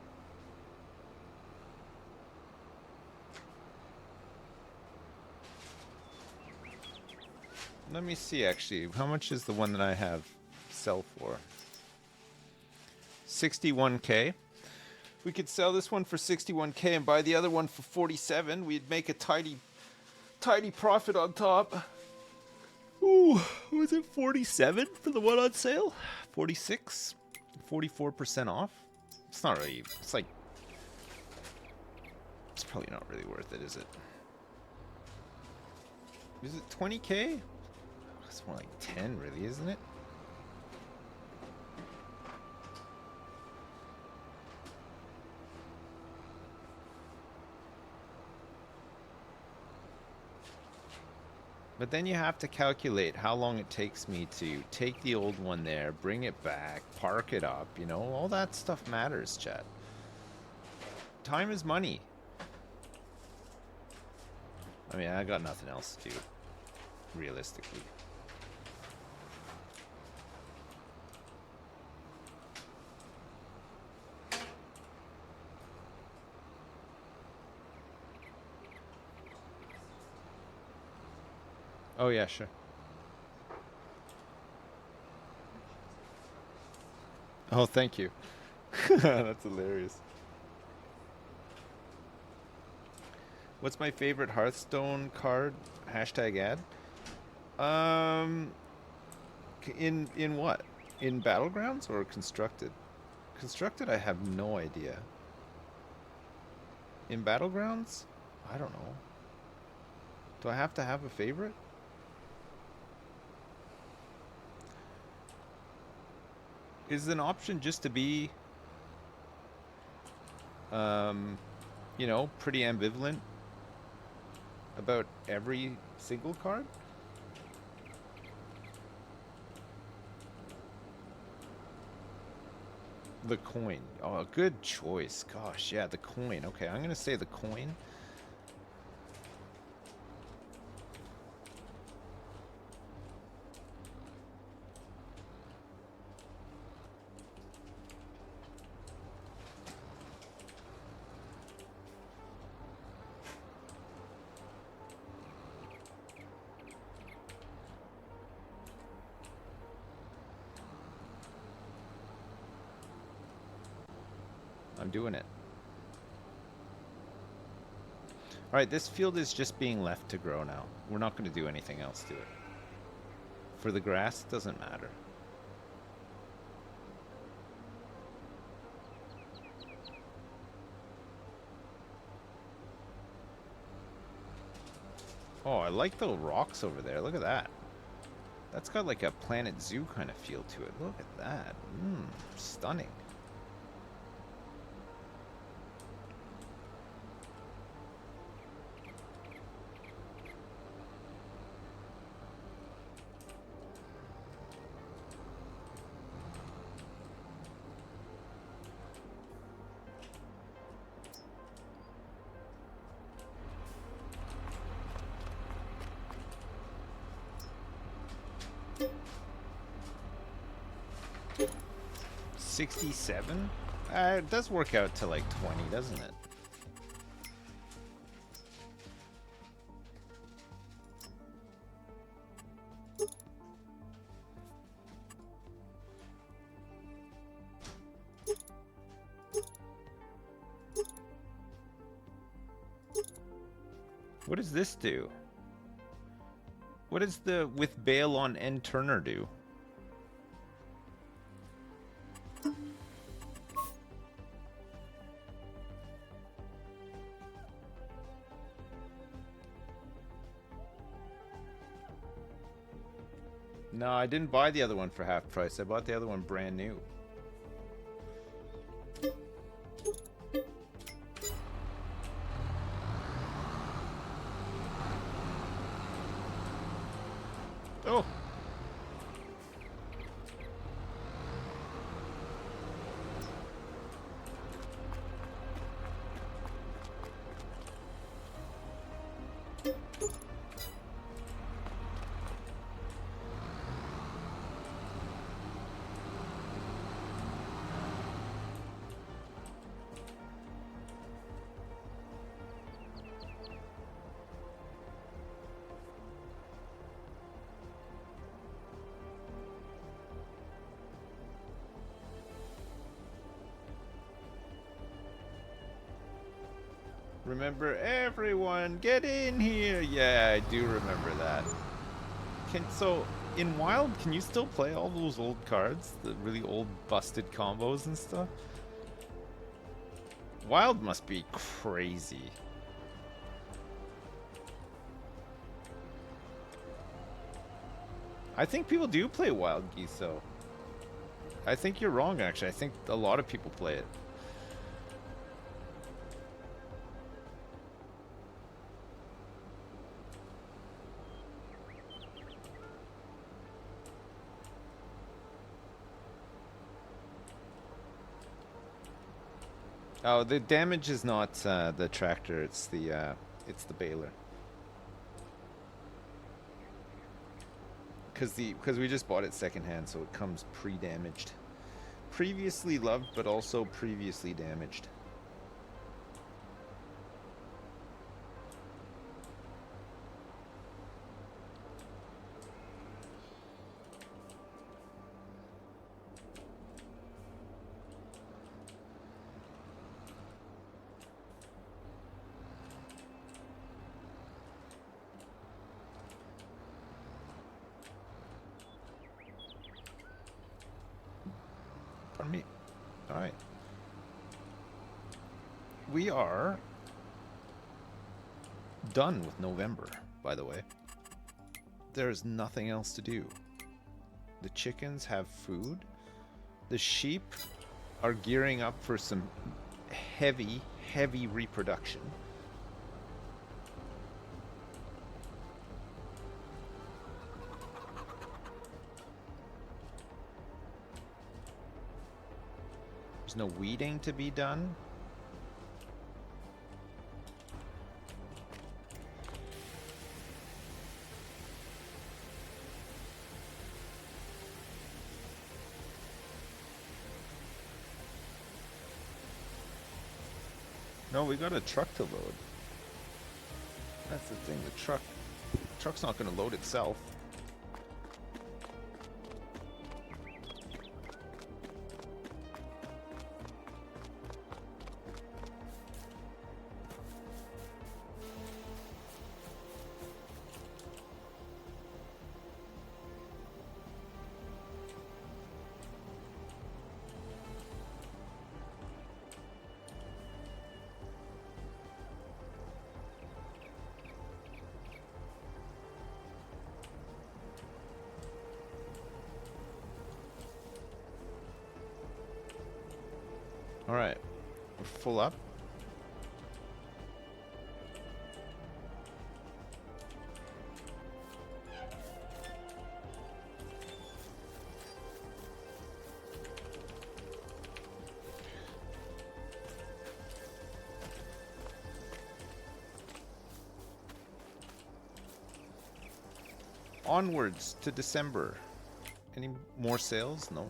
Let me see actually. How much is the one that I have sell for? 61k. We could sell this one for 61k and buy the other one for 47. We'd make a tidy profit on top. Ooh, was it 47 for the one on sale? 46? 44% off? It's not really, it's like, it's probably not really worth it, is it? Is it 20k? It's more like 10 really, isn't it? But then you have to calculate how long it takes me to take the old one there, bring it back, park it up, you know, all that stuff matters, chat. Time is money. I mean, I got nothing else to do, realistically. Oh yeah, sure. Oh, thank you. That's hilarious. What's my favorite Hearthstone card? Hashtag ad. In what? In Battlegrounds or Constructed? Constructed, I have no idea. In Battlegrounds? I don't know. Do I have to have a favorite? Is an option just to be, you know, pretty ambivalent about every single card? The coin. Oh, good choice. Gosh, yeah, the coin. Okay, I'm gonna say the coin. I'm doing it. Alright, this field is just being left to grow now. We're not going to do anything else to it. For the grass, it doesn't matter. Oh, I like the rocks over there. Look at that. That's got like a Planet Zoo kind of feel to it. Look at that. Stunning. $67? It does work out to like 20, doesn't it? What does this do? What does the with bale on end turner do? No, I didn't buy the other one for half price. I bought the other one brand new. Oh. Remember, everyone, get in here! Yeah, I do remember that. So, in Wild, can you still play all those old cards? The really old busted combos and stuff? Wild must be crazy. I think people do play Wild Geese, though. I think you're wrong, actually. I think a lot of people play it. Oh, the damage is not the tractor; it's the baler. Because we just bought it secondhand, so it comes pre-damaged. Previously loved, but also previously damaged. Pardon me. Alright. We are done with November, by the way. There's nothing else to do. The chickens have food. the sheep are gearing up for some heavy, heavy reproduction. There's no weeding to be done. No, we got a truck to load. That's the thing, the truck's not gonna load itself. Alright, we're full up. Onwards to December. Any more sales? No.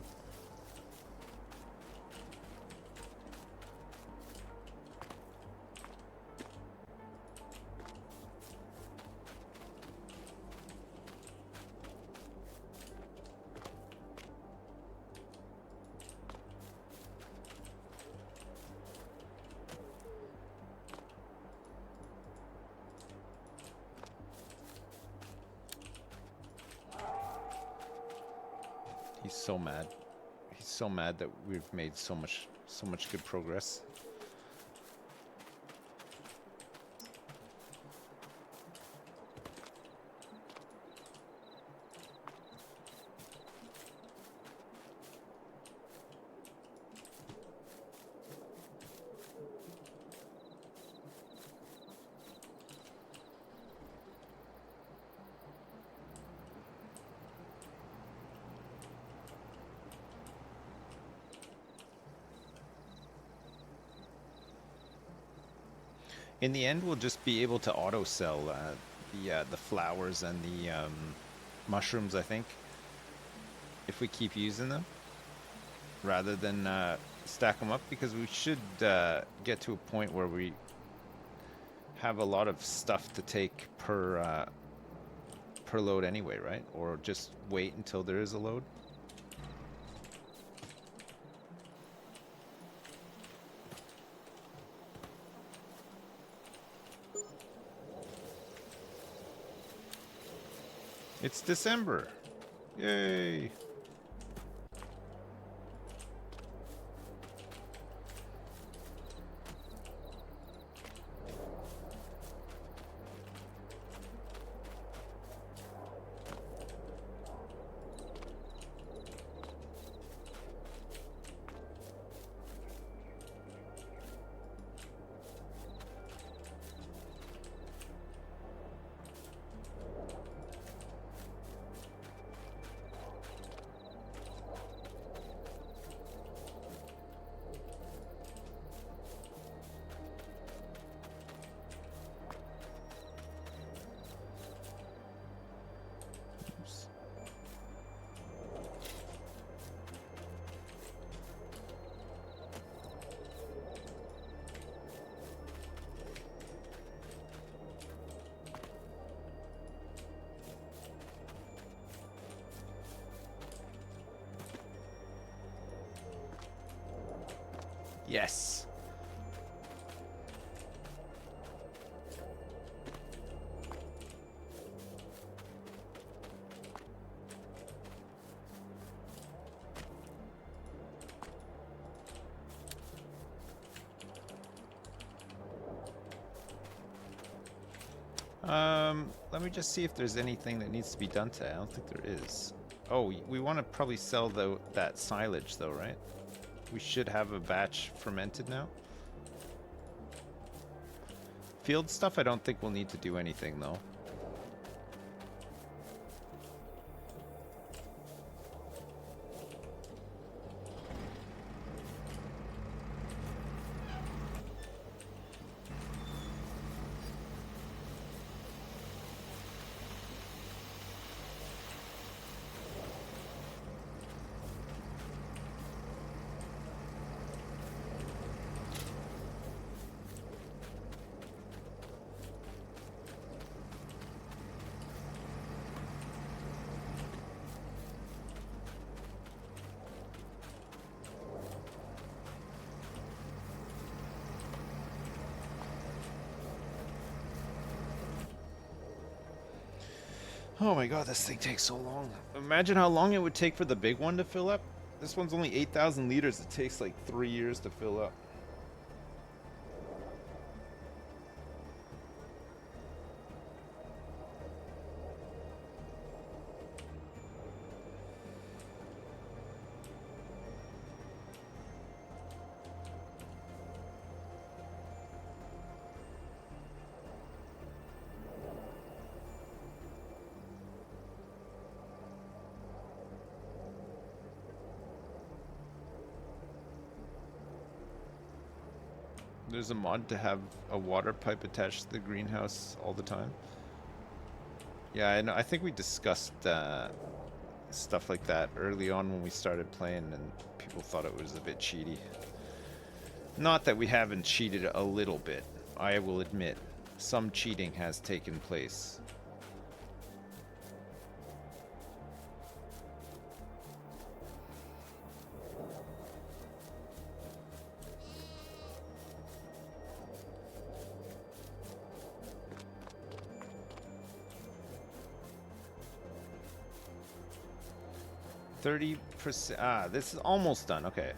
He's so mad. He's so mad that we've made so much good progress. In the end, we'll just be able to auto sell the flowers and the mushrooms, I think, if we keep using them, rather than stack them up, because we should get to a point where we have a lot of stuff to take per load anyway, right? Or just wait until there is a load. It's December. Yay. Yes. Let me just see if there's anything that needs to be done today. I don't think there is. Oh, we want to probably sell that silage though, right? We should have a batch fermented now. Field stuff, I don't think we'll need to do anything though. Oh my god, this thing takes so long. Imagine how long it would take for the big one to fill up. This one's only 8,000 liters. It takes like 3 years to fill up. There's a mod to have a water pipe attached to the greenhouse all the time. Yeah, I know. I think we discussed stuff like that early on when we started playing, and people thought it was a bit cheaty. Not that we haven't cheated a little bit. I will admit, some cheating has taken place. %. Ah, this is almost done. Okay.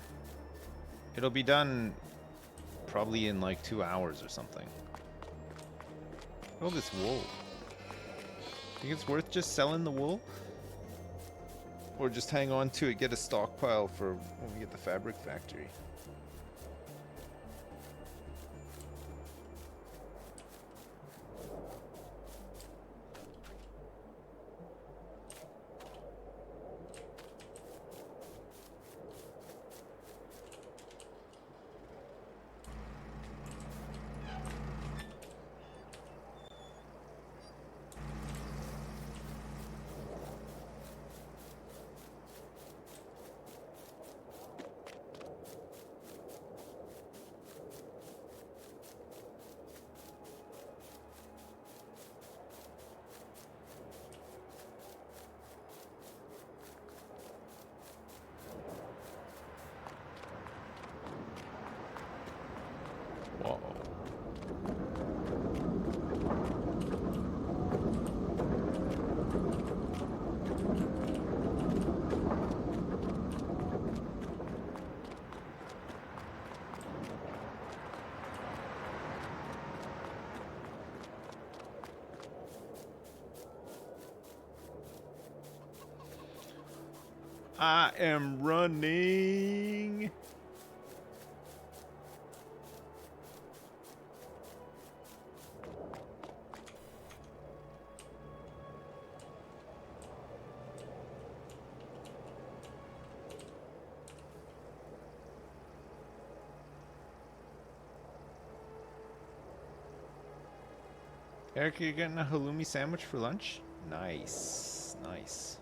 It'll be done probably in like 2 hours or something. Oh, this wool. Think it's worth just selling the wool? Or just hang on to it, get a stockpile for when we get the fabric factory. I am running. Eric, you're getting a halloumi sandwich for lunch? Nice, nice.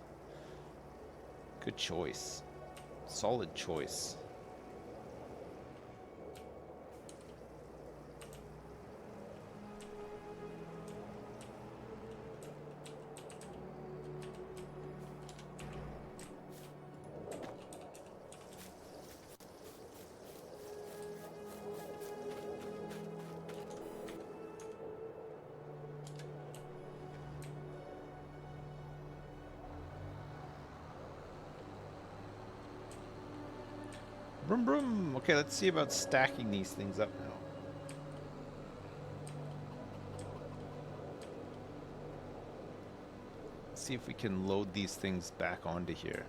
Good choice. Solid choice. Brum brum. Okay, let's see about stacking these things up now. Let's see if we can load these things back onto here.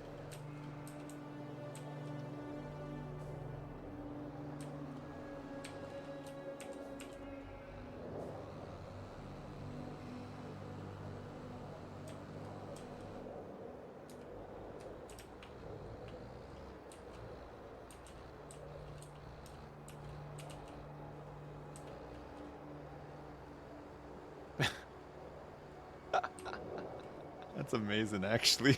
That's amazing, actually.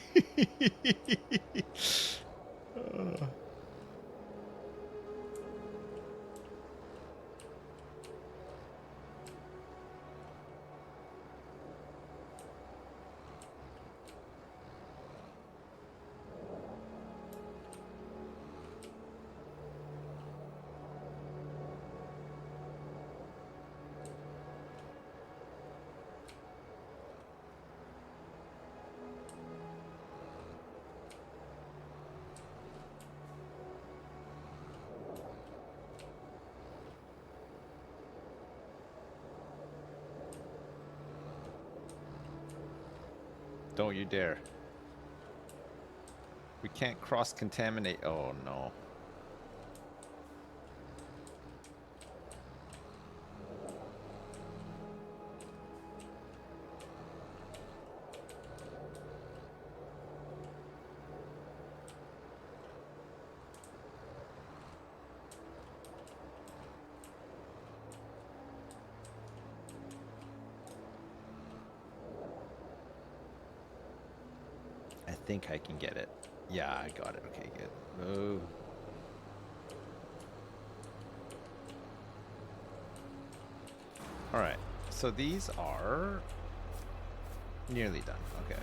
Don't you dare. We can't cross-contaminate. Oh, no. I think I can get it. Yeah, I got it. Okay, good. Oh. All right. So these are nearly done. Okay.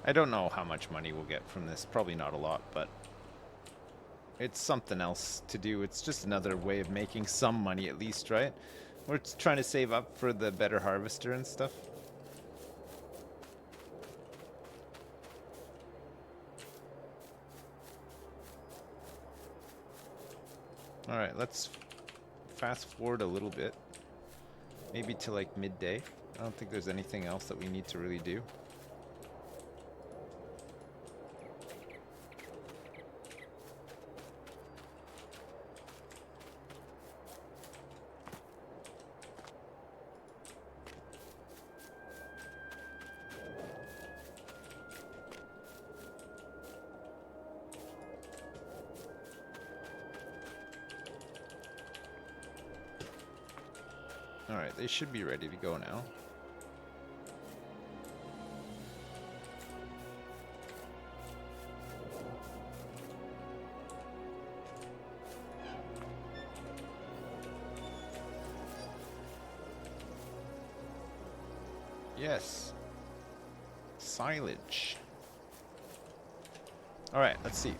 I don't know how much money we'll get from this. Probably not a lot, but it's something else to do. It's just another way of making some money at least, right? We're trying to save up for the better harvester and stuff. All right, let's fast forward a little bit. Maybe to like midday. I don't think there's anything else that we need to really do. Alright, they should be ready to go now. Yes. Silage. Alright, let's see.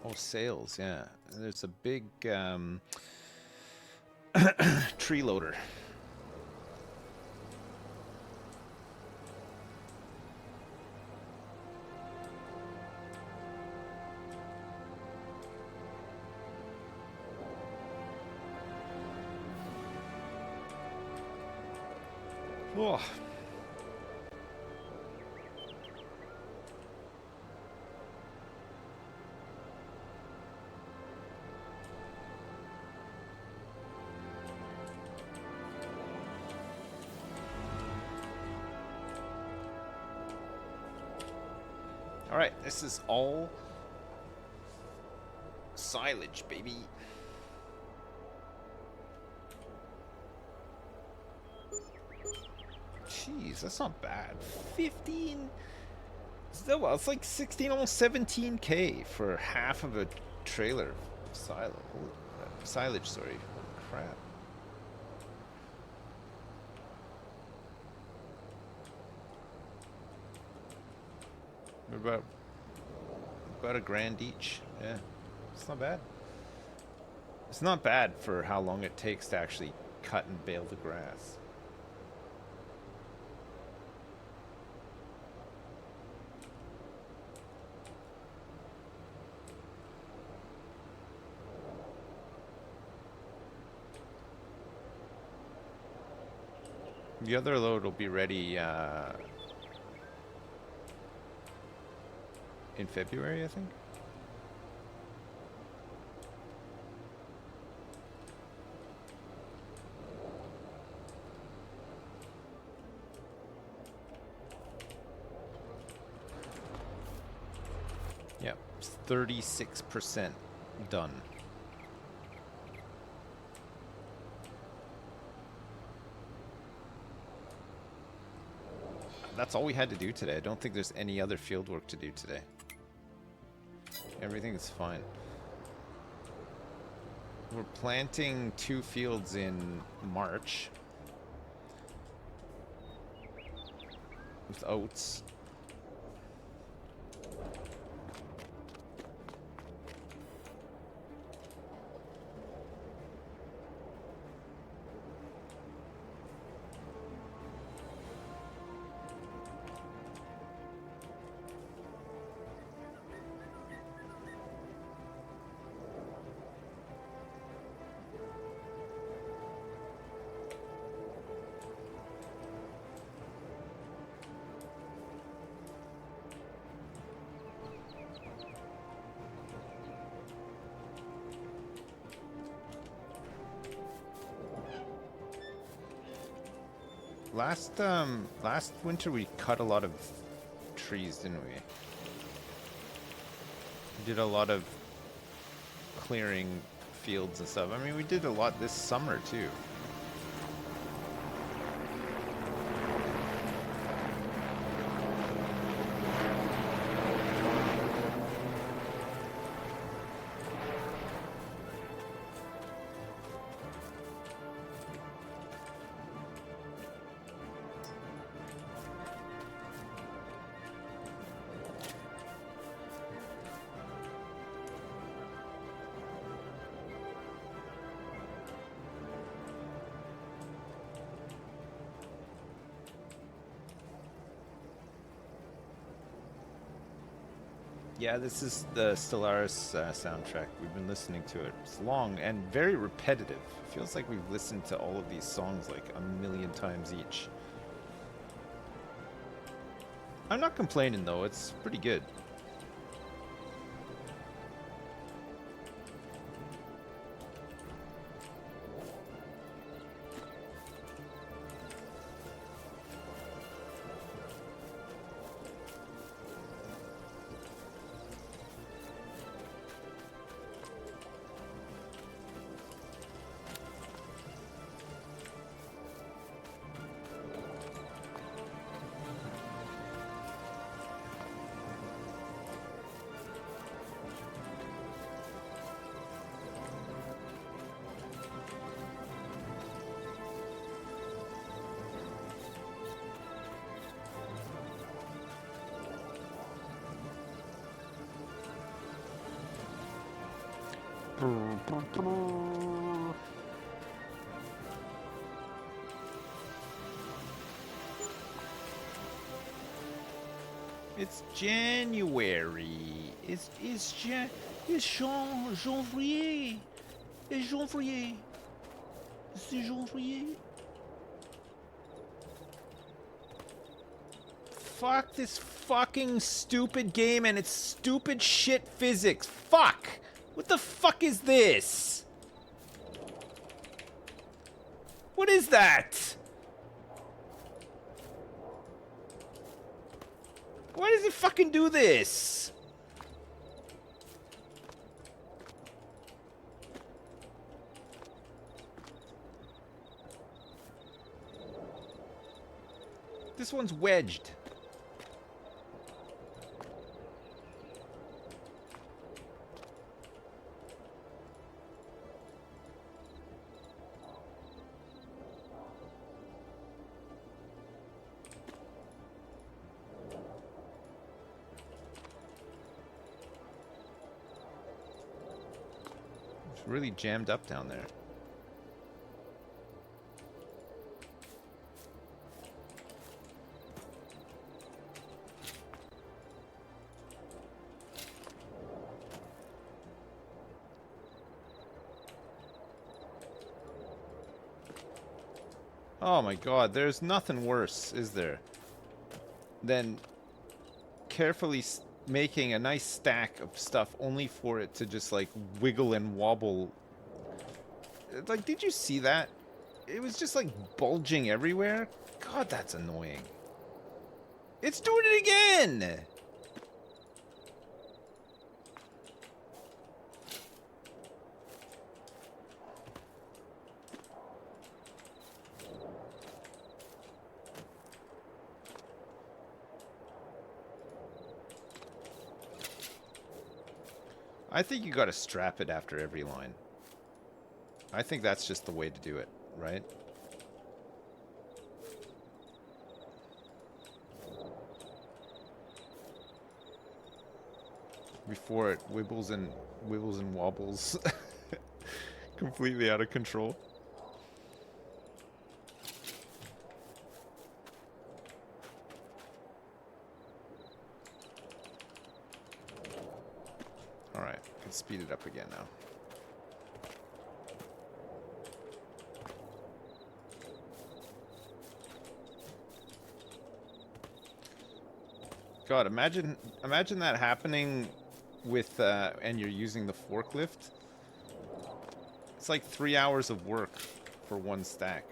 Oh, sales, yeah. There's a big tree loader. Oh. All right, this is all silage, baby. Jeez, that's not bad. 15. Still, well, it's like 16, almost 17K for half of a trailer silage. Silage, sorry. Holy crap. About a grand each. Yeah, it's not bad. It's not bad for how long it takes to actually cut and bale the grass. The other load will be ready in February, I think. Yep, it's 36% done. That's all we had to do today. I don't think there's any other field work to do today. Everything's fine. We're planting 2 fields in March with oats. Last winter we cut a lot of trees, didn't we? We did a lot of clearing fields and stuff. I mean, we did a lot this summer too. Yeah, this is the Stellaris soundtrack. We've been listening to it. It's long and very repetitive. It feels like we've listened to all of these songs like a million times each. I'm not complaining though, it's pretty good. It's January. It's janvier. It's janvier. C'est janvier. Fuck this fucking stupid game and its stupid shit physics. Fuck! What the fuck is this? What is that? Why does it fucking do this? This one's wedged. Really jammed up down there. Oh my god, there's nothing worse, is there, than carefully making a nice stack of stuff only for it to just like wiggle and wobble. Like, did you see that? It was just like bulging everywhere. God, that's annoying. It's doing it again! I think you gotta strap it after every line. I think that's just the way to do it, right? Before it wibbles and wobbles completely out of control. Alright, I can speed it up again now. God, imagine that happening with and you're using the forklift. It's like 3 hours of work for one stack.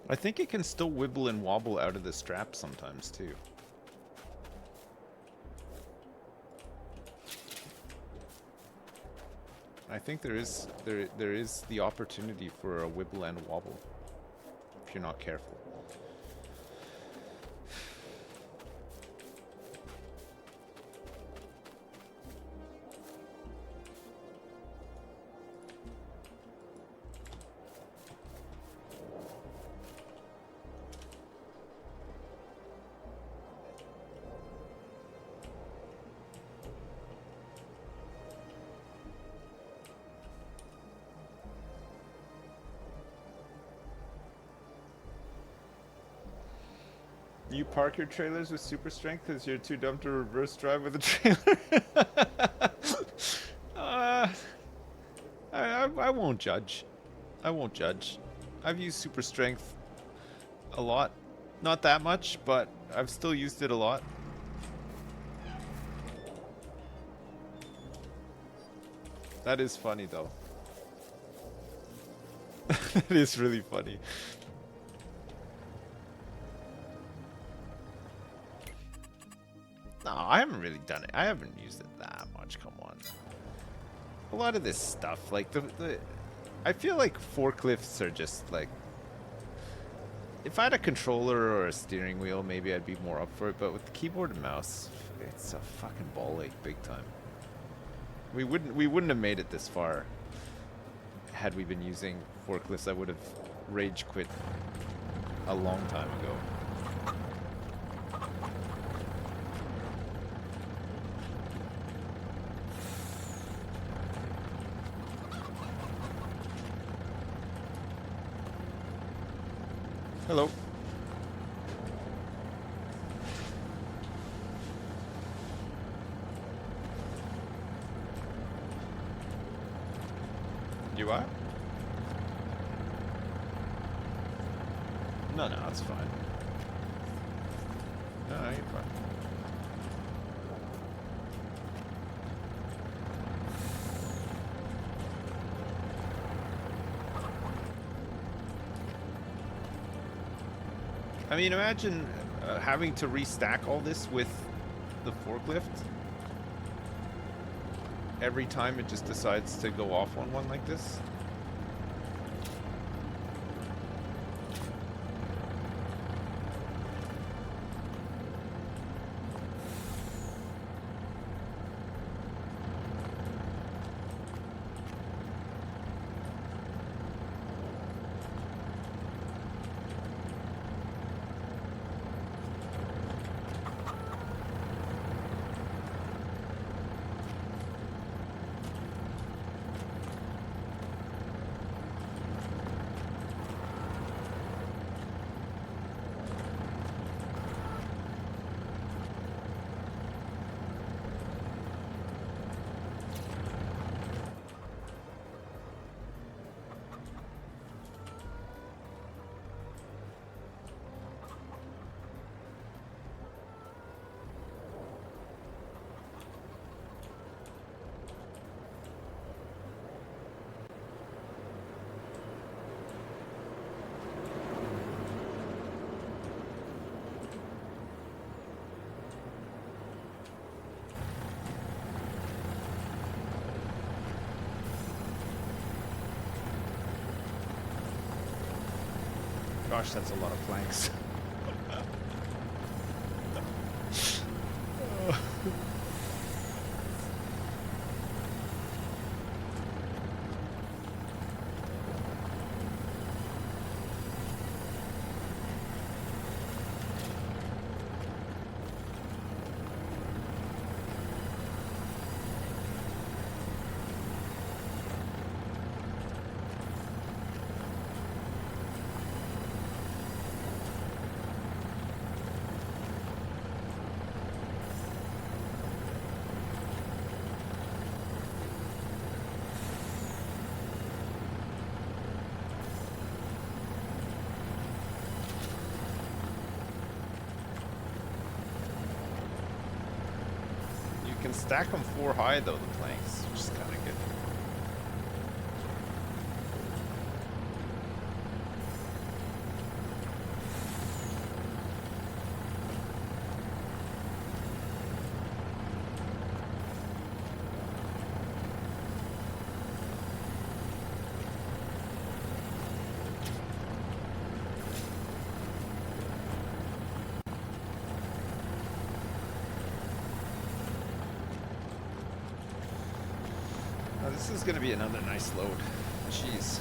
I think it can still wibble and wobble out of the strap sometimes too. I think there is the opportunity for a wibble and wobble if you're not careful. You park your trailers with super strength because you're too dumb to reverse drive with a trailer? I won't judge. I won't judge. I've used super strength a lot. Not that much, but I've still used it a lot. That is funny though. That is really funny. No, I haven't really done it. I haven't used it that much. Come on. A lot of this stuff, like I feel like forklifts are just like, if I had a controller or a steering wheel, maybe I'd be more up for it. But with the keyboard and mouse, it's a fucking ball ache, big time. We wouldn't have made it this far had we been using forklifts. I would have rage quit a long time ago. Hello. You are? No, it's fine. No, you're fine. I mean, imagine having to restack all this with the forklift. Every time it just decides to go off on one like this. Gosh, that's a lot of planks. You can stack them 4 high though, the planks, which is kind of good. This is going to be another nice load. Jeez.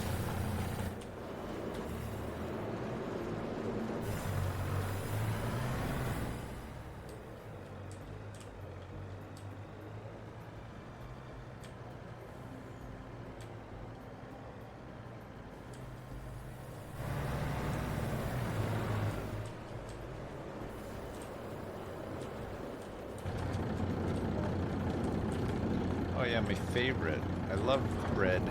Oh yeah, my favorite. I love bread.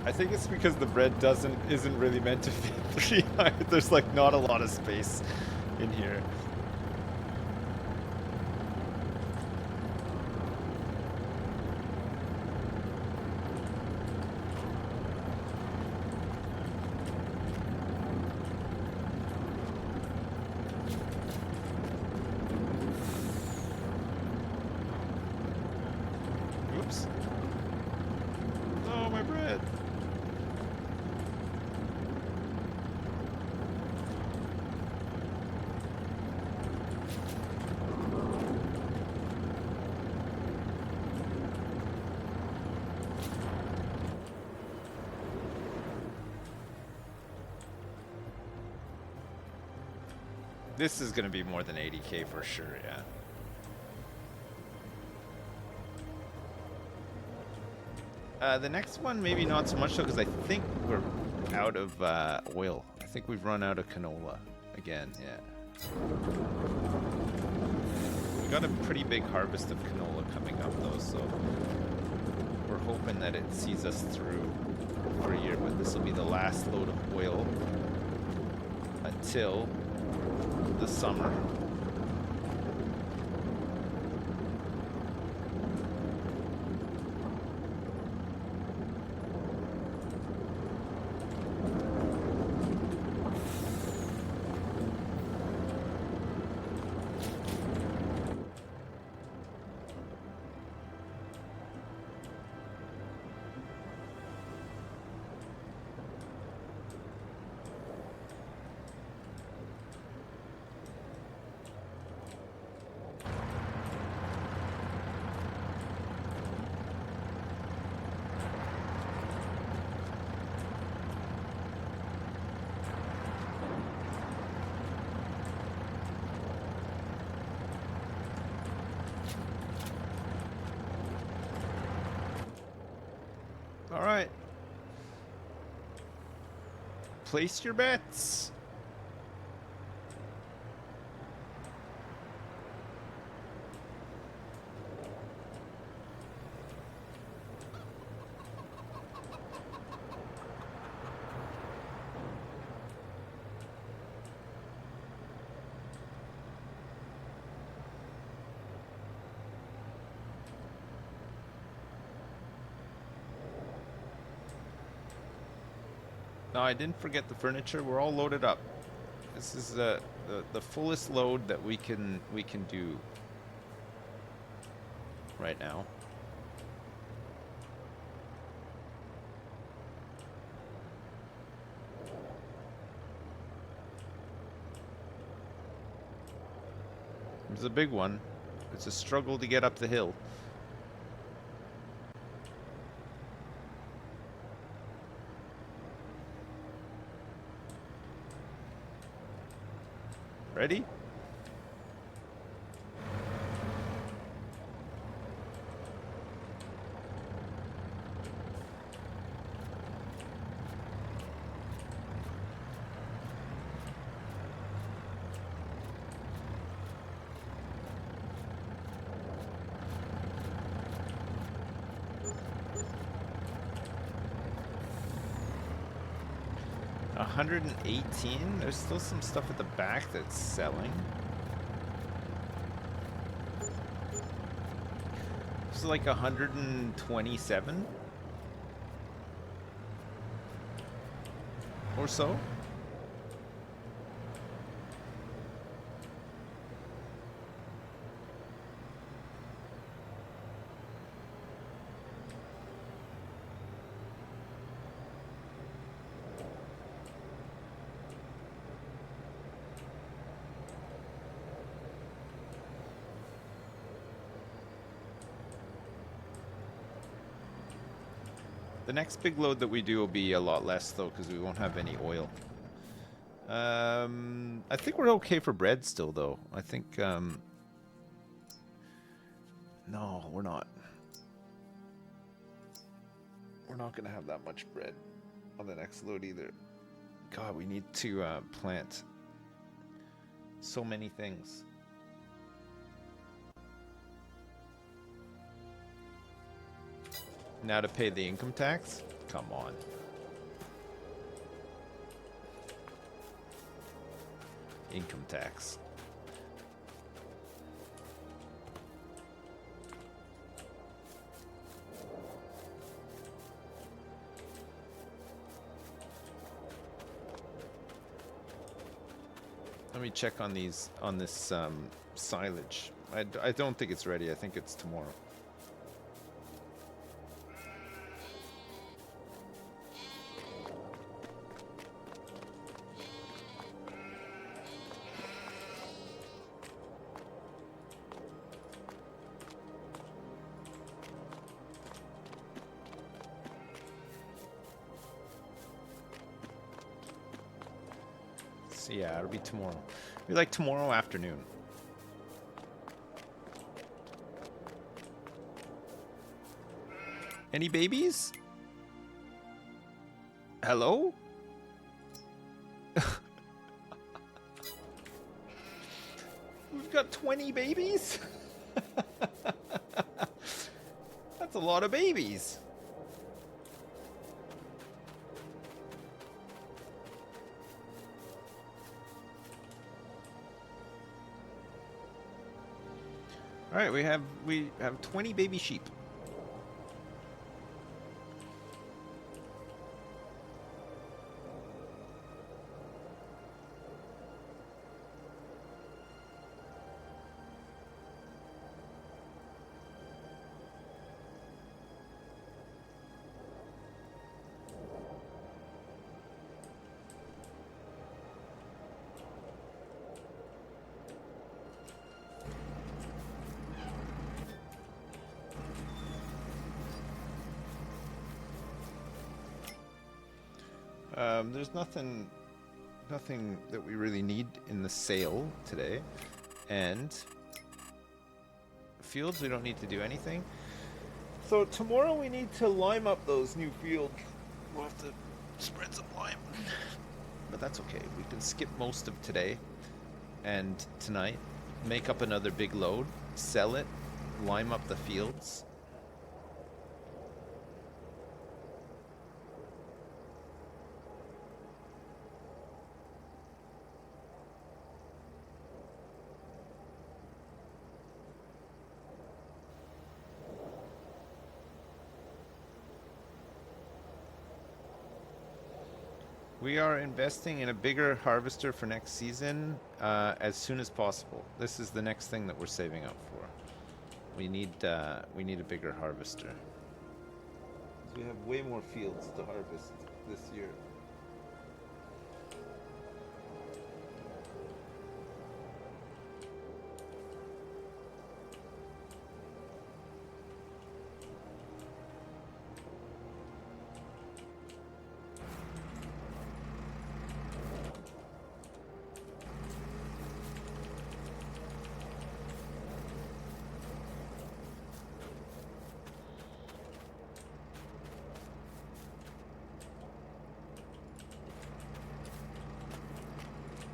I think it's because the bread isn't really meant to fit 3 high. There's like not a lot of space in here. Oops. Oh, my bread. This is going to be more than 80K for sure, yeah. The next one, maybe not so much though, because I think we're out of oil. I think we've run out of canola again, yeah. We got a pretty big harvest of canola coming up though, so we're hoping that it sees us through for a year, but this will be the last load of oil until the summer. All right. Place your bets. No, I didn't forget the furniture. We're all loaded up. This is the fullest load that we can do right now. It's a big one. It's a struggle to get up the hill. Ready? $118. There's still some stuff at the back that's selling. This is like 127 or so. The next big load that we do will be a lot less, though, because we won't have any oil. I think we're okay for bread still, though. I think, no, we're not. We're not going to have that much bread on the next load either. God, we need to plant so many things. Now to pay the income tax? Come on. Income tax. Let me check on these, on this silage. I don't think it's ready. I think it's tomorrow. So yeah, it'll be tomorrow. It'll be like tomorrow afternoon. Any babies? Hello? We've got 20 babies? That's a lot of babies. All right, we have 20 baby sheep. There's nothing that we really need in the sale today, and fields we don't need to do anything. So tomorrow we need to lime up those new fields. We'll have to spread some lime, but that's okay. We can skip most of today and tonight, make up another big load, sell it, lime up the fields. We are investing in a bigger harvester for next season as soon as possible. This is the next thing that we're saving up for. We need a bigger harvester. We have way more fields to harvest this year.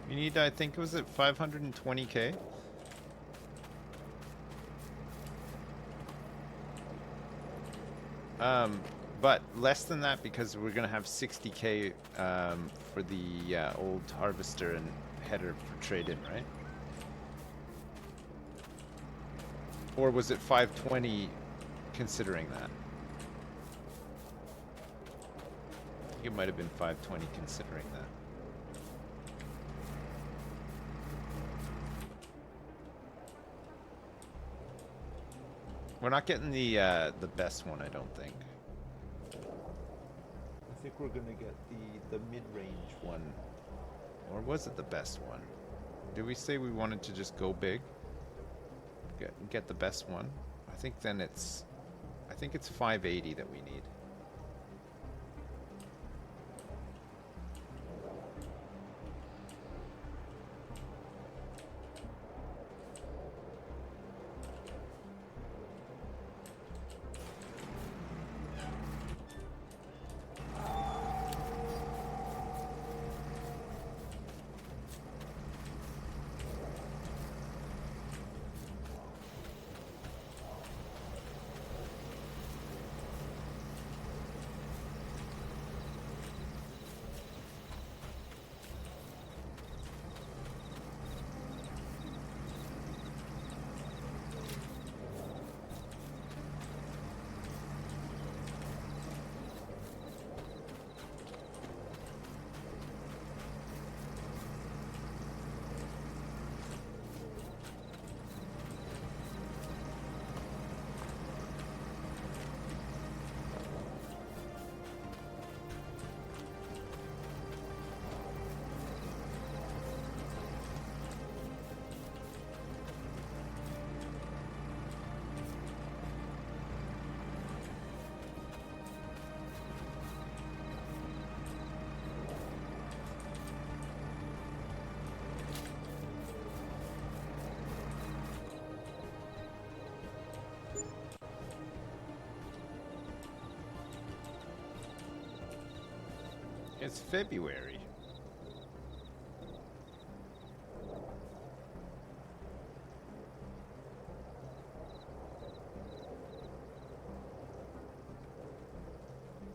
You need, I think, was it 520k? But less than that because we're gonna have 60k for the old harvester and header for trade-in, right? Or was it 520 considering that? I think it might have been 520 considering that. We're not getting the best one, I don't think. I think we're gonna get the mid-range one. Or was it the best one? Did we say we wanted to just go big? Get the best one? I think then it's 580 that we need. It's February.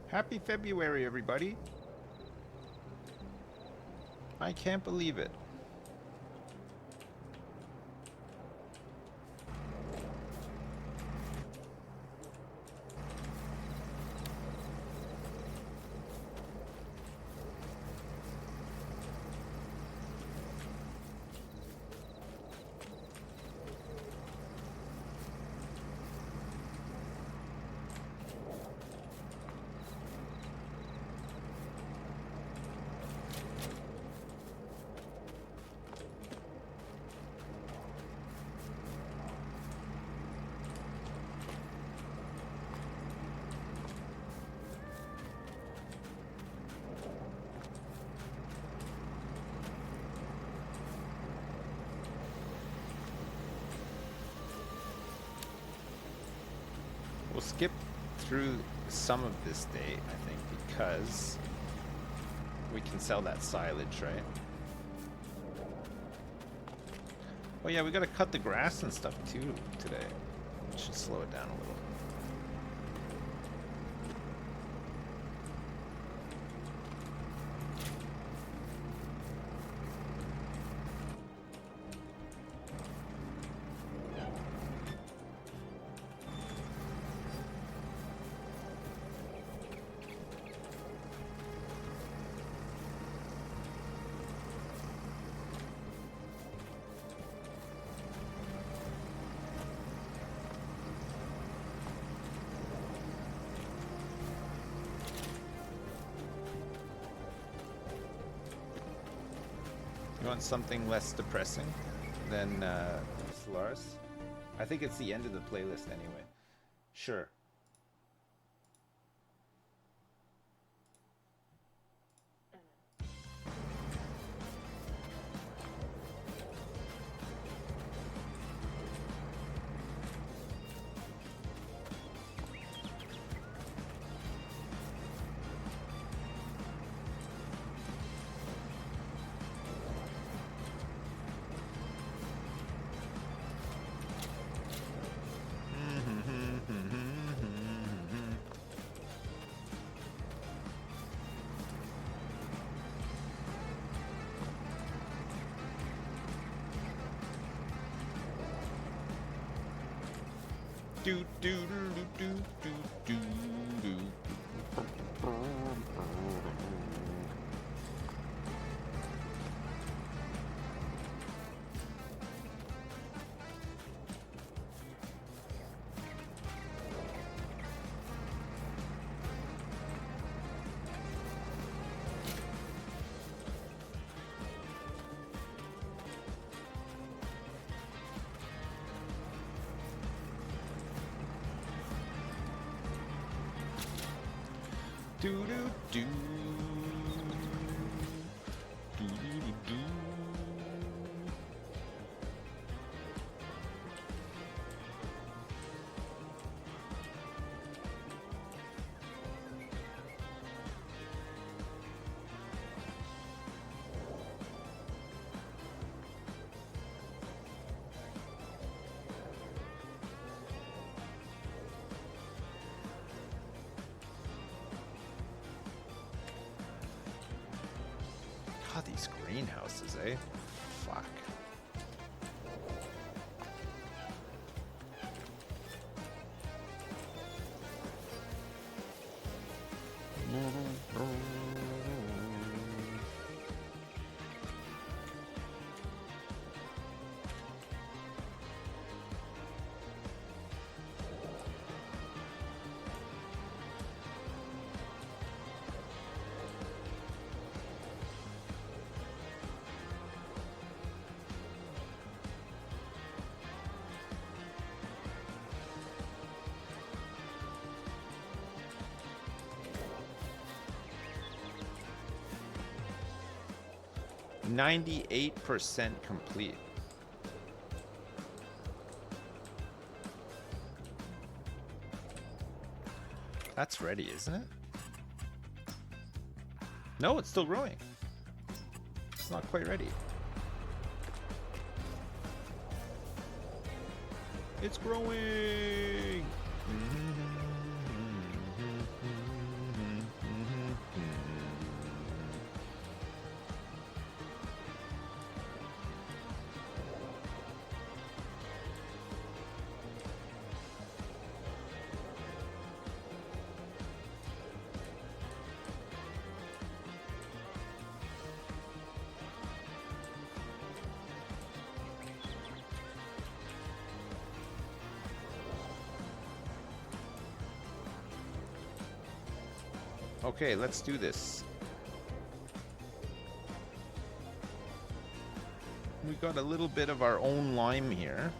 Happy February, everybody. I can't believe it. We'll skip through some of this day, I think, because we can sell that silage, right? Oh yeah, we gotta cut the grass and stuff too today. Should slow it down a little. want something less depressing than Solaris? I think it's the end of the playlist anyway. Sure. Do do do do do do do. Do do do. Do do do. 'Cause these greenhouses, eh? Fuck. %98 complete. That's ready, isn't it? No, it's still growing. It's not quite ready. It's growing! Okay, let's do this. We got a little bit of our own lime here.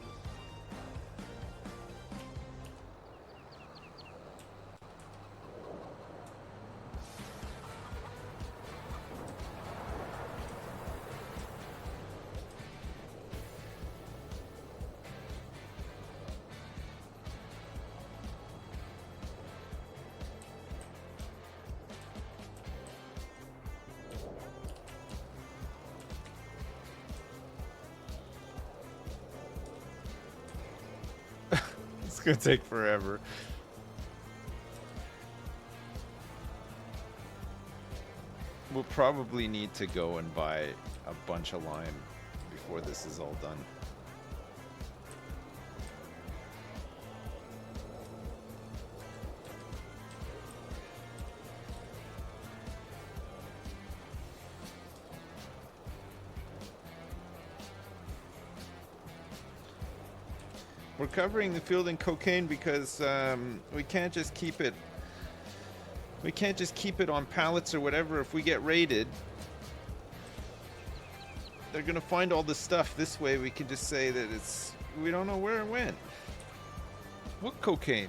It's gonna take forever. We'll probably need to go and buy a bunch of lime before this is all done. We're covering the field in cocaine because we can't just keep it. We can't just keep it on pallets or whatever. If we get raided, they're gonna find all the stuff. This way we can just say that we don't know where it went. What cocaine?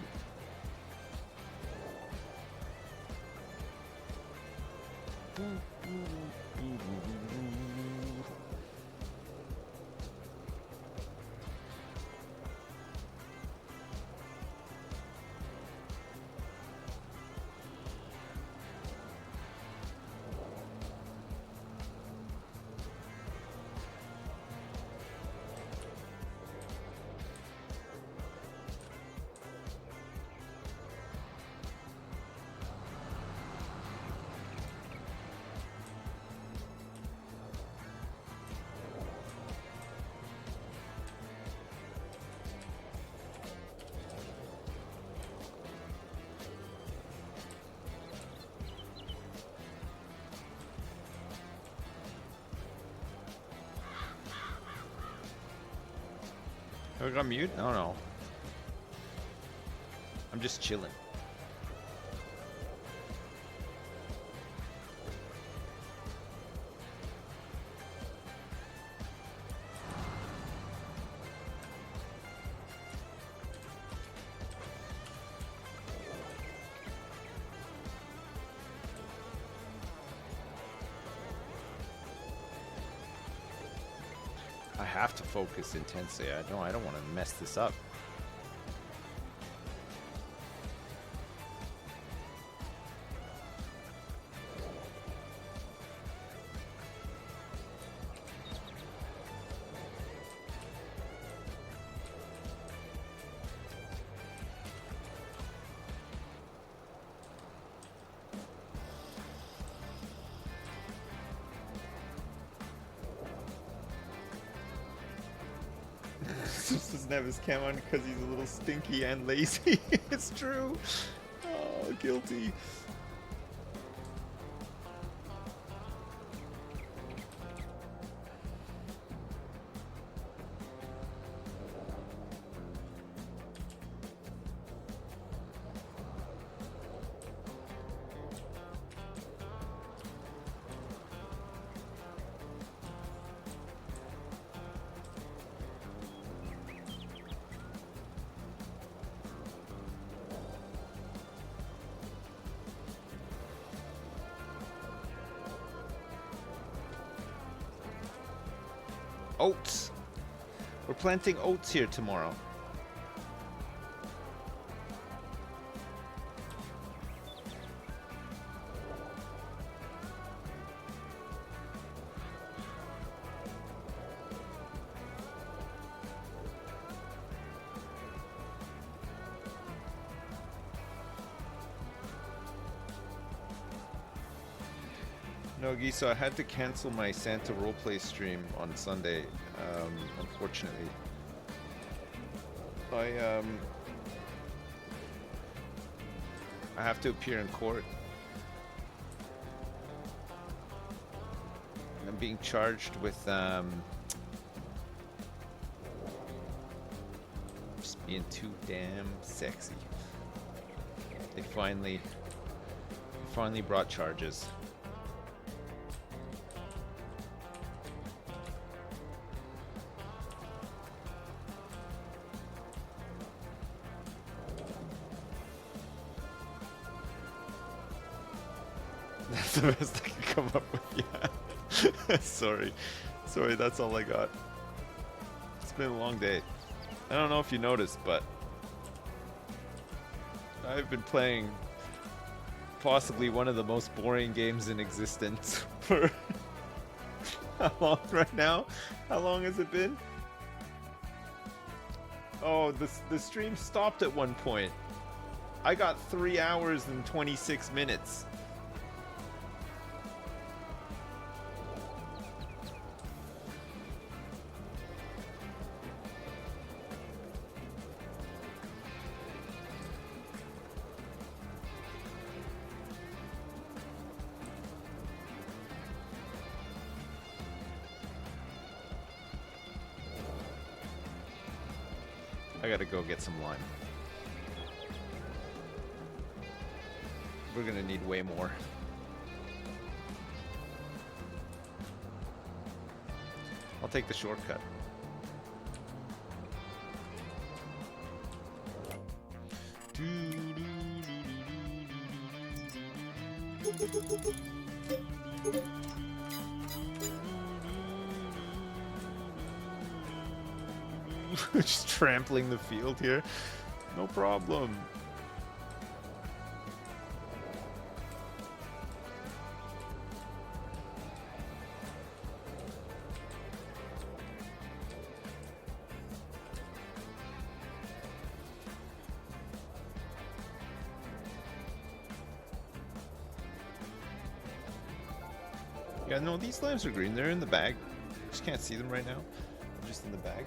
Have I got mute? I don't know. I'm just chilling. I have to focus intensely. I don't want to mess this up. Doesn't have his cam on because he's a little stinky and lazy. It's true. Oh, guilty. Oats. We're planting oats here tomorrow. No, so I had to cancel my Santa roleplay stream on Sunday, unfortunately. I have to appear in court. I'm being charged with just being too damn sexy. They finally brought charges. That's the best I can come up with, yeah. Sorry, that's all I got. It's been a long day. I don't know if you noticed, but I've been playing possibly one of the most boring games in existence for how long right now? How long has it been? Oh, the stream stopped at one point. I got 3 hours and 26 minutes. I gotta go get some lime. We're gonna need way more. I'll take the shortcut. Just trampling the field here. No problem. Yeah, no, these limes are green. They're in the bag. Just can't see them right now. They're just in the bag.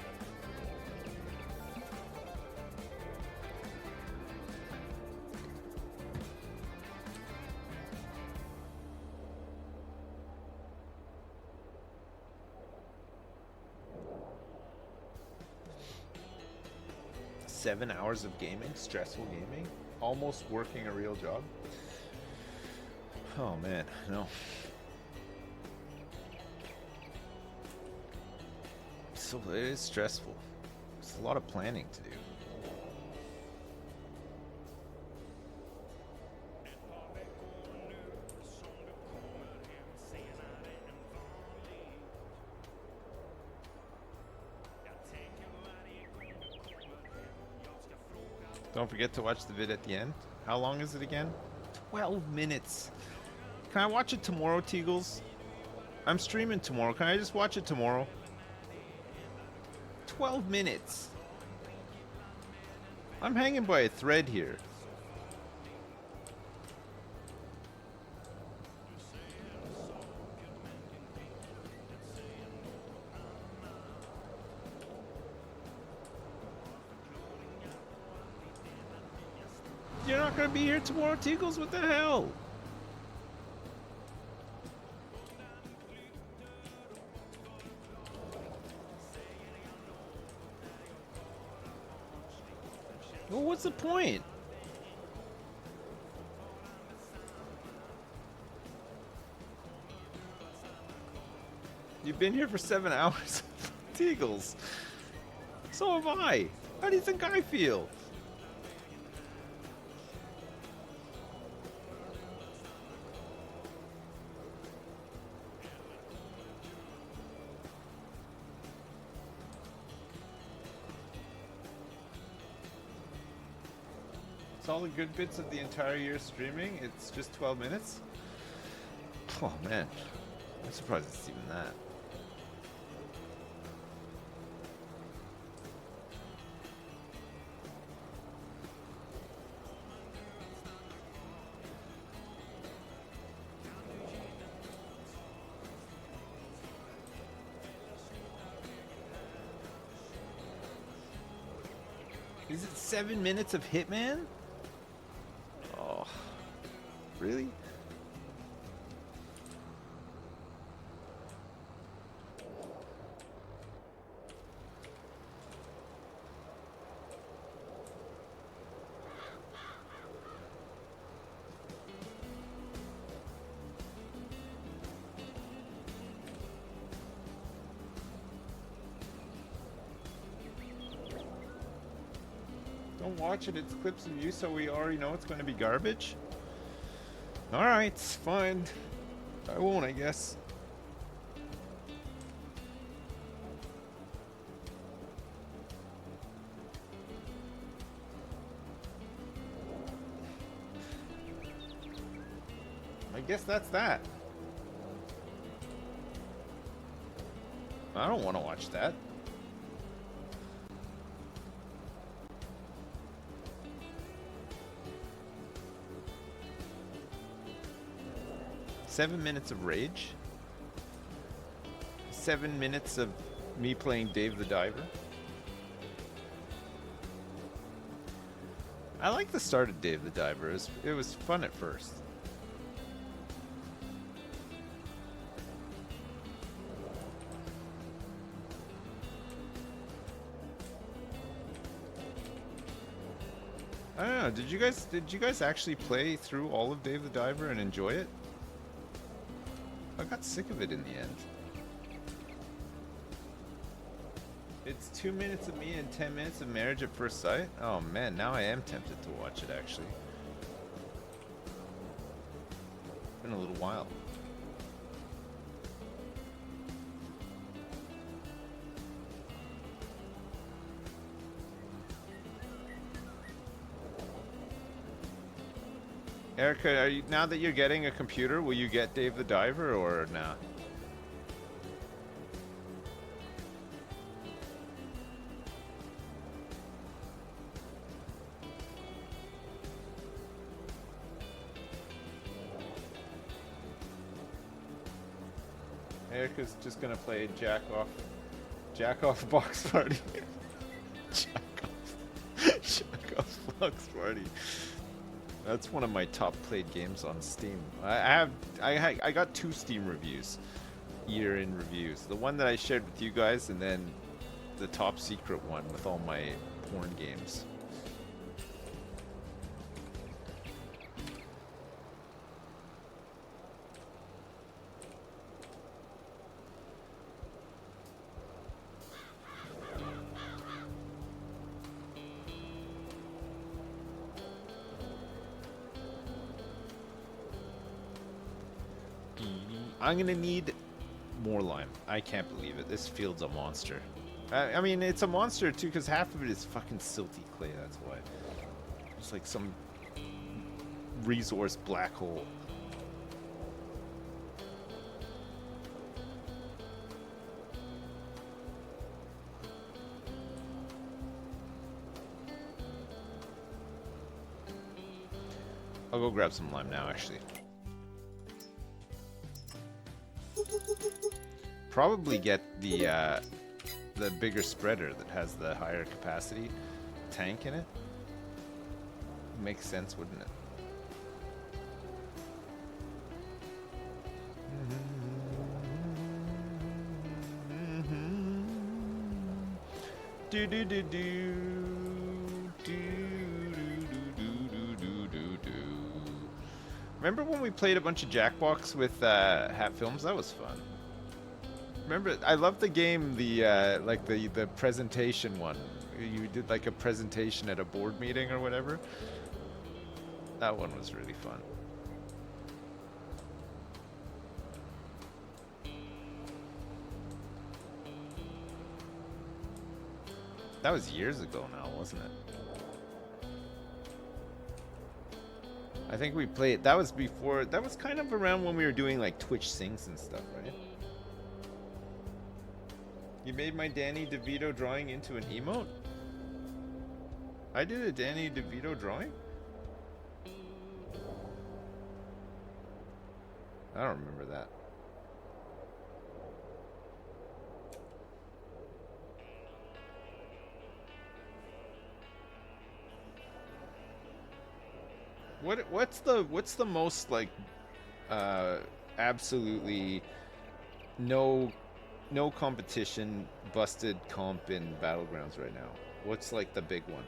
Seven hours of gaming, stressful gaming, almost working a real job. Oh man, no. So it is stressful. It's a lot of planning to do. Don't forget to watch the vid at the end. How long is it again? 12 minutes. Can I watch it tomorrow, Teagles? I'm streaming tomorrow. Can I just watch it tomorrow? 12 minutes. I'm hanging by a thread here. You're not gonna be here tomorrow, Teagles? What the hell? Well, what's the point? You've been here for 7 hours, Teagles. So have I. How do you think I feel? It's all the good bits of the entire year streaming. It's just 12 minutes. Oh man, I'm surprised it's even that. Is it 7 minutes of Hitman? Oh, really? Don't watch it, it's clips of you, so we already know it's going to be garbage. Alright, fine. I won't, I guess. I guess that's that. I don't want to watch that. Seven minutes of rage. 7 minutes of me playing Dave the Diver. I like the start of Dave the Diver. It was fun at first. I don't know. Did you guys actually play through all of Dave the Diver and enjoy it? I got sick of it in the end. It's 2 minutes of me and 10 minutes of Marriage at First Sight. Oh man, now I am tempted to watch it actually. It's been a little while. Erica, are you, now that you're getting a computer, will you get Dave the Diver or nah? Erica's just gonna play jack off box party. jack off box party. That's one of my top played games on Steam. I got 2 Steam reviews, year-in reviews. The one that I shared with you guys, and then the top secret one with all my porn games. I'm gonna need more lime. I can't believe it. This field's a monster. I mean, it's a monster too, because half of it is fucking silty clay. That's why. It's like some resource black hole. I'll go grab some lime now, actually. Probably get the bigger spreader that has the higher capacity tank in it. Makes sense, wouldn't it? Do do do do do do. Remember when we played a bunch of Jackbox with Hat Films? That was fun. Remember, I love the game, like the presentation one. You did like a presentation at a board meeting or whatever. That one was really fun. That was years ago now, wasn't it? I think we played, that was before, that was kind of around when we were doing like Twitch sings and stuff, right? You made my Danny DeVito drawing into an emote? I did a Danny DeVito drawing? I don't remember that. What's the most like absolutely no competition busted comp in Battlegrounds right now? What's like the big one?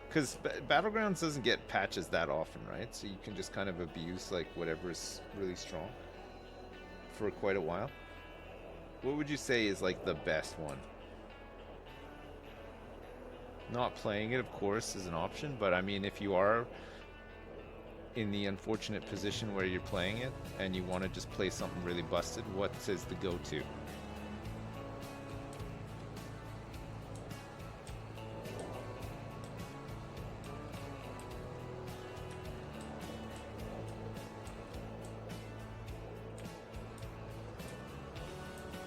Because Battlegrounds doesn't get patches that often, right? So you can just kind of abuse like whatever's really strong for quite a while. What would you say is like the best one? Not playing it, of course, is an option, but I mean, if you are in the unfortunate position where you're playing it and you want to just play something really busted, what is the go-to?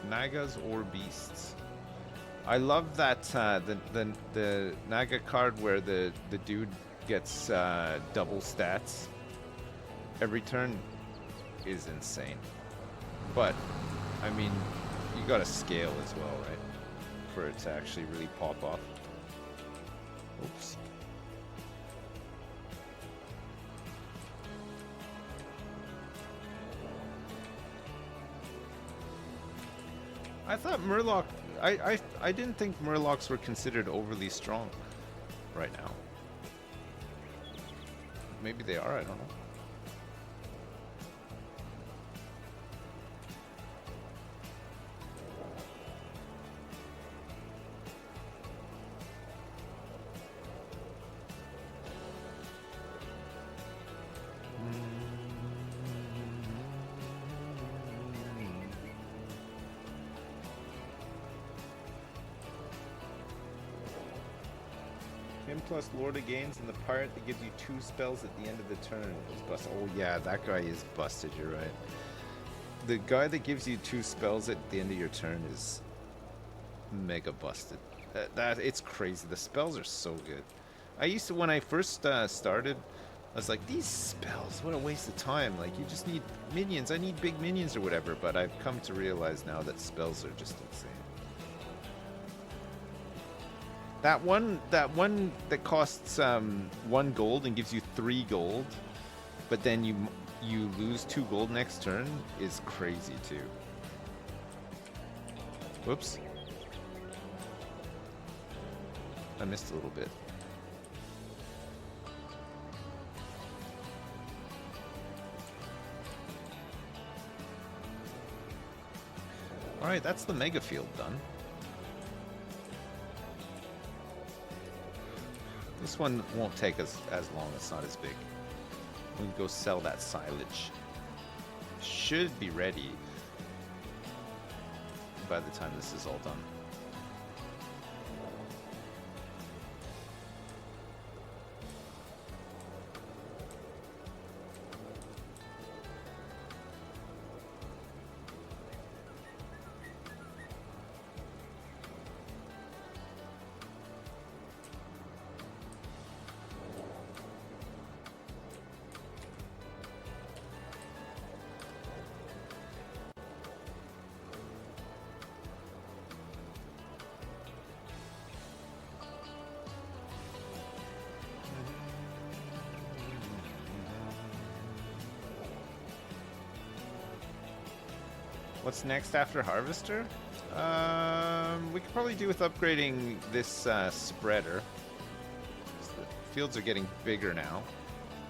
Nagas or beasts? I love that the Naga card where the dude gets double stats every turn is insane. But I mean, you gotta scale as well, right? For it to actually really pop off. Oops. I thought Murloc, I didn't think Murlocs were considered overly strong right now. Maybe they are, I don't know. 10 plus Lorda gains, and the pirate that gives you 2 spells at the end of the turn is busted. Oh yeah, that guy is busted, you're right. The guy that gives you 2 spells at the end of your turn is mega busted. It's crazy. The spells are so good. I used to, when I first started, I was like, these spells, what a waste of time. Like, you just need minions. I need big minions or whatever. But I've come to realize now that spells are just insane. That one that costs 1 gold and gives you 3 gold, but then you lose 2 gold next turn is crazy too. Whoops. I missed a little bit. Alright, that's the mega field done. This one won't take us as long, it's not as big. We can go sell that silage. Should be ready by the time this is all done. What's next after Harvester? We could probably do with upgrading this spreader. The fields are getting bigger now.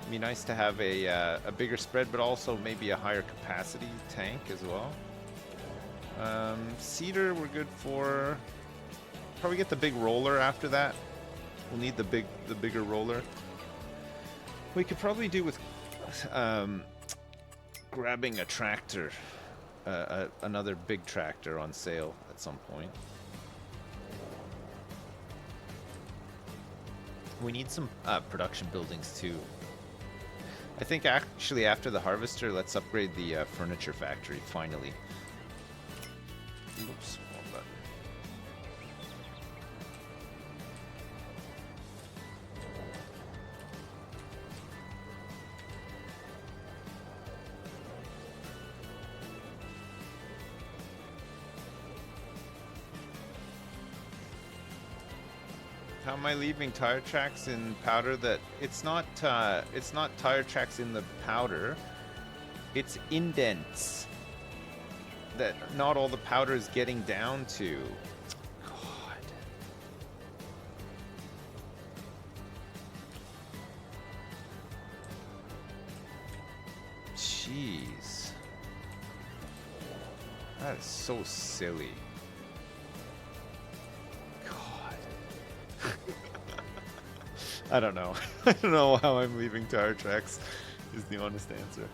It'd be nice to have a bigger spread, but also maybe a higher capacity tank as well. Cedar we're good for. Probably get the big roller after that. We'll need the bigger roller. We could probably do with grabbing a tractor. Another big tractor on sale at some point. We need some production buildings too. I think actually after the harvester, let's upgrade the furniture factory finally. Oops, wrong button. How am I leaving tire tracks in powder? That it's not tire tracks in the powder. It's indents that not all the powder is getting down to. God. Jeez. That is so silly. I don't know. I don't know how I'm leaving tire tracks is the honest answer.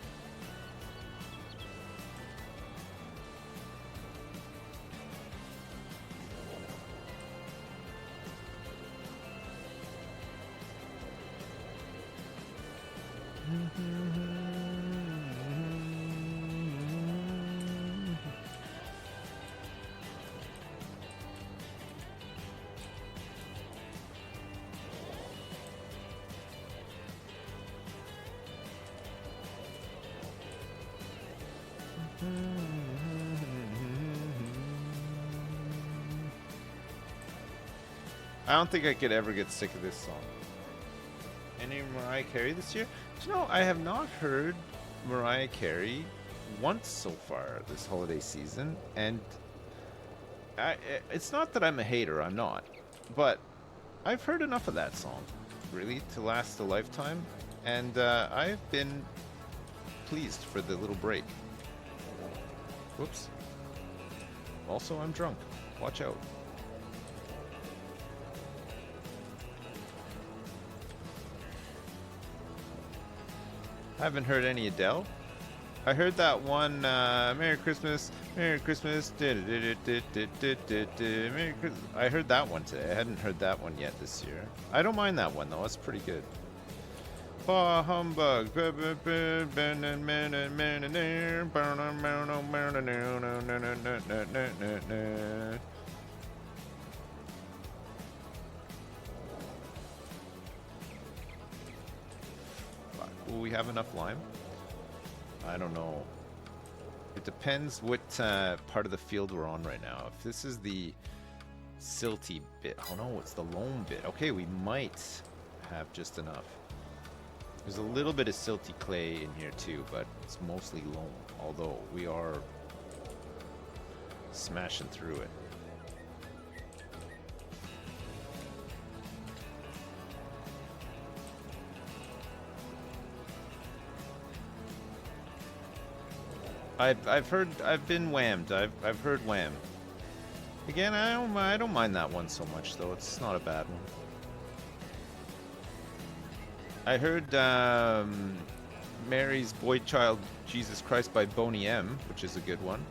I don't think I could ever get sick of this song. Any Mariah Carey this year? Do you know, I have not heard Mariah Carey once so far this holiday season, and it's not that I'm a hater, I'm not, but I've heard enough of that song, really, to last a lifetime, and I've been pleased for the little break. Whoops. Also, I'm drunk. Watch out. I haven't heard any Adele. I heard that one, Merry Christmas, Merry Christmas, Merry Christmas. I heard that one today. I hadn't heard that one yet this year. I don't mind that one, though. It's pretty good. Bah humbug. Will we have enough lime? I don't know. It depends what part of the field we're on right now. If this is the silty bit, oh no, it's the loam bit. Okay, we might have just enough. There's a little bit of silty clay in here too, but it's mostly loam, although we are smashing through it. I've been whammed. I've heard wham. Again, I don't mind that one so much though. It's not a bad one. I heard Mary's Boy Child Jesus Christ by Boney M, which is a good one.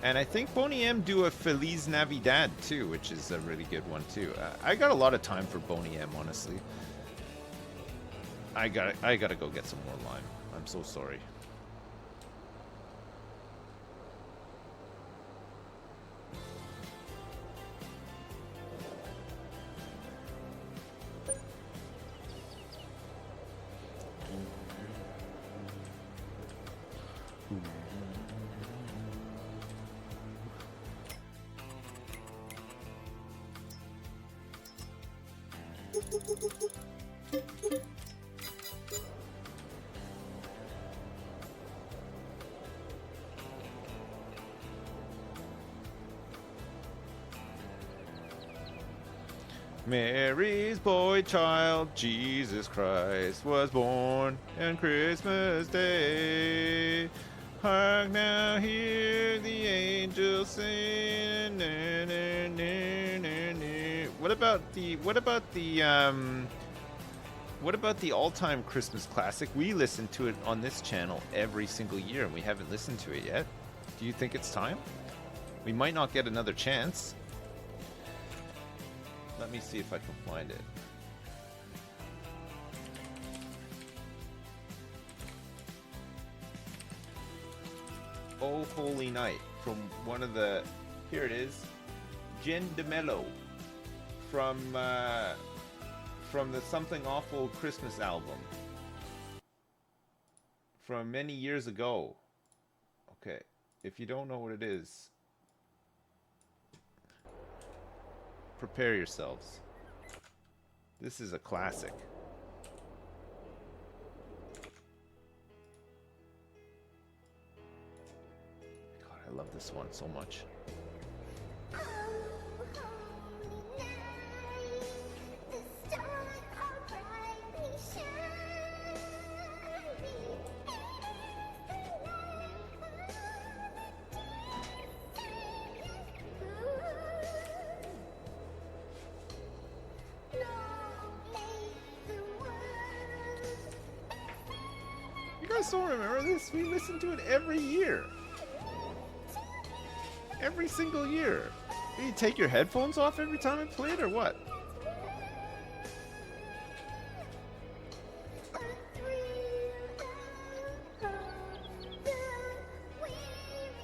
And I think Boney M do a Feliz Navidad too, which is a really good one too. I got a lot of time for Boney M, honestly. I gotta go get some more lime. I'm so sorry. Mary's boy child, Jesus Christ, was born on Christmas Day. Hark now, hear the angels sing. Na, na, na, na, na. What about the all-time Christmas classic? We listen to it on this channel every single year, and we haven't listened to it yet. Do you think it's time? We might not get another chance. Let me see if I can find it. Oh Holy Night from one of the... Here it is. Jen DeMello from the Something Awful Christmas album from many years ago. Okay, if you don't know what it is, prepare yourselves. This is a classic. God, I love this one so much. Don't remember this? We listen to it every year. Every single year. Do you take your headphones off every time I play it or what?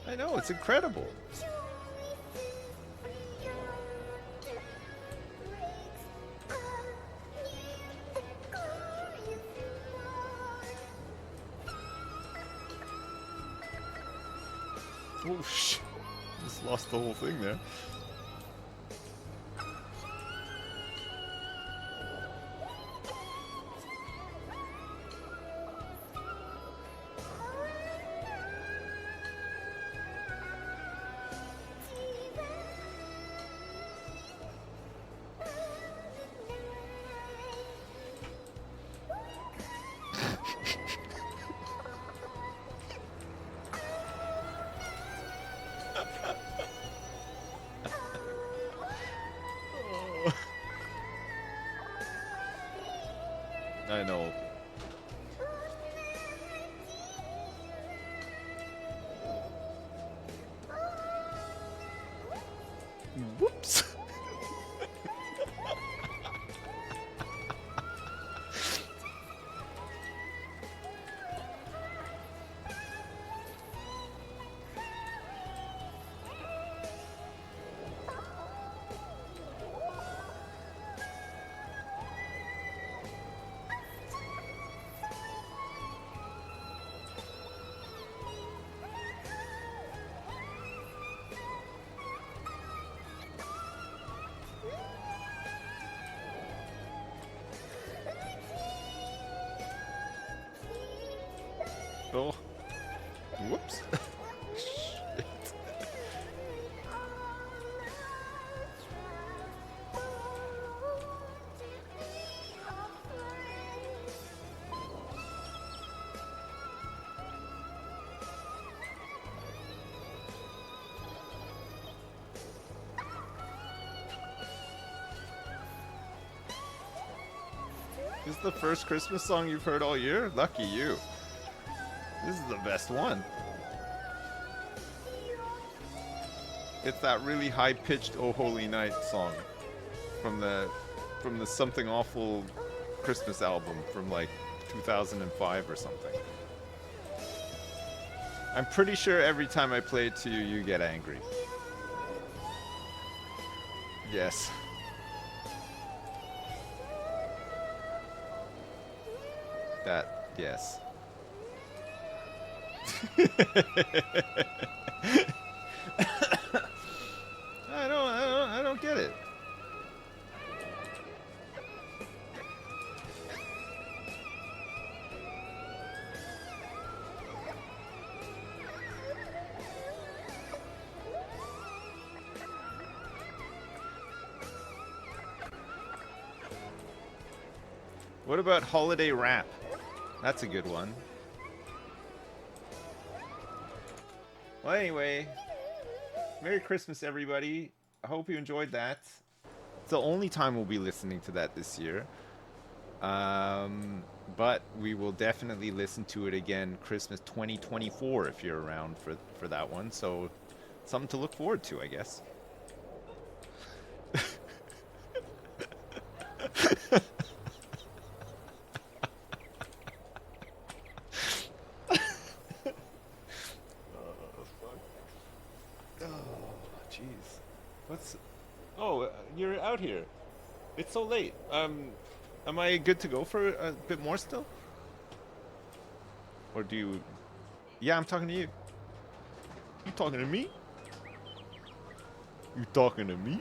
I know, it's incredible. Oh shit, just lost the whole thing there. Whoops. Oh. Whoops. Shit. This is the first Christmas song you've heard all year? Lucky you. This is the best one. It's that really high-pitched "Oh Holy Night" song from the Something Awful Christmas album from like 2005 or something. I'm pretty sure every time I play it to you, you get angry. Yes. That, yes. I don't get it. What about holiday rap? That's a good one. Well, anyway, Merry Christmas, everybody. I hope you enjoyed that. It's the only time we'll be listening to that this year. But we will definitely listen to it again Christmas 2024 if you're around for that one. So, something to look forward to, I guess. You're out here. It's so late. Am I good to go for a bit more still? Or do you... Yeah, I'm talking to you. You talking to me? You talking to me?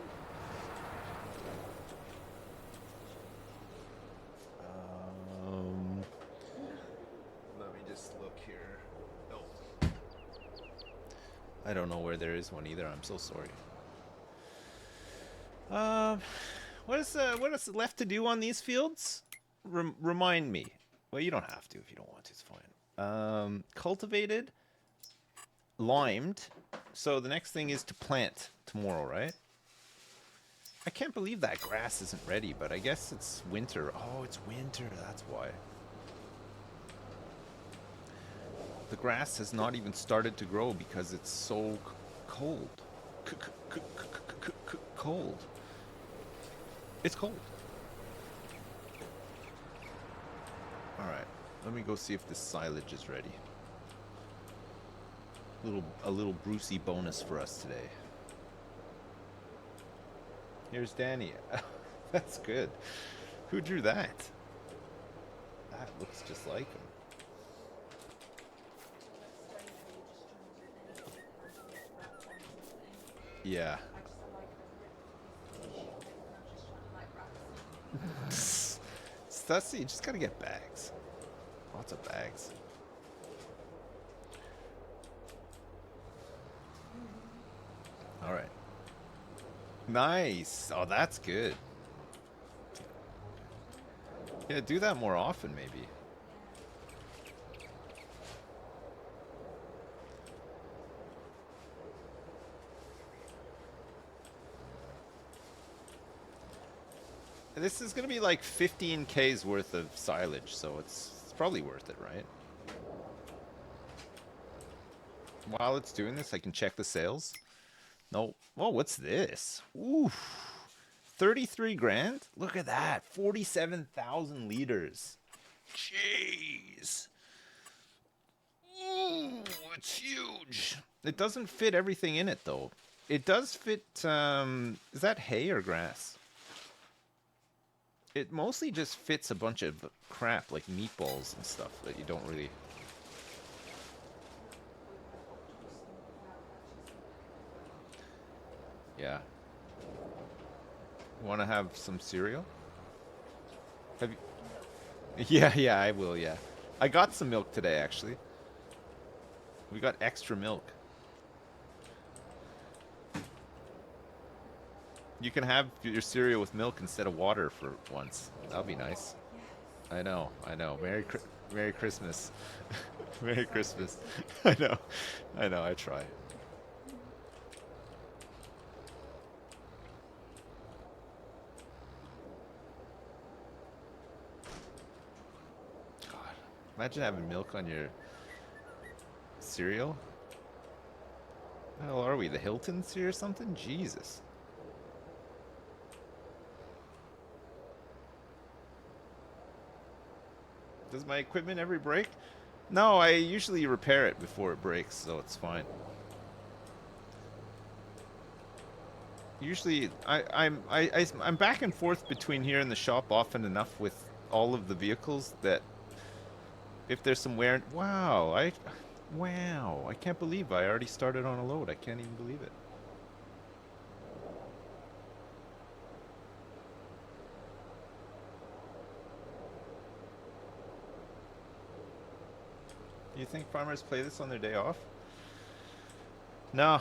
Let me just look here. Oh. I don't know where there is one either. I'm so sorry. What is left to do on these fields? Remind me. Well, you don't have to if you don't want to. It's fine. Cultivated, limed. So the next thing is to plant tomorrow, right? I can't believe that grass isn't ready, but I guess it's winter. Oh, it's winter. That's why. The grass has not even started to grow because it's so cold. Cold. It's cold. Alright, let me go see if this silage is ready. A little Brucey bonus for us today. Here's Danny. That's good. Who drew that? That looks just like him. Yeah. That's it. You just gotta get bags. Lots of bags. All right. Nice. Oh, that's good. Yeah, do that more often, maybe. This is going to be like 15K's worth of silage, so it's probably worth it, right? While it's doing this, I can check the sales. No. Oh, what's this? Ooh. 33 grand? Look at that. 47,000 liters. Jeez. Ooh, it's huge. It doesn't fit everything in it, though. It does fit, is that hay or grass? It mostly just fits a bunch of crap, like meatballs and stuff that you don't really... Yeah. Want to have some cereal? Have you... Yeah, I will, yeah. I got some milk today, actually. We got extra milk. You can have your cereal with milk instead of water for once. That'll be nice. I know. Merry Christmas. Merry Christmas. I know, I try. God, imagine having milk on your cereal. What the hell are we, the Hiltons here or something? Jesus. Does my equipment ever break? No, I usually repair it before it breaks, so it's fine. Usually, I'm back and forth between here and the shop often enough with all of the vehicles that if there's some wear... Wow, I can't believe I already started on a load. I can't even believe it. Do you think farmers play this on their day off? No,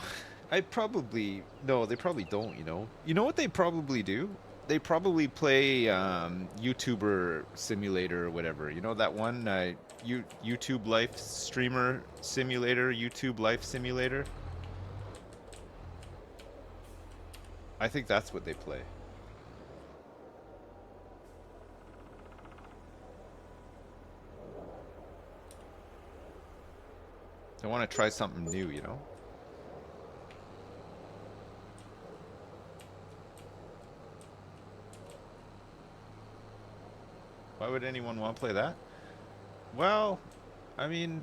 they probably don't, you know. You know what they probably do? They probably play YouTuber Simulator or whatever. You know that one? YouTube Life Streamer Simulator, YouTube Life Simulator? I think that's what they play. I want to try something new, you know? Why would anyone want to play that? Well, I mean...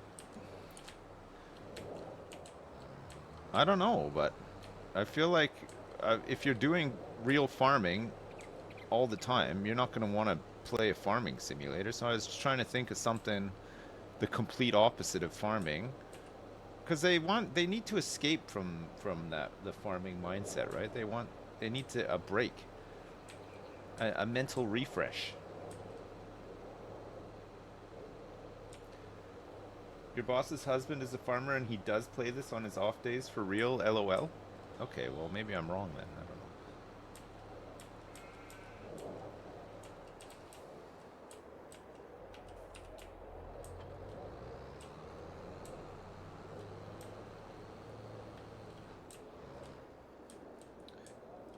I don't know, but I feel like if you're doing real farming all the time, you're not going to want to play a farming simulator. So I was just trying to think of something the complete opposite of farming. Because they need to escape from the farming mindset, right? They need a break, a mental refresh. Your boss's husband is a farmer and he does play this on his off days for real, LOL? Okay, well maybe I'm wrong then, I don't know.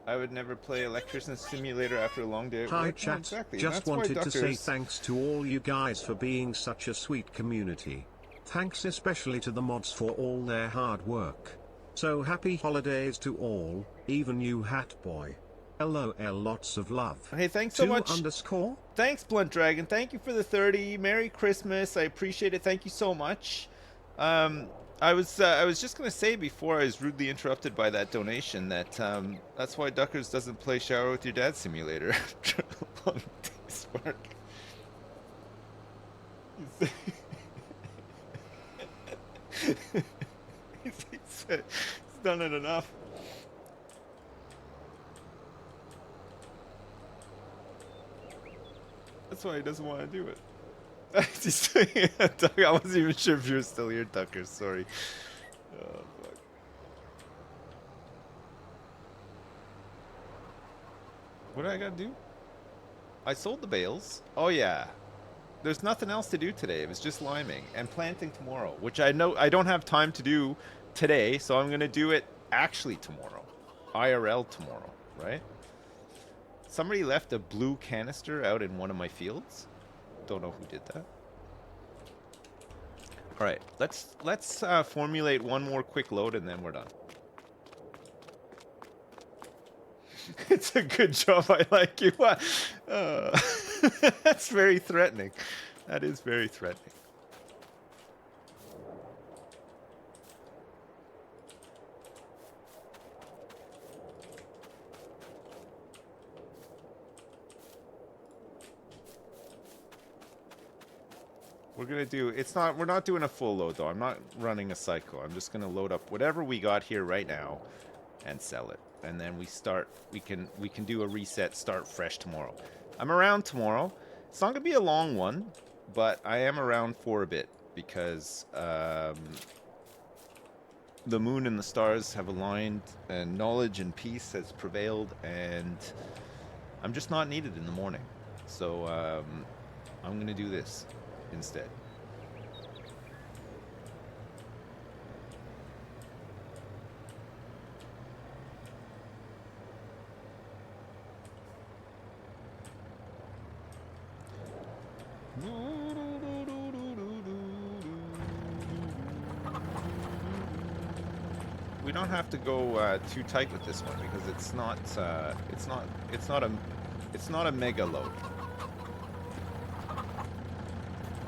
I would never play Electrician Simulator after a long day at work. Hi chat, Exactly. just wanted to say Duckers... thanks to all you guys for being such a sweet community. Thanks especially to the mods for all their hard work. So happy holidays to all, even you Hat Boy. LOL, lots of love. Hey, thanks so much. _ Thanks, Blunt Dragon. Thank you for the 30. Merry Christmas. I appreciate it. Thank you so much. I was just gonna say before I was rudely interrupted by that donation that that's why Duckers doesn't play Shower with Your Dad Simulator after a long day's work. He's done it enough. That's why he doesn't want to do it. I wasn't even sure if you were still here, Tucker. Sorry. Oh, fuck. What did I gotta do? I sold the bales. Oh yeah. There's nothing else to do today. It was just liming and planting tomorrow, which I know I don't have time to do today, so I'm gonna do it actually tomorrow. IRL tomorrow, right? Somebody left a blue canister out in one of my fields. Don't know who did that. All right, let's formulate one more quick load and then we're done. It's a good job. I like you. That's very threatening. That is very threatening. We're gonna do, we're not doing a full load though. I'm not running a cycle. I'm just gonna load up whatever we got here right now and sell it. And then we can do a reset, start fresh tomorrow. I'm around tomorrow. It's not gonna be a long one, but I am around for a bit because the moon and the stars have aligned and knowledge and peace has prevailed, and I'm just not needed in the morning. So I'm gonna do this instead. We don't have to go too tight with this one because it's not a mega load.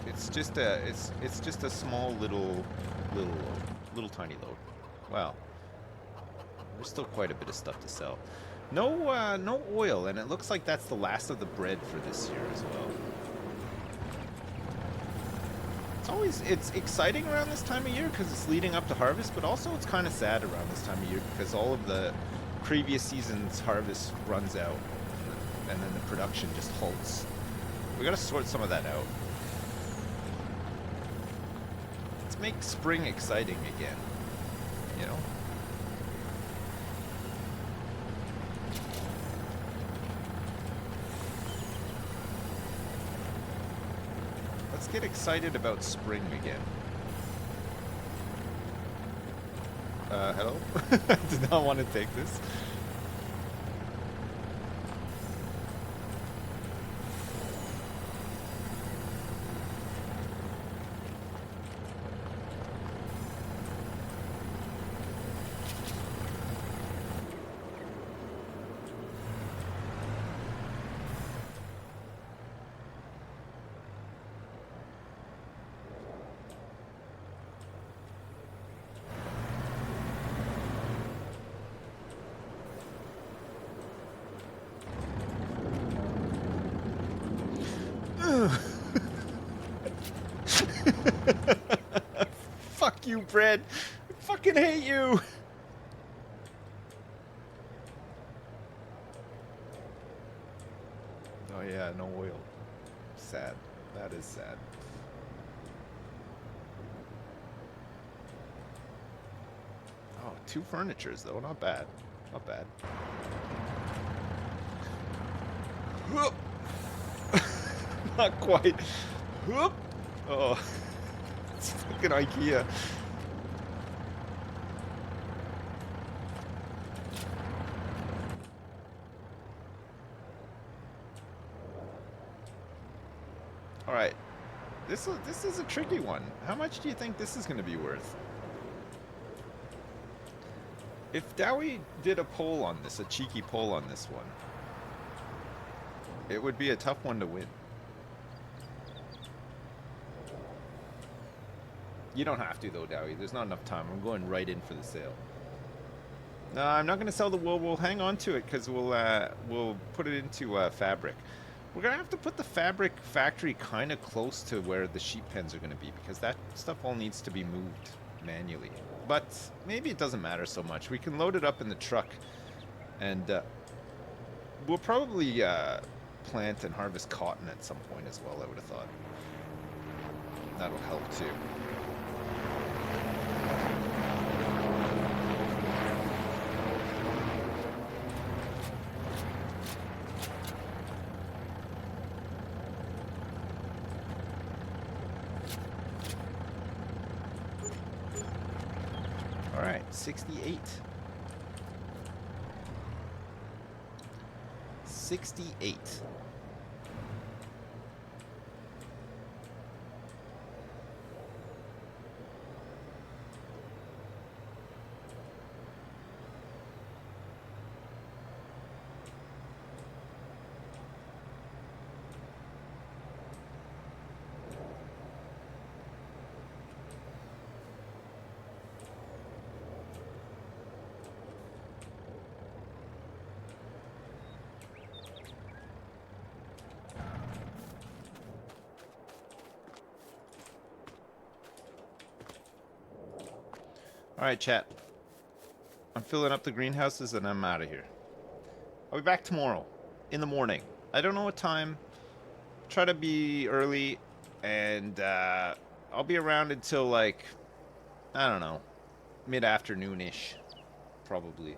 It's just a small little tiny load. Wow. There's still quite a bit of stuff to sell. No oil, and it looks like that's the last of the bread for this year as well. It's exciting around this time of year because it's leading up to harvest, but also it's kind of sad around this time of year because all of the previous season's harvest runs out and then the production just halts. We gotta sort some of that out. Let's make spring exciting again, you know? Let's get excited about spring again. Hello? I did not want to take this. Fuck you, bread. I fucking hate you. Oh yeah, no oil. Sad. That is sad. Oh, 2 furnitures though. Not bad. Not bad. Not quite. Whoop. Oh, it's fucking IKEA. All right, this is a tricky one. How much do you think this is going to be worth? If Dowie did a poll on this, a cheeky poll on this one, it would be a tough one to win. You don't have to though, Dowie. There's not enough time. I'm going right in for the sale. No, I'm not going to sell the wool. We'll hang on to it because we'll put it into fabric. We're going to have to put the fabric factory kind of close to where the sheep pens are going to be because that stuff all needs to be moved manually. But maybe it doesn't matter so much. We can load it up in the truck and we'll probably plant and harvest cotton at some point as well, I would have thought. That'll help too. All right, 68. 68. All right, chat. I'm filling up the greenhouses and I'm out of here. I'll be back tomorrow in the morning. I don't know what time. Try to be early, and I'll be around until like, I don't know, mid-afternoon-ish, probably.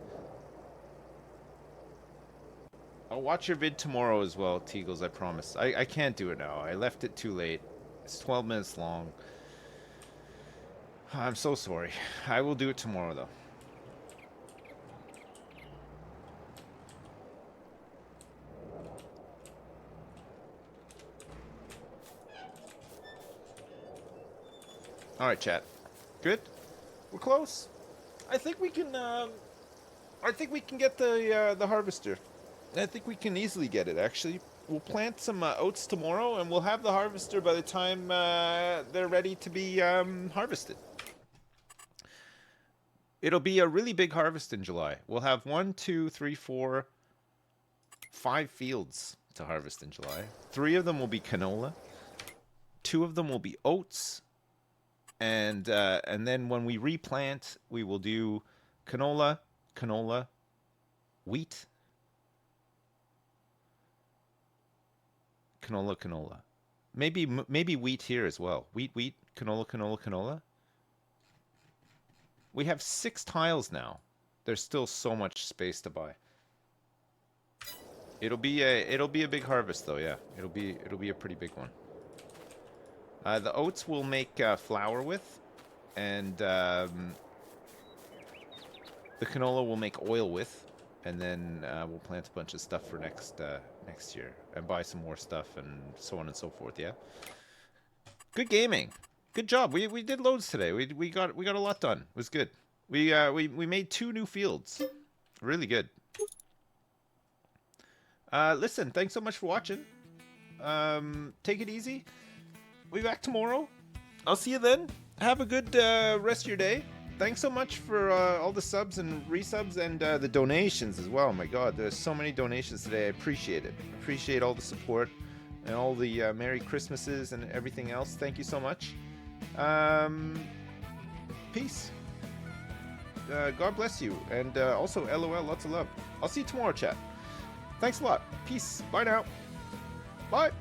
I'll watch your vid tomorrow as well, Teagles, I promise. I can't do it now. I left it too late. It's 12 minutes long. I'm so sorry. I will do it tomorrow, though. All right, chat. Good. We're close. I think we can. I think we can get the harvester. I think we can easily get it. Actually, we'll plant some oats tomorrow, and we'll have the harvester by the time they're ready to be harvested. It'll be a really big harvest in July. We'll have 1, 2, 3, 4, 5 fields to harvest in July. 3 of them will be canola. 2 of them will be oats. And then when we replant, we will do canola, wheat, canola. Maybe wheat here as well. Wheat, canola. We have 6 tiles now. There's still so much space to buy. It'll be a big harvest though, yeah. It'll be a pretty big one. The oats will make flour with, and the canola will make oil with, and then we'll plant a bunch of stuff for next year and buy some more stuff and so on and so forth. Yeah. Good gaming. Good job. We did loads today. We got a lot done. It was good. We made 2 new fields. Really good. Listen, thanks so much for watching. Take it easy. We'll be back tomorrow. I'll see you then. Have a good rest of your day. Thanks so much for all the subs and resubs and the donations as well. My God, there's so many donations today. I appreciate it. Appreciate all the support and all the Merry Christmases and everything else. Thank you so much. Peace. God bless you. And also, LOL, lots of love. I'll see you tomorrow, chat. Thanks a lot. Peace. Bye now. Bye.